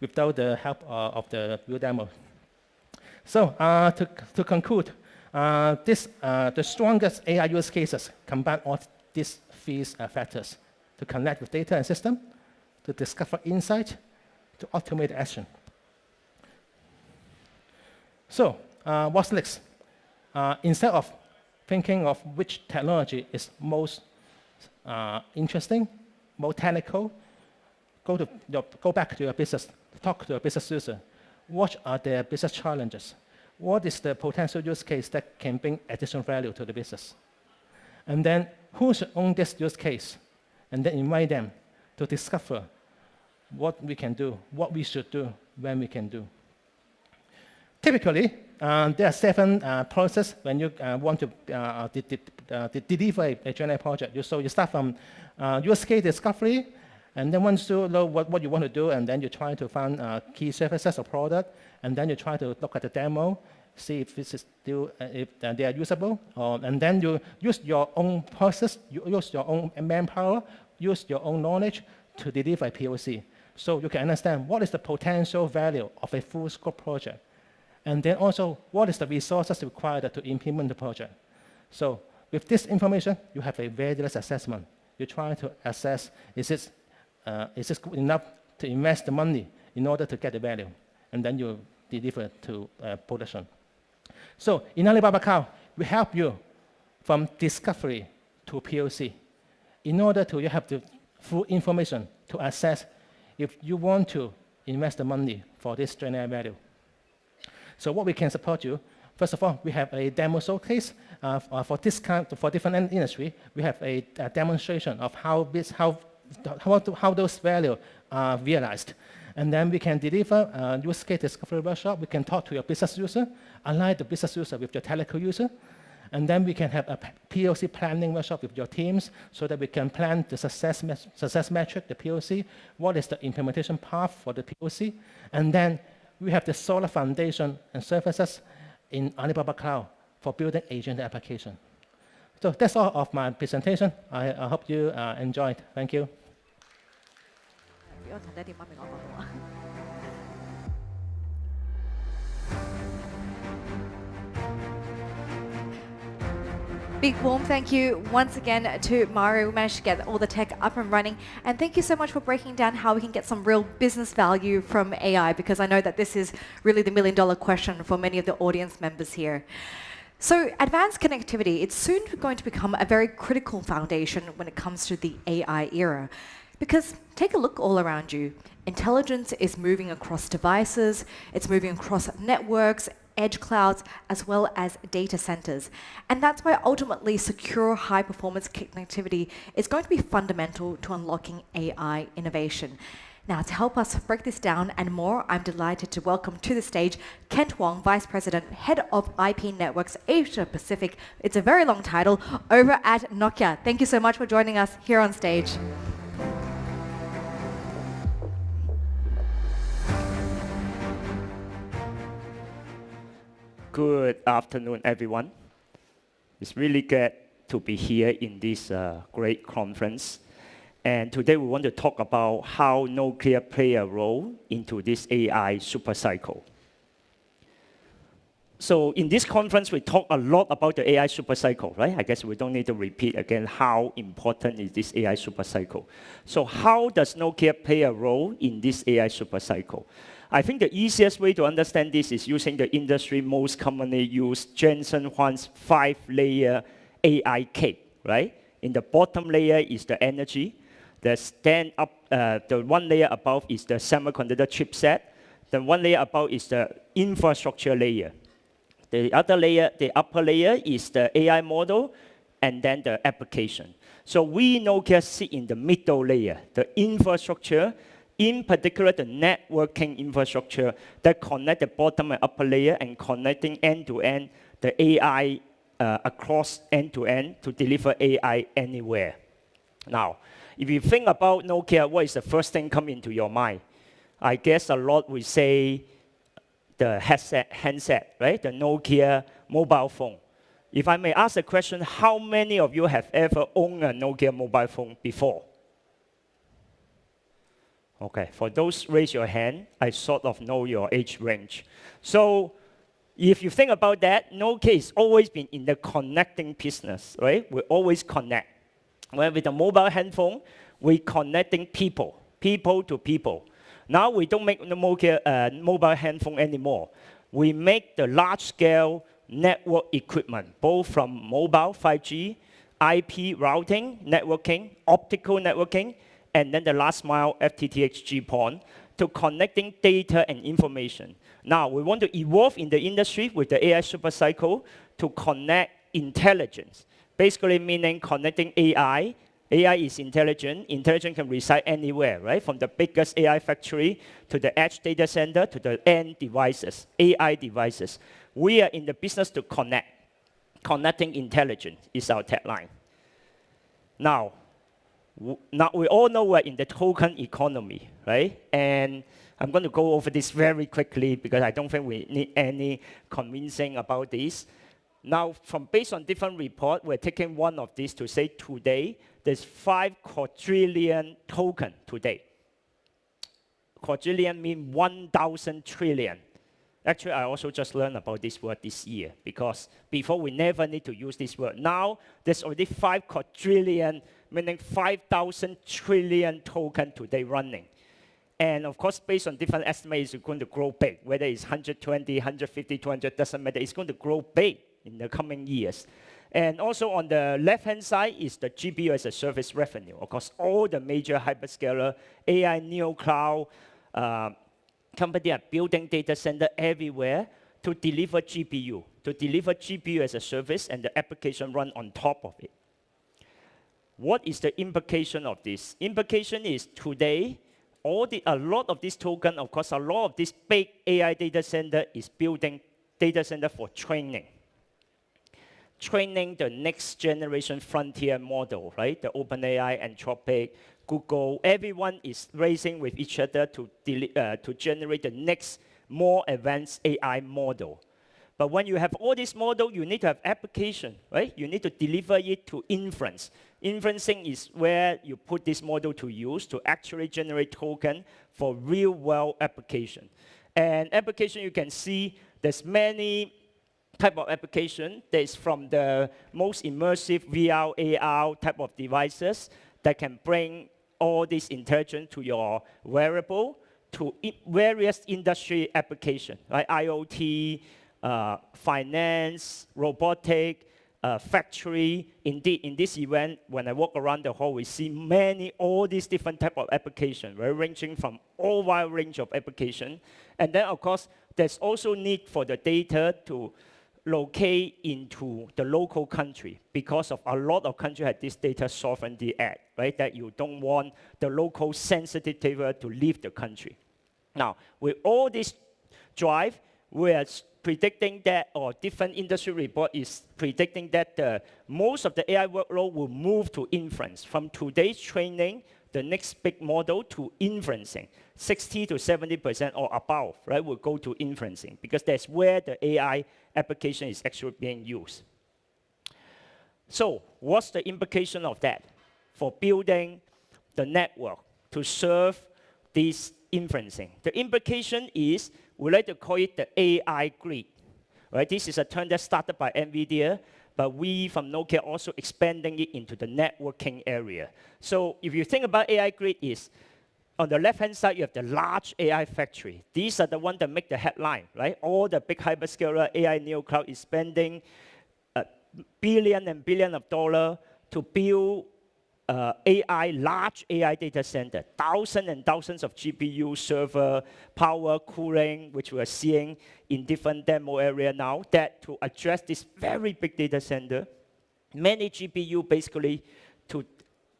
without the help of the real demo. So to conclude, the strongest AI use cases combine all these three factors: to connect with data and system, to discover insight, to automate action. So what's next? Instead of thinking of which technology is most interesting, more technical, go back to your business, talk to your business user. What are their business challenges? What is the potential use case that can bring additional value to the business? And then who should own this use case? And then invite them to discover what we can do, what we should do, when we can do. Typically, there are 7 processes when you want to deliver a journey project. So you start from use case discovery, and then once you know what you want to do, and then you try to find key services or product, and then you try to look at the demo, see if this is still if they are usable, and then you use your own process, you use your own manpower, use your own knowledge to deliver a POC. So you can understand what is the potential value of a full scope project. And then also, what is the resources required to implement the project? So with this information, you have a various assessment. You try to assess, is this good enough to invest the money in order to get the value? And then you deliver to production. So in Alibaba Cloud, we help you from discovery to POC. In order to you have the full information to assess if you want to invest the money for this journey value. So what we can support you, first of all, we have a demo showcase for different industry. We have a demonstration of how those values are realized. And then we can deliver use case discovery workshop. We can talk to your business user, align the business user with your telco user. And then we can have a POC planning workshop with your teams so that we can plan the success metric, the POC, what is the implementation path for the POC. And then we have the solid foundation and services in Alibaba Cloud for building agent application. So that's all of my presentation. I hope you enjoyed. Thank you. Big warm thank you once again to Mario. We managed to get all the tech up and running. And thank you so much for breaking down how we can get some real business value from AI, because I know that this is really the million-dollar question for many of the audience members here. So advanced connectivity, it's soon going to become a very critical foundation when it comes to the AI era. Because take a look all around you. Intelligence is moving across devices, it's moving across networks, edge clouds, as well as data centers. And that's why ultimately secure high-performance connectivity is going to be fundamental to unlocking AI innovation. Now, to help us break this down and more, I'm delighted to welcome to the stage Kent Wong, Vice President, Head of IP Networks Asia Pacific. It's a very long title, over at Nokia. Thank you so much for joining us here on stage. Good afternoon, everyone. It's really good to be here in this great conference. And today we want to talk about how Nokia play a role into this AI supercycle. So in this conference, we talk a lot about the AI supercycle, right? I guess we don't need to repeat again how important is this AI supercycle. So how does Nokia play a role in this AI supercycle? I think the easiest way to understand this is using the industry most commonly used Jensen Huang's 5-layer AI cake, right? In the bottom layer is the energy. The one layer above is the semiconductor chipset. The one layer above is the infrastructure layer. The other layer, the upper layer, is the AI model, and then the application. So we Nokia sit in the middle layer, the infrastructure, in particular the networking infrastructure that connect the bottom and upper layer and connecting end-to-end the AI across end-to-end to deliver AI anywhere. Now, if you think about Nokia, what is the first thing come into your mind? I guess a lot we say the handset, right? The Nokia mobile phone. If I may ask a question, how many of you have ever owned a Nokia mobile phone before? Okay, for those raise your hand, I sort of know your age range. So if you think about that, Nokia has always been in the connecting business, right? We always connect. Well, with the mobile handphone, we're connecting people, people to people. Now we don't make the mobile handphone anymore. We make the large-scale network equipment, both from mobile, 5G, IP routing, networking, optical networking, and then the last mile FTTX GPON to connecting data and information. Now, we want to evolve in the industry with the AI supercycle to connect intelligence, basically meaning connecting AI. AI is intelligent. Intelligence can reside anywhere, right? From the biggest AI factory to the edge data center to the end devices, AI devices. We are in the business to connect. Connecting intelligence is our tagline. Now we all know we're in the token economy, right? And I'm going to go over this very quickly because I don't think we need any convincing about this. Now, based on different reports, we're taking one of these to say today, there's 5 quadrillion token today. Quadrillion means 1,000 trillion. Actually, I also just learned about this word this year because before we never need to use this word. Now, there's already 5 quadrillion, meaning 5,000 trillion token today running. And of course, based on different estimates, it's going to grow big. Whether it's 120, 150, 200, doesn't matter. It's going to grow big in the coming years. And also on the left-hand side is the GPU as a service revenue. Of course, all the major hyperscaler, AI, neo cloud, companies are building data center everywhere to deliver GPU as a service, and the application run on top of it. What is the implication of this? Implication is today, a lot of this token, of course, a lot of this big AI data center is building data center for training. Training the next generation frontier model, right? The OpenAI, Anthropic, Google, everyone is racing with each other to generate the next more advanced AI model. But when you have all this model, you need to have application, right? You need to deliver it to inference. Inferencing is where you put this model to use to actually generate token for real-world application. And application, you can see there's many type of application. There's from the most immersive VR, AR type of devices that can bring all this intelligence to your wearable, to various industry applications, like IoT, finance, robotics, factory. Indeed, in this event, when I walk around the hall, we see all these different type of applications, ranging from all wide range of application. And then, of course, there's also need for the data to locate into the local country because of a lot of countries have this data sovereignty act, right? That you don't want the local sensitive data to leave the country. Now, with all this drive, we are predicting that, or different industry report is predicting that most of the AI workload will move to inference. From today's training, the next big model to inferencing, 60 to 70% or above, right, will go to inferencing because that's where the AI application is actually being used. So what's the implication of that for building the network to serve this inferencing? The implication is, we like to call it the AI grid. Right? This is a term that started by NVIDIA, but we from Nokia also expanding it into the networking area. So if you think about AI grid is, on the left-hand side, you have the large AI factory. These are the ones that make the headline, right? All the big hyperscaler AI neocloud is spending billion and billion of dollars to build large AI data center, thousands and thousands of GPU, server, power, cooling, which we are seeing in different demo area now, that to address this very big data center, many GPU basically to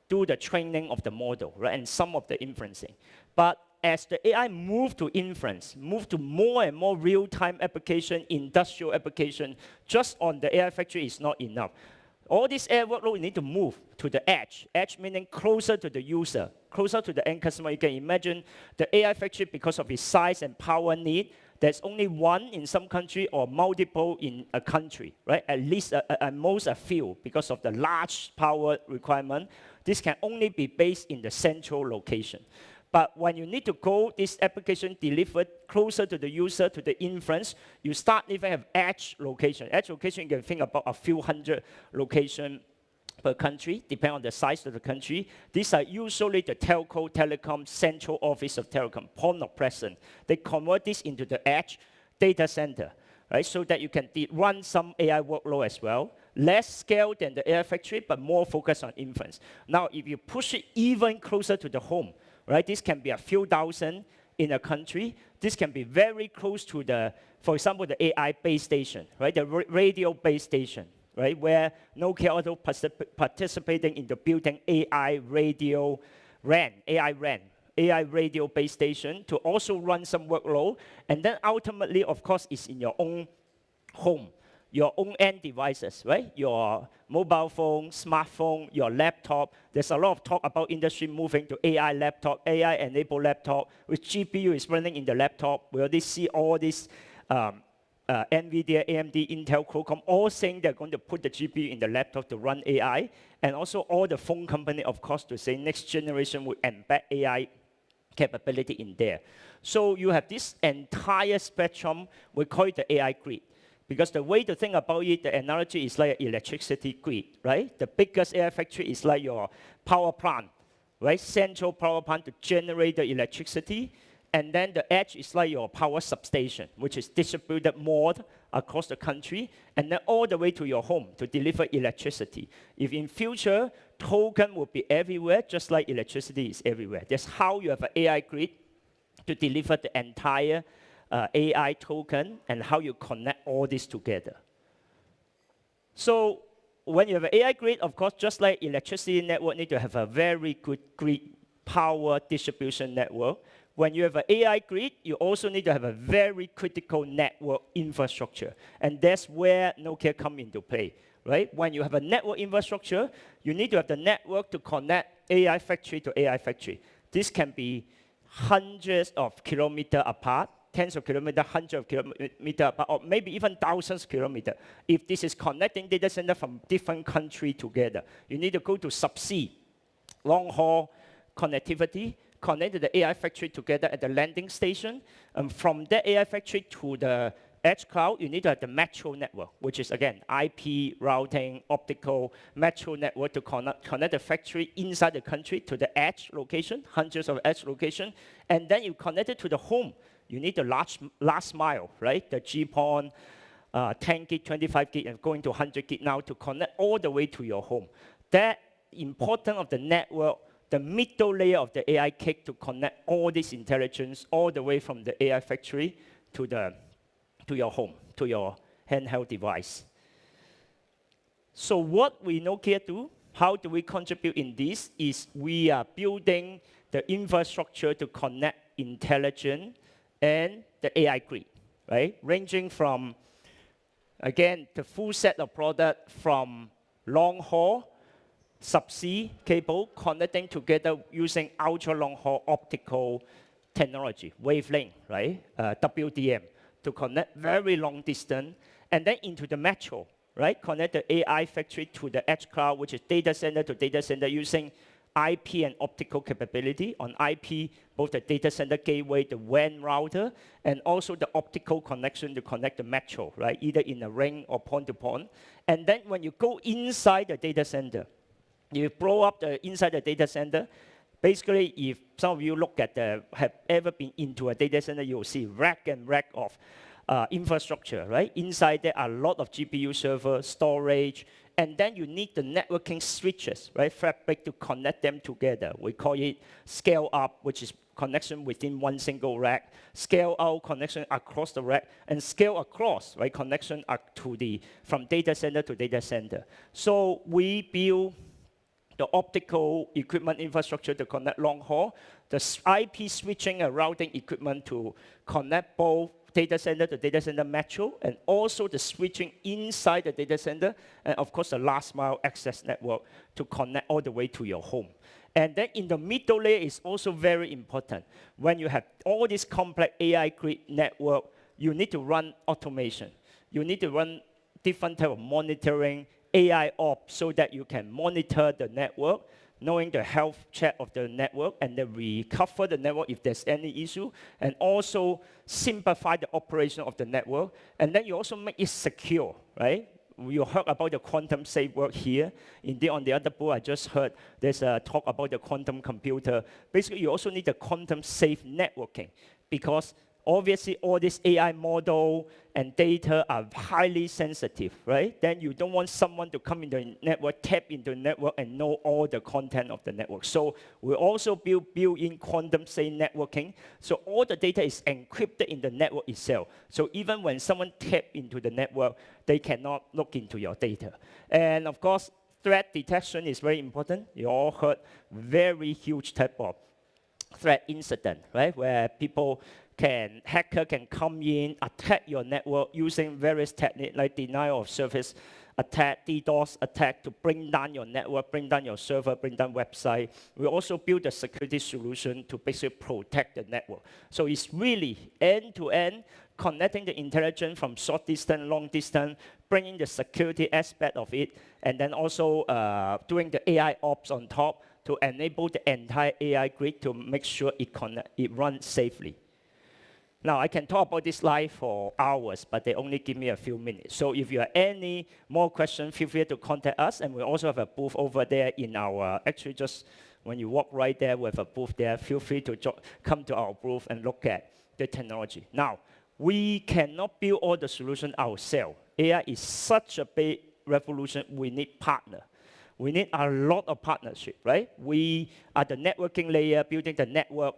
do the training of the model, right, and some of the inferencing. But as the AI move to inference, move to more and more real-time application, industrial application, just on the AI factory is not enough. All this AI workload need to move to the edge. Edge meaning closer to the user, closer to the end customer. You can imagine the AI factory, because of its size and power need, there's only one in some country or multiple in a country, right? At least, at most a few, because of the large power requirement. This can only be based in the central location. But when you need to go this application delivered closer to the user, to the inference, you start even have edge location. Edge location, you can think about a few hundred locations per country, depending on the size of the country. These are usually the telco, telecom, central office of telecom, point of presence. They convert this into the edge data center, right? So that you can run some AI workload as well. Less scale than the AI factory, but more focus on inference. Now, if you push it even closer to the home, right? This can be a few thousand in a country. This can be very close to the, for example, the AI base station, right? The radio base station, right? Where Nokia also participating in the building AI radio RAN, AI radio base station to also run some workload. And then ultimately, of course, is in your own home, your own end devices, right? Your mobile phone, smartphone, your laptop. There's a lot of talk about industry moving to AI laptop, AI-enabled laptop, which GPU is running in the laptop. We already see all these NVIDIA, AMD, Intel, Qualcomm, all saying they're going to put the GPU in the laptop to run AI. And also all the phone company, of course, to say next generation will embed AI capability in there. So you have this entire spectrum, we call it the AI grid. Because the way to think about it, the analogy is like an electricity grid, right? The biggest AI factory is like your power plant, right? Central power plant to generate the electricity. And then the edge is like your power substation, which is distributed more across the country, and then all the way to your home to deliver electricity. If in future, token will be everywhere, just like electricity is everywhere. That's how you have an AI grid to deliver the entire AI token and how you connect all this together. So when you have an AI grid, of course, just like electricity network need to have a very good grid power distribution network. When you have an AI grid, you also need to have a very critical network infrastructure. And that's where Nokia come into play, right? When you have a network infrastructure, you need to have the network to connect AI factory to AI factory. This can be hundreds of kilometers apart, tens of kilometers, hundreds of kilometers apart, or maybe even thousands of kilometers. If this is connecting data center from different countries together, you need to go to subsea, long-haul connectivity, connect the AI factory together at the landing station. And from that AI factory to the edge cloud, you need to have the metro network, which is, again, IP, routing, optical, metro network to connect the factory inside the country to the edge location, hundreds of edge locations. And then you connect it to the home. You need the last mile, right? The GPON, 10 gig, 25 gig, and going to 100 gig now to connect all the way to your home. That importance of the network, the middle layer of the AI cake to connect all this intelligence all the way from the AI factory to your home, to your handheld device. So what we Nokia do, how do we contribute in this, is we are building the infrastructure to connect intelligence and the AI grid, right? Ranging from, again, the full set of product from long haul, subsea cable connecting together using ultra long haul optical technology, wavelength, right? WDM, to connect very long distance, and then into the metro, right? Connect the AI factory to the edge cloud, which is data center to data center using IP and optical capability. On IP, both the data center gateway, the WAN router, and also the optical connection to connect the metro, right? Either in a ring or point to point. And then when you go inside the data center, you blow up inside the data center. Basically, if some of you look at have ever been into a data center, you'll see rack and rack of infrastructure, right? Inside there are a lot of GPU server, storage, and then you need the networking switches, right? Fabric to connect them together. We call it scale up, which is connection within one single rack, scale out connection across the rack, and scale across, right? Connection from data center to data center. So we build the optical equipment infrastructure to connect long haul, the IP switching and routing equipment to connect both data center to data center metro, and also the switching inside the data center, and of course the last mile access network to connect all the way to your home. And then in the middle layer is also very important. When you have all this complex AI grid network, you need to run automation. You need to run different type of monitoring, AI ops, so that you can monitor the network knowing the health check of the network, and then recover the network if there's any issue, and also simplify the operation of the network, and then you also make it secure, right? You heard about the quantum safe work here. Indeed, on the other board, I just heard there's a talk about the quantum computer. Basically, you also need the quantum safe networking, because obviously all this AI model and data are highly sensitive, right? Then you don't want someone to come into the network, tap into the network, and know all the content of the network. So we also build in quantum safe networking. So all the data is encrypted in the network itself. So even when someone tap into the network, they cannot look into your data. And of course, threat detection is very important. You all heard very huge type of threat incident, right? Where hacker can come in, attack your network using various techniques like denial of service attack, DDoS attack to bring down your network, bring down your server, bring down website. We also build a security solution to basically protect the network. So it's really end-to-end, connecting the intelligence from short distance, long distance, bringing the security aspect of it, and then also doing the AI ops on top to enable the entire AI grid to make sure it runs safely. Now, I can talk about this slide for hours, but they only give me a few minutes. So if you have any more questions, feel free to contact us. And we also have a booth over there in our, actually just when you walk right there, we have a booth there. Feel free to come to our booth and look at the technology. Now, we cannot build all the solutions ourselves. AI is such a big revolution, we need partners. We need a lot of partnership, right? We are the networking layer, building the network,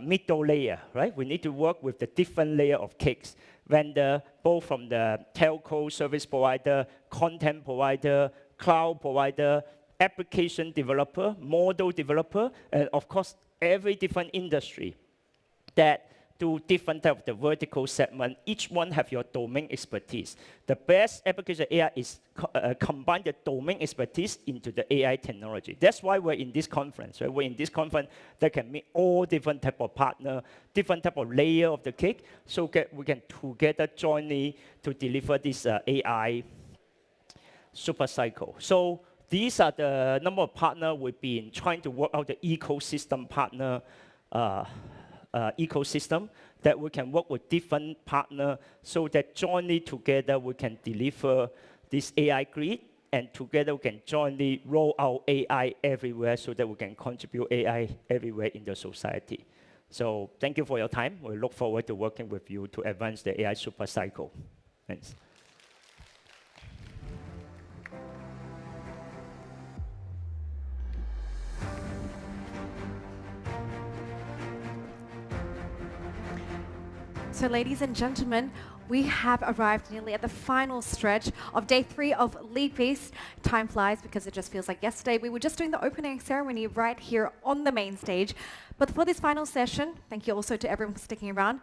middle layer, right? We need to work with the different layer of cakes. Vendor, both from the telco service provider, content provider, cloud provider, application developer, model developer, and of course, every different industry that do different type of the vertical segment. Each one have your domain expertise. The best application AI is combine the domain expertise into the AI technology. That's why we're in this conference. Right? We're in this conference that can meet all different type of partner, different type of layer of the cake, so we can together jointly to deliver this AI super cycle. So these are the number of partners we've been trying to work out the ecosystem partner ecosystem that we can work with different partners so that jointly together we can deliver this AI grid, and together we can jointly roll out AI everywhere so that we can contribute AI everywhere in the society. So thank you for your time. We look forward to working with you to advance the AI super cycle. Thanks. So ladies and gentlemen, we have arrived nearly at the final stretch of day 3 of Leap East. Time flies because it just feels like yesterday. We were just doing the opening ceremony right here on the main stage. But for this final session, thank you also to everyone for sticking around.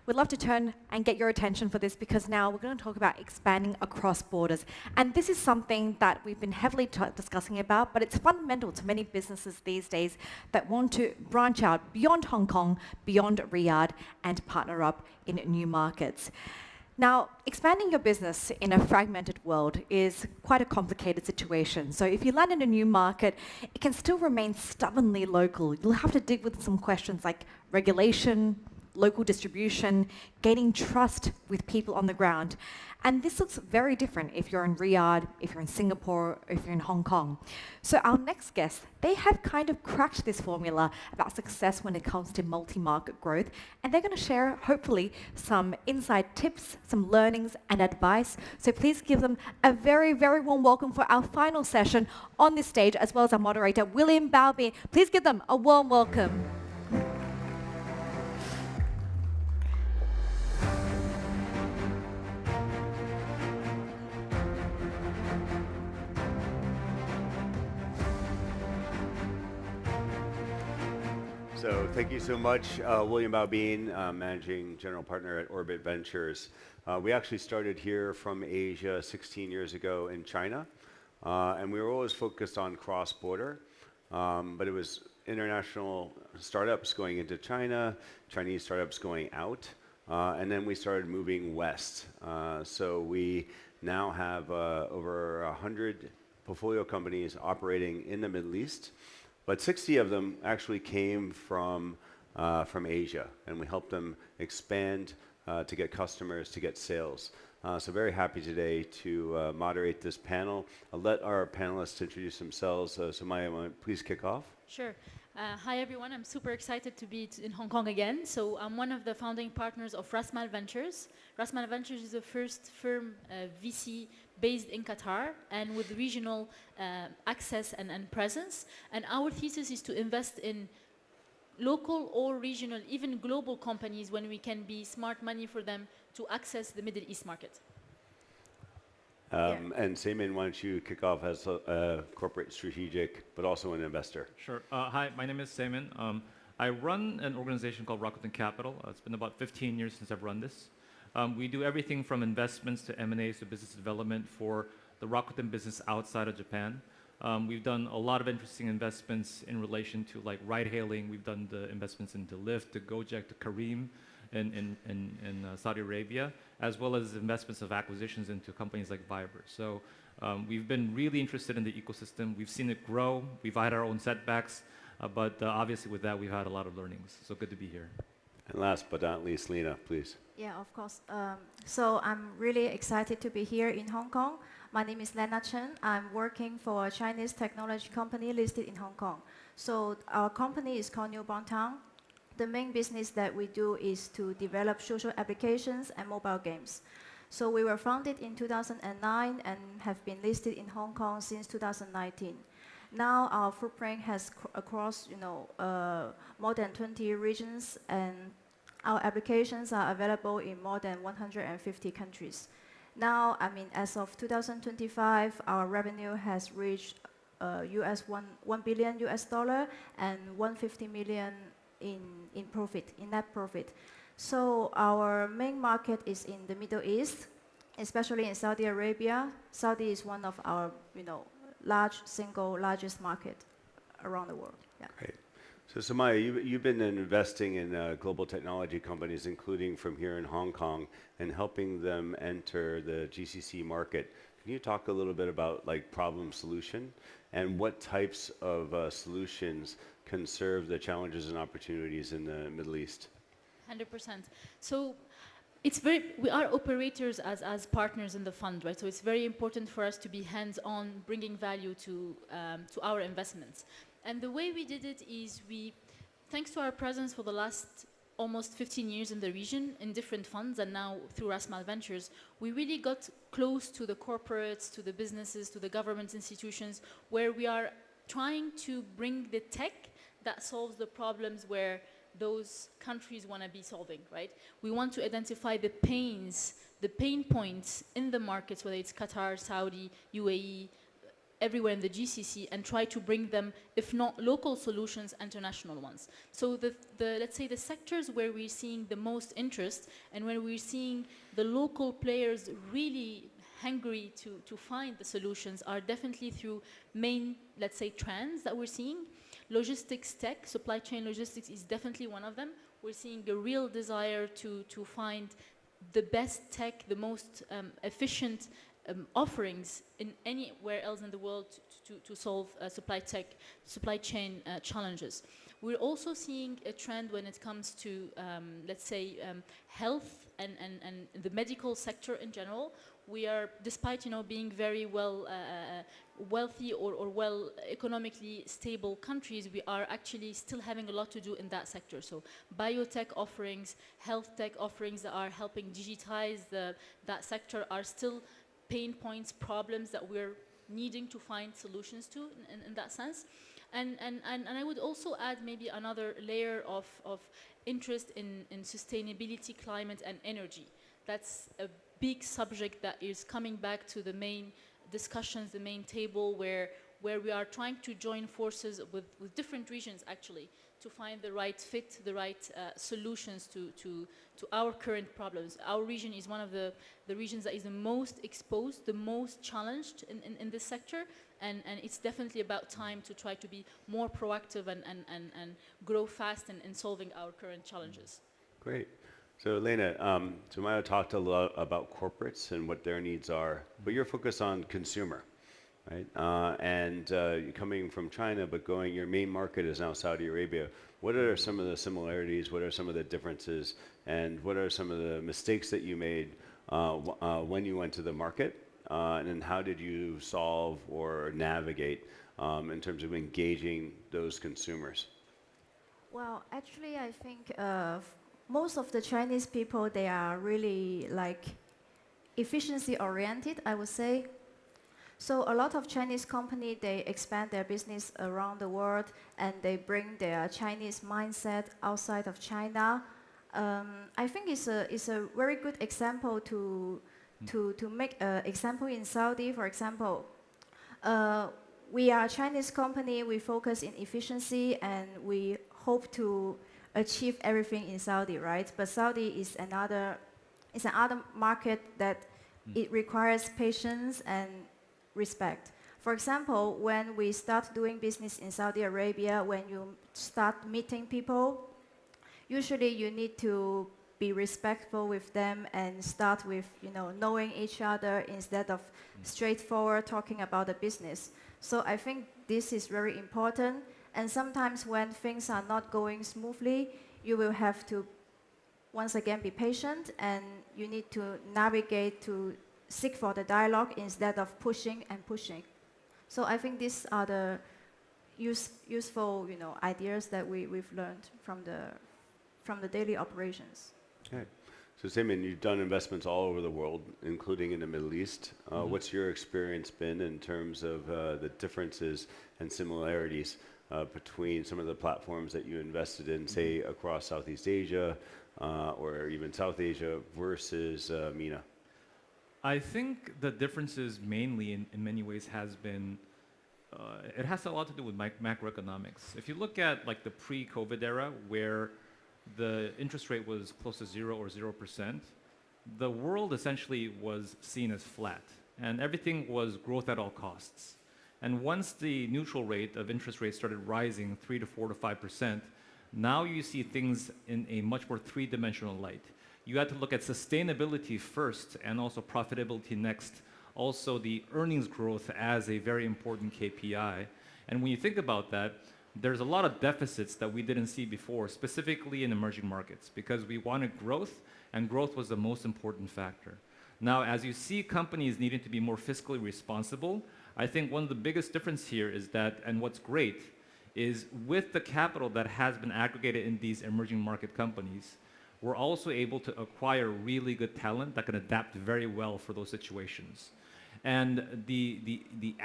We'd love to turn and get your attention for this, because now we're going to talk about expanding across borders. And this is something that we've been heavily discussing about, but it's fundamental to many businesses these days that want to branch out beyond Hong Kong, beyond Riyadh, and partner up in new markets. Now, expanding your business in a fragmented world is quite a complicated situation. So if you land in a new market, it can still remain stubbornly local. You'll have to dig with some questions like regulation, local distribution, gaining trust with people on the ground. And this looks very different if you're in Riyadh, if you're in Singapore, or if you're in Hong Kong. So our next guests, they have kind of cracked this formula about success when it comes to multi-market growth. And they're going to share, hopefully, some inside tips, some learnings and advice. So please give them a very, very warm welcome for our final session on this stage, as well as our moderator, William Balby. Please give them a warm welcome. So thank you so much, William Baobin, Managing General Partner at Orbit Ventures. We actually started here from Asia 16 years ago in China, and we were always focused on cross-border, but it was international startups going into China, Chinese startups going out, and then we started moving west. So we now have over 100 portfolio companies operating in the Middle East, but 60 of them actually came from Asia, and we helped them expand to get customers, to get sales. So very happy today to moderate this panel. I'll let our panelists introduce themselves. So Maya, please kick off. Sure. Hi, everyone. I'm super excited to be in Hong Kong again. So I'm one of the founding partners of Rasmal Ventures. Rasmal Ventures is the first firm VC based in Qatar and with regional access and presence. And our thesis is to invest in local or regional, even global companies when we can be smart money for them to access the Middle East market. And Seamin, why don't you kick off as a corporate strategic, but also an investor? Sure. Hi, my name is Seamin. I run an organization called Rakuten Capital. It's been about 15 years since I've run this. We do everything from investments to M&As to business development for the Rakuten business outside of Japan. We've done a lot of interesting investments in relation to like ride-hailing. We've done the investments into Lyft, to Gojek, to Careem in Saudi Arabia, as well as investments of acquisitions into companies like Viber. So we've been really interested in the ecosystem. We've seen it grow. We've had our own setbacks, but obviously with that, we've had a lot of learnings. So good to be here. And last but not least, Lena, please. Yeah, of course. So I'm really excited to be here in Hong Kong. My name is Lena Chen. I'm working for a Chinese technology company listed in Hong Kong. So our company is called New Bangtang. The main business that we do is to develop social applications and mobile games. So we were founded in 2009 and have been listed in Hong Kong since 2019. Now our footprint has across more than 20 regions, and our applications are available in more than 150 countries. Now, I mean, as of 2025, our revenue has reached $1 billion and 150 million in profit, in net profit. So our main market is in the Middle East, especially in Saudi Arabia. Saudi is one of our, largest market around the world. Yeah. Great. So Samaya, you've been investing in global technology companies, including from here in Hong Kong, and helping them enter the GCC market. Can you talk a little bit about like problem solution and what types of solutions can serve the challenges and opportunities in the Middle East? 100%. So we are operators as partners in the fund, right? So it's very important for us to be hands-on, bringing value to our investments. And the way we did it is thanks to our presence for the last almost 15 years in the region in different funds, and now through Rasmal Ventures, we really got close to the corporates, to the businesses, to the government institutions, where we are trying to bring the tech that solves the problems where those countries want to be solving, right? We want to identify the pain points in the markets, whether it's Qatar, Saudi, UAE, everywhere in the GCC, and try to bring them, if not local solutions, international ones. So let's say the sectors where we're seeing the most interest and where we're seeing the local players really hungry to find the solutions are definitely through main, let's say, trends that we're seeing. Logistics tech, supply chain logistics is definitely one of them. We're seeing a real desire to find the best tech, the most efficient offerings in anywhere else in the world to solve supply chain challenges. We're also seeing a trend when it comes to, let's say, health and the medical sector in general. We are, despite being very wealthy or well economically stable countries, we are actually still having a lot to do in that sector. So biotech offerings, health tech offerings that are helping digitize that sector are still pain points, problems that we're needing to find solutions to in that sense. And I would also add maybe another layer of interest in sustainability, climate, and energy. That's a big subject that is coming back to the main discussions, the main table, where we are trying to join forces with different regions, actually, to find the right fit, the right solutions to our current problems. Our region is one of the regions that is the most exposed, the most challenged in this sector, and it's definitely about time to try to be more proactive and grow fast in solving our current challenges. Great. So Elena, Maya talked a lot about corporates and what their needs are, but you're focused on consumer. right? You're coming from China, but your main market is now Saudi Arabia. What are some of the similarities? What are some of the differences? And what are some of the mistakes that you made when you went to the market? And then how did you solve or navigate in terms of engaging those consumers? Well, actually, I think most of the Chinese people, they are really like efficiency oriented, I would say. So a lot of Chinese companies, they expand their business around the world and they bring their Chinese mindset outside of China. I think it's a very good example to make an example in Saudi, for example. We are a Chinese company, we focus in efficiency and we hope to achieve everything in Saudi, right? But Saudi is another market that it requires patience and respect. For example, when we start doing business in Saudi Arabia, when you start meeting people, usually you need to be respectful with them and start with, knowing each other instead of straightforward talking about the business. So I think this is very important. And sometimes when things are not going smoothly, you will have to, once again, be patient and you need to navigate to seek for the dialogue instead of pushing and pushing. So I think these are the useful, ideas that we've learned from the daily operations. Okay. So Simon, you've done investments all over the world, including in the Middle East. What's your experience been in terms of the differences and similarities between some of the platforms that you invested in, say, across Southeast Asia or even South Asia versus MENA? I think the differences mainly in many ways has been, it has a lot to do with macroeconomics. If you look at like the pre-COVID era where the interest rate was close to 0 or 0%, the world essentially was seen as flat and everything was growth at all costs. And once the neutral rate of interest rates started rising 3 to 4 to 5%, now you see things in a much more three-dimensional light. You had to look at sustainability first and also profitability next. Also the earnings growth as a very important KPI. And when you think about that, there's a lot of deficits that we didn't see before, specifically in emerging markets, because we wanted growth and growth was the most important factor. Now, as you see companies needing to be more fiscally responsible, I think one of the biggest difference here is that, and what's great, is with the capital that has been aggregated in these emerging market companies, we're also able to acquire really good talent that can adapt very well for those situations. And the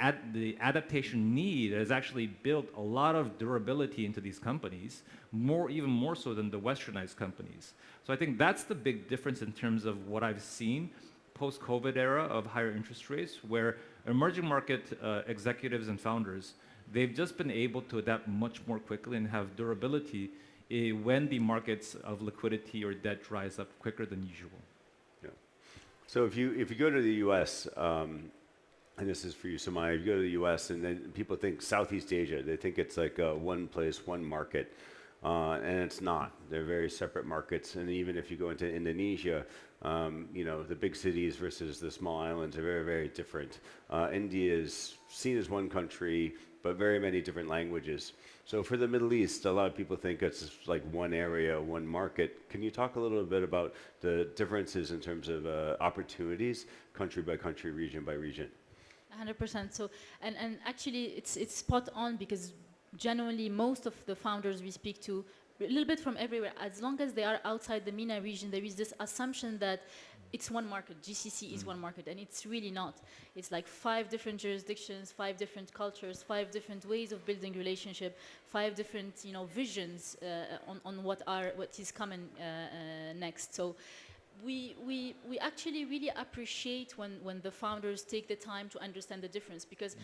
adaptation need has actually built a lot of durability into these companies, even more so than the westernized companies. So I think that's the big difference in terms of what I've seen post-COVID era of higher interest rates, where emerging market executives and founders, they've just been able to adapt much more quickly and have durability when the markets of liquidity or debt dries up quicker than usual. Yeah. So if you go to the U.S., and this is for you, Samaya, if you go to the U.S. and then people think Southeast Asia, they think it's like one place, one market, and it's not. They're very separate markets. And even if you go into Indonesia, the big cities versus the small islands are very, very different. India is seen as one country, but very many different languages. So for the Middle East, a lot of people think it's like one area, one market. Can you talk a little bit about the differences in terms of opportunities, country by country, region by region? 100%. So, and actually, it's spot on because generally most of the founders we speak to, a little bit from everywhere, as long as they are outside the MENA region, there is this assumption that it's one market, GCC is one market, and it's really not. It's like 5 different jurisdictions, 5 different cultures, 5 different ways of building relationship, 5 different visions on what is coming next. So we actually really appreciate when the founders take the time to understand the difference, because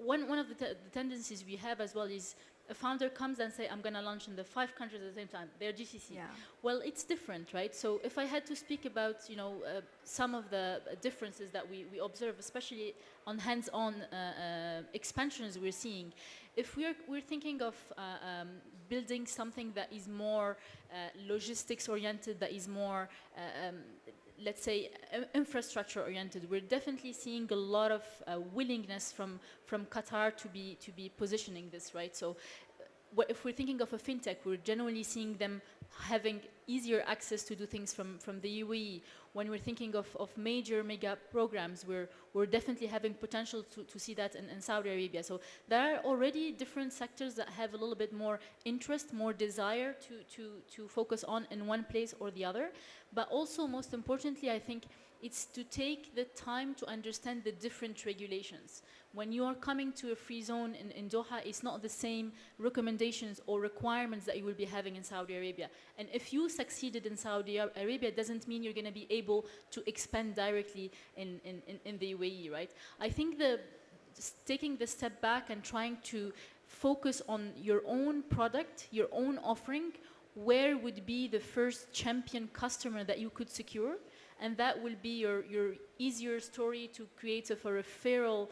one of the tendencies we have as well is a founder comes and say, I'm going to launch in the 5 countries at the same time. They're GCC. Yeah. Well, it's different, right? So if I had to speak about, some of the differences that we observe, especially on hands-on expansions we're seeing, if we're thinking of building something that is more logistics-oriented, that is more let's say, infrastructure oriented. We're definitely seeing a lot of willingness from Qatar to be positioning this, right? So if we're thinking of a fintech, we're generally seeing them having easier access to do things from the UAE. When we're thinking of major mega programs, we're definitely having potential to see that in Saudi Arabia. So there are already different sectors that have a little bit more interest, more desire to focus on in one place or the other. But also, most importantly, I think it's to take the time to understand the different regulations. When you are coming to a free zone in Doha, it's not the same recommendations or requirements that you will be having in Saudi Arabia. And if you succeeded in Saudi Arabia, it doesn't mean you're going to be able to expand directly in the UAE, right? I think taking the step back and trying to focus on your own product, your own offering, where would be the first champion customer that you could secure, and that will be your easier story to create a referral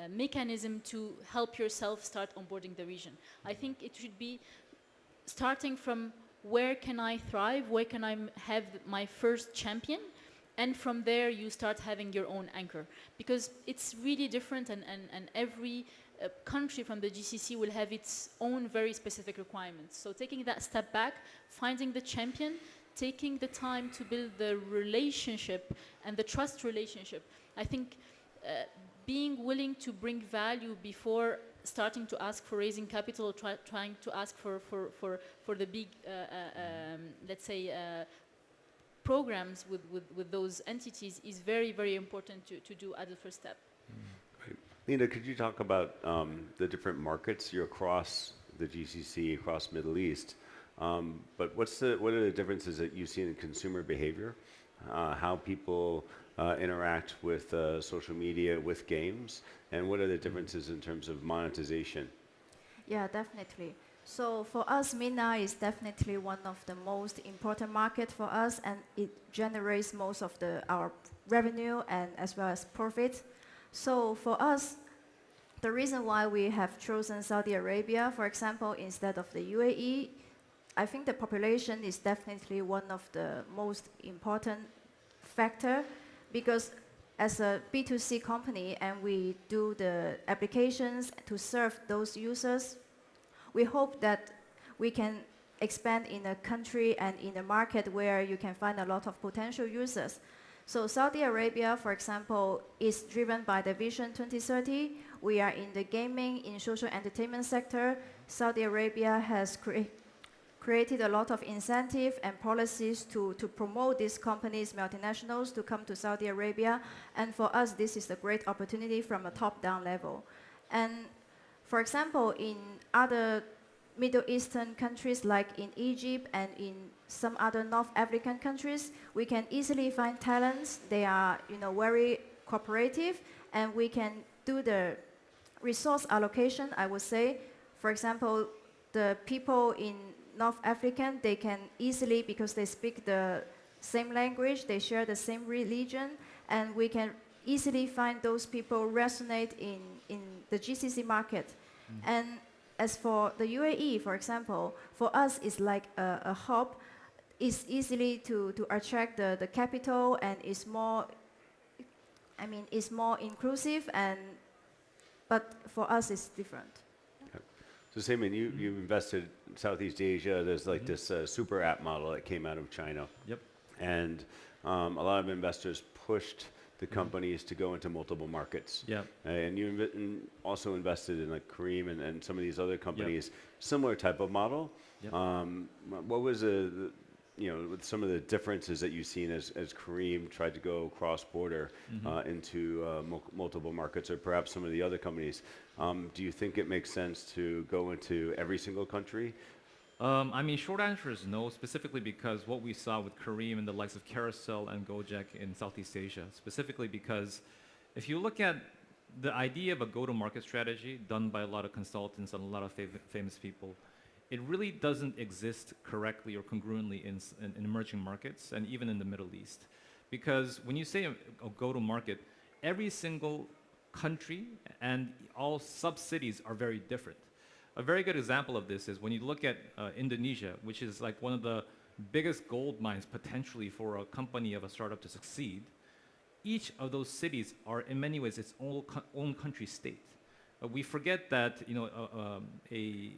mechanism to help yourself start onboarding the region. I think it should be starting from where can I thrive, where can I have my first champion, and from there you start having your own anchor. Because it's really different, and every country from the GCC will have its own very specific requirements. So taking that step back, finding the champion, taking the time to build the relationship and the trust relationship. I think being willing to bring value before starting to ask for raising capital, or trying to ask for the big, let's say, programs with those entities is very, very important to do as a first step. Great. Lena, could you talk about the different markets? You're across the GCC, across Middle East. But what are the differences that you see in consumer behavior? How people interact with social media, with games, and what are the differences in terms of monetization? Yeah, definitely. So for us, MENA is definitely one of the most important market for us, and it generates most of our revenue and as well as profit. So for us, the reason why we have chosen Saudi Arabia, for example, instead of the UAE, I think the population is definitely one of the most important factor, because as a B2C company and we do the applications to serve those users, we hope that we can expand in a country and in a market where you can find a lot of potential users. So Saudi Arabia, for example, is driven by the Vision 2030. We are in the gaming, in social entertainment sector. Saudi Arabia has created a lot of incentive and policies to promote these companies, multinationals, to come to Saudi Arabia. And for us, this is a great opportunity from a top-down level. And for example, in other Middle Eastern countries like in Egypt and in some other North African countries, we can easily find talents. They are, very cooperative, and we can do the resource allocation, I would say. For example, the people in North African, they can easily, because they speak the same language, they share the same religion, and we can easily find those people resonate in the GCC market. And as for the UAE, for example, for us it's like a hub. It's easily to attract the capital, and it's more, it's more inclusive, but for us it's different. So Simon, you invested in Southeast Asia. There's like this super app model that came out of China. Yep. And a lot of investors pushed the companies to go into multiple markets. Yeah. And you also invested in like Kareem and some of these other companies, similar type of model. Yep. What was with some of the differences that you've seen as Kareem tried to go cross-border into multiple markets, or perhaps some of the other companies? Do you think it makes sense to go into every single country? Short answer is no, specifically because what we saw with Kareem and the likes of Carousel and Gojek in Southeast Asia, specifically because if you look at the idea of a go-to-market strategy done by a lot of consultants and a lot of famous people, it really doesn't exist correctly or congruently in emerging markets and even in the Middle East. Because when you say a go-to-market, every single country and all sub-cities are very different. A very good example of this is when you look at Indonesia, which is like one of the biggest gold mines potentially for a company of a startup to succeed, each of those cities are in many ways its own country state. We forget that a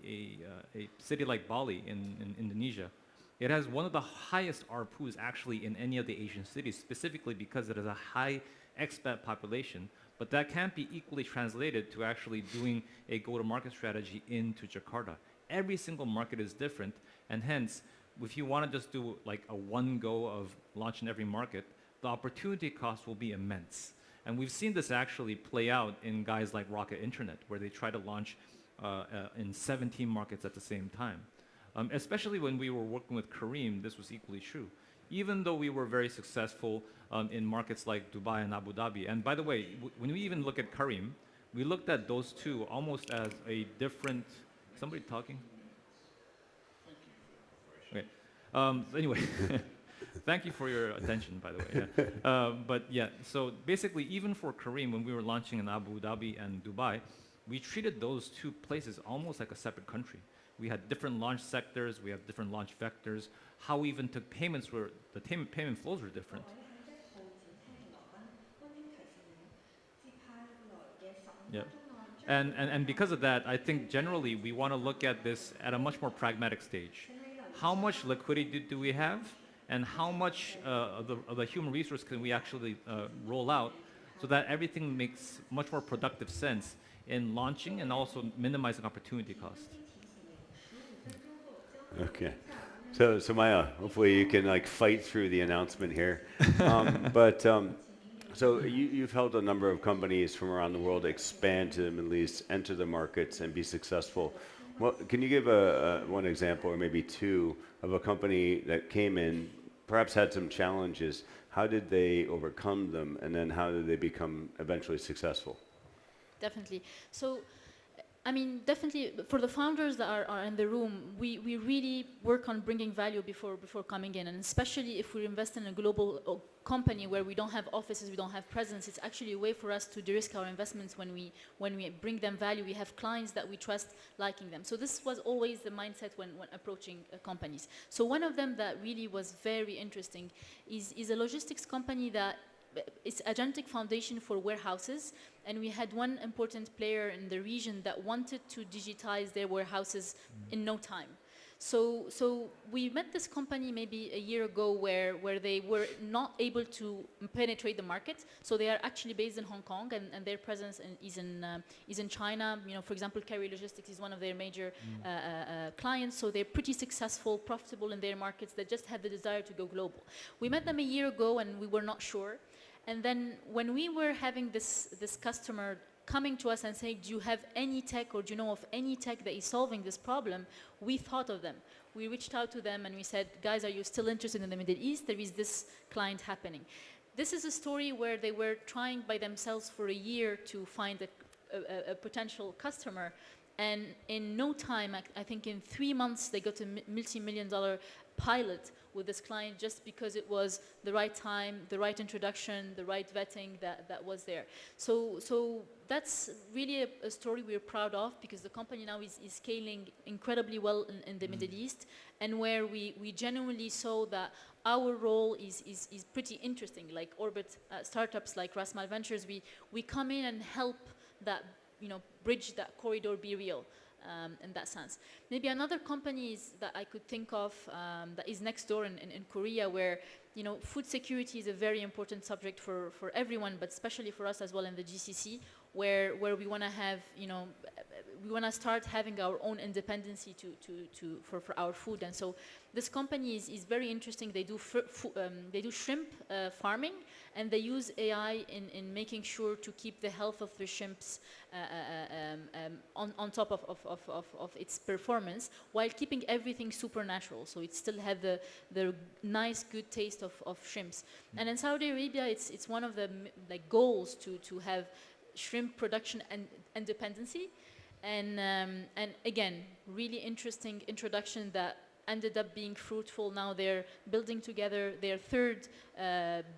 city like Bali in Indonesia, it has one of the highest ARPUs actually in any of the Asian cities, specifically because it has a high expat population. But that can't be equally translated to actually doing a go-to-market strategy into Jakarta. Every single market is different, and hence, if you want to just do like a one go of launch in every market, the opportunity cost will be immense. And we've seen this actually play out in guys like Rocket Internet, where they try to launch in 17 markets at the same time. Especially when we were working with Kareem, this was equally true. Even though we were very successful in markets like Dubai and Abu Dhabi. And by the way, when we even look at Kareem, we looked at those two almost as a different... Somebody talking? Okay. Anyway, thank you for your attention, by the way. Yeah. But yeah, so basically, even for Kareem, when we were launching in Abu Dhabi and Dubai, we treated those two places almost like a separate country. We had different launch sectors, we have different launch vectors. How we even took payments were, the payment flows were different. Yeah. And because of that, I think generally we want to look at this at a much more pragmatic stage. How much liquidity do we have, and how much of the human resource can we actually roll out so that everything makes much more productive sense in launching and also minimizing opportunity cost. Okay. So Maya, hopefully you can like fight through the announcement here. So you've helped a number of companies from around the world expand to the Middle East, enter the markets, and be successful. Well, can you give one example, or maybe two, of a company that came in, perhaps had some challenges? How did they overcome them, and then how did they become eventually successful? Definitely. So, I mean, definitely for the founders that are in the room, we really work on bringing value before coming in, and especially if we invest in a global company where we don't have offices, we don't have presence, it's actually a way for us to de-risk our investments when we bring them value. We have clients that we trust liking them. So this was always the mindset when approaching companies. So one of them that really was very interesting is a logistics company that it's agentic foundation for warehouses, and we had one important player in the region that wanted to digitize their warehouses in no time. So we met this company maybe a year ago where they were not able to penetrate the market. So they are actually based in Hong Kong, and their presence is in China. You know, for example, Carry Logistics is one of their major clients. So they're pretty successful, profitable in their markets. They just had the desire to go global. We met them a year ago, and we were not sure. And then when we were having this customer coming to us and saying, do you have any tech, or do you know of any tech that is solving this problem, we thought of them. We reached out to them and we said, guys, are you still interested in the Middle East? There is this client happening. This is a story where they were trying by themselves for a year to find a potential customer. And in no time, I think in 3 months, they got a multi-million-dollar pilot with this client just because it was the right time, the right introduction, the right vetting that was there. So that's really a story we're proud of, because the company now is scaling incredibly well in the Middle East, and where we genuinely saw that our role is pretty interesting. Like Orbit startups like Rasmal Ventures, we come in and help that, bridge that corridor be real. In that sense. Maybe another company that I could think of that is next door in Korea, where food security is a very important subject for everyone, but especially for us as well in the GCC, where we want to have, we want to start having our own independency for our food. And so this company is very interesting. They do shrimp farming, and they use AI in making sure to keep the health of the shrimps on top of its performance, while keeping everything supernatural. So it still had the nice, good taste of shrimps. And in Saudi Arabia, it's one of the goals to have shrimp production and independency. And again, really interesting introduction that ended up being fruitful. Now they're building together their third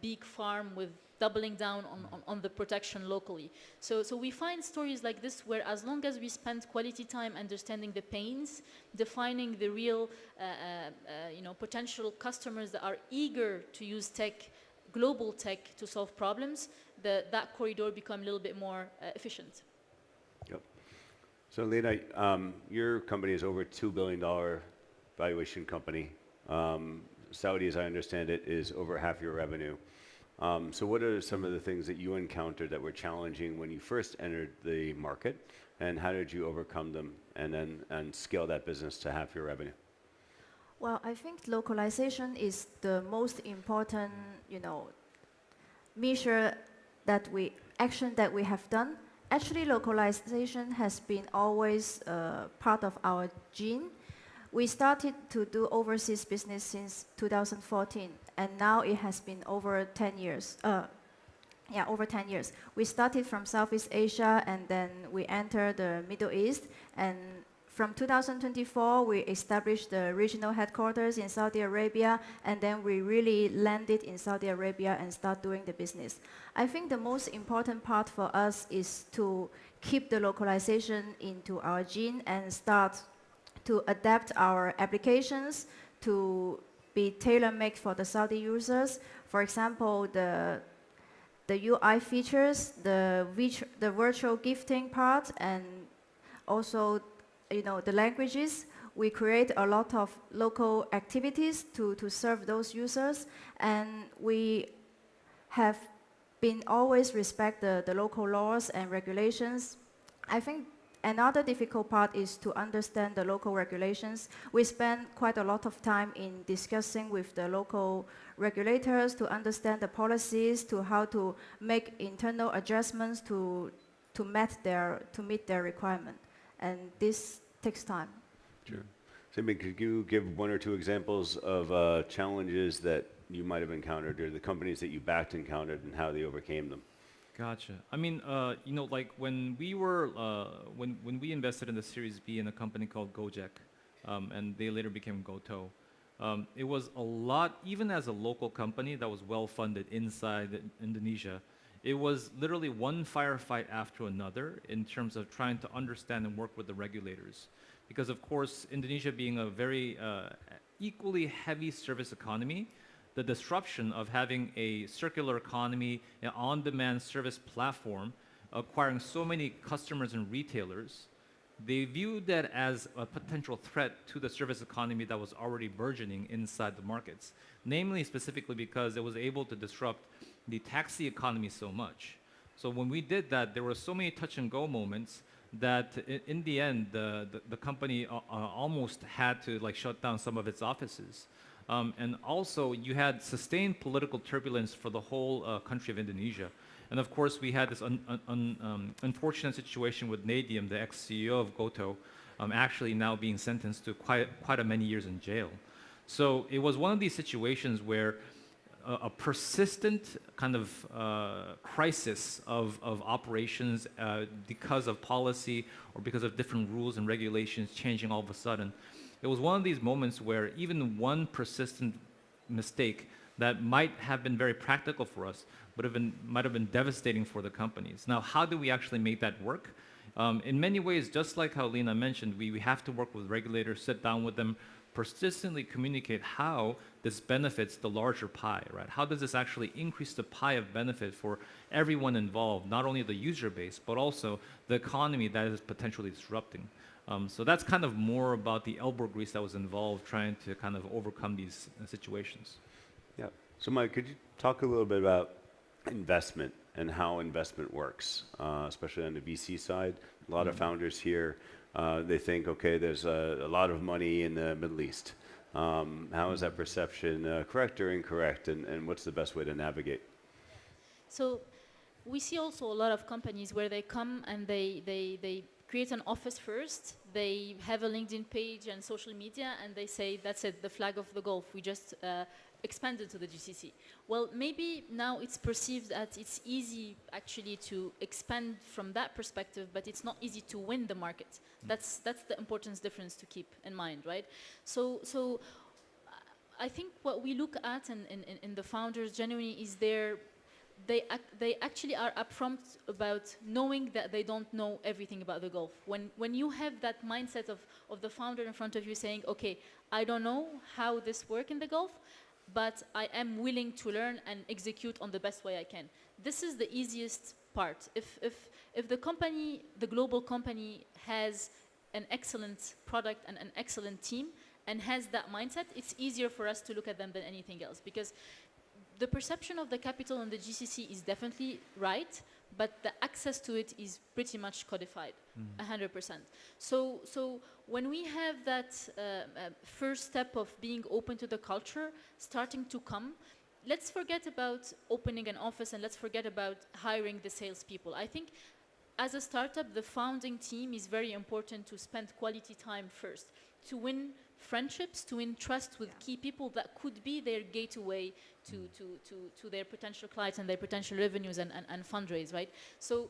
big farm, with doubling down on the protection locally. So we find stories like this where, as long as we spend quality time understanding the pains, defining the real potential customers that are eager to use tech, global tech, to solve problems, that corridor become a little bit more efficient. Yep. So Lena, your company is over a $2 billion valuation company. Saudi, as I understand it, is over half your revenue. So what are some of the things that you encountered that were challenging when you first entered the market, and how did you overcome them and scale that business to half your revenue? Well, I think localization is the most important, action that we have done. Actually, localization has been always part of our gene. We started to do overseas business since 2014, and now it has been over 10 years. Over 10 years. We started from Southeast Asia, and then we entered the Middle East, and from 2024, we established the regional headquarters in Saudi Arabia, and then we really landed in Saudi Arabia and start doing the business. I think the most important part for us is to keep the localization into our gene and start to adapt our applications to be tailor-made for the Saudi users. For example, the UI features, the virtual gifting part, and also the languages. We create a lot of local activities to serve those users, and we have been always respect the local laws and regulations. I think another difficult part is to understand the local regulations. We spend quite a lot of time in discussing with the local regulators to understand the policies, to how to make internal adjustments to meet their requirement. And this takes time. Sure. So could you give one or two examples of challenges that you might have encountered, or the companies that you backed encountered, and how they overcame them? Gotcha. I mean, like when we were when we invested in the Series B in a company called Gojek, and they later became Goto. It was a lot, even as a local company that was well funded inside Indonesia. It was literally one firefight after another in terms of trying to understand and work with the regulators. Because of course, Indonesia being a very equally heavy service economy, the disruption of having a circular economy, an on-demand service platform, acquiring so many customers and retailers, they viewed that as a potential threat to the service economy that was already burgeoning inside the markets. Namely, specifically because it was able to disrupt the taxi economy so much. So when we did that, there were so many touch and go moments that in the end, the company almost had to shut down some of its offices. And also, you had sustained political turbulence for the whole country of Indonesia. And of course, we had this unfortunate situation with Nadiem, the ex-CEO of Goto, actually now being sentenced to quite a many years in jail. So it was one of these situations where a persistent kind of crisis of operations because of policy or because of different rules and regulations changing all of a sudden. It was one of these moments where even one persistent mistake that might have been very practical for us, but might have been devastating for the companies. Now, how do we actually make that work? In many ways, just like how Lena mentioned, we have to work with regulators, sit down with them, persistently communicate how this benefits the larger pie, right? How does this actually increase the pie of benefit for everyone involved, not only the user base, but also the economy that is potentially disrupting. So that's kind of more about the elbow grease that was involved trying to kind of overcome these situations. Yeah. So Mike, could you talk a little bit about investment and how investment works, especially on the VC side? A lot of founders here, they think, okay, there's a lot of money in the Middle East. How is that perception correct or incorrect, and what's the best way to navigate? So we see also a lot of companies where they come and they create an office first, they have a LinkedIn page and social media, and they say, that's it, the flag of the Gulf, we just expanded to the GCC. Well, maybe now it's perceived that it's easy actually to expand from that perspective, but it's not easy to win the market. That's the importance difference to keep in mind, right? So I think what we look at in the founders genuinely is they actually are upfront about knowing that they don't know everything about the golf. When you have that mindset of the founder in front of you saying, okay, I don't know how this works in the golf, but I am willing to learn and execute on the best way I can. This is the easiest part. If the company, the global company, has an excellent product and an excellent team and has that mindset, it's easier for us to look at them than anything else, because the perception of the capital in the GCC is definitely right, but the access to it is pretty much codified, 100%. So when we have that first step of being open to the culture starting to come, let's forget about opening an office and let's forget about hiring the salespeople. I think as a startup, the founding team is very important to spend quality time first, to win friendships, to win trust with key people that could be their gateway to their potential clients and their potential revenues and fundraise, right? So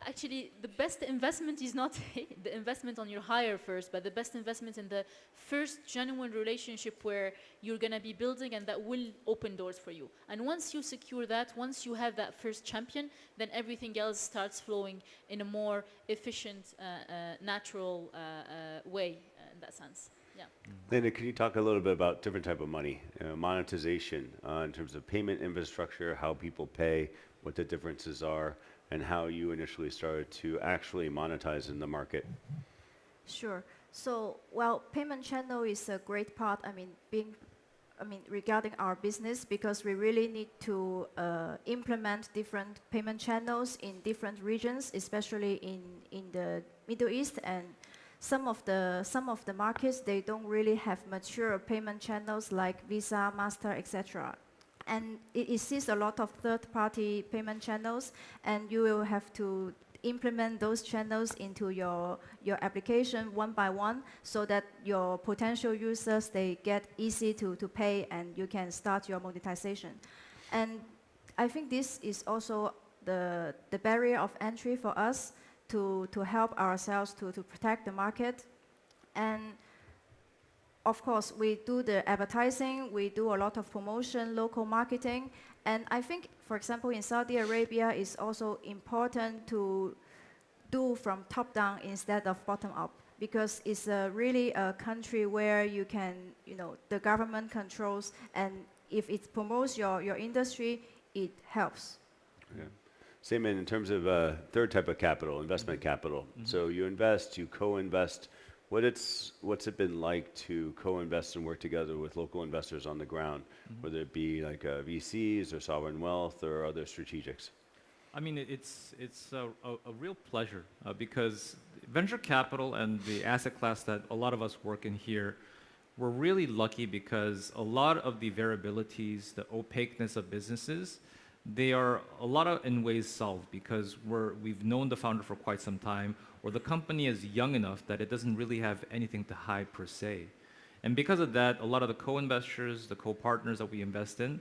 actually, the best investment is not the investment on your hire first, but the best investment in the first genuine relationship where you're going to be building and that will open doors for you. And once you secure that, once you have that first champion, then everything else starts flowing in a more efficient, natural way in that sense. Yeah. Linda, can you talk a little bit about different type of money, monetization in terms of payment infrastructure, how people pay, what the differences are, and how you initially started to actually monetize in the market? Sure. So, well, payment channel is a great part. Regarding our business, because we really need to implement different payment channels in different regions, especially in the Middle East, and some of the markets, they don't really have mature payment channels like Visa, Master, etc. And it exists a lot of third-party payment channels, and you will have to implement those channels into your application one by one, so that your potential users, they get easy to pay and you can start your monetization. And I think this is also the barrier of entry for us to help ourselves to protect the market. And of course, we do the advertising, we do a lot of promotion, local marketing, and I think, for example, in Saudi Arabia, it's also important to do from top down instead of bottom up, because it's really a country where you can, the government controls, and if it promotes your industry, it helps. Okay. Same in terms of third type of capital, investment capital. So you invest, you co-invest. What's it been like to co-invest and work together with local investors on the ground, whether it be like VCs or sovereign wealth or other strategics? I mean, it's a real pleasure because venture capital and the asset class that a lot of us work in here, we're really lucky because a lot of the variabilities, the opaqueness of businesses, they are a lot of in ways solved because we've known the founder for quite some time, or the company is young enough that it doesn't really have anything to hide per se. And because of that, a lot of the co-investors, the co-partners that we invest in,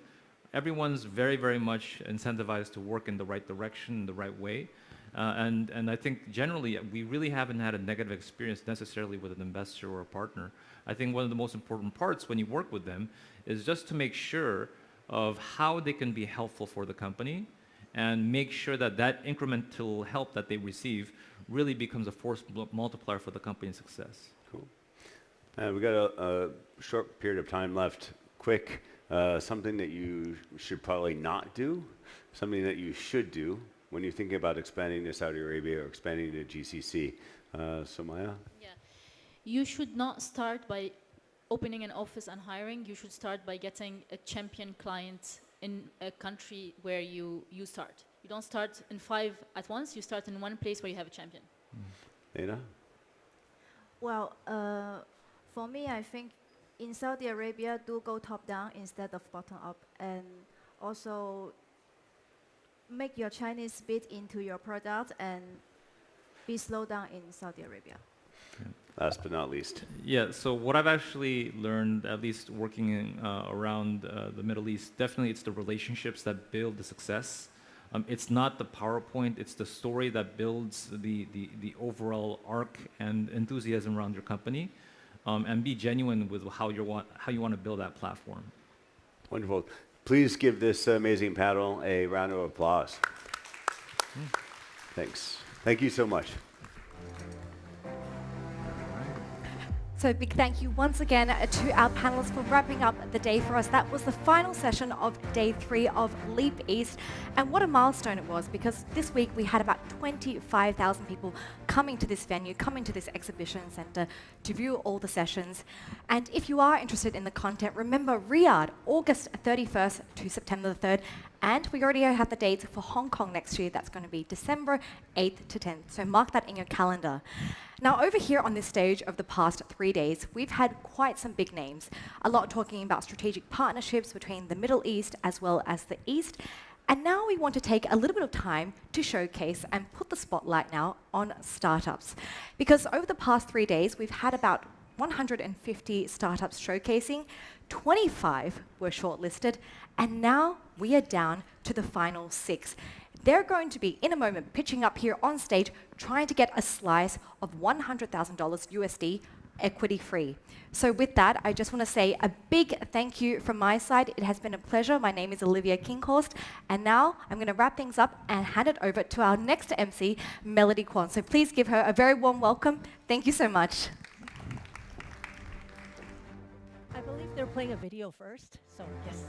everyone's very, very much incentivized to work in the right direction, the right way. And I think generally we really haven't had a negative experience necessarily with an investor or a partner. I think one of the most important parts when you work with them is just to make sure of how they can be helpful for the company and make sure that that incremental help that they receive really becomes a force multiplier for the company's success. Cool. We've got a short period of time left. Quick, something that you should probably not do, something that you should do when you're thinking about expanding to Saudi Arabia or expanding to GCC. Somaya? Yeah. You should not start by opening an office and hiring. You should start by getting a champion client in a country where you start. You don't start in 5 at once. You start in one place where you have a champion. Lena? Well, for me, I think in Saudi Arabia, do go top down instead of bottom up, and also make your Chinese bit into your product and be slow down in Saudi Arabia. Last but not least. Yeah, so what I've actually learned, at least working in, around the Middle East, definitely it's the relationships that build the success. It's not the PowerPoint, it's the story that builds the overall arc and enthusiasm around your company, and be genuine with how you want to build that platform. Wonderful. Please give this amazing panel a round of applause. Thanks. Thank you so much. So a big thank you once again to our panelists for wrapping up the day for us. That was the final session of day 3 of Leap East. And what a milestone it was, because this week we had about 25,000 people coming to this venue, coming to this exhibition center to view all the sessions. And if you are interested in the content, remember Riyadh, August 31st to September the 3rd. And we already have the dates for Hong Kong next year. That's going to be December 8th to 10th. So mark that in your calendar. Now, over here on this stage over the past 3 days, we've had quite some big names. A lot talking about strategic partnerships between the Middle East as well as the East. And now we want to take a little bit of time to showcase and put the spotlight now on startups. Because over the past 3 days, we've had about 150 startups showcasing, 25 were shortlisted, and now we are down to the final 6. They're going to be, in a moment, pitching up here on stage, trying to get a slice of $100,000 USD equity free. So with that, I just want to say a big thank you from my side. It has been a pleasure. My name is Olivia Kinghorst, and now I'm going to wrap things up and hand it over to our next MC, Melody Kwon. So please give her a very warm welcome. Thank you so much. I believe they're playing a video first, so yes.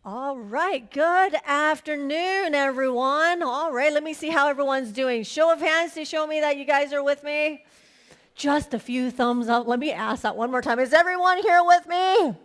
All right, good afternoon, everyone. All right, let me see how everyone's doing. Show of hands to show me that you guys are with me. Just a few thumbs up. Let me ask that one more time. Is everyone here with me?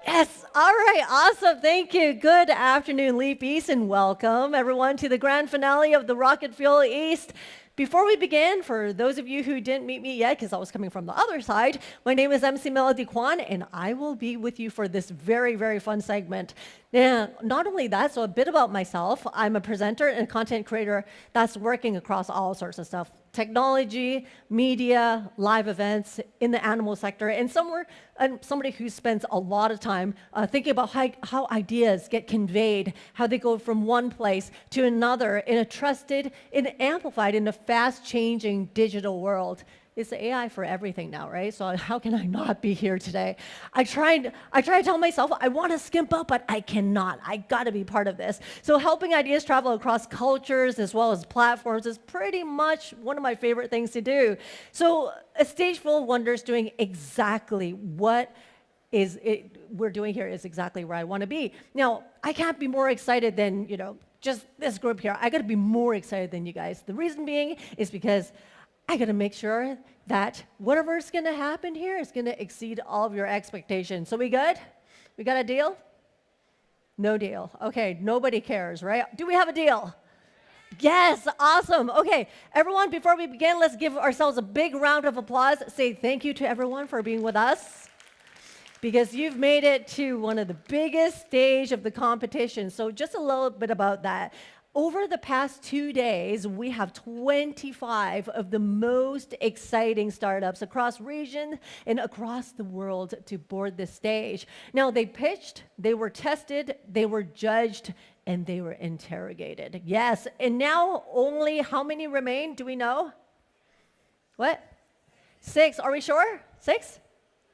Yes. All right, awesome. Thank you. Good afternoon, Leap East, and welcome, everyone, to the grand finale of the Rocket Fuel East. Before we begin, for those of you who didn't meet me yet, because I was coming from the other side, my name is MC Melody Kwon, and I will be with you for this very, very fun segment. Now, not only that, so a bit about myself. I'm a presenter and content creator that's working across all sorts of stuff. Technology, media, live events in the animal sector, and somebody who spends a lot of time thinking about how ideas get conveyed, how they go from one place to another in a trusted, in amplified, in a fast-changing digital world. It's AI for everything now, right? So how can I not be here today? I try to tell myself I want to skimp out, but I cannot. I got to be part of this. So helping ideas travel across cultures as well as platforms is pretty much one of my favorite things to do. So a stage full of wonders doing exactly what we're doing here is exactly where I want to be. Now, I can't be more excited than, just this group here. I got to be more excited than you guys. The reason being is because I got to make sure that whatever is going to happen here is going to exceed all of your expectations. So we good? We got a deal? No deal. Okay, nobody cares, right? Do we have a deal? Yes, awesome. Okay, everyone, before we begin, let's give ourselves a big round of applause. Say thank you to everyone for being with us, because you've made it to one of the biggest stage of the competition. So just a little bit about that. Over the past 2 days, we have 25 of the most exciting startups across region and across the world to board this stage. Now, they pitched, they were tested, they were judged, and they were interrogated. Yes, and now only how many remain? Do we know? What? 6, are we sure? 6?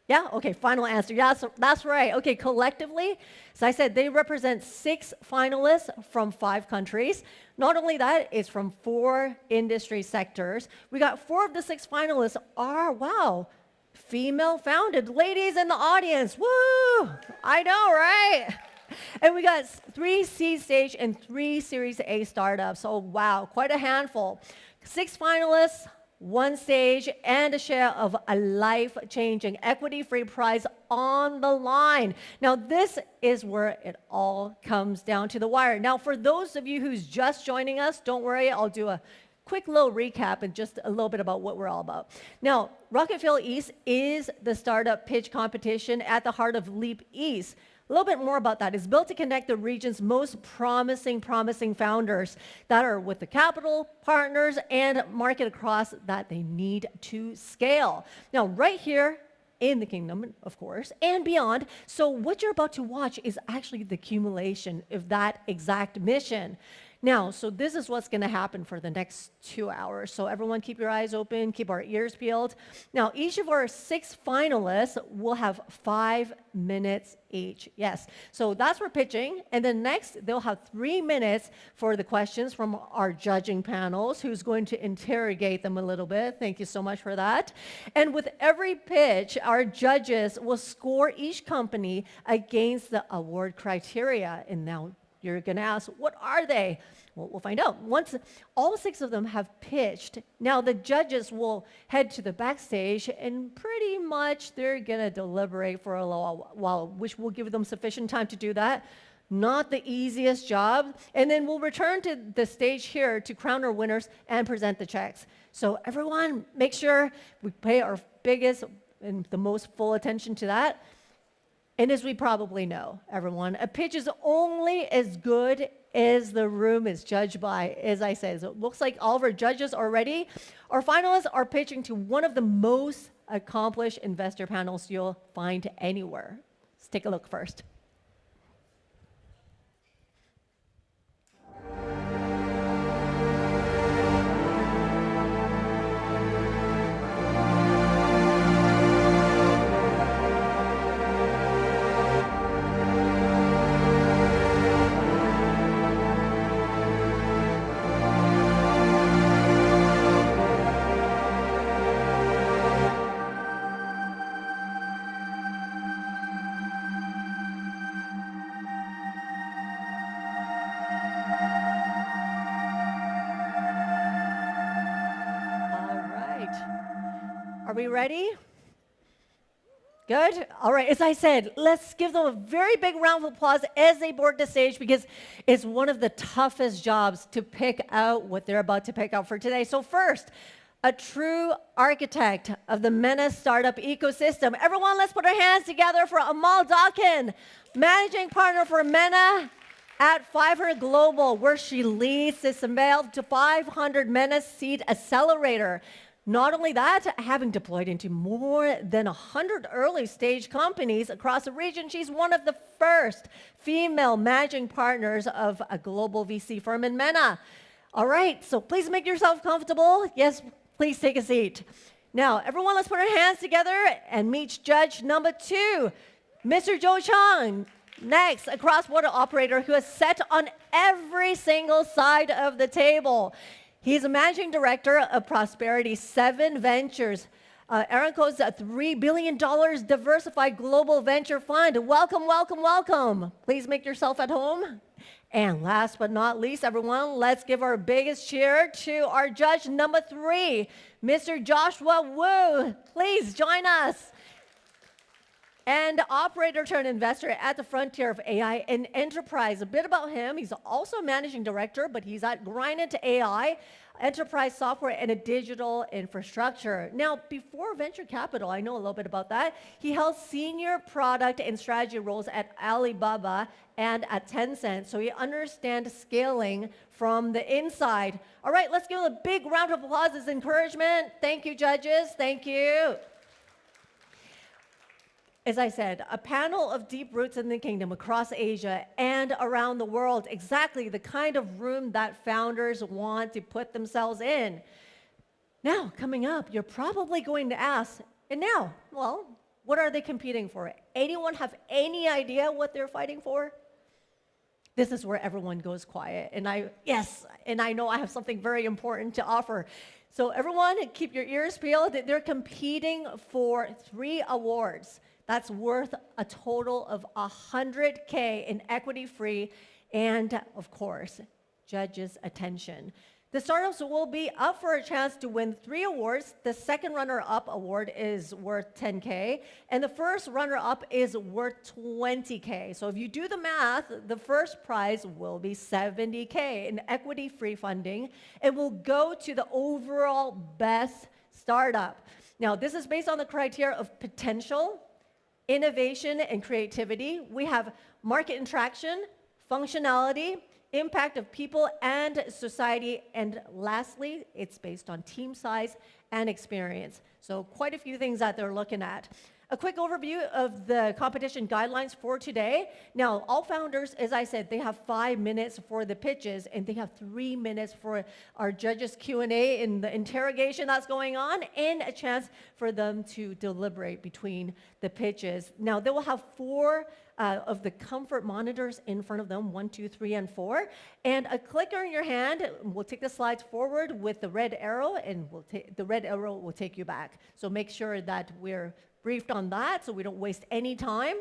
Yeah, okay, final answer. Yeah, that's right. Okay, collectively, as I said, they represent 6 finalists from 5 countries. Not only that, it's from 4 industry sectors. We got 4 of the 6 finalists are, wow, female-founded. Ladies in the audience, woo! I know, right? And we got 3 seed stage and 3 Series A startups. So wow, quite a handful. 6 finalists, 1 stage, and a share of a life-changing equity-free prize on the line. Now, this is where it all comes down to the wire. Now, for those of you who's just joining us, don't worry, I'll do a quick little recap and just a little bit about what we're all about. Now, Rocket Fuel East is the startup pitch competition at the heart of Leap East. A little bit more about that. It's built to connect the region's most promising founders that are with the capital, partners, and market across that they need to scale. Now, right here in the kingdom, of course, and beyond. So what you're about to watch is actually the accumulation of that exact mission. Now, so this is what's going to happen for the next 2 hours. So everyone keep your eyes open, keep our ears peeled. Now, each of our 6 finalists will have 5 minutes each. Yes, so that's for pitching. And then next, they'll have 3 minutes for the questions from our judging panels, who's going to interrogate them a little bit. Thank you so much for that. And with every pitch, our judges will score each company against the award criteria. And now you're going to ask, what are they? Well, we'll find out. Once all 6 of them have pitched, now the judges will head to the backstage, and pretty much they're going to deliberate for a little while, which will give them sufficient time to do that. Not the easiest job. And then we'll return to the stage here to crown our winners and present the checks. So everyone, make sure we pay our biggest and the most full attention to that. And as we probably know, everyone, a pitch is only as good as the room is judged by, as I said. So it looks like all of our judges are ready. Our finalists are pitching to one of the most accomplished investor panels you'll find anywhere. Let's take a look first. Are we ready? Good? All right, as I said, let's give them a very big round of applause as they board the stage, because it's one of the toughest jobs to pick out what they're about to pick out for today. So first, a true architect of the MENA startup ecosystem. Everyone, let's put our hands together for Amal Dakin, managing partner for MENA at 500 Global, where she leads this unveiled to 500 MENA seed accelerator. Not only that, having deployed into more than 100 early-stage companies across the region, she's one of the first female managing partners of a global VC firm in MENA. All right, so please make yourself comfortable. Yes, please take a seat. Now, everyone, let's put our hands together and meet judge number 2, Mr. Zhou Chang. Next, a cross-border operator who has sat on every single side of the table. He's a managing director of Prosperity 7 Ventures, Aramco's $3 billion diversified global venture fund. Welcome, welcome, welcome. Please make yourself at home. And last but not least, everyone, let's give our biggest cheer to our judge number 3, Mr. Joshua Wu. Please join us. And operator turned investor at the frontier of AI and enterprise. A bit about him, he's also a managing director, but he's at Granite AI, enterprise software and a digital infrastructure. Now, before venture capital, I know a little bit about that. He held senior product and strategy roles at Alibaba and at Tencent, so he understands scaling from the inside. All right, let's give him a big round of applause as encouragement. Thank you, judges. Thank you. As I said, a panel of deep roots in the kingdom across Asia and around the world, exactly the kind of room that founders want to put themselves in. Now, coming up, you're probably going to ask, and now, well, what are they competing for? Anyone have any idea what they're fighting for? This is where everyone goes quiet, and I know I have something very important to offer. So everyone, keep your ears peeled. They're competing for 3 awards. That's worth a total of $100K in equity-free and, of course, judges' attention. The startups will be up for a chance to win 3 awards. The second runner-up award is worth $10K, and the first runner-up is worth $20K. So if you do the math, the first prize will be $70K in equity-free funding. It will go to the overall best startup. Now, this is based on the criteria of potential, innovation and creativity. We have market interaction, functionality, impact of people and society, and lastly, it's based on team size and experience. So quite a few things that they're looking at. A quick overview of the competition guidelines for today. Now, all founders, as I said, they have 5 minutes for the pitches, and they have 3 minutes for our judges' Q&A and the interrogation that's going on, and a chance for them to deliberate between the pitches. Now, they will have 4 of the comfort monitors in front of them, 1, 2, 3, and 4, and a clicker in your hand will take the slides forward with the red arrow, and the red arrow will take you back. So make sure that we're briefed on that so we don't waste any time.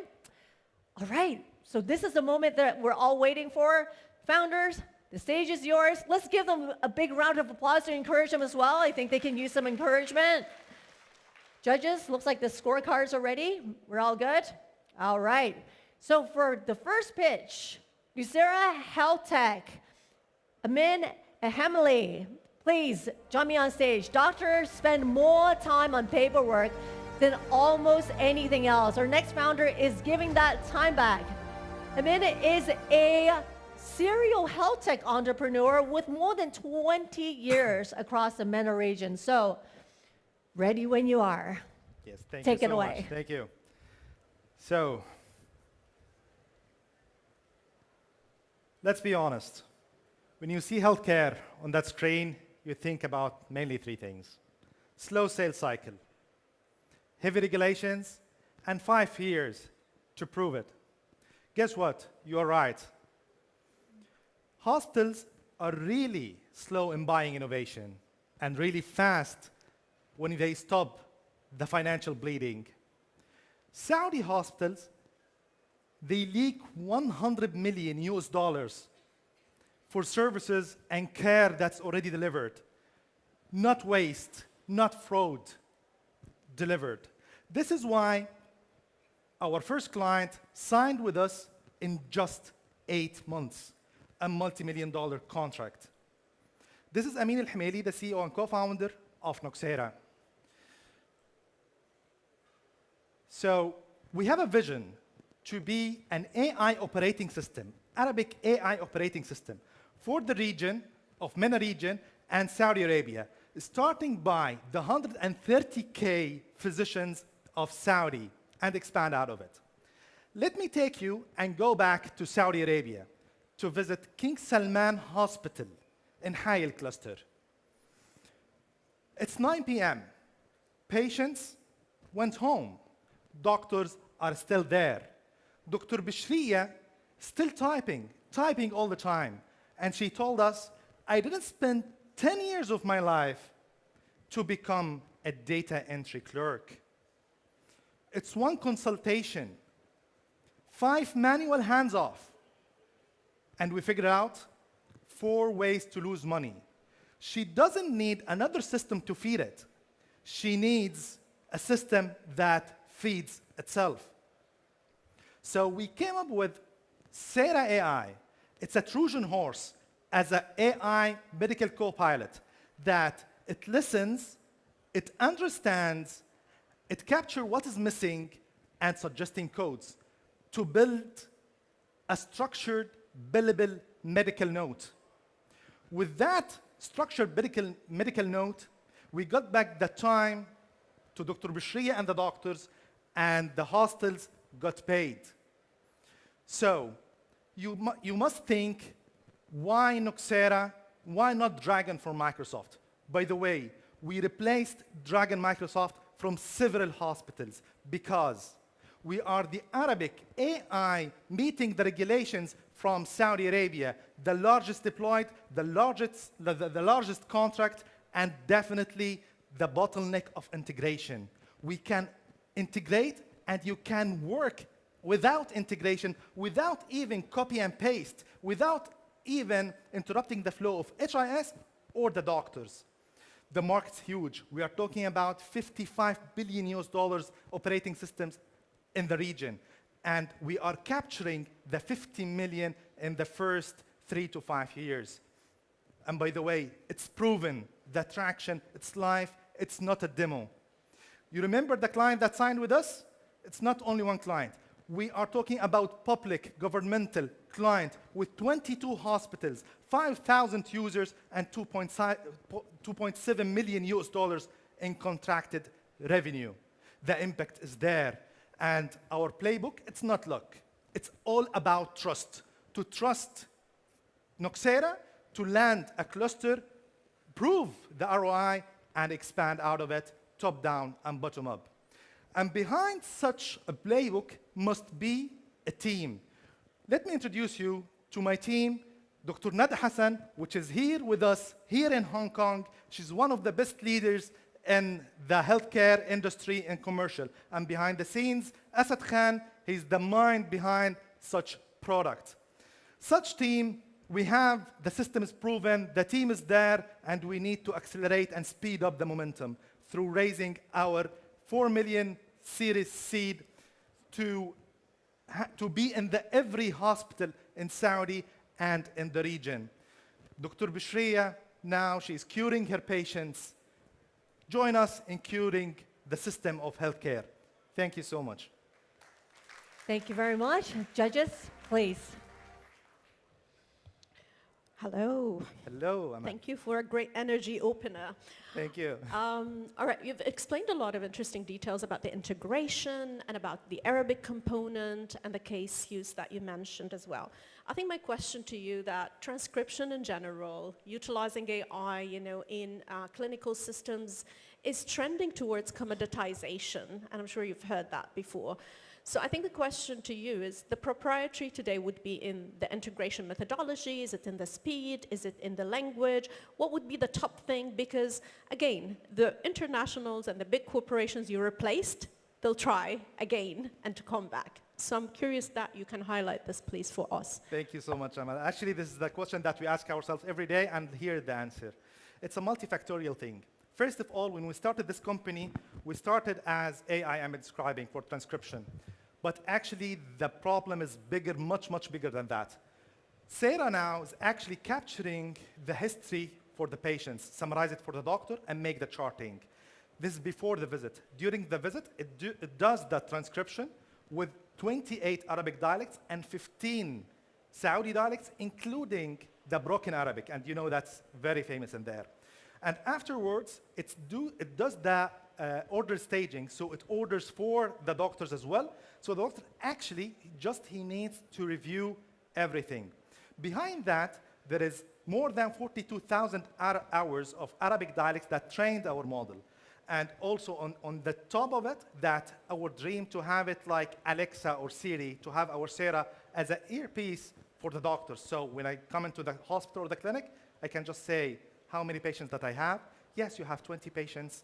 All right, so this is the moment that we're all waiting for. Founders, the stage is yours. Let's give them a big round of applause to encourage them as well. I think they can use some encouragement. Judges, looks like the scorecards are ready. We're all good? All right. So for the first pitch, Lucera Health Tech, Amin Hamili, please join me on stage. Doctors spend more time on paperwork than almost anything else. Our next founder is giving that time back. Amin is a serial health tech entrepreneur with more than 20 years across the MENA region. So, ready when you are. Yes, thank Take you it so away. much. Thank you. So, let's be honest. When you see healthcare on that screen, you think about mainly 3 things. Slow sales cycle, heavy regulations, and 5 years to prove it. Guess what? You are right. Hospitals are really slow in buying innovation and really fast when they stop the financial bleeding. Saudi hospitals, they leak $100 million for services and care that's already delivered. Not waste, not fraud, delivered. This is why our first client signed with us in just 8 months, a multi-million-dollar contract. This is Amin Al-Hamili, the CEO and co-founder of Noxera. So we have a vision to be an AI operating system, Arabic AI operating system, for the region of MENA region and Saudi Arabia, starting by the 130K physicians of Saudi and expand out of it. Let me take you and go back to Saudi Arabia to visit King Salman Hospital, in Hayel cluster. It's 9 p.m. Patients went home. Doctors are still there. Dr. Bishriya still typing all the time. And she told us, I didn't spend 10 years of my life to become a data entry clerk. It's one consultation, 5 manual hands-off, and we figured out 4 ways to lose money. She doesn't need another system to feed it. She needs a system that feeds itself. So we came up with Sera AI. It's a Trojan horse as an AI medical co-pilot that it listens, it understands, it captures what is missing and suggesting codes to build a structured, billable medical note. With that structured medical note, we got back the time to Dr. Bishriya and the doctors, and the hospitals got paid. So you must think, why Noxera? Why not Dragon from Microsoft? By the way, we replaced Dragon Microsoft from several hospitals because we are the Arabic AI meeting the regulations from Saudi Arabia, the largest deployed, the largest contract, and definitely the bottleneck of integration. We can integrate, and you can work without integration, without even copy and paste, without even interrupting the flow of HIS or the doctors. The market's huge. We are talking about $55 billion operating systems in the region. And we are capturing the 50 million in the first 3 to 5 years. And by the way, it's proven, the traction, it's live, it's not a demo. You remember the client that signed with us? It's not only one client. We are talking about public, governmental client with 22 hospitals, 5,000 users, and $2.7 million in contracted revenue. The impact is there. And our playbook, it's not luck. It's all about trust. To trust Noxera, to land a cluster, prove the ROI, and expand out of it, top down and bottom up. And behind such a playbook must be a team. Let me introduce you to my team, Dr. Nada Hassan, which is here with us, here in Hong Kong. She's one of the best leaders in the healthcare industry and commercial. And behind the scenes, Asad Khan, he's the mind behind such product. Such team, we have, the system is proven, the team is there, and we need to accelerate and speed up the momentum through raising our 4 million Series seed to be in every hospital in Saudi and in the region. Dr. Bishriya, now she's curing her patients. Join us in curing the system of healthcare. Thank you so much. Thank you very much. Judges, please. Hello. Hello, Amal. Thank you for a great energy opener. Thank you. All right, you've explained a lot of interesting details about the integration and about the Arabic component and the case use that you mentioned as well. I think my question to you that transcription in general, utilizing AI, in clinical systems is trending towards commoditization, and I'm sure you've heard that before. So I think the question to you is, the proprietary today would be in the integration methodology, is it in the speed, is it in the language? What would be the top thing? Because again, the internationals and the big corporations you replaced, they'll try again and to come back. So I'm curious that you can highlight this, please, for us. Thank you so much, Amal. Actually, this is the question that we ask ourselves every day, and here is the answer. It's a multifactorial thing. First of all, when we started this company, we started as AI I'm describing for transcription. But actually, the problem is bigger, much, much bigger than that. Sera now is actually capturing the history for the patients, summarize it for the doctor, and make the charting. This is before the visit. During the visit, it does the transcription with 28 Arabic dialects and 15 Saudi dialects, including the broken Arabic. And that's very famous in there. And afterwards, it does the order staging, so it orders for the doctors as well. So the doctor actually he needs to review everything. Behind that, there is more than 42,000 hours of Arabic dialects that trained our model. And also on the top of it, that our dream to have it like Alexa or Siri, to have our Sarah as an earpiece for the doctors. So when I come into the hospital or the clinic, I can just say how many patients that I have. Yes, you have 20 patients.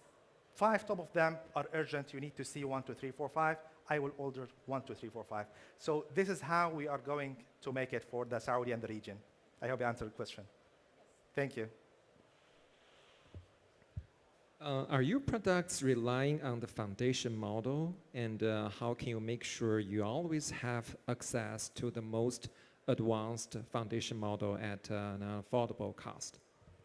5 top of them are urgent. You need to see 1, 2, 3, 4, 5. I will order 1, 2, 3, 4, 5. So this is how we are going to make it for the Saudi and the region. I hope I answered the question. Thank you. Are your products relying on the foundation model, and how can you make sure you always have access to the most advanced foundation model at an affordable cost?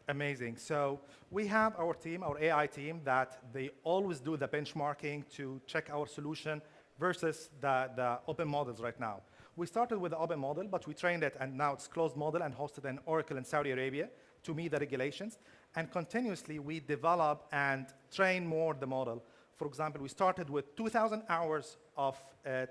Amazing. So we have our team, our AI team, that they always do the benchmarking to check our solution versus the open models right now. We started with the open model, but we trained it, and now it's closed model and hosted in Oracle in Saudi Arabia to meet the regulations. And continuously, we develop and train more the model. For example, we started with 2,000 hours of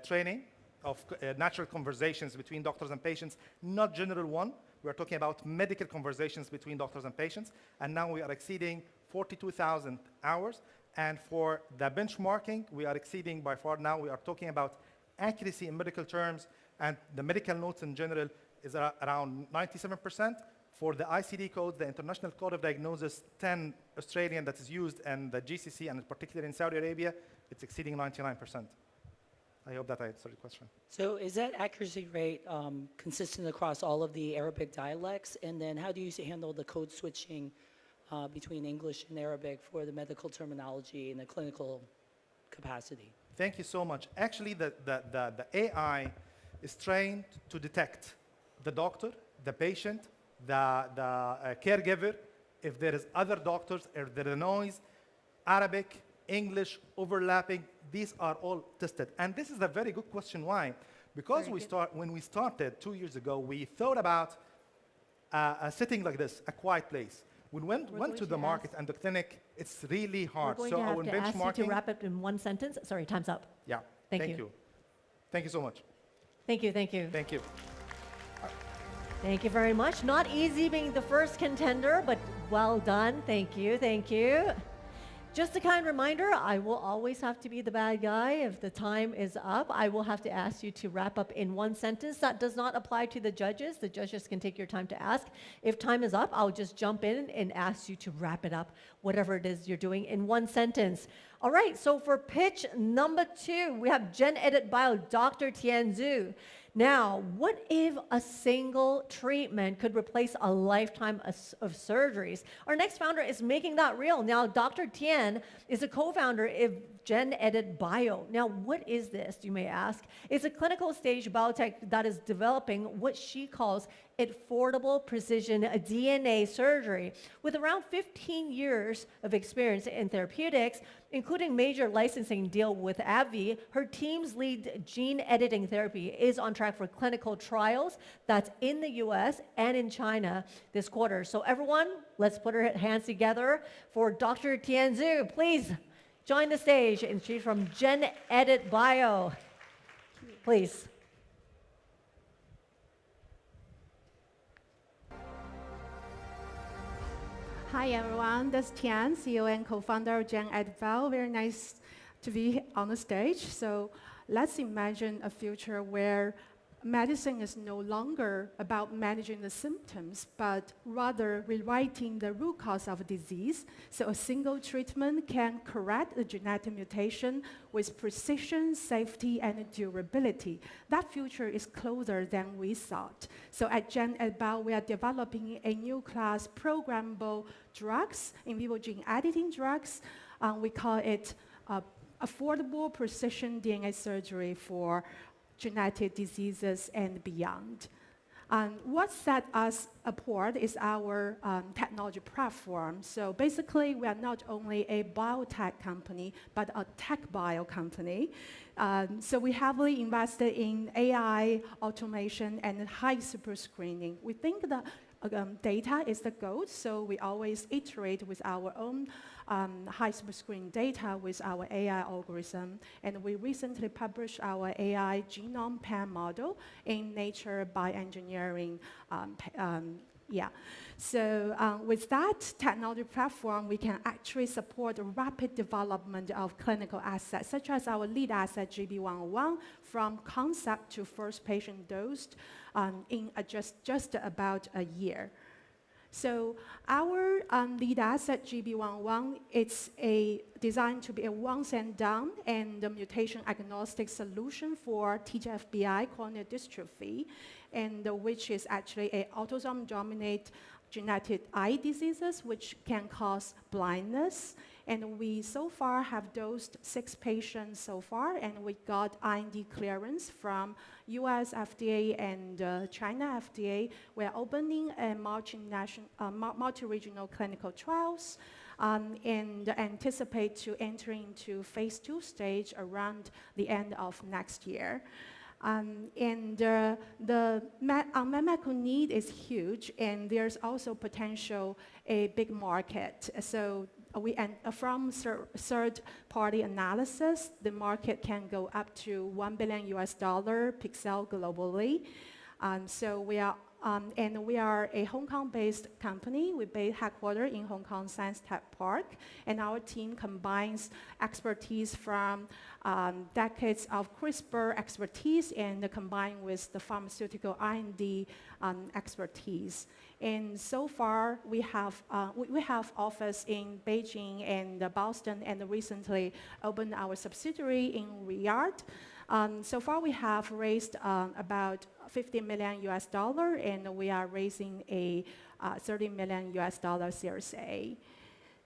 training of natural conversations between doctors and patients, not general one. We're talking about medical conversations between doctors and patients. And now we are exceeding 42,000 hours. And for the benchmarking, we are exceeding by far now. We are talking about accuracy in medical terms, and the medical notes in general is around 97%. For the ICD codes, the International Code of Diagnosis 10 Australian that is used in the GCC, and particularly in Saudi Arabia, it's exceeding 99%. I hope that I answered your question. So is that accuracy rate consistent across all of the Arabic dialects? And then how do you handle the code switching between English and Arabic for the medical terminology and the clinical capacity? Thank you so much. Actually, the AI is trained to detect the doctor, the patient, the caregiver, if there is other doctors, if there is noise, Arabic, English, overlapping, these are all tested. And this is a very good question. Why? Because when we started 2 years ago, we thought about a setting like this, a quiet place. When we went to the market and the clinic, it's really hard. We're going to have to ask you to wrap up in one sentence. Sorry, time's up. Yeah. Thank you. Thank you so much. Thank you, thank you. Thank you. Thank you very much. Not easy being the first contender, but well done. Thank you, thank you. Just a kind reminder, I will always have to be the bad guy. If the time is up, I will have to ask you to wrap up in one sentence. That does not apply to the judges. The judges can take your time to ask. If time is up, I'll just jump in and ask you to wrap it up, whatever it is you're doing, in one sentence. All right, so for pitch number 2, we have Gen Edit Bio, Dr. Tian Zhu. Now, what if a single treatment could replace a lifetime of surgeries? Our next founder is making that real. Now, Dr. Tian is a co-founder of Gen Edit Bio. Now, what is this, you may ask? It's a clinical stage biotech that is developing what she calls affordable precision DNA surgery. With around 15 years of experience in therapeutics, including major licensing deal with AbbVie, her team's lead gene editing therapy is on track for clinical trials that's in the US and in China this quarter. So everyone, let's put our hands together for Dr. Tian Zhu. Please join the stage, and she's from Gen Edit Bio. Please. Hi everyone, this is Tian, CEO and co-founder of Gen Edit Bio. Very nice to be on the stage. So let's imagine a future where medicine is no longer about managing the symptoms, but rather rewriting the root cause of a disease. So a single treatment can correct the genetic mutation with precision, safety, and durability. That future is closer than we thought. So at Gen Edit Bio, we are developing a new class programmable drugs, in vivo gene editing drugs. We call it affordable precision DNA surgery for genetic diseases and beyond. What set us apart is our technology platform. So basically, we are not only a biotech company, but a tech bio company. So we heavily invested in AI, automation, and high super screening. We think that data is the gold, so we always iterate with our own high super screen data with our AI algorithm. And we recently published our AI genome pan model in Nature Bioengineering Yeah. So with that technology platform, we can actually support the rapid development of clinical assets, such as our lead asset, GB101, from concept to first patient dosed in just about a year. So our lead asset, GB101, it's designed to be a once and done and a mutation agnostic solution for TGFBI corneal dystrophy, and which is actually an autosomal dominant genetic eye diseases which can cause blindness. And we so far have dosed 6 patients so far, and we got IND clearance from US FDA and China FDA. We're opening a multi-regional clinical trials and anticipate to enter into phase 2 stage around the end of next year. The unmet medical need is huge, and there's also potential a big market. So from third-party analysis, the market can go up to $1 billion peak sale globally. So we are a Hong Kong-based company. We headquartered in Hong Kong Science Tech Park, and our team combines expertise from decades of CRISPR expertise and combined with the pharmaceutical R&D expertise. And so far, we have office in Beijing and Boston, and recently opened our subsidiary in Riyadh. So far, we have raised about $50 million, and we are raising a $30 million Series A.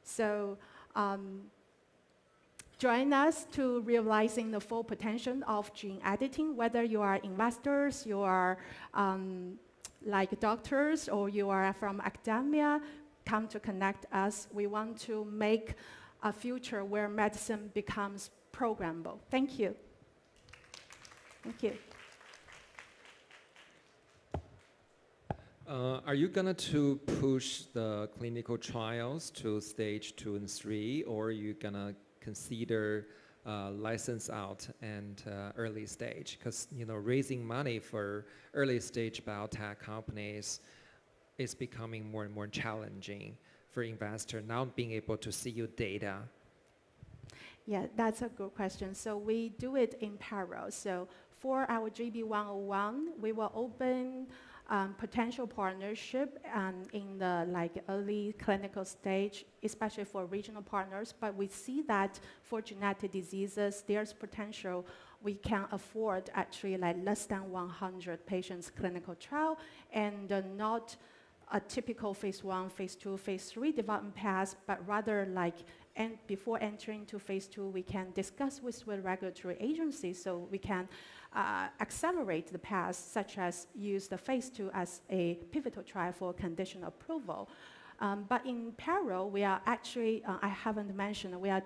So join us to realizing the full potential of gene editing, whether you are investors, you are like doctors, or you are from academia. Come to connect us. We want to make a future where medicine becomes programmable. Thank you. Thank you. Are you going to push the clinical trials to stage 2 and 3, or are you going to consider license out and early stage? Because raising money for early stage biotech companies is becoming more and more challenging for investors not being able to see your data. Yeah, that's a good question. So we do it in parallel. So for our GB101, we will open potential partnership in the early clinical stage, especially for regional partners. But we see that for genetic diseases, there's potential we can afford actually less than 100 patients clinical trial, and not a typical phase 1, phase 2, phase 3 development path, but rather and before entering to phase 2, we can discuss with regulatory agencies so we can accelerate the path, such as use the phase 2 as a pivotal trial for conditional approval. But in parallel, we are actually, I haven't mentioned, we are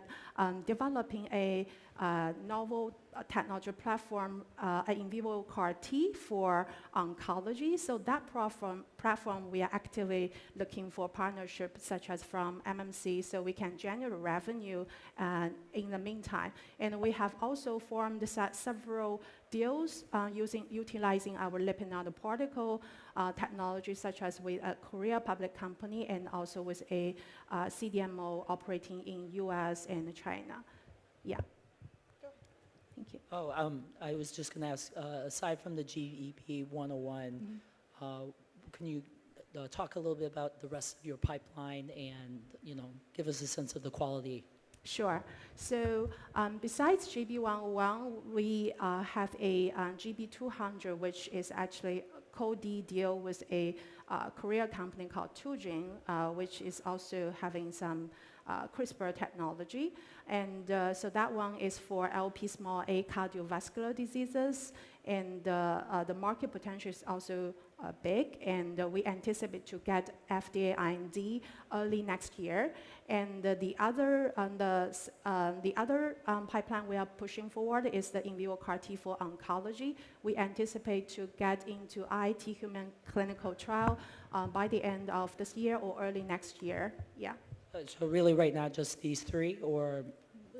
developing a novel technology platform, an in vivo CAR T for oncology. So that platform, we are actively looking for partnerships such as from MMC, so we can generate revenue in the meantime. And we have also formed several deals utilizing our lipid nanoparticle technology, such as with a Korea public company and also with a CDMO operating in US and China. Yeah. Thank you. Oh, I was just going to ask, aside from the GEP 101, can you talk a little bit about the rest of your pipeline and give us a sense of the quality? Sure. So besides GB101, we have a GB200, which is actually a co-D deal with a Korea company called Tujin, which is also having some CRISPR technology. And so that one is for LP small a cardiovascular diseases, and the market potential is also big, and we anticipate to get FDA IND early next year. And the other pipeline we are pushing forward is the in vivo CAR T for oncology. We anticipate to get into IT human clinical trial by the end of this year or early next year. Yeah. So really right now just these 3, or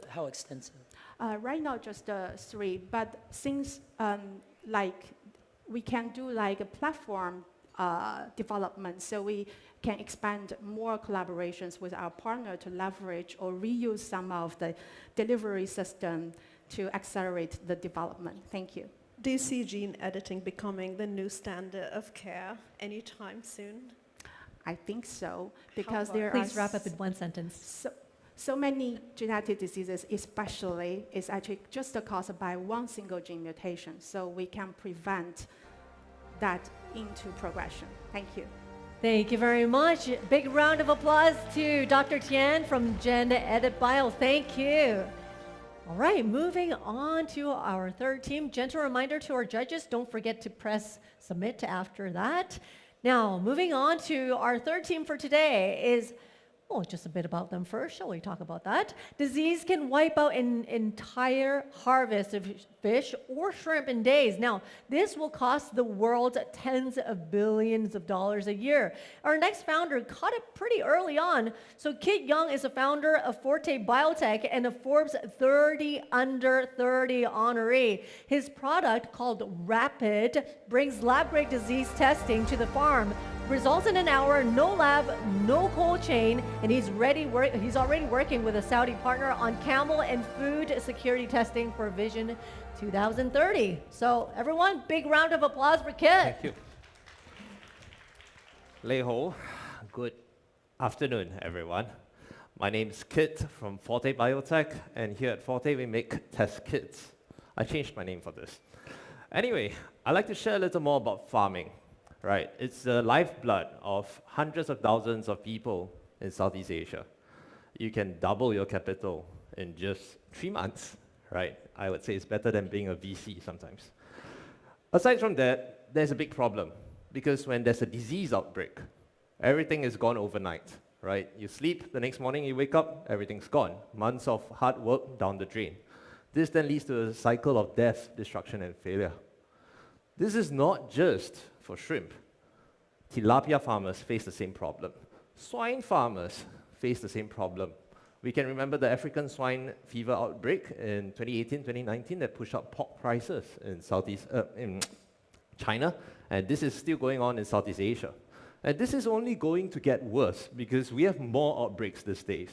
how extensive? Right now just 3, but since we can do a platform development. So we can expand more collaborations with our partner to leverage or reuse some of the delivery system to accelerate the development. Thank you. Do you see gene editing becoming the new standard of care anytime soon? I think so, because there are... Please wrap up in one sentence. So many genetic diseases, especially, is actually just caused by one single gene mutation. So we can prevent that into progression. Thank you. Thank you very much. Big round of applause to Dr. Tian from Gen Edit Bio. Thank you. All right, moving on to our third team. Gentle reminder to our judges, don't forget to press submit after that. Now, moving on to our third team for today is, well, just a bit about them first. Shall we talk about that? Disease can wipe out an entire harvest of fish or shrimp in days. Now, this will cost the world tens of billions of dollars a year. Our next founder caught it pretty early on. So Kit Young is a founder of Forte Biotech and a Forbes 30 Under 30 honoree. His product, called Rapid, brings lab-grade disease testing to the farm. Results in an hour, no lab, no cold chain, and he's already working with a Saudi partner on camel and food security testing for Vision 2030. So everyone, big round of applause for Kit. Thank you. Lei Ho, good afternoon, everyone. My name is Kit from Forte Biotech, and here at Forte we make test kits. I changed my name for this. Anyway, I'd like to share a little more about farming. Right, it's the lifeblood of hundreds of thousands of people in Southeast Asia. You can double your capital in just 3 months, right? I would say it's better than being a VC sometimes. Aside from that, there's a big problem, because when there's a disease outbreak, everything is gone overnight, right? You sleep, the next morning you wake up, everything's gone. Months of hard work down the drain. This then leads to a cycle of death, destruction, and failure. This is not just for shrimp. Tilapia farmers face the same problem. Swine farmers face the same problem. We can remember the African swine fever outbreak in 2018, 2019 that pushed up pork prices in China, and this is still going on in Southeast Asia. And this is only going to get worse because we have more outbreaks these days.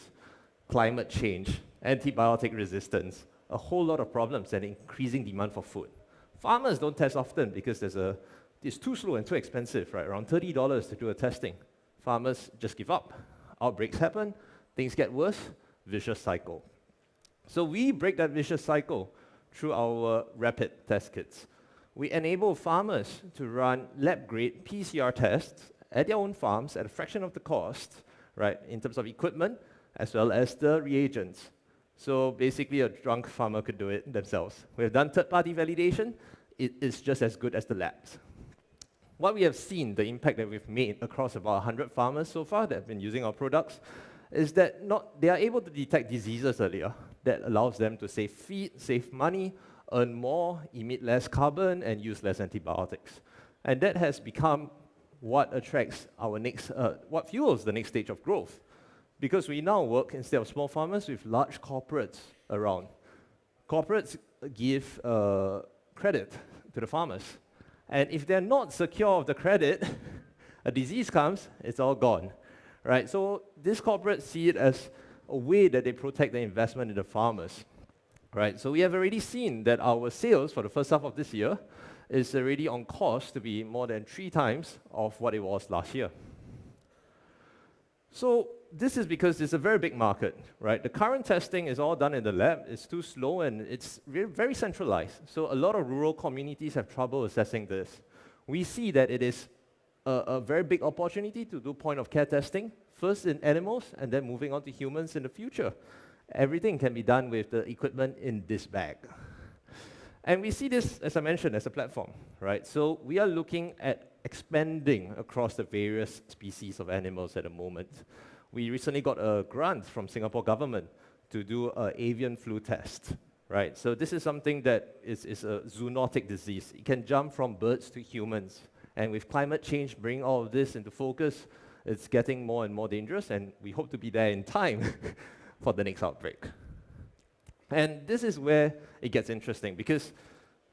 Climate change, antibiotic resistance, a whole lot of problems and increasing demand for food. Farmers don't test often because it's too slow and too expensive, right? Around $30 to do a testing. Farmers just give up. Outbreaks happen, things get worse, vicious cycle. So we break that vicious cycle through our rapid test kits. We enable farmers to run lab-grade PCR tests at their own farms at a fraction of the cost, right, in terms of equipment, as well as the reagents. So basically, a drunk farmer could do it themselves. We've done third-party validation. It is just as good as the labs. What we have seen, the impact that we've made across about 100 farmers so far that have been using our products, is that they are able to detect diseases earlier. That allows them to save feed, save money, earn more, emit less carbon, and use less antibiotics. And that has become what attracts our what fuels the next stage of growth. Because we now work, instead of small farmers, with large corporates around. Corporates give credit to the farmers. And if they're not secure of the credit, a disease comes, it's all gone, right? So these corporates see it as a way that they protect their investment in the farmers, right? So we have already seen that our sales for the first half of this year is already on course to be more than 3 times of what it was last year. So this is because it's a very big market, right? The current testing is all done in the lab. It's too slow and it's very centralized. So a lot of rural communities have trouble assessing this. We see that it is a very big opportunity to do point-of-care testing, first in animals and then moving on to humans in the future. Everything can be done with the equipment in this bag. And we see this, as I mentioned, as a platform, right? So we are looking at expanding across the various species of animals at the moment. We recently got a grant from Singapore government to do an avian flu test, right? So this is something that is a zoonotic disease. It can jump from birds to humans. And with climate change bringing all of this into focus, it's getting more and more dangerous, and we hope to be there in time for the next outbreak. And this is where it gets interesting, because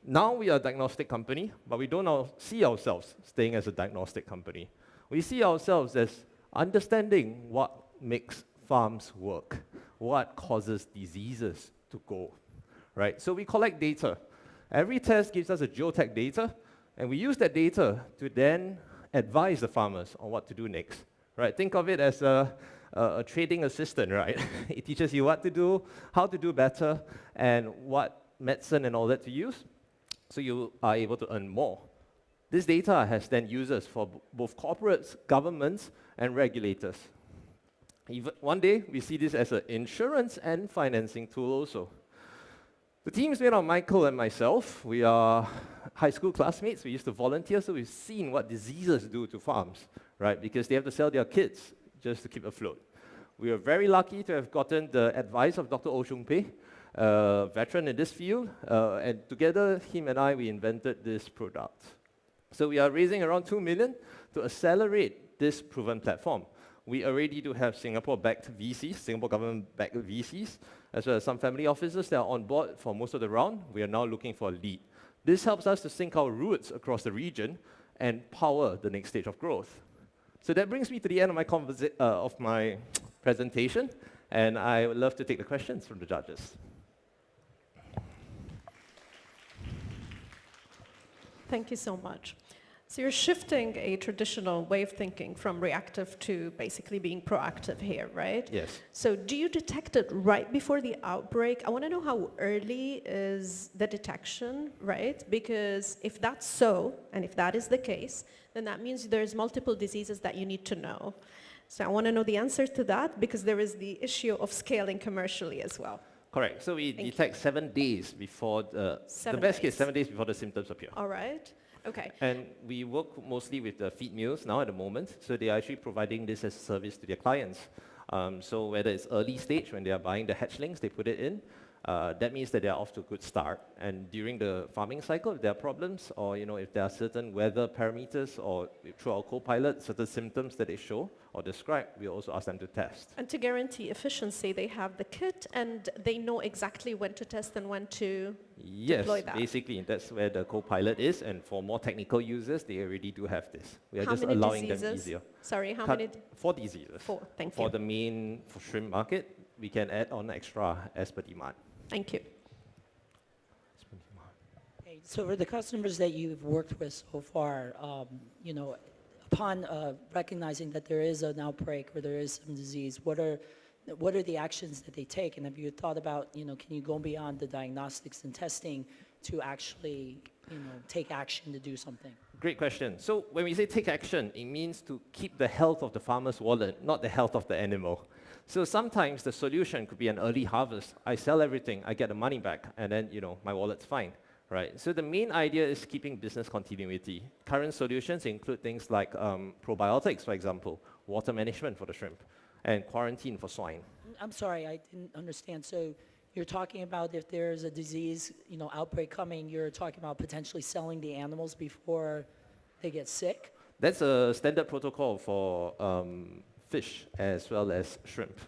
Now we are a diagnostic company, but we don't now see ourselves staying as a diagnostic company. We see ourselves as understanding what makes farms work, what causes diseases to go, right? So we collect data. Every test gives us a geotech data, and we use that data to then advise the farmers on what to do next, right? Think of it as a trading assistant, right? It teaches you what to do, how to do better, and what medicine and all that to use, so you are able to earn more. This data has then users for both corporates, governments, and regulators. Even one day, we see this as an insurance and financing tool also. The team is made of Michael and myself. We are high school classmates. We used to volunteer, so we've seen what diseases do to farms, right? Because they have to sell their kids just to keep afloat. We are very lucky to have gotten the advice of Dr. Oh Chung Pei, a veteran in this field, and together, him and I, we invented this product. So we are raising around 2 million to accelerate this proven platform. We already do have Singapore-backed VCs, Singapore government-backed VCs, as well as some family offices that are on board for most of the round. We are now looking for a lead. This helps us to sink our roots across the region and power the next stage of growth. So that brings me to the end of my presentation, and I would love to take the questions from the judges. Thank you so much. So you're shifting a traditional way of thinking from reactive to basically being proactive here, right? Yes. So do you detect it right before the outbreak? I want to know how early is the detection, right? Because if that's so, and if that is the case, then that means there's multiple diseases that you need to know. So I want to know the answer to that, because there is the issue of scaling commercially as well. Correct. So we detect 7 days before the best case, 7 days before the symptoms appear. All right. Okay. And we work mostly with the feed mills now at the moment, so they are actually providing this as a service to their clients. So whether it's early stage, when they are buying the hatchlings, they put it in, that means that they are off to a good start. And during the farming cycle, if there are problems, or if there are certain weather parameters, or through our co-pilot, certain symptoms that they show or describe, we also ask them to test. And to guarantee efficiency, they have the kit, and they know exactly when to test and when to deploy that. Yes, basically, that's where the co-pilot is, and for more technical users, they already do have this. We are How just many allowing diseases? them easier. Sorry, how many? 4 diseases. 4, thank you. For the main shrimp market, we can add on extra as per demand. Thank you. Okay, so for the customers that you've worked with so far, upon recognizing that there is an outbreak or there is some disease, what are the actions that they take? And have you thought about, can you go beyond the diagnostics and testing to actually, take action to do something? Great question. So when we say take action, it means to keep the health of the farmer's wallet, not the health of the animal. So sometimes the solution could be an early harvest. I sell everything, I get the money back, and then, my wallet's fine, right? So the main idea is keeping business continuity. Current solutions include things like probiotics, for example, water management for the shrimp, and quarantine for swine. I'm sorry, I didn't understand. So you're talking about if there's a disease, outbreak coming, you're talking about potentially selling the animals before they get sick? That's a standard protocol for fish as well as shrimp.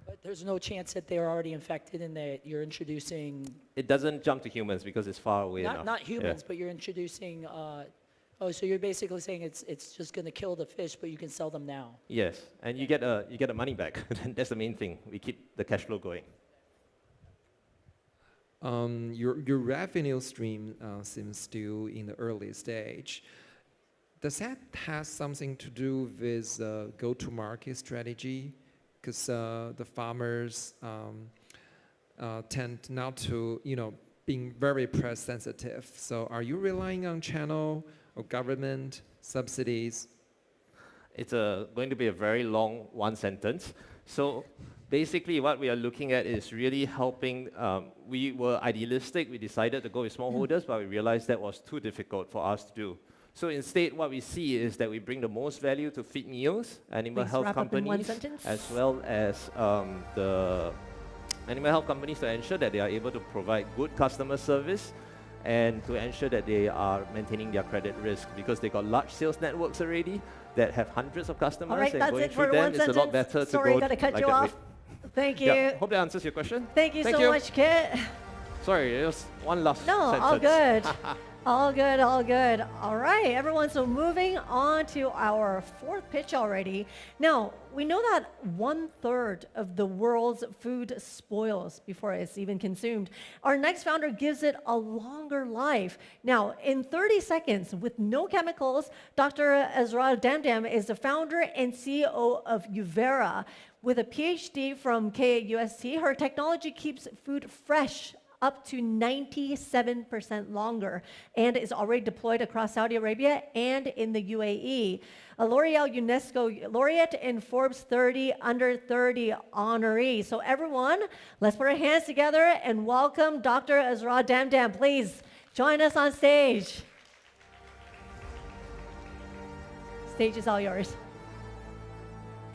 But there's no chance that they're already infected and that you're introducing... It doesn't jump to humans because it's far away enough. Not humans, but you're introducing... so you're basically saying it's just going to kill the fish, but you can sell them now. Yes, and you get the money back. That's the main thing. We keep the cash flow going. Your revenue stream seems still in the early stage. Does that have something to do with go-to-market strategy? Because the farmers tend not to, being very price sensitive. So are you relying on channel or government subsidies? It's going to be a very long one sentence. So basically what we are looking at is really helping. We were idealistic. We decided to go with smallholders, but we realized that was too difficult for us to do. So instead, what we see is that we bring the most value to feed mills, animal health companies, as well as the animal health companies, to ensure that they are able to provide good customer service and to ensure that they are maintaining their credit risk, because they got large sales networks already that have hundreds of customers. All right, and that's going it through for them, one it's sentence. a lot better to Sorry, go gotta cut like you that off. way. Thank you. Yeah, hope that answers your question. Thank you so much, Kit. Sorry, it was one last No, sentence. all good. All good, all good. All right, everyone, so moving on to our fourth pitch already. Now, we know that 1/3 of the world's food spoils before it's even consumed. Our next founder gives it a longer life. Now, in 30 seconds, with no chemicals, Dr. Ezra Damdam is the founder and CEO of Uvera. With a PhD from KUST, her technology keeps food fresh up to 97% longer, and is already deployed across Saudi Arabia and in the UAE. A L'Oreal UNESCO laureate and Forbes 30 under 30 honoree. So everyone, let's put our hands together and welcome Dr. Ezra Damdam. Please join us on stage. Stage is all yours.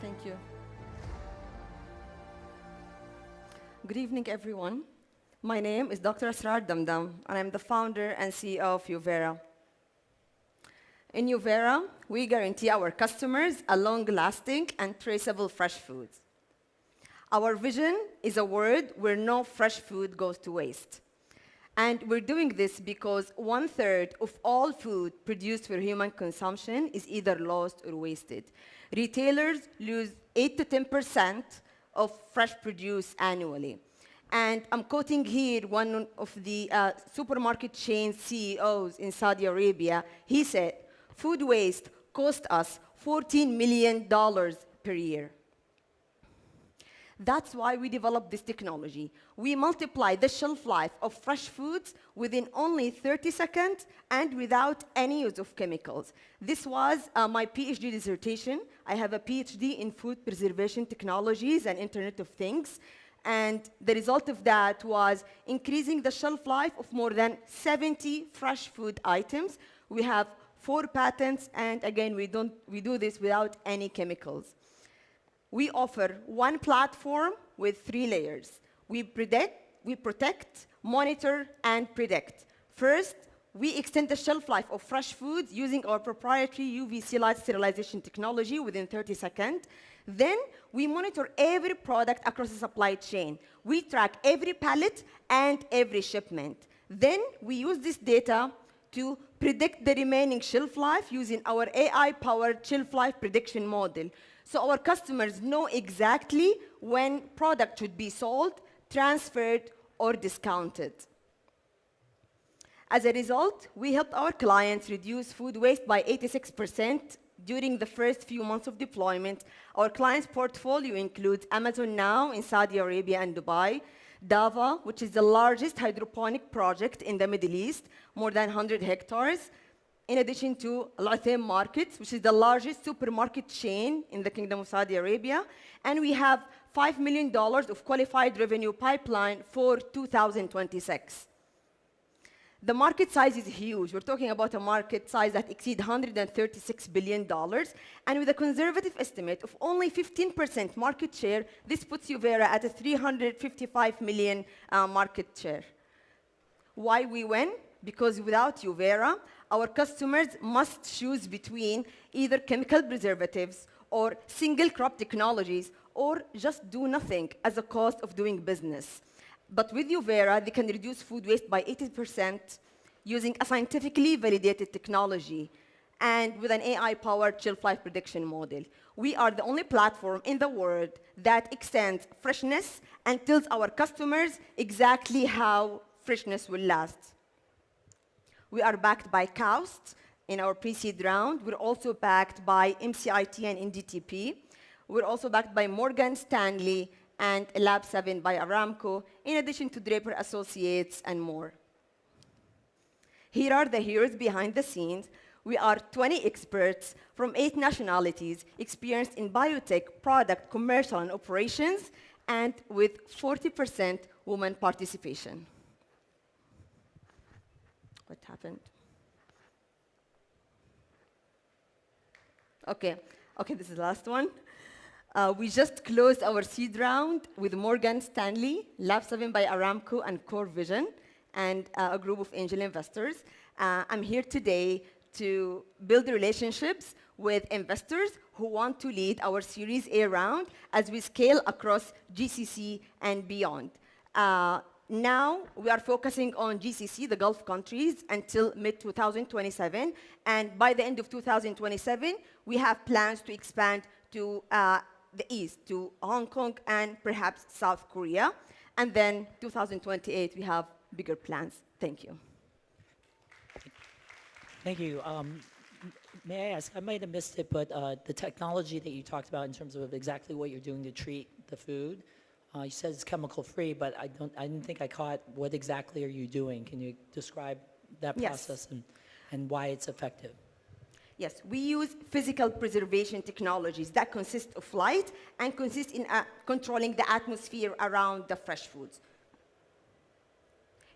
Thank you. Good evening, everyone. My name is Dr. Asrar Damdam, and I'm the founder and CEO of Uvera. In Uvera, we guarantee our customers a long-lasting and traceable fresh food. Our vision is a world where no fresh food goes to waste. And we're doing this because 1/3 of all food produced for human consumption is either lost or wasted. Retailers lose 8 to 10% of fresh produce annually. And I'm quoting here one of the supermarket chain CEOs in Saudi Arabia. He said, food waste costs us $14 million per year. That's why we developed this technology. We multiply the shelf life of fresh foods within only 30 seconds and without any use of chemicals. This was my PhD dissertation. I have a PhD in food preservation technologies and Internet of Things. And the result of that was increasing the shelf life of more than 70 fresh food items. We have 4 patents, and again, we do this without any chemicals. We offer one platform with 3 layers. We protect, monitor, and predict. First, we extend the shelf life of fresh foods using our proprietary UVC light sterilization technology within 30 seconds. Then we monitor every product across the supply chain. We track every pallet and every shipment. Then we use this data to predict the remaining shelf life using our AI-powered shelf life prediction model. So our customers know exactly when product should be sold, transferred, or discounted. As a result, we helped our clients reduce food waste by 86% during the first few months of deployment. Our clients' portfolio includes Amazon Now in Saudi Arabia and Dubai, Dava, which is the largest hydroponic project in the Middle East, more than 100 hectares, in addition to Al-Atham Markets, which is the largest supermarket chain in the Kingdom of Saudi Arabia. And we have $5 million of qualified revenue pipeline for 2026. The market size is huge. We're talking about a market size that exceeds $136 billion. And with a conservative estimate of only 15% market share, this puts Uvera at a $355 million market share. Why we win? Because without Uvera, our customers must choose between either chemical preservatives or single crop technologies, or just do nothing as a cost of doing business. But with Uvera, they can reduce food waste by 80% using a scientifically validated technology and with an AI-powered shelf life prediction model. We are the only platform in the world that extends freshness and tells our customers exactly how freshness will last. We are backed by KUST in our pre-seed round. We're also backed by MCIT and NDTP. We're also backed by Morgan Stanley and Lab 7 by Aramco, in addition to Draper Associates and more. Here are the heroes behind the scenes. We are 20 experts from 8 nationalities, experienced in biotech, product, commercial, and operations, and with 40% women participation. What happened? Okay, this is the last one. We just closed our seed round with Morgan Stanley, Lab 7 by Aramco, and Core Vision, and a group of angel investors. I'm here today to build relationships with investors who want to lead our Series A round as we scale across GCC and beyond. Now we are focusing on GCC, the Gulf countries, until mid-2027. And by the end of 2027, we have plans to expand to the east, to Hong Kong and perhaps South Korea. And then 2028, we have bigger plans. Thank you. Thank you. May I ask, I might have missed it, but the technology that you talked about in terms of exactly what you're doing to treat the food, you said it's chemical free, but I didn't think I caught what exactly are you doing. Can you describe that process and why it's effective? Yes, we use physical preservation technologies that consist of light and consist in controlling the atmosphere around the fresh foods.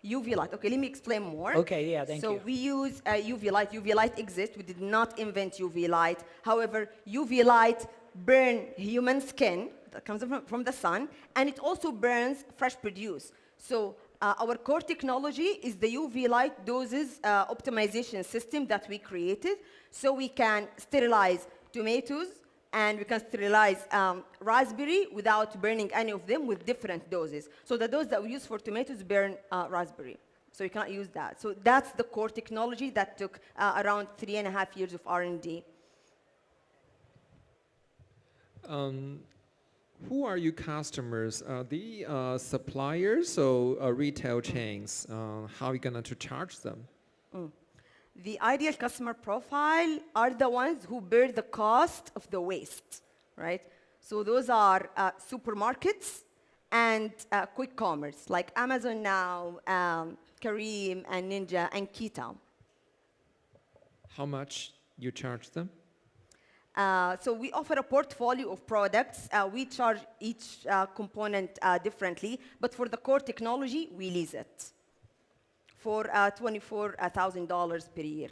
UV light. Okay, let me explain more. Okay, yeah, thank you. So we use UV light. UV light exists. We did not invent UV light. However, UV light burns human skin that comes from the sun, and it also burns fresh produce. So our core technology is the UV light doses optimization system that we created, so we can sterilize tomatoes and we can sterilize raspberry without burning any of them with different doses. So the dose that we use for tomatoes burn raspberry. So you cannot use that. So that's the core technology that took around 3.5 years of R&D. Who are your customers? Are the suppliers or retail chains? How are you going to charge them? The ideal customer profile are the ones who bear the cost of the waste, right? So those are supermarkets and quick commerce, like Amazon Now, Kareem, and Ninja, and Kita. How much you charge them? So we offer a portfolio of products. We charge each component differently, but for the core technology, we lease it for $24,000 per year.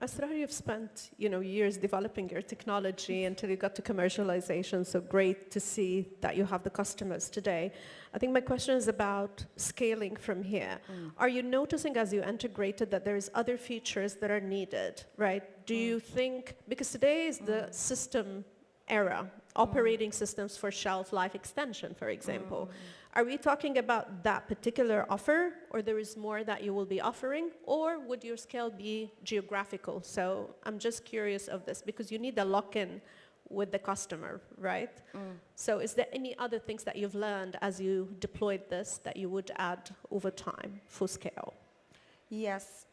Asrar, you've spent years developing your technology until you got to commercialization, so great to see that you have the customers today. I think my question is about scaling from here. Are you noticing as you integrated that there's other features that are needed, right? Do you think, because today is the system era, operating systems for shelf life extension, for example. Are we talking about that particular offer, or there is more that you will be offering, or would your scale be geographical? So I'm just curious of this, because you need a lock-in with the customer, right? So is there any other things that you've learned as you deployed this that you would add over time, full scale? Yes,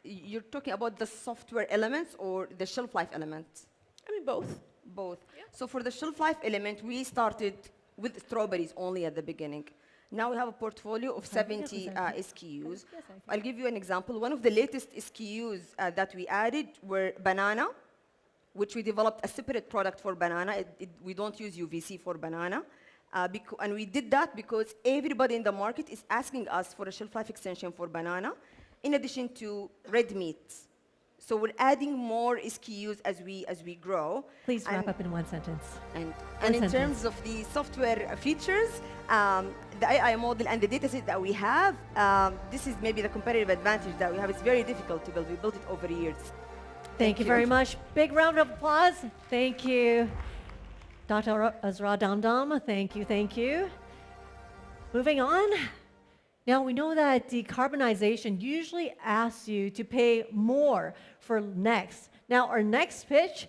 you're talking about the software elements or the shelf life elements? I mean, both. Both. Yeah. So for the shelf life element, we started with strawberries only at the beginning. Now we have a portfolio of 70 SKUs. I'll give you an example. One of the latest SKUs that we added were banana, which we developed a separate product for banana. We don't use UVC for banana. And we did that because everybody in the market is asking us for a shelf life extension for banana, in addition to red meat. So we're adding more SKUs as we grow. Please wrap up in one sentence. And in terms of the software features, the AI model and the dataset that we have, this is maybe the competitive advantage that we have. It's very difficult to build. We built it over years. Thank you very much. Big round of applause. Thank you, Dr. Asrar Damdam. Thank you, thank you. Moving on. Now, we know that decarbonization usually asks you to pay more for next. Now, our next pitch,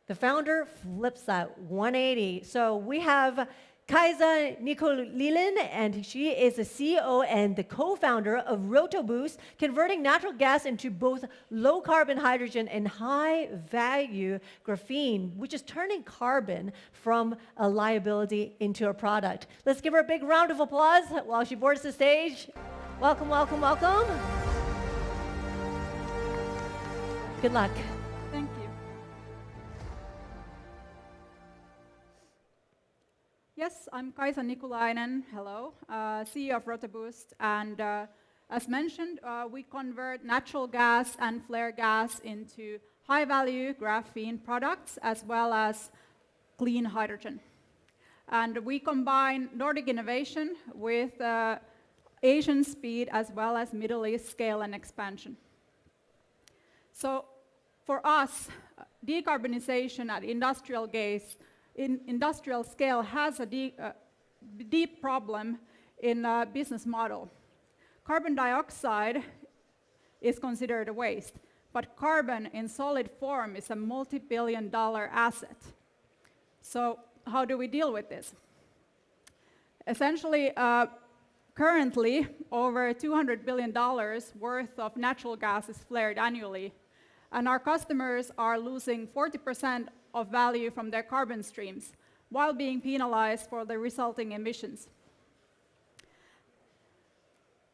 the founder flips that 180. So we have Kaisa Nikolilin, and she is the CEO and the co-founder of RotoBoost, converting natural gas into both low-carbon hydrogen and high-value graphene, which is turning carbon from a liability into a product. Let's give her a big round of applause while she boards the stage. Welcome, welcome, welcome. Good luck. Thank you. Yes, I'm Kaisa Nikolainen, hello, CEO of RotoBoost, and as mentioned, we convert natural gas and flare gas into high-value graphene products as well as clean hydrogen. And we combine Nordic innovation with Asian speed as well as Middle East scale and expansion. So for us, decarbonization at industrial scale has a deep problem in business model. Carbon dioxide is considered a waste, but carbon in solid form is a multi-billion-dollar asset. So how do we deal with this? Essentially, currently, over $200 billion worth of natural gas is flared annually, and our customers are losing 40% of value from their carbon streams, while being penalized for the resulting emissions.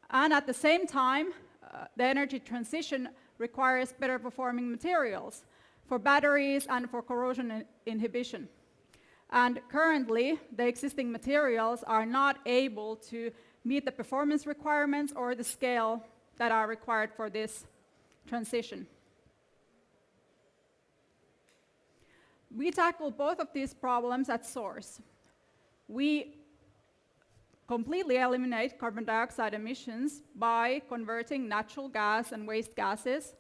And at the same time, the energy transition requires better performing materials for batteries and for corrosion inhibition. And currently, the existing materials are not able to meet the performance requirements or the scale that are required for this transition. We tackle both of these problems at source. We completely eliminate carbon dioxide emissions by converting natural gas and waste gases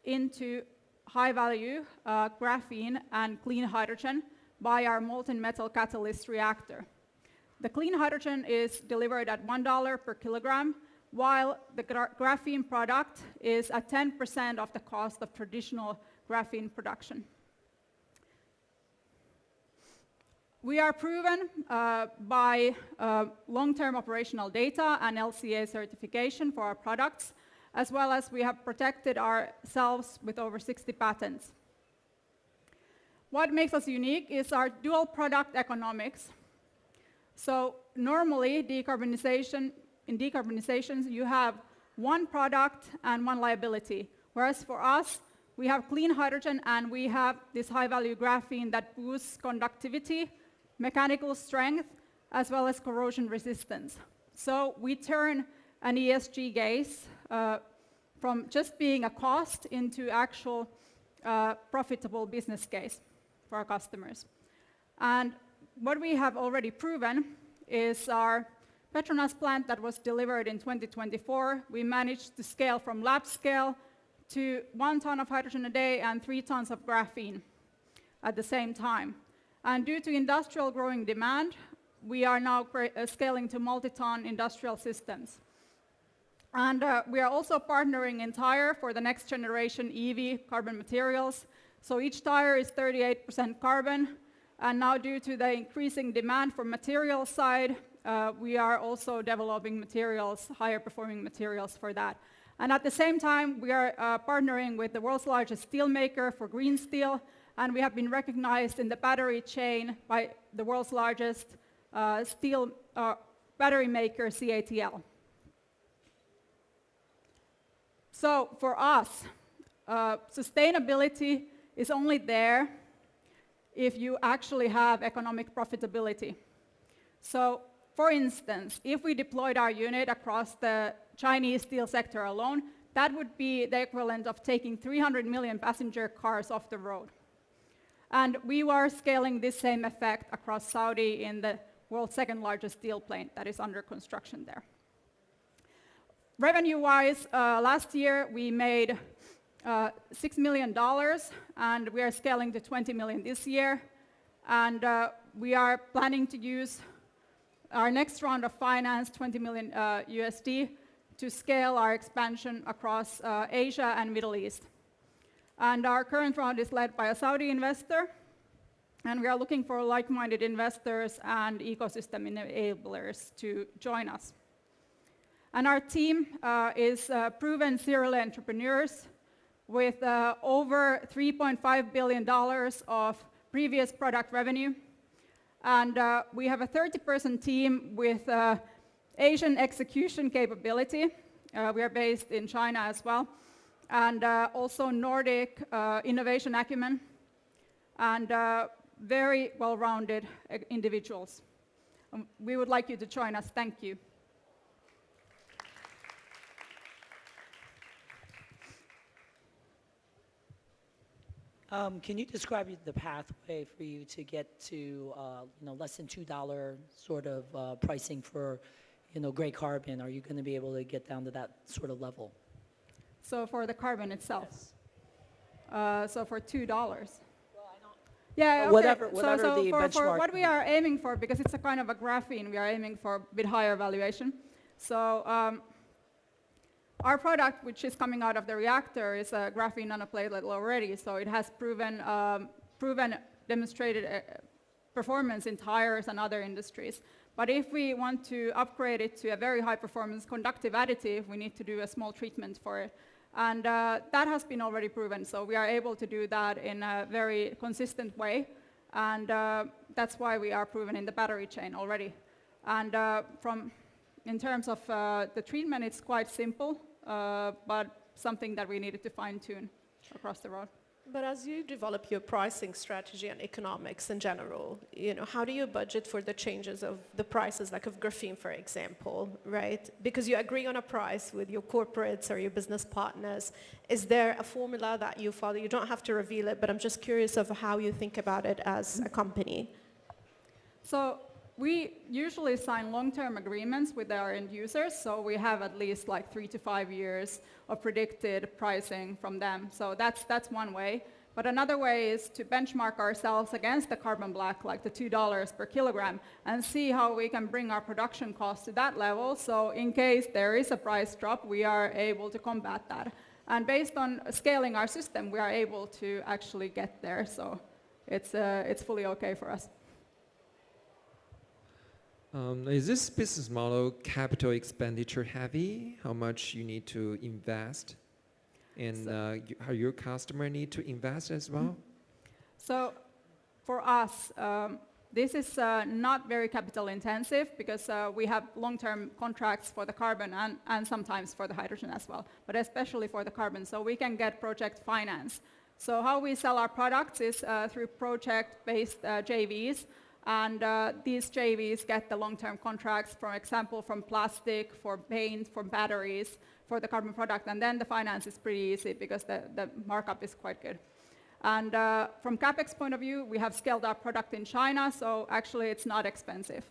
into high-value graphene and clean hydrogen by our molten metal catalyst reactor. The clean hydrogen is delivered at $1 per kilogram, while the graphene product is at 10% of the cost of traditional graphene production. We are proven by long-term operational data and LCA certification for our products, as well as we have protected ourselves with over 60 patents. What makes us unique is our dual product economics. So normally, in decarbonizations, you have one product and one liability, whereas for us, we have clean hydrogen and we have this high-value graphene that boosts conductivity, mechanical strength, as well as corrosion resistance. So we turn an ESG gaze from just being a cost into actual profitable business case for our customers. And what we have already proven is our Petronas plant that was delivered in 2024. We managed to scale from lab scale to 1 ton of hydrogen a day and 3 tons of graphene at the same time. And due to industrial growing demand, we are now scaling to multi-ton industrial systems. And we are also partnering in tire for the next generation EV carbon materials. So each tire is 38% carbon. And now due to the increasing demand for material side, we are also developing materials, higher performing materials for that. And at the same time, we are partnering with the world's largest steel maker for green steel. And we have been recognized in the battery chain by the world's largest steel battery maker, CATL. So for us, sustainability is only there if you actually have economic profitability. So for instance, if we deployed our unit across the Chinese steel sector alone, that would be the equivalent of taking 300 million passenger cars off the road. And we are scaling this same effect across Saudi in the world's second largest steel plant that is under construction there. Revenue-wise, last year we made $6 million, and we are scaling to 20 million this year. And we are planning to use our next round of finance, 20 million USD, to scale our expansion across Asia and Middle East. And our current round is led by a Saudi investor, and we are looking for like-minded investors and ecosystem enablers to join us. And our team is proven serial entrepreneurs with over $3.5 billion of previous product revenue. And we have a 30-person team with Asian execution capability. We are based in China as well. And also Nordic innovation acumen, and very well-rounded individuals. We would like you to join us. Thank you. Can you describe the pathway for you to get to less than $2 sort of pricing for gray carbon? Are you going to be able to get down to that sort of level? So for the carbon itself? Yes. So for $2? Well, Yeah, okay. Whatever so the for benchmark. what we are aiming for, because it's a kind of a graphene, we are aiming for a bit higher valuation. So our product, which is coming out of the reactor, is a graphene nanoplatelet already. So it has proven demonstrated performance in tires and other industries. But if we want to upgrade it to a very high performance conductive additive, we need to do a small treatment for it. And that has been already proven. So we are able to do that in a very consistent way. And that's why we are proven in the battery chain already. And in terms of the treatment, it's quite simple, but something that we needed to fine tune across the road. But as you develop your pricing strategy and economics in general, how do you budget for the changes of the prices, like of graphene, for example, right? Because you agree on a price with your corporates or your business partners. Is there a formula that you follow? You don't have to reveal it, but I'm just curious of how you think about it as a company. So we usually sign long-term agreements with our end users, so we have at least like 3 to 5 years of predicted pricing from them. So that's one way. But another way is to benchmark ourselves against the carbon black, like the $2 per kilogram, and see how we can bring our production costs to that level. So in case there is a price drop, we are able to combat that. And based on scaling our system, we are able to actually get there. So it's fully okay for us. Is this business model capital expenditure heavy? How much you need to invest? And how your customer need to invest as well? So for us, this is not very capital intensive because we have long-term contracts for the carbon and sometimes for the hydrogen as well, but especially for the carbon. So we can get project finance. So how we sell our products is through project-based JVs. And these JVs get the long-term contracts, for example, from plastic, for paint, for batteries, for the carbon product. And then the finance is pretty easy because the markup is quite good. And from CapEx point of view, we have scaled our product in China, so actually it's not expensive.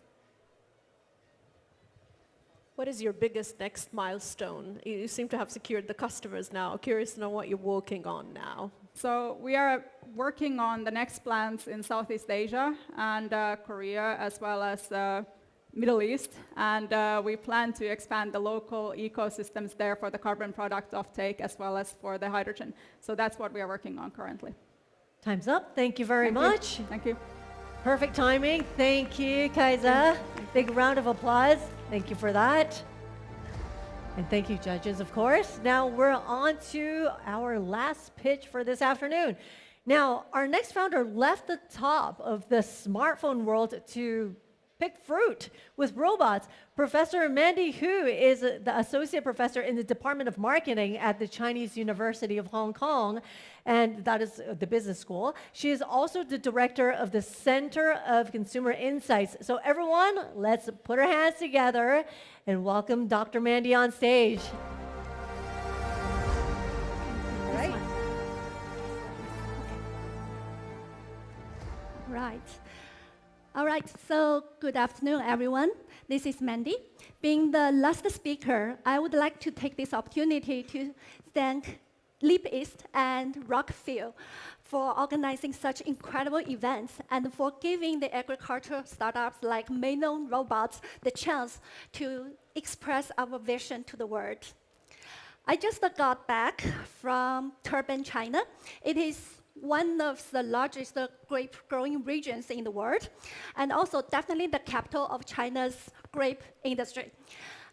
What is your biggest next milestone? You seem to have secured the customers now. Curious to know what you're working on now. So we are working on the next plants in Southeast Asia and Korea, as well as Middle East. And we plan to expand the local ecosystems there for the carbon product offtake, as well as for the hydrogen. So that's what we are working on currently. Time's up. Thank you very much. Thank you. Perfect timing. Thank you, Kaisa. Big round of applause. Thank you for that. And thank you, judges, of course. Now we're on to our last pitch for this afternoon. Now, our next founder left the top of the smartphone world to pick fruit with robots. Professor Mandy Hu is the associate professor in the Department of Marketing at the Chinese University of Hong Kong, and that is the business school. She is also the director of the Center of Consumer Insights. So everyone, let's put our hands together and welcome Dr. Mandy on stage. All right. All right, so good afternoon, everyone. This is Mandy. Being the last speaker, I would like to take this opportunity to thank Leap East and Rockfield for organizing such incredible events and for giving the agricultural startups like Maynon Robots the chance to express our vision to the world. I just got back from Turban, China. It is one of the largest grape growing regions in the world, and also definitely the capital of China's grape industry.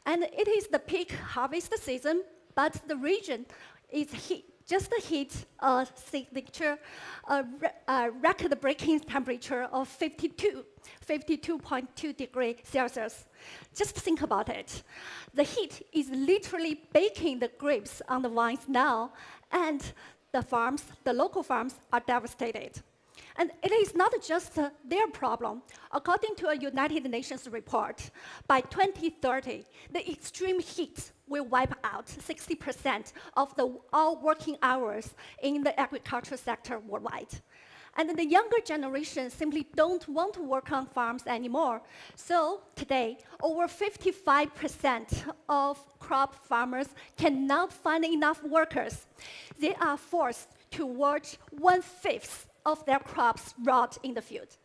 And it is the peak harvest season, but the region is just hit a signature record-breaking temperature of 52.2 degrees Celsius. Just think about it. The heat is literally baking the grapes on the vines now, and the local farms are devastated. And it is not just their problem. According to a United Nations report, by 2030, the extreme heat will wipe out 60% of all working hours in the agricultural sector worldwide. And the younger generation simply don't want to work on farms anymore. So today, over 55% of crop farmers cannot find enough workers. They are forced to work 1/5 of their crops rot in the field.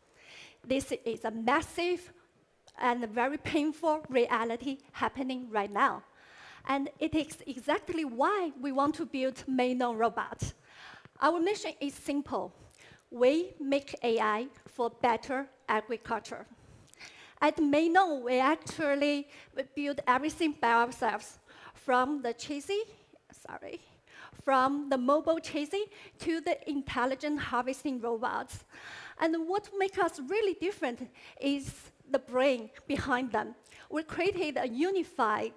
This is a massive and a very painful reality happening right now. And it is exactly why we want to build Maynon robot. Our mission is simple. We make AI for better agriculture. At Maynon, we actually build everything by ourselves, from the mobile chassis to the intelligent harvesting robots. And what makes us really different is the brain behind them. We created a unified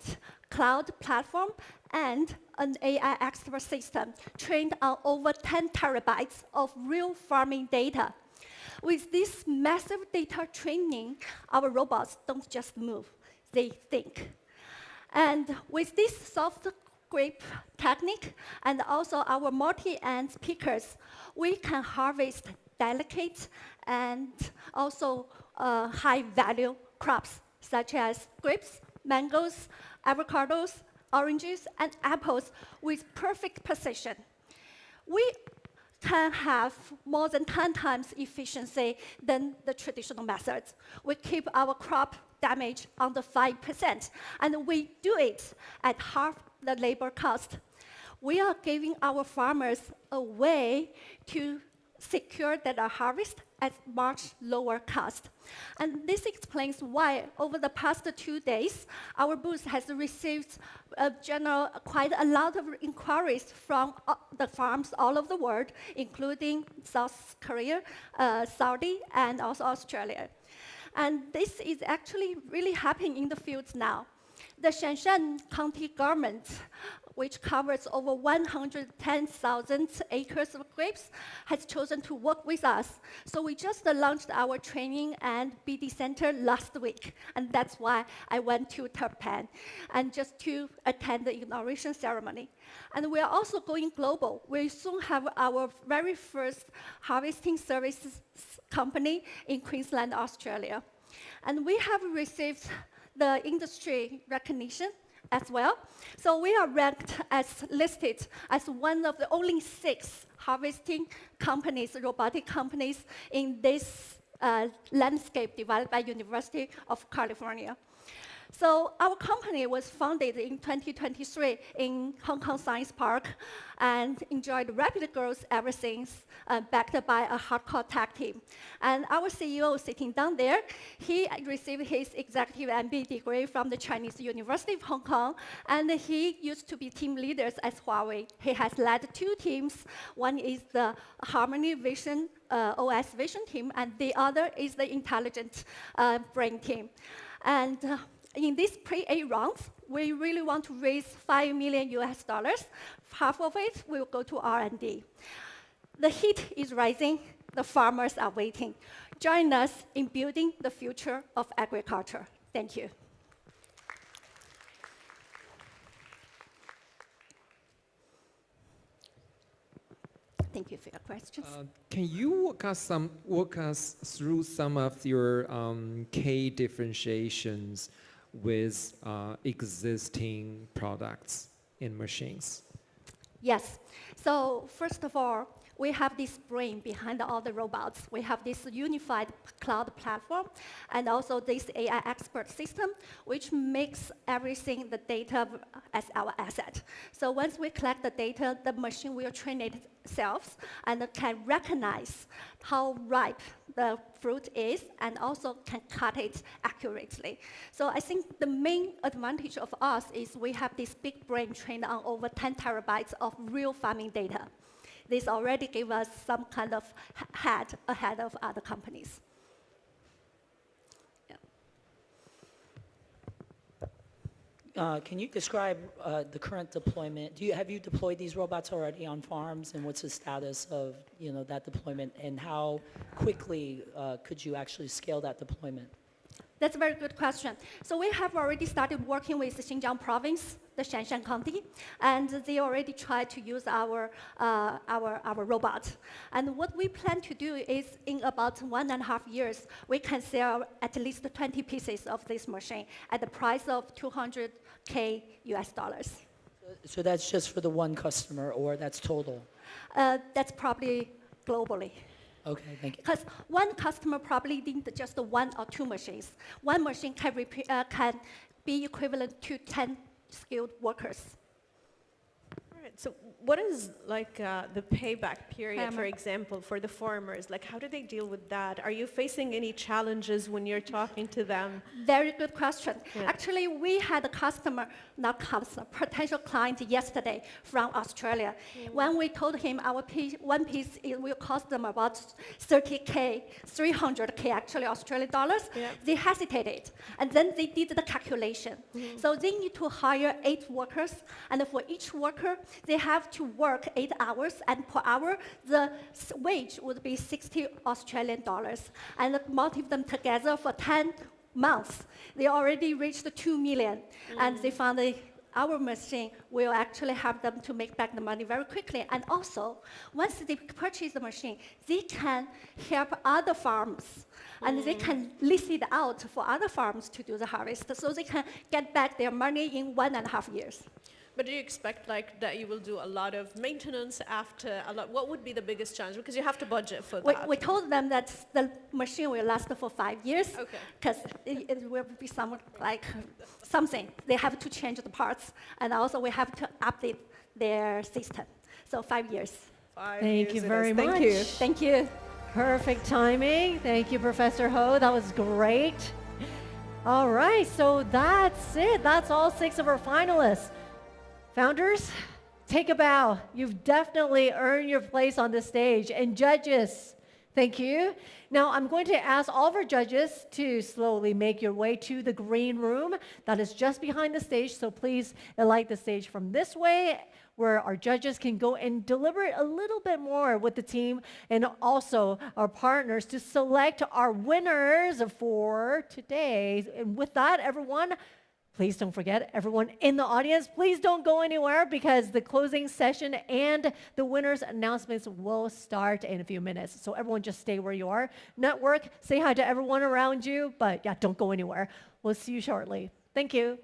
cloud platform and an AI expert system trained on over 10 terabytes of real farming data. With this massive data training, our robots don't just move, they think. And with this soft grip technique and also our multi-end pickers, we can harvest delicate and also high-value crops, such as grapes, mangoes, avocados, oranges, and apples with perfect precision. We can have more than 10 times efficiency than the traditional methods. We keep our crop damage under 5%, and we do it at half the labor cost. We are giving our farmers a way to secure their harvest at much lower cost. And this explains why, over the past 2 days, our booth has received quite a lot of inquiries from the farms all over the world, including South Korea, Saudi, and also Australia. And this is actually really happening in the fields now. The Shanshan County government, which covers over 110,000 acres of grapes, has chosen to work with us. So we just launched our training and BD center last week, and that's why I went to Japan and just to attend the inauguration ceremony. And we are also going global. We soon have our very first harvesting services company in Queensland, Australia. And we have received the industry recognition as well. So we are ranked as listed as one of the only 6 harvesting companies, robotic companies, in this landscape developed by University of California. So our company was founded in 2023 in Hong Kong Science Park and enjoyed rapid growth ever since, backed by a hardcore tech team. And our CEO sitting down there, he received his executive MBA degree from the Chinese University of Hong Kong, and he used to be team leaders at Huawei. He has led 2 teams. One is the Harmony Vision, OS Vision team, and the other is the intelligent brain team. And in this pre-A round, we really want to raise $5 million US. Half of it will go to R&D. The heat is rising. The farmers are waiting. Join us in building the future of agriculture. Thank you. Thank you for your questions. Can you walk us through some of your key differentiations with existing products and machines? Yes. So first of all, we have this brain behind all the robots. We have this unified cloud platform and also this AI expert system, which makes everything the data as our asset. So once we collect the data, the machine will train itself and can recognize how ripe the fruit is and also can cut it accurately. So I think the main advantage of us is we have this big brain trained on over 10 terabytes of real farming data. This already gave us some kind of head ahead of other companies. Yeah. Can you describe the current deployment? Have you deployed these robots already on farms, and what's the status of that deployment, and how quickly could you actually scale that deployment? That's a very good question. So we have already started working with the Xinjiang province, the Shanshan County, and they already tried to use our robot. And what we plan to do is, in about 1.5 years, we can sell at least 20 pieces of this machine at the price of $200K US. So that's just for the one customer, or that's total? That's probably globally. Okay, thank you. Because one customer probably needs just 1 or 2 machines. One machine can be equivalent to 10 skilled workers. All right, so what is like the payback period, for example, for the farmers? Like, how do they deal with that? Are you facing any challenges when you're talking to them? Very good question. Yeah. Actually, we had a customer, not customer, potential client yesterday from Australia. When we told him our one piece it will cost them about 30K, 300K actually Australian dollars, they hesitated. And then they did the calculation. So they need to hire 8 workers, and for each worker, they have to work 8 hours, and per hour, the wage would be 60 Australian dollars. And multiply them together for 10 months. They already reached 2 million, and they found that our machine will actually help them to make back the money very quickly. And also, once they purchase the machine, they can help other farms, and they can list it out for other farms to do the harvest, so they can get back their money in 1.5 years. But do you expect like that you will do a lot of maintenance after a lot? What would be the biggest challenge? Because you have to budget for that. We told them that the machine will last for 5 years, because it will be something. They have to change the parts, and also we have to update their system. So 5 years. Thank you very much. Thank you. Thank you. Perfect timing. Thank you, Professor Ho. That was great. All right, so that's it. That's all 6 of our finalists. Founders, take a bow. You've definitely earned your place on the stage. And judges, thank you. Now I'm going to ask all of our judges to slowly make your way to the green room that is just behind the stage. So please alight the stage from this way, where our judges can go and deliberate a little bit more with the team and also our partners to select our winners for today. And with that, everyone, please don't forget, everyone in the audience, please don't go anywhere, because the closing session and the winners' announcements will start in a few minutes. So everyone just stay where you are. Network, say hi to everyone around you, but yeah, don't go anywhere. We'll see you shortly. Thank you.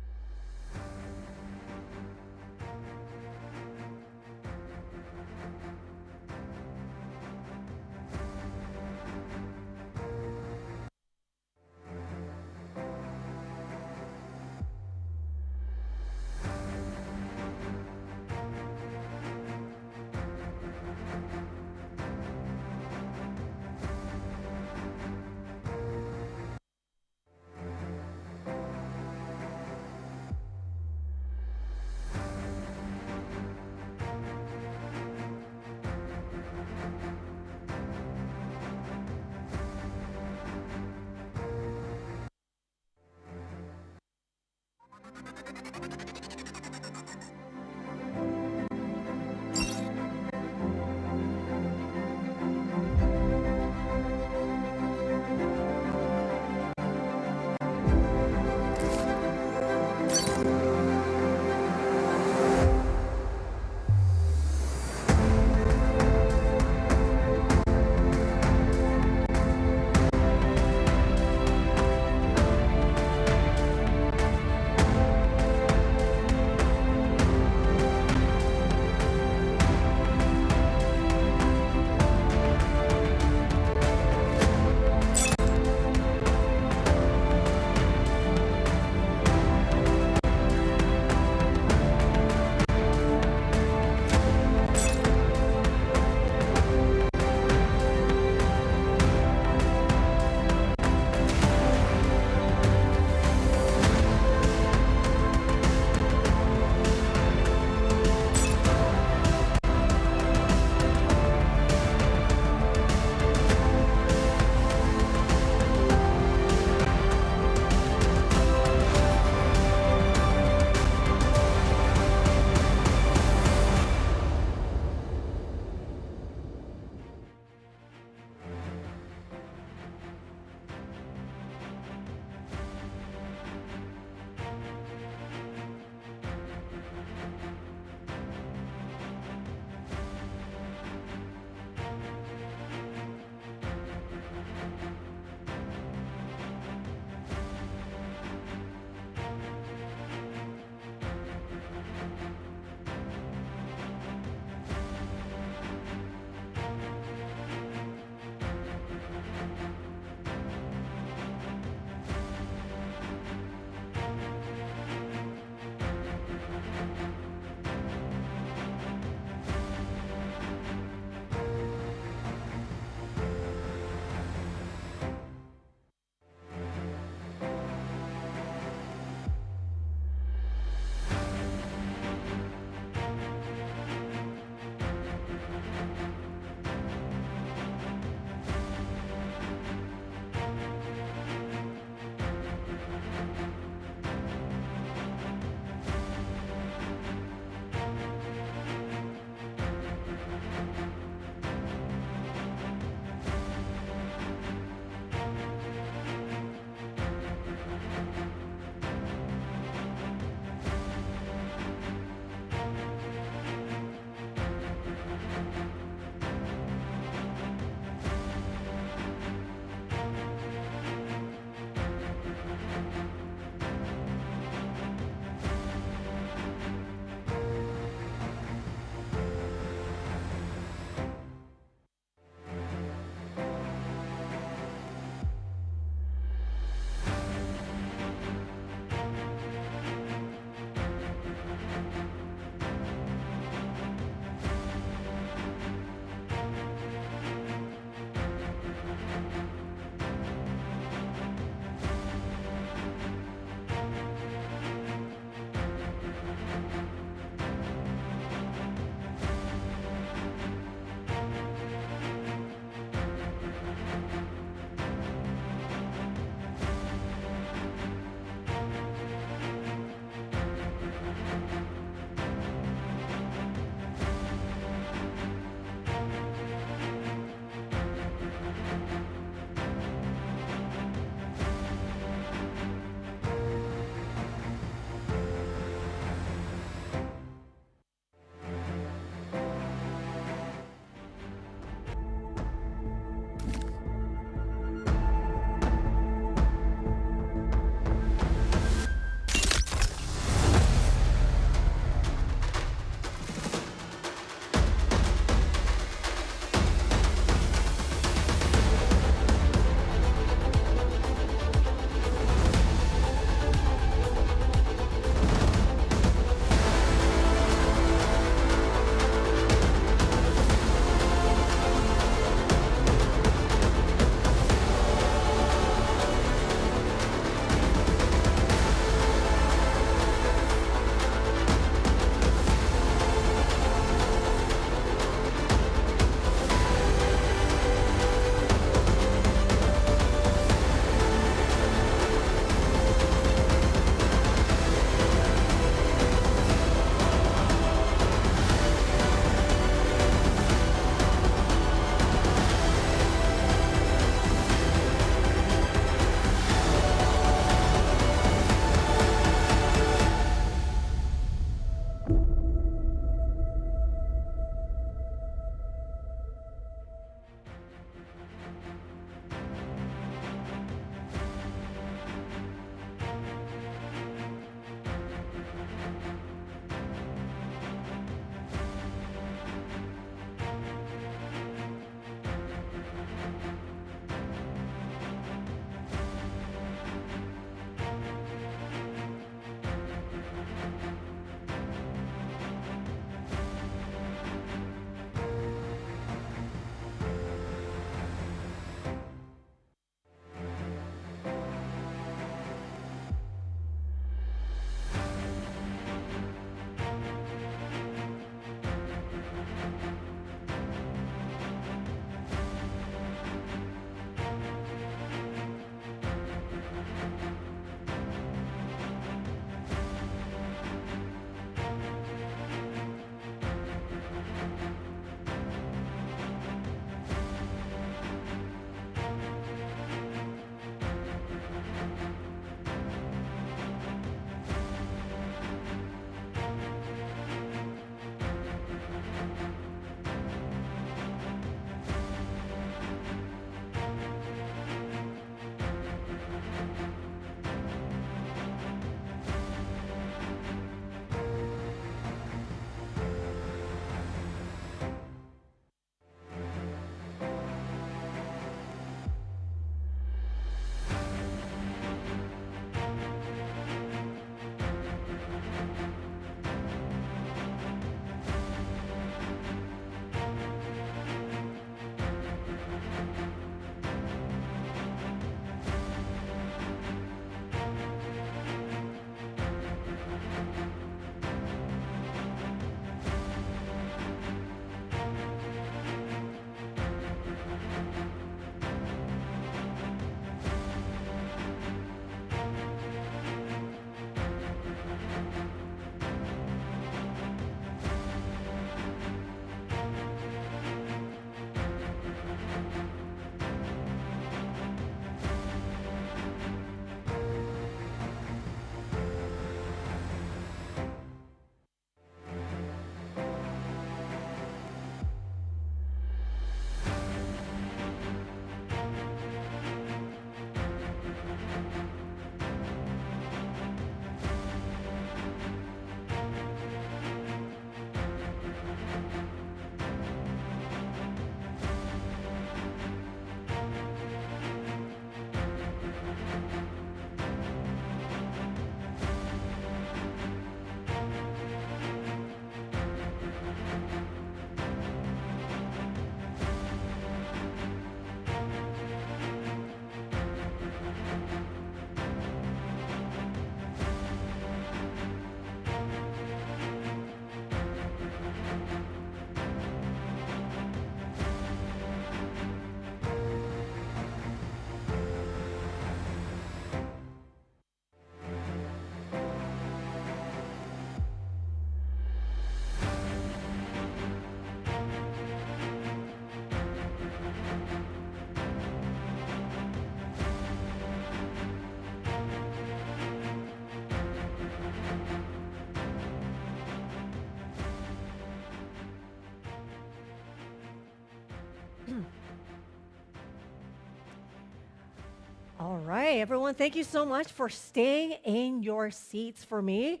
All right, everyone, thank you so much for staying in your seats for me.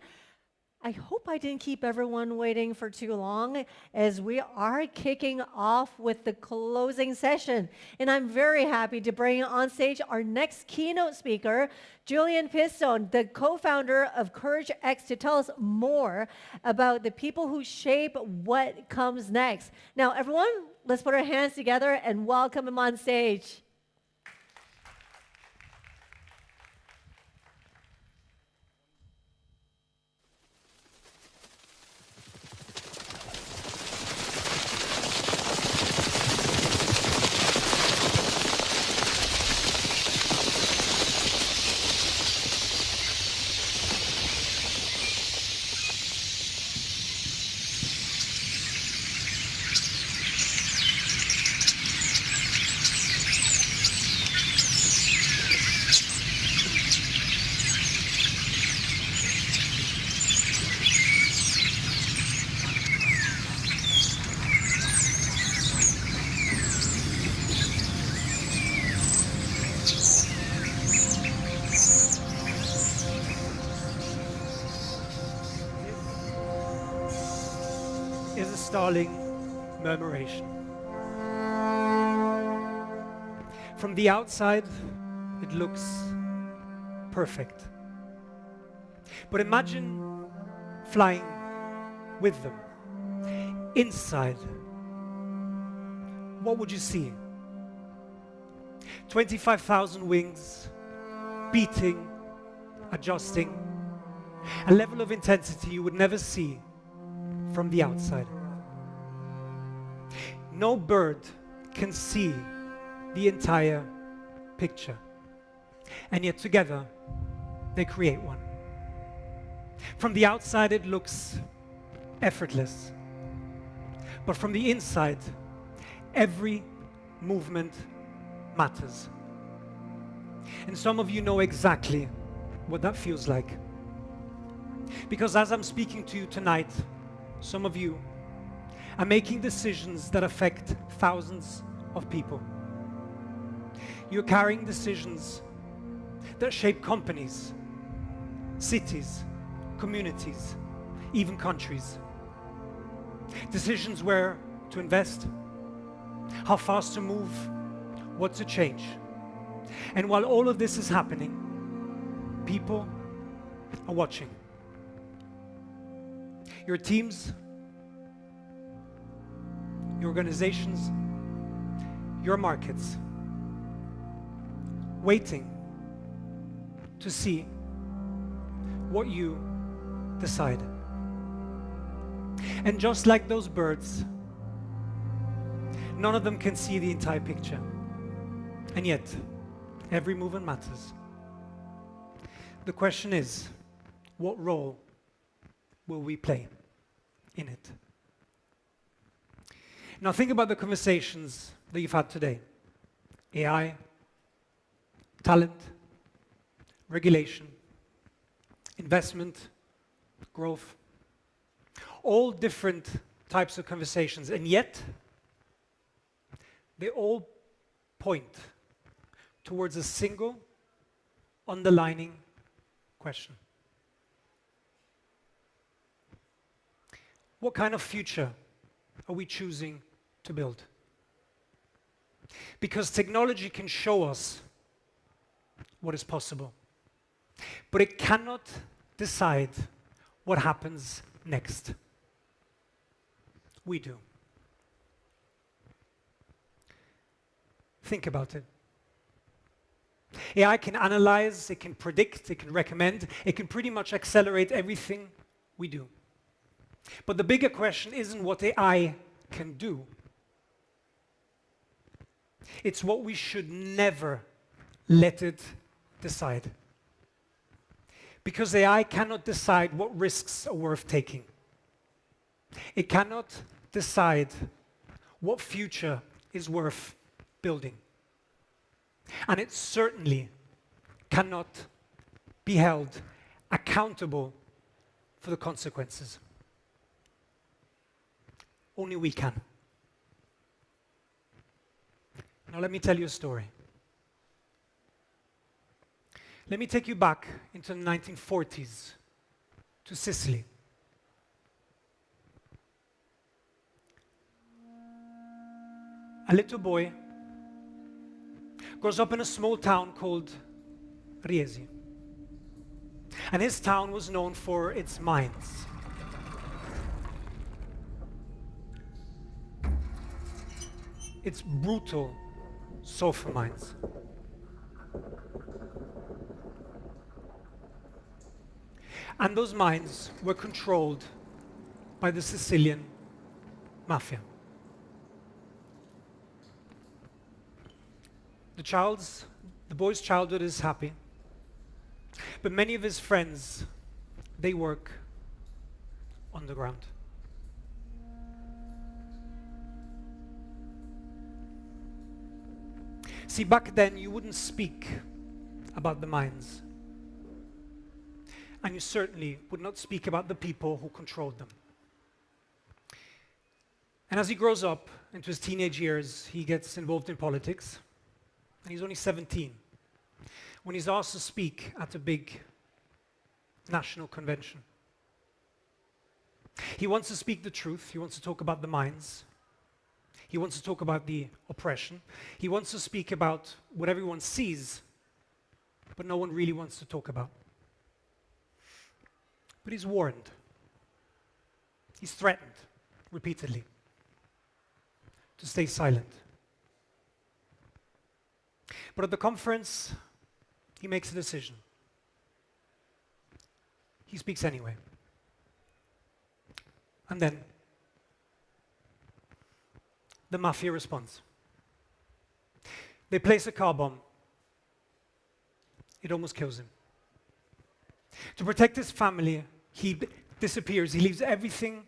I hope I didn't keep everyone waiting for too long as we are kicking off with the closing session. And I'm very happy to bring on stage our next keynote speaker, Julian Pistone, the co-founder of Courage X, to tell us more about the people who shape what comes next. Now, everyone, let's put our hands together and welcome him on stage. Is a starling murmuration. From the outside, it looks perfect. But imagine flying with them. Inside, what would you see? 25,000 wings, beating, adjusting, a level of intensity you would never see from the outside. No bird can see the entire picture, and yet together they create one. From the outside it looks effortless, but from the inside every movement matters. And some of you know exactly what that feels like, because as I'm speaking to you tonight, some of you are making decisions that affect thousands of people. You're carrying decisions that shape companies, cities, communities, even countries. Decisions where to invest, how fast to move, what to change. And while all of this is happening, people are watching. Your teams, your organizations, your markets, waiting to see what you decide. And just like those birds, none of them can see the entire picture. And yet, every movement matters. The question is, what role will we play in it? Now think about the conversations that you've had today. AI, talent, regulation, investment, growth, all different types of conversations, and yet they all point towards a single underlining question. What kind of future are we choosing to build? Because technology can show us what is possible, but it cannot decide what happens next. We do. Think about it. AI can analyze, it can predict, it can recommend, it can pretty much accelerate everything we do. But the bigger question isn't what AI can do. It's what we should never let it decide. Because AI cannot decide what risks are worth taking. It cannot decide what future is worth building. And it certainly cannot be held accountable for the consequences. Only we can. Now let me tell you a story. Let me take you back into the 1940s to Sicily. A little boy grows up in a small town called Riesi. And his town was known for its mines. Its brutal sulfur mines. And those mines were controlled by the Sicilian mafia. The boy's childhood is happy, but many of his friends, they work underground. See, back then you wouldn't speak about the mines. And you certainly would not speak about the people who controlled them. And as he grows up into his teenage years, he gets involved in politics. And he's only 17 when he's asked to speak at a big national convention. He wants to speak the truth. He wants to talk about the mines. He wants to talk about the oppression. He wants to speak about what everyone sees, but no one really wants to talk about. But he's warned. He's threatened repeatedly to stay silent. But at the conference, he makes a decision. He speaks anyway. And then the mafia responds. They place a car bomb. It almost kills him. To protect his family, he disappears. He leaves everything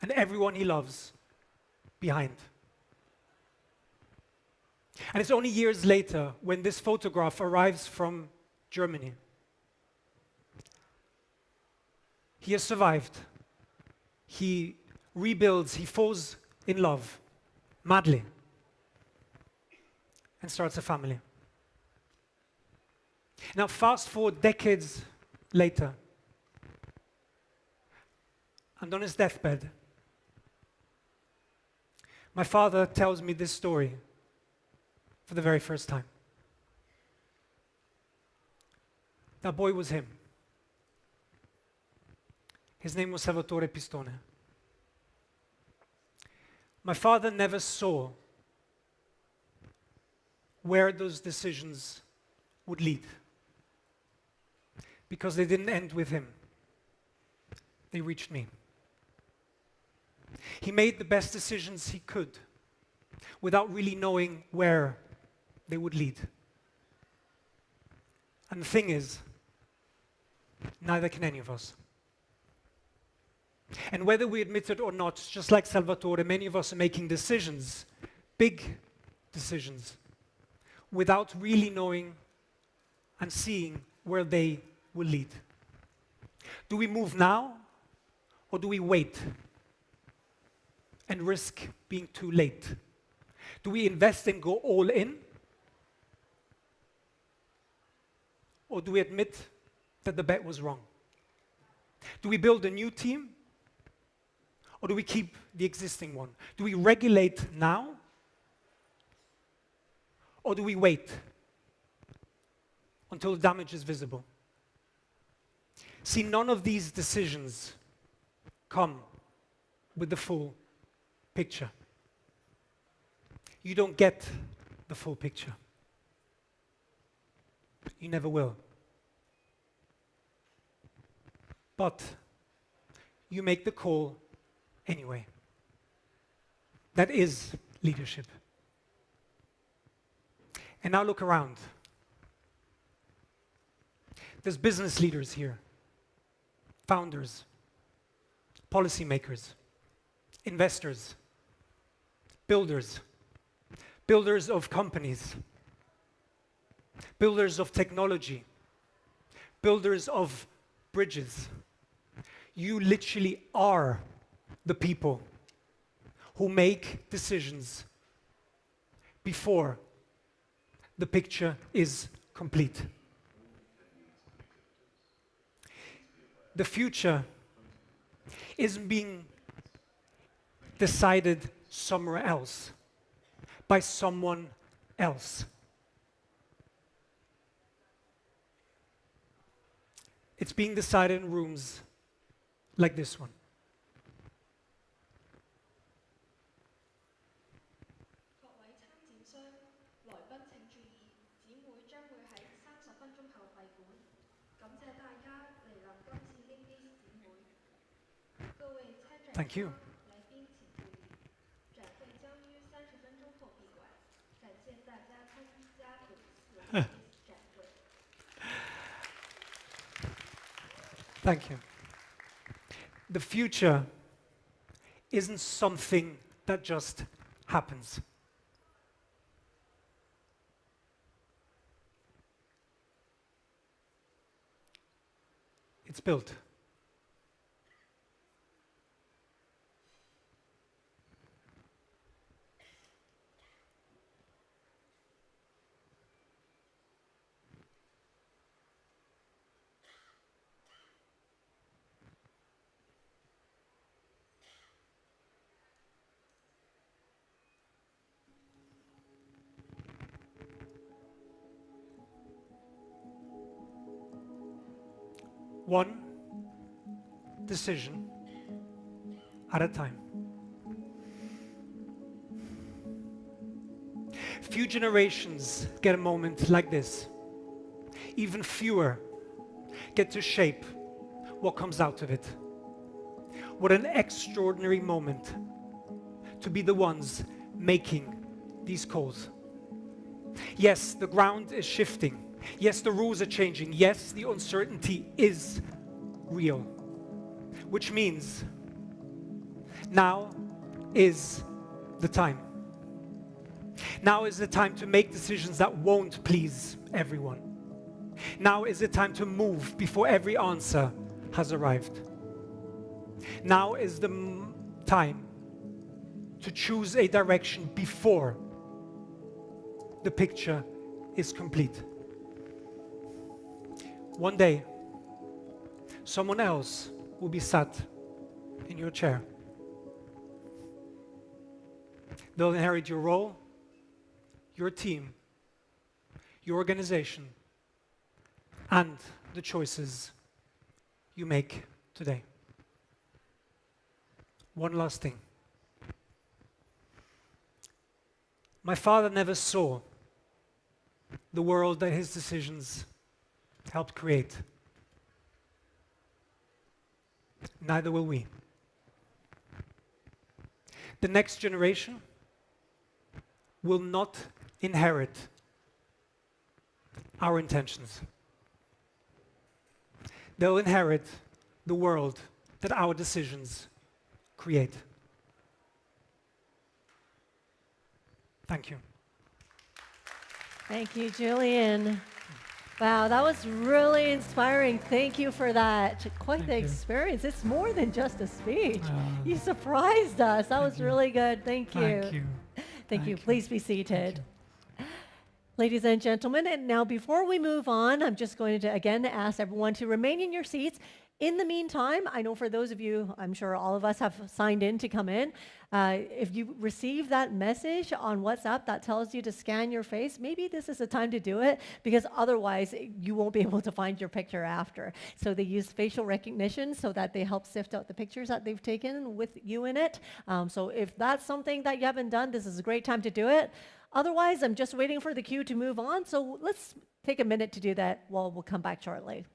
and everyone he loves behind. And it's only years later when this photograph arrives from Germany. He has survived. He rebuilds, he falls in love, madly, and starts a family. Now, fast forward decades later, and on his deathbed, my father tells me this story for the very first time. That boy was him. His name was Salvatore Pistone. My father never saw where those decisions would lead, because they didn't end with him. They reached me. He made the best decisions he could without really knowing where they would lead. And the thing is, neither can any of us. And whether we admit it or not, just like Salvatore, many of us are making decisions, big decisions, without really knowing and seeing where they will lead. Do we move now, or do we wait and risk being too late? Do we invest and go all in, or do we admit that the bet was wrong? Do we build a new team, or do we keep the existing one? Do we regulate now, or do we wait until the damage is visible? See, none of these decisions come with the full picture. You don't get the full picture. You never will. But you make the call anyway. That is leadership. And now look around. There's business leaders here, founders, policymakers, investors, builders of companies, builders of technology, builders of bridges. You literally are the people who make decisions before the picture is complete. The future isn't being decided somewhere else by someone else. It's being decided in rooms like this one. Thank you. Thank you. The future isn't something that just happens. It's built. One decision at a time. Few generations get a moment like this. Even fewer get to shape what comes out of it. What an extraordinary moment to be the ones making these calls. Yes, the ground is shifting. Yes, the rules are changing. Yes, the uncertainty is real. Which means now is the time. Now is the time to make decisions that won't please everyone. Now is the time to move before every answer has arrived. Now is the time to choose a direction before the picture is complete. One day, someone else will be sat in your chair. They'll inherit your role, your team, your organization, and the choices you make today. One last thing. My father never saw the world that his decisions helped create. Neither will we. The next generation will not inherit our intentions. They'll inherit the world that our decisions create. Thank you. Thank you, Julian. Wow, that was really inspiring. Thank you for that. Quite the experience. It's more than just a speech. You surprised us. That was really good. Thank you. Thank you. Thank you. Please be seated. Ladies and gentlemen, and now before we move on, I'm just going to again ask everyone to remain in your seats. In the meantime, I know for those of you, I'm sure all of us have signed in to come in. If you receive that message on WhatsApp that tells you to scan your face, maybe this is the time to do it, because otherwise you won't be able to find your picture after. So they use facial recognition so that they help sift out the pictures that they've taken with you in it. So if that's something that you haven't done, this is a great time to do it. Otherwise, I'm just waiting for the queue to move on. So let's take a minute to do that while we'll come back shortly.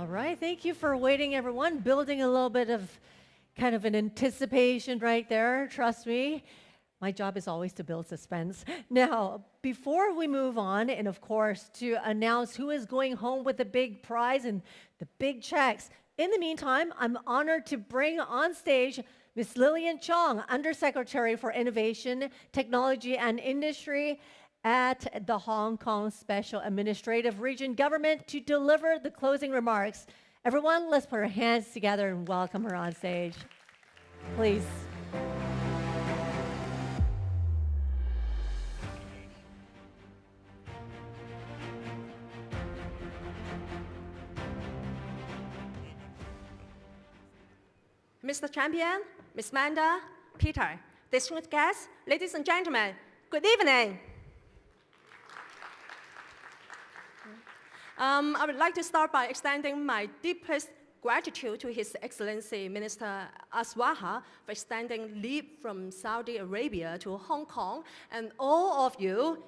All right, thank you for waiting, everyone. Building a little bit of kind of an anticipation right there, trust me. My job is always to build suspense. Now, before we move on, and of course, to announce who is going home with the big prize and the big checks, in the meantime, I'm honored to bring on stage Ms. Lillian Chong, Undersecretary for Innovation, Technology and Industry at the Hong Kong Special Administrative Region Government to deliver the closing remarks. Everyone, let's put our hands together and welcome her on stage. Please. Mr. Champion, Ms. Manda, Peter, distinguished guests, ladies and gentlemen, good evening. I would like to start by extending my deepest gratitude to His Excellency Minister Aswaha for extending leave from Saudi Arabia to Hong Kong, and all of you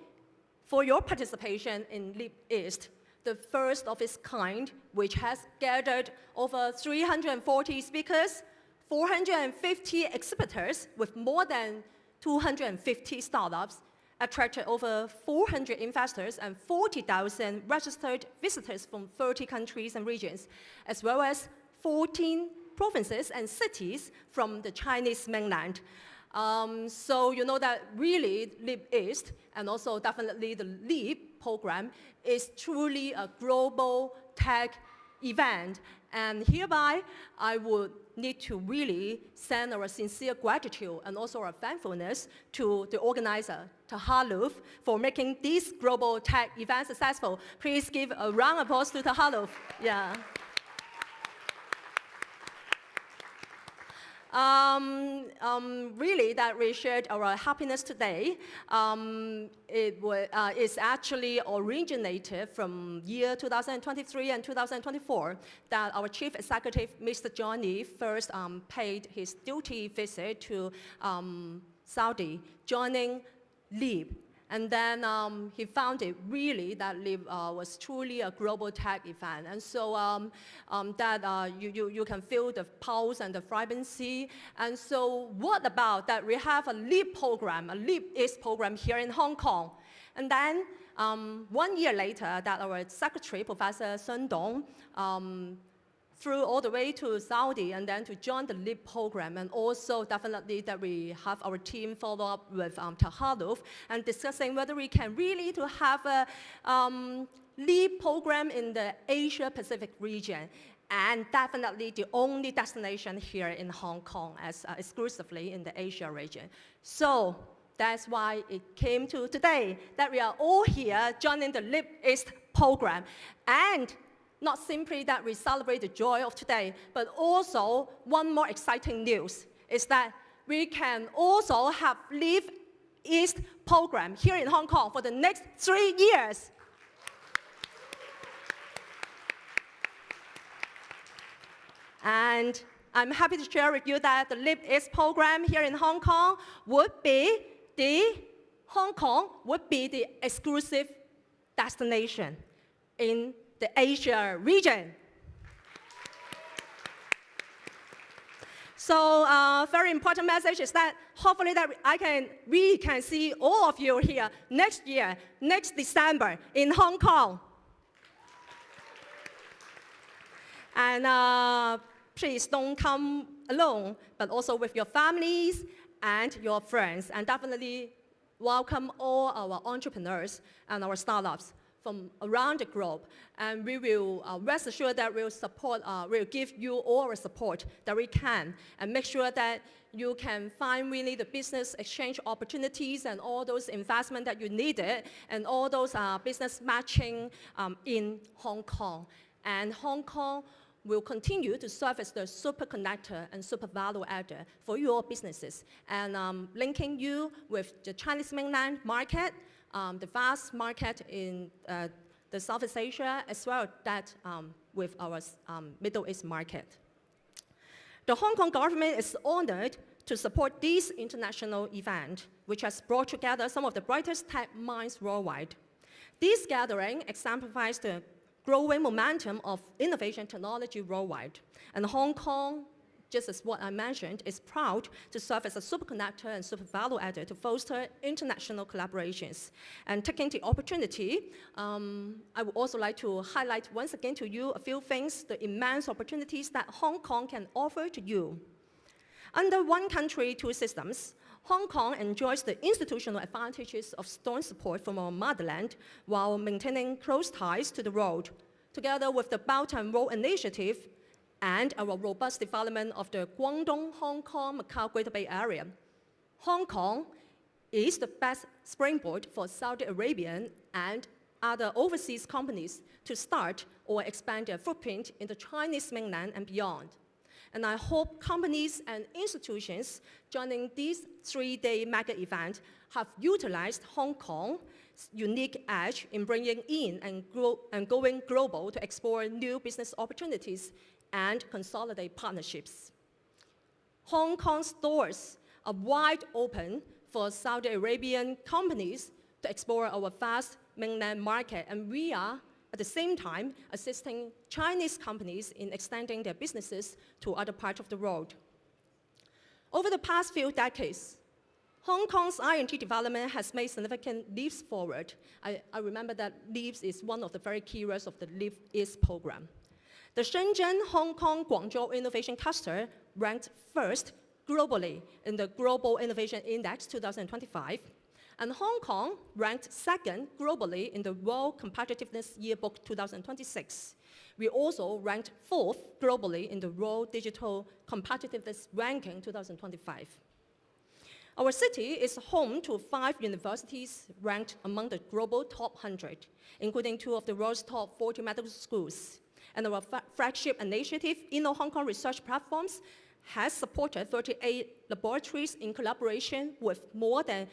for your participation in Leap East, the first of its kind, which has gathered over 340 speakers, 450 exhibitors with more than 250 startups, attracted over 400 investors and 40,000 registered visitors from 30 countries and regions, as well as 14 provinces and cities from the Chinese mainland. So you know that really Leap East, and also definitely the LEAP program, is truly a global tech event. And hereby, I would need to really send our sincere gratitude and also our thankfulness to the organizer, Tahaluf, for making this global tech event successful. Please give a round of applause to Tahaluf. Yeah. Really, that we shared our happiness today. It's actually originated from year 2023 and 2024 that our Chief Executive, Mr. Johnny, first paid his duty visit to Saudi, joining LEAP. And then he found it really that LEAP was truly a global tech event. And so you can feel the pulse and the vibrancy. And so what about that we have a LEAP program, a LEAP East program here in Hong Kong. And then 1 year later that our secretary, Professor Sun Dong, flew all the way to Saudi and then to join the LEAP program, and also definitely that we have our team follow up with Tahaluf and discussing whether we can really to have a LEAP program in the Asia Pacific region, and definitely the only destination here in Hong Kong as exclusively in the Asia region. So that's why it came to today that we are all here joining the LEAP East program. And not simply that we celebrate the joy of today, but also one more exciting news is that we can also have LEAP East program here in Hong Kong for the next 3 years. And I'm happy to share with you that the LEAP East program here in Hong Kong would be the exclusive destination in the Asia region. So very important message is that hopefully that we can see all of you here next year, next December in Hong Kong. And please don't come alone, but also with your families and your friends. And definitely welcome all our entrepreneurs and our startups from around the globe, and we will rest assured that we'll give you all our support that we can, and make sure that you can find really the business exchange opportunities and all those investment that you needed, and all those business matching in Hong Kong. And Hong Kong will continue to serve as the super connector and super value adder for your businesses, and linking you with the Chinese mainland market, the vast market in the Southeast Asia, as well as that with our Middle East market. The Hong Kong government is honored to support this international event, which has brought together some of the brightest tech minds worldwide. This gathering exemplifies the growing momentum of innovation technology worldwide. And Hong Kong, just as what I mentioned, is proud to serve as a superconductor and super value adder to foster international collaborations. And taking the opportunity, I would also like to highlight once again to you a few things, the immense opportunities that Hong Kong can offer to you. Under one country, two systems, Hong Kong enjoys the institutional advantages of strong support from our motherland while maintaining close ties to the world. Together with the Belt and Road Initiative, and our robust development of the Guangdong, Hong Kong, Macau Greater Bay Area. Hong Kong is the best springboard for Saudi Arabian and other overseas companies to start or expand their footprint in the Chinese mainland and beyond. And I hope companies and institutions joining this 3-day mega event have utilized Hong Kong's unique edge in bringing in and going global to explore new business opportunities and consolidate partnerships. Hong Kong's doors are wide open for Saudi Arabian companies to explore our vast mainland market, and we are, at the same time, assisting Chinese companies in extending their businesses to other parts of the world. Over the past few decades, Hong Kong's INT development has made significant leaps forward. I remember that leaps is one of the very key words of the Leap East program. The Shenzhen, Hong Kong, Guangzhou Innovation Cluster ranked first globally in the Global Innovation Index 2025, and Hong Kong ranked second globally in the World Competitiveness Yearbook 2026. We also ranked fourth globally in the World Digital Competitiveness Ranking 2025. Our city is home to 5 universities ranked among the global top 100, including 2 of the world's top 40 medical schools. And our flagship initiative, Inno Hong Kong Research Platforms, has supported 38 laboratories in collaboration with more than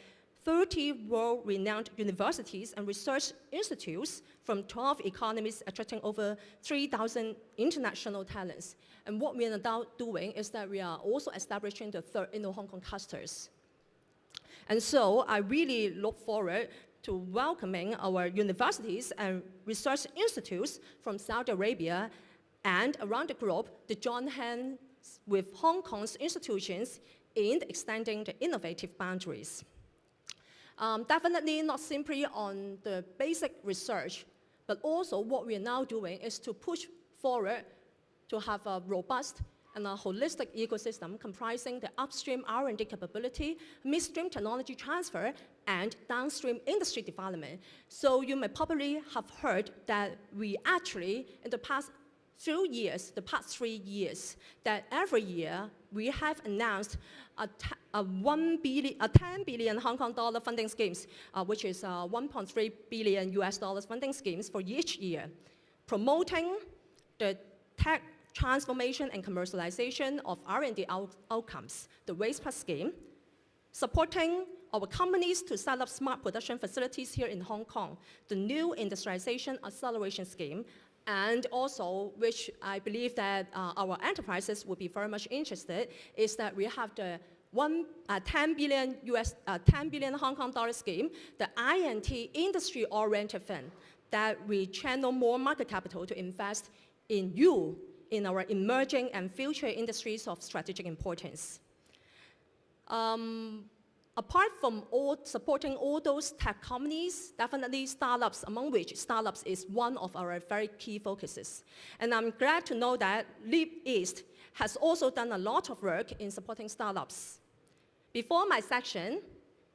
30 world-renowned universities and research institutes from 12 economies, attracting over 3,000 international talents. And what we are now doing is that we are also establishing the 3rd Inno Hong Kong clusters. And so I really look forward to welcoming our universities and research institutes from Saudi Arabia and around the globe to join hands with Hong Kong's institutions in extending the innovative boundaries. Definitely not simply on the basic research, but also what we are now doing is to push forward to have a robust and a holistic ecosystem comprising the upstream R&D capability, midstream technology transfer, and downstream industry development. So you may probably have heard that we actually, in the past 3 years, that every year we have announced a 10 billion Hong Kong dollar funding schemes, which is 1.3 billion US dollars funding schemes for each year, promoting the tech transformation and commercialization of R&D outcomes, the Waste Plus scheme, supporting our companies to set up smart production facilities here in Hong Kong, the new industrialization acceleration scheme, and also, which I believe that our enterprises would be very much interested, is that we have the 10 billion Hong Kong dollar scheme, the INT industry-oriented fund, that we channel more market capital to invest in you, in our emerging and future industries of strategic importance. Apart from supporting all those tech companies, definitely startups, among which startups is one of our very key focuses. And I'm glad to know that Leap East has also done a lot of work in supporting startups. Before my section,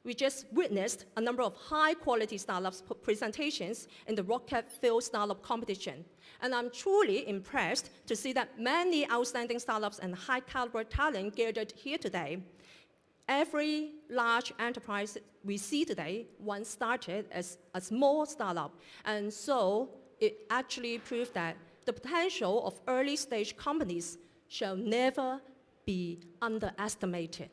we just witnessed a number of high-quality startups presentations in the Rocket Fuel Startup Competition. And I'm truly impressed to see that many outstanding startups and high-caliber talent gathered here today. Every large enterprise we see today once started as a small startup. And so it actually proved that the potential of early-stage companies shall never be underestimated.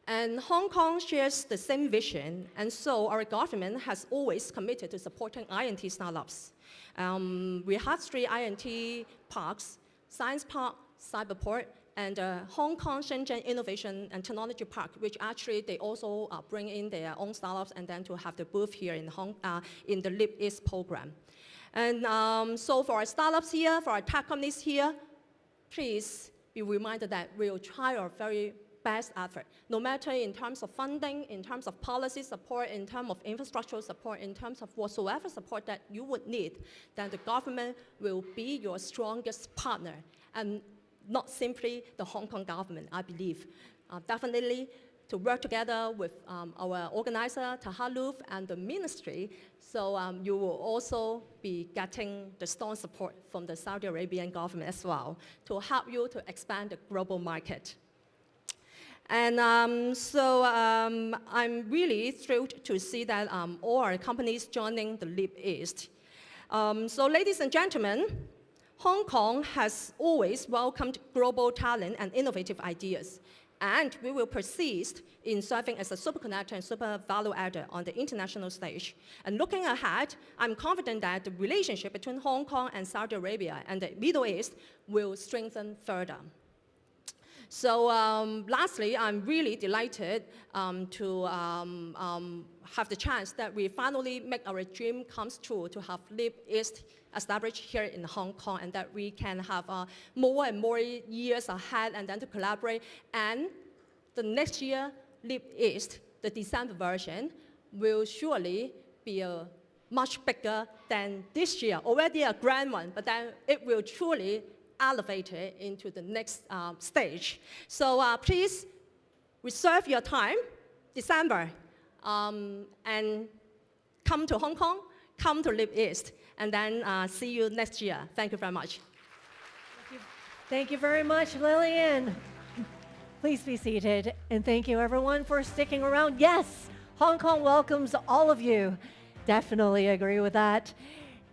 And Hong Kong shares the same vision, and so our government has always committed to supporting INT startups. We have 3 INT parks, Science Park, Cyberport, and Hong Kong Shenzhen Innovation and Technology Park, which actually they also bring in their own startups and then to have the booth here in the Leap East program. And so for our startups here, for our tech companies here, please be reminded that we will try our very best effort, no matter in terms of funding, in terms of policy support, in terms of infrastructural support, in terms of whatsoever support that you would need, then the government will be your strongest partner, and not simply the Hong Kong government, I believe. Definitely to work together with our organizer, Tahaluf, and the ministry, so you will also be getting the strong support from the Saudi Arabian government as well to help you to expand the global market. And I'm really thrilled to see that all our companies joining the Leap East. So ladies and gentlemen, Hong Kong has always welcomed global talent and innovative ideas. And we will persist in serving as a super connector and super value adder on the international stage. And looking ahead, I'm confident that the relationship between Hong Kong and Saudi Arabia and the Middle East will strengthen further. So lastly, I'm really delighted to have the chance that we finally make our dream come true to have Leap East established here in Hong Kong, and that we can have more and more years ahead and then to collaborate. And the next year, Leap East, the December version, will surely be much bigger than this year, already a grand one, but then it will truly elevate it into the next stage. So please reserve your time, December, and come to Hong Kong, come to Leap East, and then see you next year. Thank you very much. Thank you very much, Lillian. Please be seated, and thank you everyone for sticking around. Yes, Hong Kong welcomes all of you. Definitely agree with that.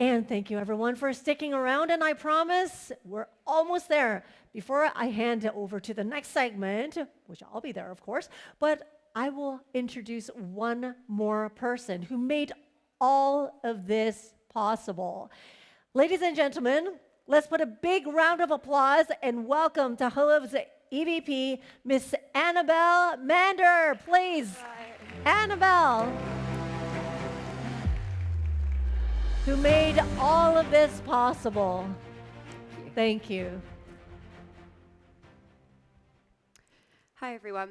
And thank you everyone for sticking around, and I promise we're almost there. Before I hand it over to the next segment, which I'll be there of course, but I will introduce one more person who made all of this possible. Ladies and gentlemen, let's put a big round of applause and welcome Tahaluf's EVP, Miss Annabelle Mander, please. Annabelle, who made all of this possible. Thank you. Hi, everyone.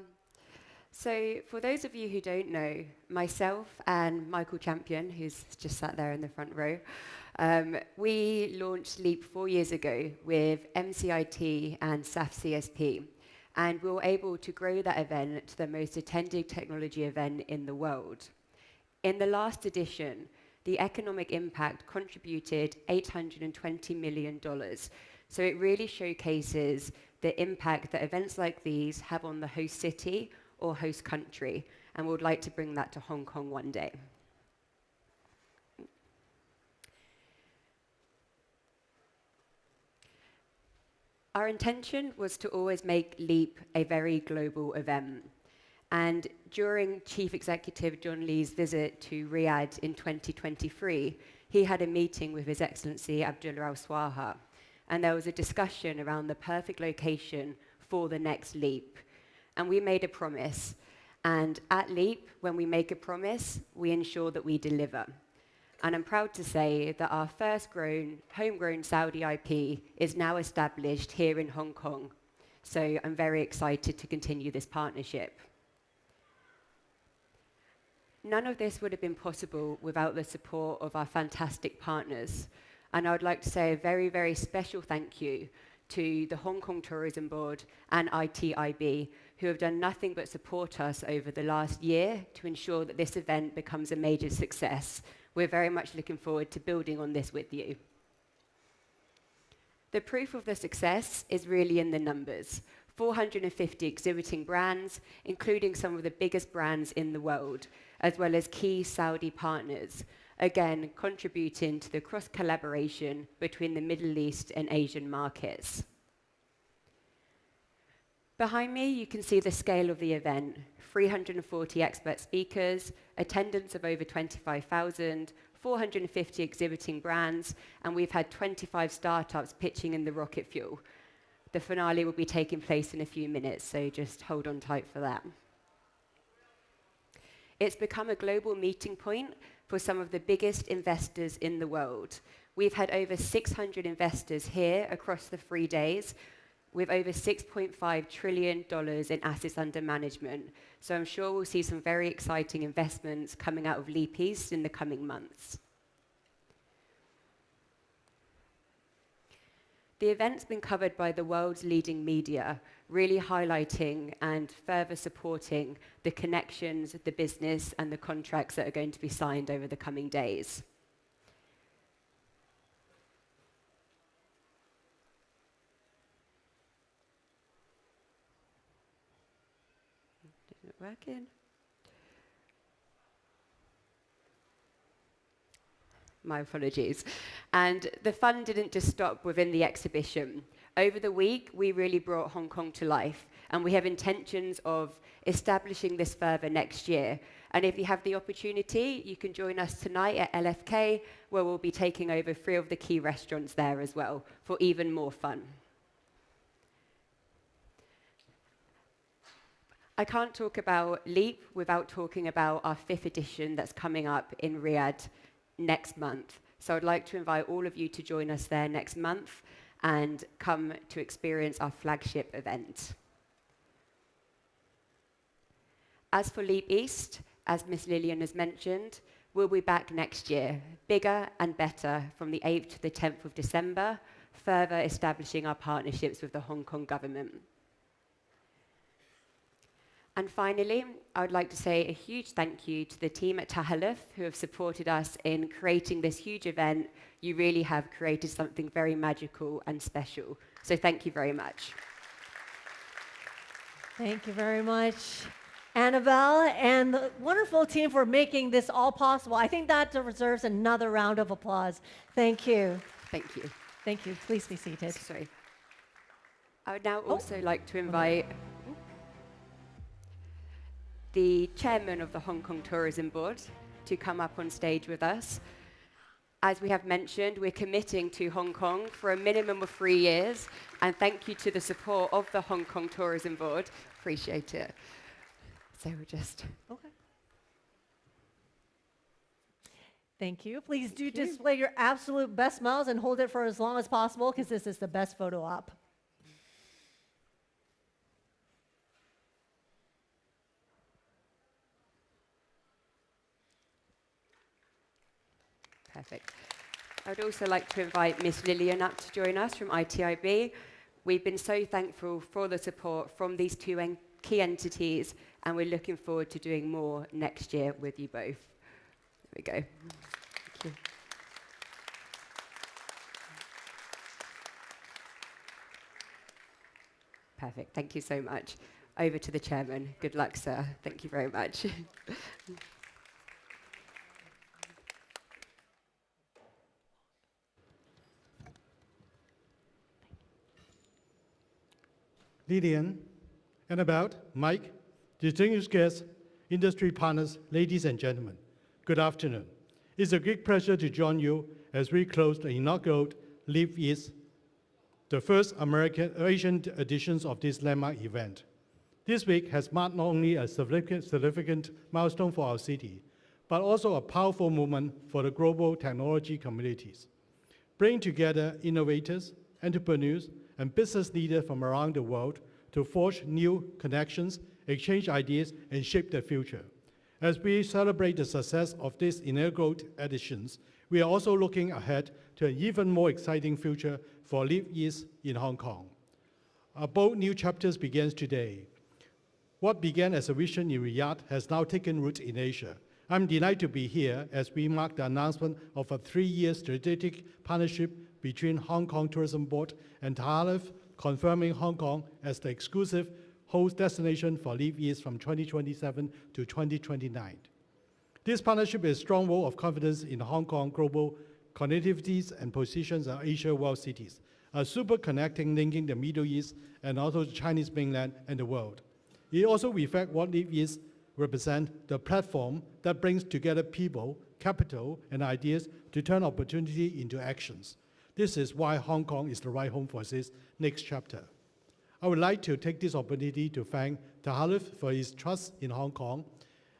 So for those of you who don't know, myself and Michael Champion, who's just sat there in the front row, we launched Leap 4 years ago with MCIT and SAF CSP, and we were able to grow that event to the most attended technology event in the world. In the last edition, the economic impact contributed $820 million. So it really showcases the impact that events like these have on the host city or host country, and we would like to bring that to Hong Kong one day. Our intention was to always make Leap a very global event. And during Chief Executive John Lee's visit to Riyadh in 2023, he had a meeting with His Excellency Abdullah Al Swaha, and there was a discussion around the perfect location for the next Leap. And we made a promise. And at Leap, when we make a promise, we ensure that we deliver. And I'm proud to say that our first homegrown Saudi IP is now established here in Hong Kong. So I'm very excited to continue this partnership. None of this would have been possible without the support of our fantastic partners. And I would like to say a very, very special thank you to the Hong Kong Tourism Board and ITIB, who have done nothing but support us over the last year to ensure that this event becomes a major success. We're very much looking forward to building on this with you. The proof of the success is really in the numbers. 450 exhibiting brands, including some of the biggest brands in the world, as well as key Saudi partners, again, contributing to the cross-collaboration between the Middle East and Asian markets. Behind me, you can see the scale of the event. 340 expert speakers, attendance of over 25,000, 450 exhibiting brands, and we've had 25 startups pitching in the rocket fuel. The finale will be taking place in a few minutes, so just hold on tight for that. It's become a global meeting point for some of the biggest investors in the world, We've had over 600 investors here across the 3 days, with over $6.5 trillion in assets under management. So I'm sure we'll see some very exciting investments coming out of Leap East in the coming months. The event's been covered by the world's leading media, really highlighting and further supporting the connections, the business, and the contracts that are going to be signed over the coming days. Isn't it working? My apologies. And the fun didn't just stop within the exhibition. Over the week, we really brought Hong Kong to life, and we have intentions of establishing this further next year. And if you have the opportunity, you can join us tonight at LFK, where we'll be taking over 3 of the key restaurants there as well, for even more fun. I can't talk about Leap without talking about our 5th edition that's coming up in Riyadh next month. So I'd like to invite all of you to join us there next month and come to experience our flagship event. As for Leap East, as Miss Lillian has mentioned, we'll be back next year, bigger and better from the 8th to the 10th of December, further establishing our partnerships with the Hong Kong government. And finally, I would like to say a huge thank you to the team at Tahaluf who have supported us in creating this huge event. You really have created something very magical and special. So thank you very much. Thank you very much, Annabelle, and the wonderful team for making this all possible. I think that deserves another round of applause. Thank you. Thank you. Thank you. Please be seated. Sorry. I would now also like to invite the chairman of the Hong Kong Tourism Board to come up on stage with us. As we have mentioned, we're committing to Hong Kong for a minimum of 3 years, and thank you to the support of the Hong Kong Tourism Board. Appreciate it. So we're just... Okay. Thank you. Please do display your absolute best smiles and hold it for as long as possible, because this is the best photo op. Perfect. I would also like to invite Miss Lillian up to join us from ITIB. We've been so thankful for the support from these 2 key entities, and we're looking forward to doing more next year with you both. There we go. Thank you. Perfect. Thank you so much. Over to the chairman. Good luck, sir. Thank you very much. Lillian, Annabelle, Mike, distinguished guests, industry partners, ladies and gentlemen, good afternoon. It's a great pleasure to join you as we close the inaugural Leap East, the first Asian edition of this landmark event. This week has marked not only a significant milestone for our city, but also a powerful moment for the global technology communities, bringing together innovators, entrepreneurs, and business leaders from around the world to forge new connections, exchange ideas, and shape the future. As we celebrate the success of these inaugural editions, we are also looking ahead to an even more exciting future for Leap East in Hong Kong. A bold new chapter begins today. What began as a vision in Riyadh has now taken root in Asia. I'm delighted to be here as we mark the announcement of a 3-year strategic partnership between Hong Kong Tourism Board and Tahaluf, confirming Hong Kong as the exclusive host destination for Leap East from 2027 to 2029. This partnership is a strong vote of confidence in Hong Kong global connectivities and positions of Asia world cities, a super connecting linking the Middle East and also the Chinese mainland and the world. It also reflects what Leap East represents, the platform that brings together people, capital, and ideas to turn opportunity into actions. This is why Hong Kong is the right home for this next chapter. I would like to take this opportunity to thank Tahaluf for his trust in Hong Kong,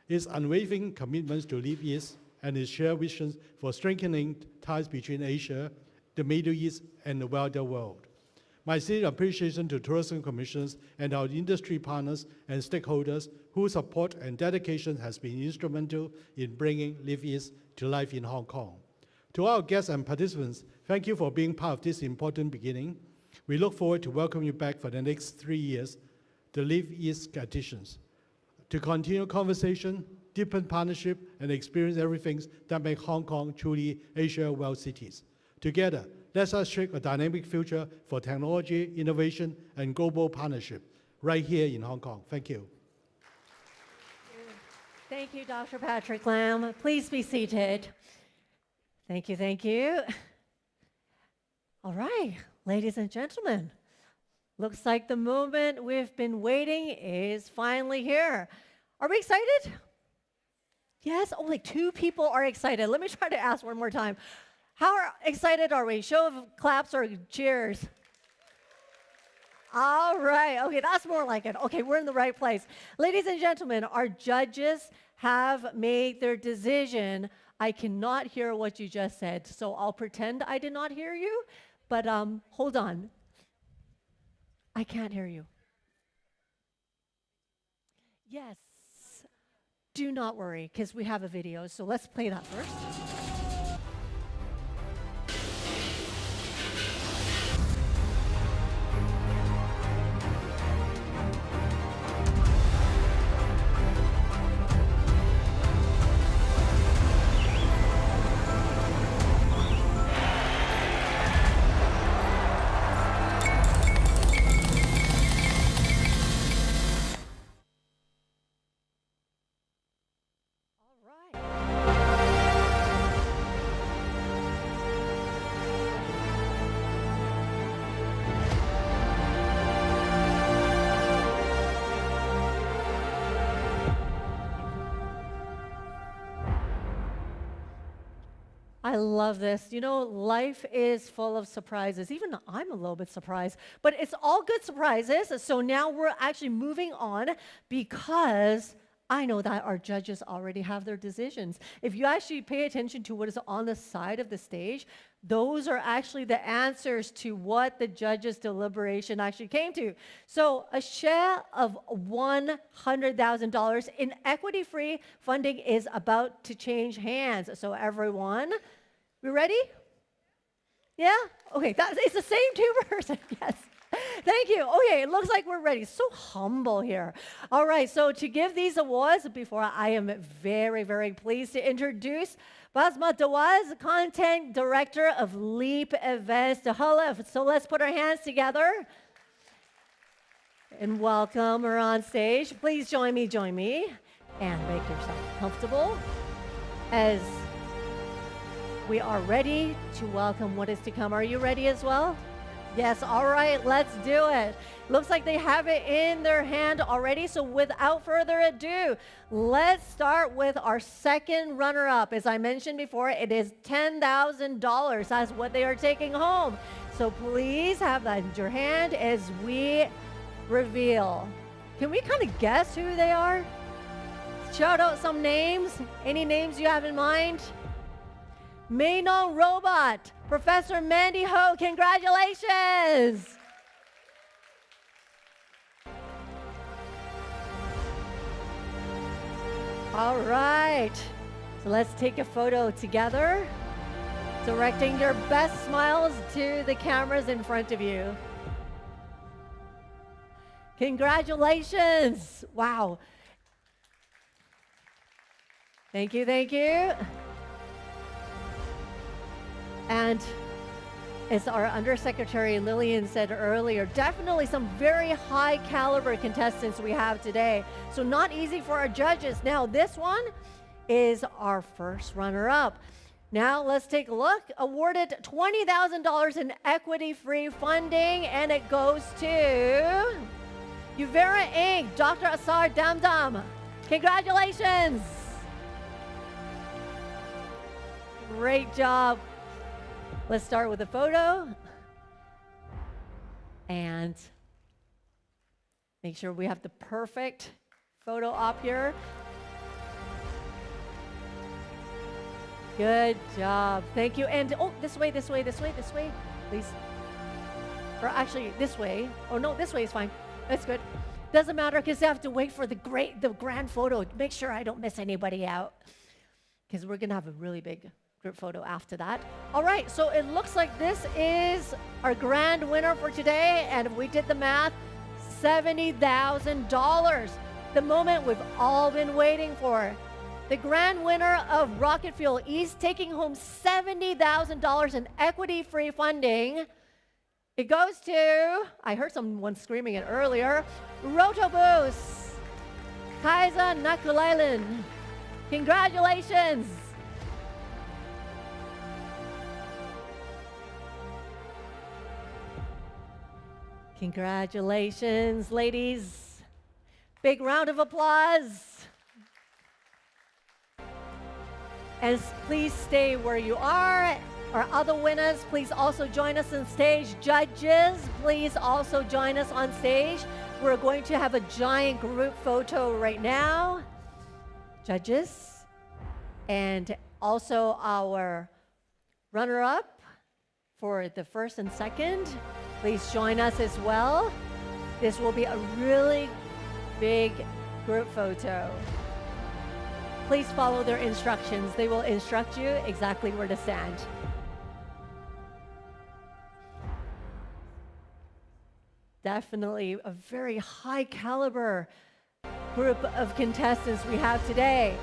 his unwavering commitments to Leap East, and its shared visions for strengthening ties between Asia, the Middle East, and the wider world. My sincere appreciation to tourism commissions and our industry partners and stakeholders whose support and dedication has been instrumental in bringing Live East to life in Hong Kong. To our guests and participants, thank you for being part of this important beginning. We look forward to welcoming you back for the next 3 years, the Live East editions, to continue conversation, deepen partnership, and experience everything that make Hong Kong truly Asia world cities. Together, let us shape a dynamic future for technology, innovation, and global partnership right here in Hong Kong. Thank you. Thank you, Dr. Patrick Lam. Please be seated. Thank you, thank you. All right, ladies and gentlemen, looks like the moment we've been waiting is finally here. Are we excited? Yes, only 2 people are excited. Let me try to ask one more time. How excited are we? Show of claps or cheers? All right. Okay, that's more like it. Okay, we're in the right place. Ladies and gentlemen, our judges have made their decision. I cannot hear what you just said, so I'll pretend I did not hear you, but hold on. I can't hear you. Yes. Do not worry, because we have a video, so let's play that first. I love this. You know, life is full of surprises. Even I'm a little bit surprised, but it's all good surprises. So now we're actually moving on because I know that our judges already have their decisions. If you actually pay attention to what is on the side of the stage, those are actually the answers to what the judges' deliberation actually came to. So a share of $100,000 in equity-free funding is about to change hands. So everyone, we ready? Yeah? Okay, it's the same 2 person, yes. Thank you. Okay, it looks like we're ready. So humble here. All right, so to give these awards, before I am very, very pleased to introduce Basma Dawaz, Content Director of Leap Events to Halif. So let's put our hands together and welcome her on stage. Please join me, and make yourself comfortable as we are ready to welcome what is to come. Are you ready as well? Yes, all right, let's do it. Looks like they have it in their hand already, so without further ado, let's start with our second runner-up. As I mentioned before, it is $10,000. That's what they are taking home. So please have that in your hand as we reveal. Can we kind of guess who they are? Shout out some names. Any names you have in mind? Mainon Robot, Professor Mandy Ho, congratulations! All right, so let's take a photo together, directing your best smiles to the cameras in front of you. Congratulations! Wow. Thank you, thank you. And as our Undersecretary Lillian said earlier, definitely some very high caliber contestants we have today. So not easy for our judges. Now this one is our first runner-up. Now let's take a look. Awarded $20,000 in equity-free funding, and it goes to Uvera Inc., Dr. Asar Damdam. Congratulations. Great job. Let's start with a photo and make sure we have the perfect photo op here. Good job. Thank you. And oh, this way, this way, this way, this way, please. Or actually, this way. Oh no, this way is fine. That's good. Doesn't matter because I have to wait for the grand photo. Make sure I don't miss anybody out because we're gonna have a really big group photo after that. All right, so it looks like this is our grand winner for today, and if we did the math, $70,000. The moment we've all been waiting for. The grand winner of Rocket Fuel East taking home $70,000 in equity-free funding. It goes to, I heard someone screaming it earlier, Rotobus, Kaisa Nakulainen. Congratulations. Congratulations, ladies. Big round of applause. And please stay where you are. Our other winners, please also join us on stage. Judges, please also join us on stage. We're going to have a giant group photo right now. Judges. And also our runner-up for the first and second. Please join us as well. This will be a really big group photo. Please follow their instructions. They will instruct you exactly where to stand. Definitely a very high caliber group of contestants we have today.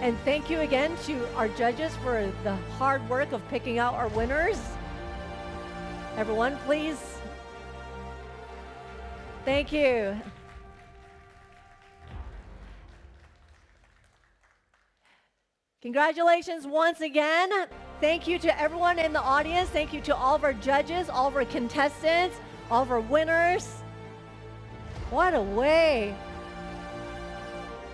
And thank you again to our judges for the hard work of picking out our winners. Everyone, please. Thank you. Congratulations once again. Thank you to everyone in the audience. Thank you to all of our judges, all of our contestants, all of our winners. What a way.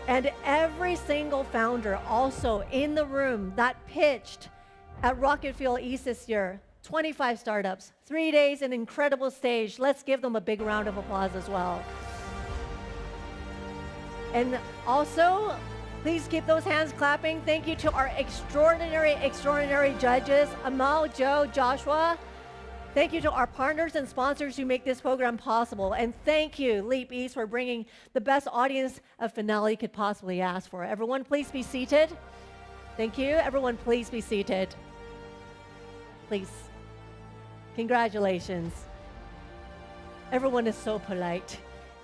And every single founder also in the room that pitched at Rocket Fuel East this year. 25 startups, 3 days, an incredible stage. Let's give them a big round of applause as well. And also, please keep those hands clapping. Thank you to our extraordinary judges, Amal, Joe, Joshua. Thank you to our partners and sponsors who make this program possible. And thank you, Leap East, for bringing the best audience a finale could possibly ask for. Everyone, please be seated. Thank you. Everyone, please be seated. Please. Congratulations. Everyone is so polite.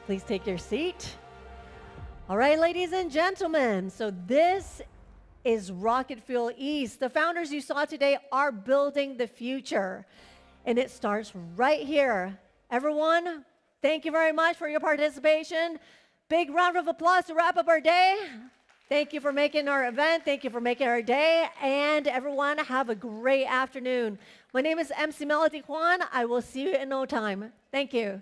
Please take your seat. All right, ladies and gentlemen, so this is Rocket Fuel East. The founders you saw today are building the future, and it starts right here. Everyone, thank you very much for your participation. Big round of applause to wrap up our day. Thank you for making our event. Thank you for making our day. And everyone, have a great afternoon. My name is MC Melody Kwan. I will see you in no time. Thank you.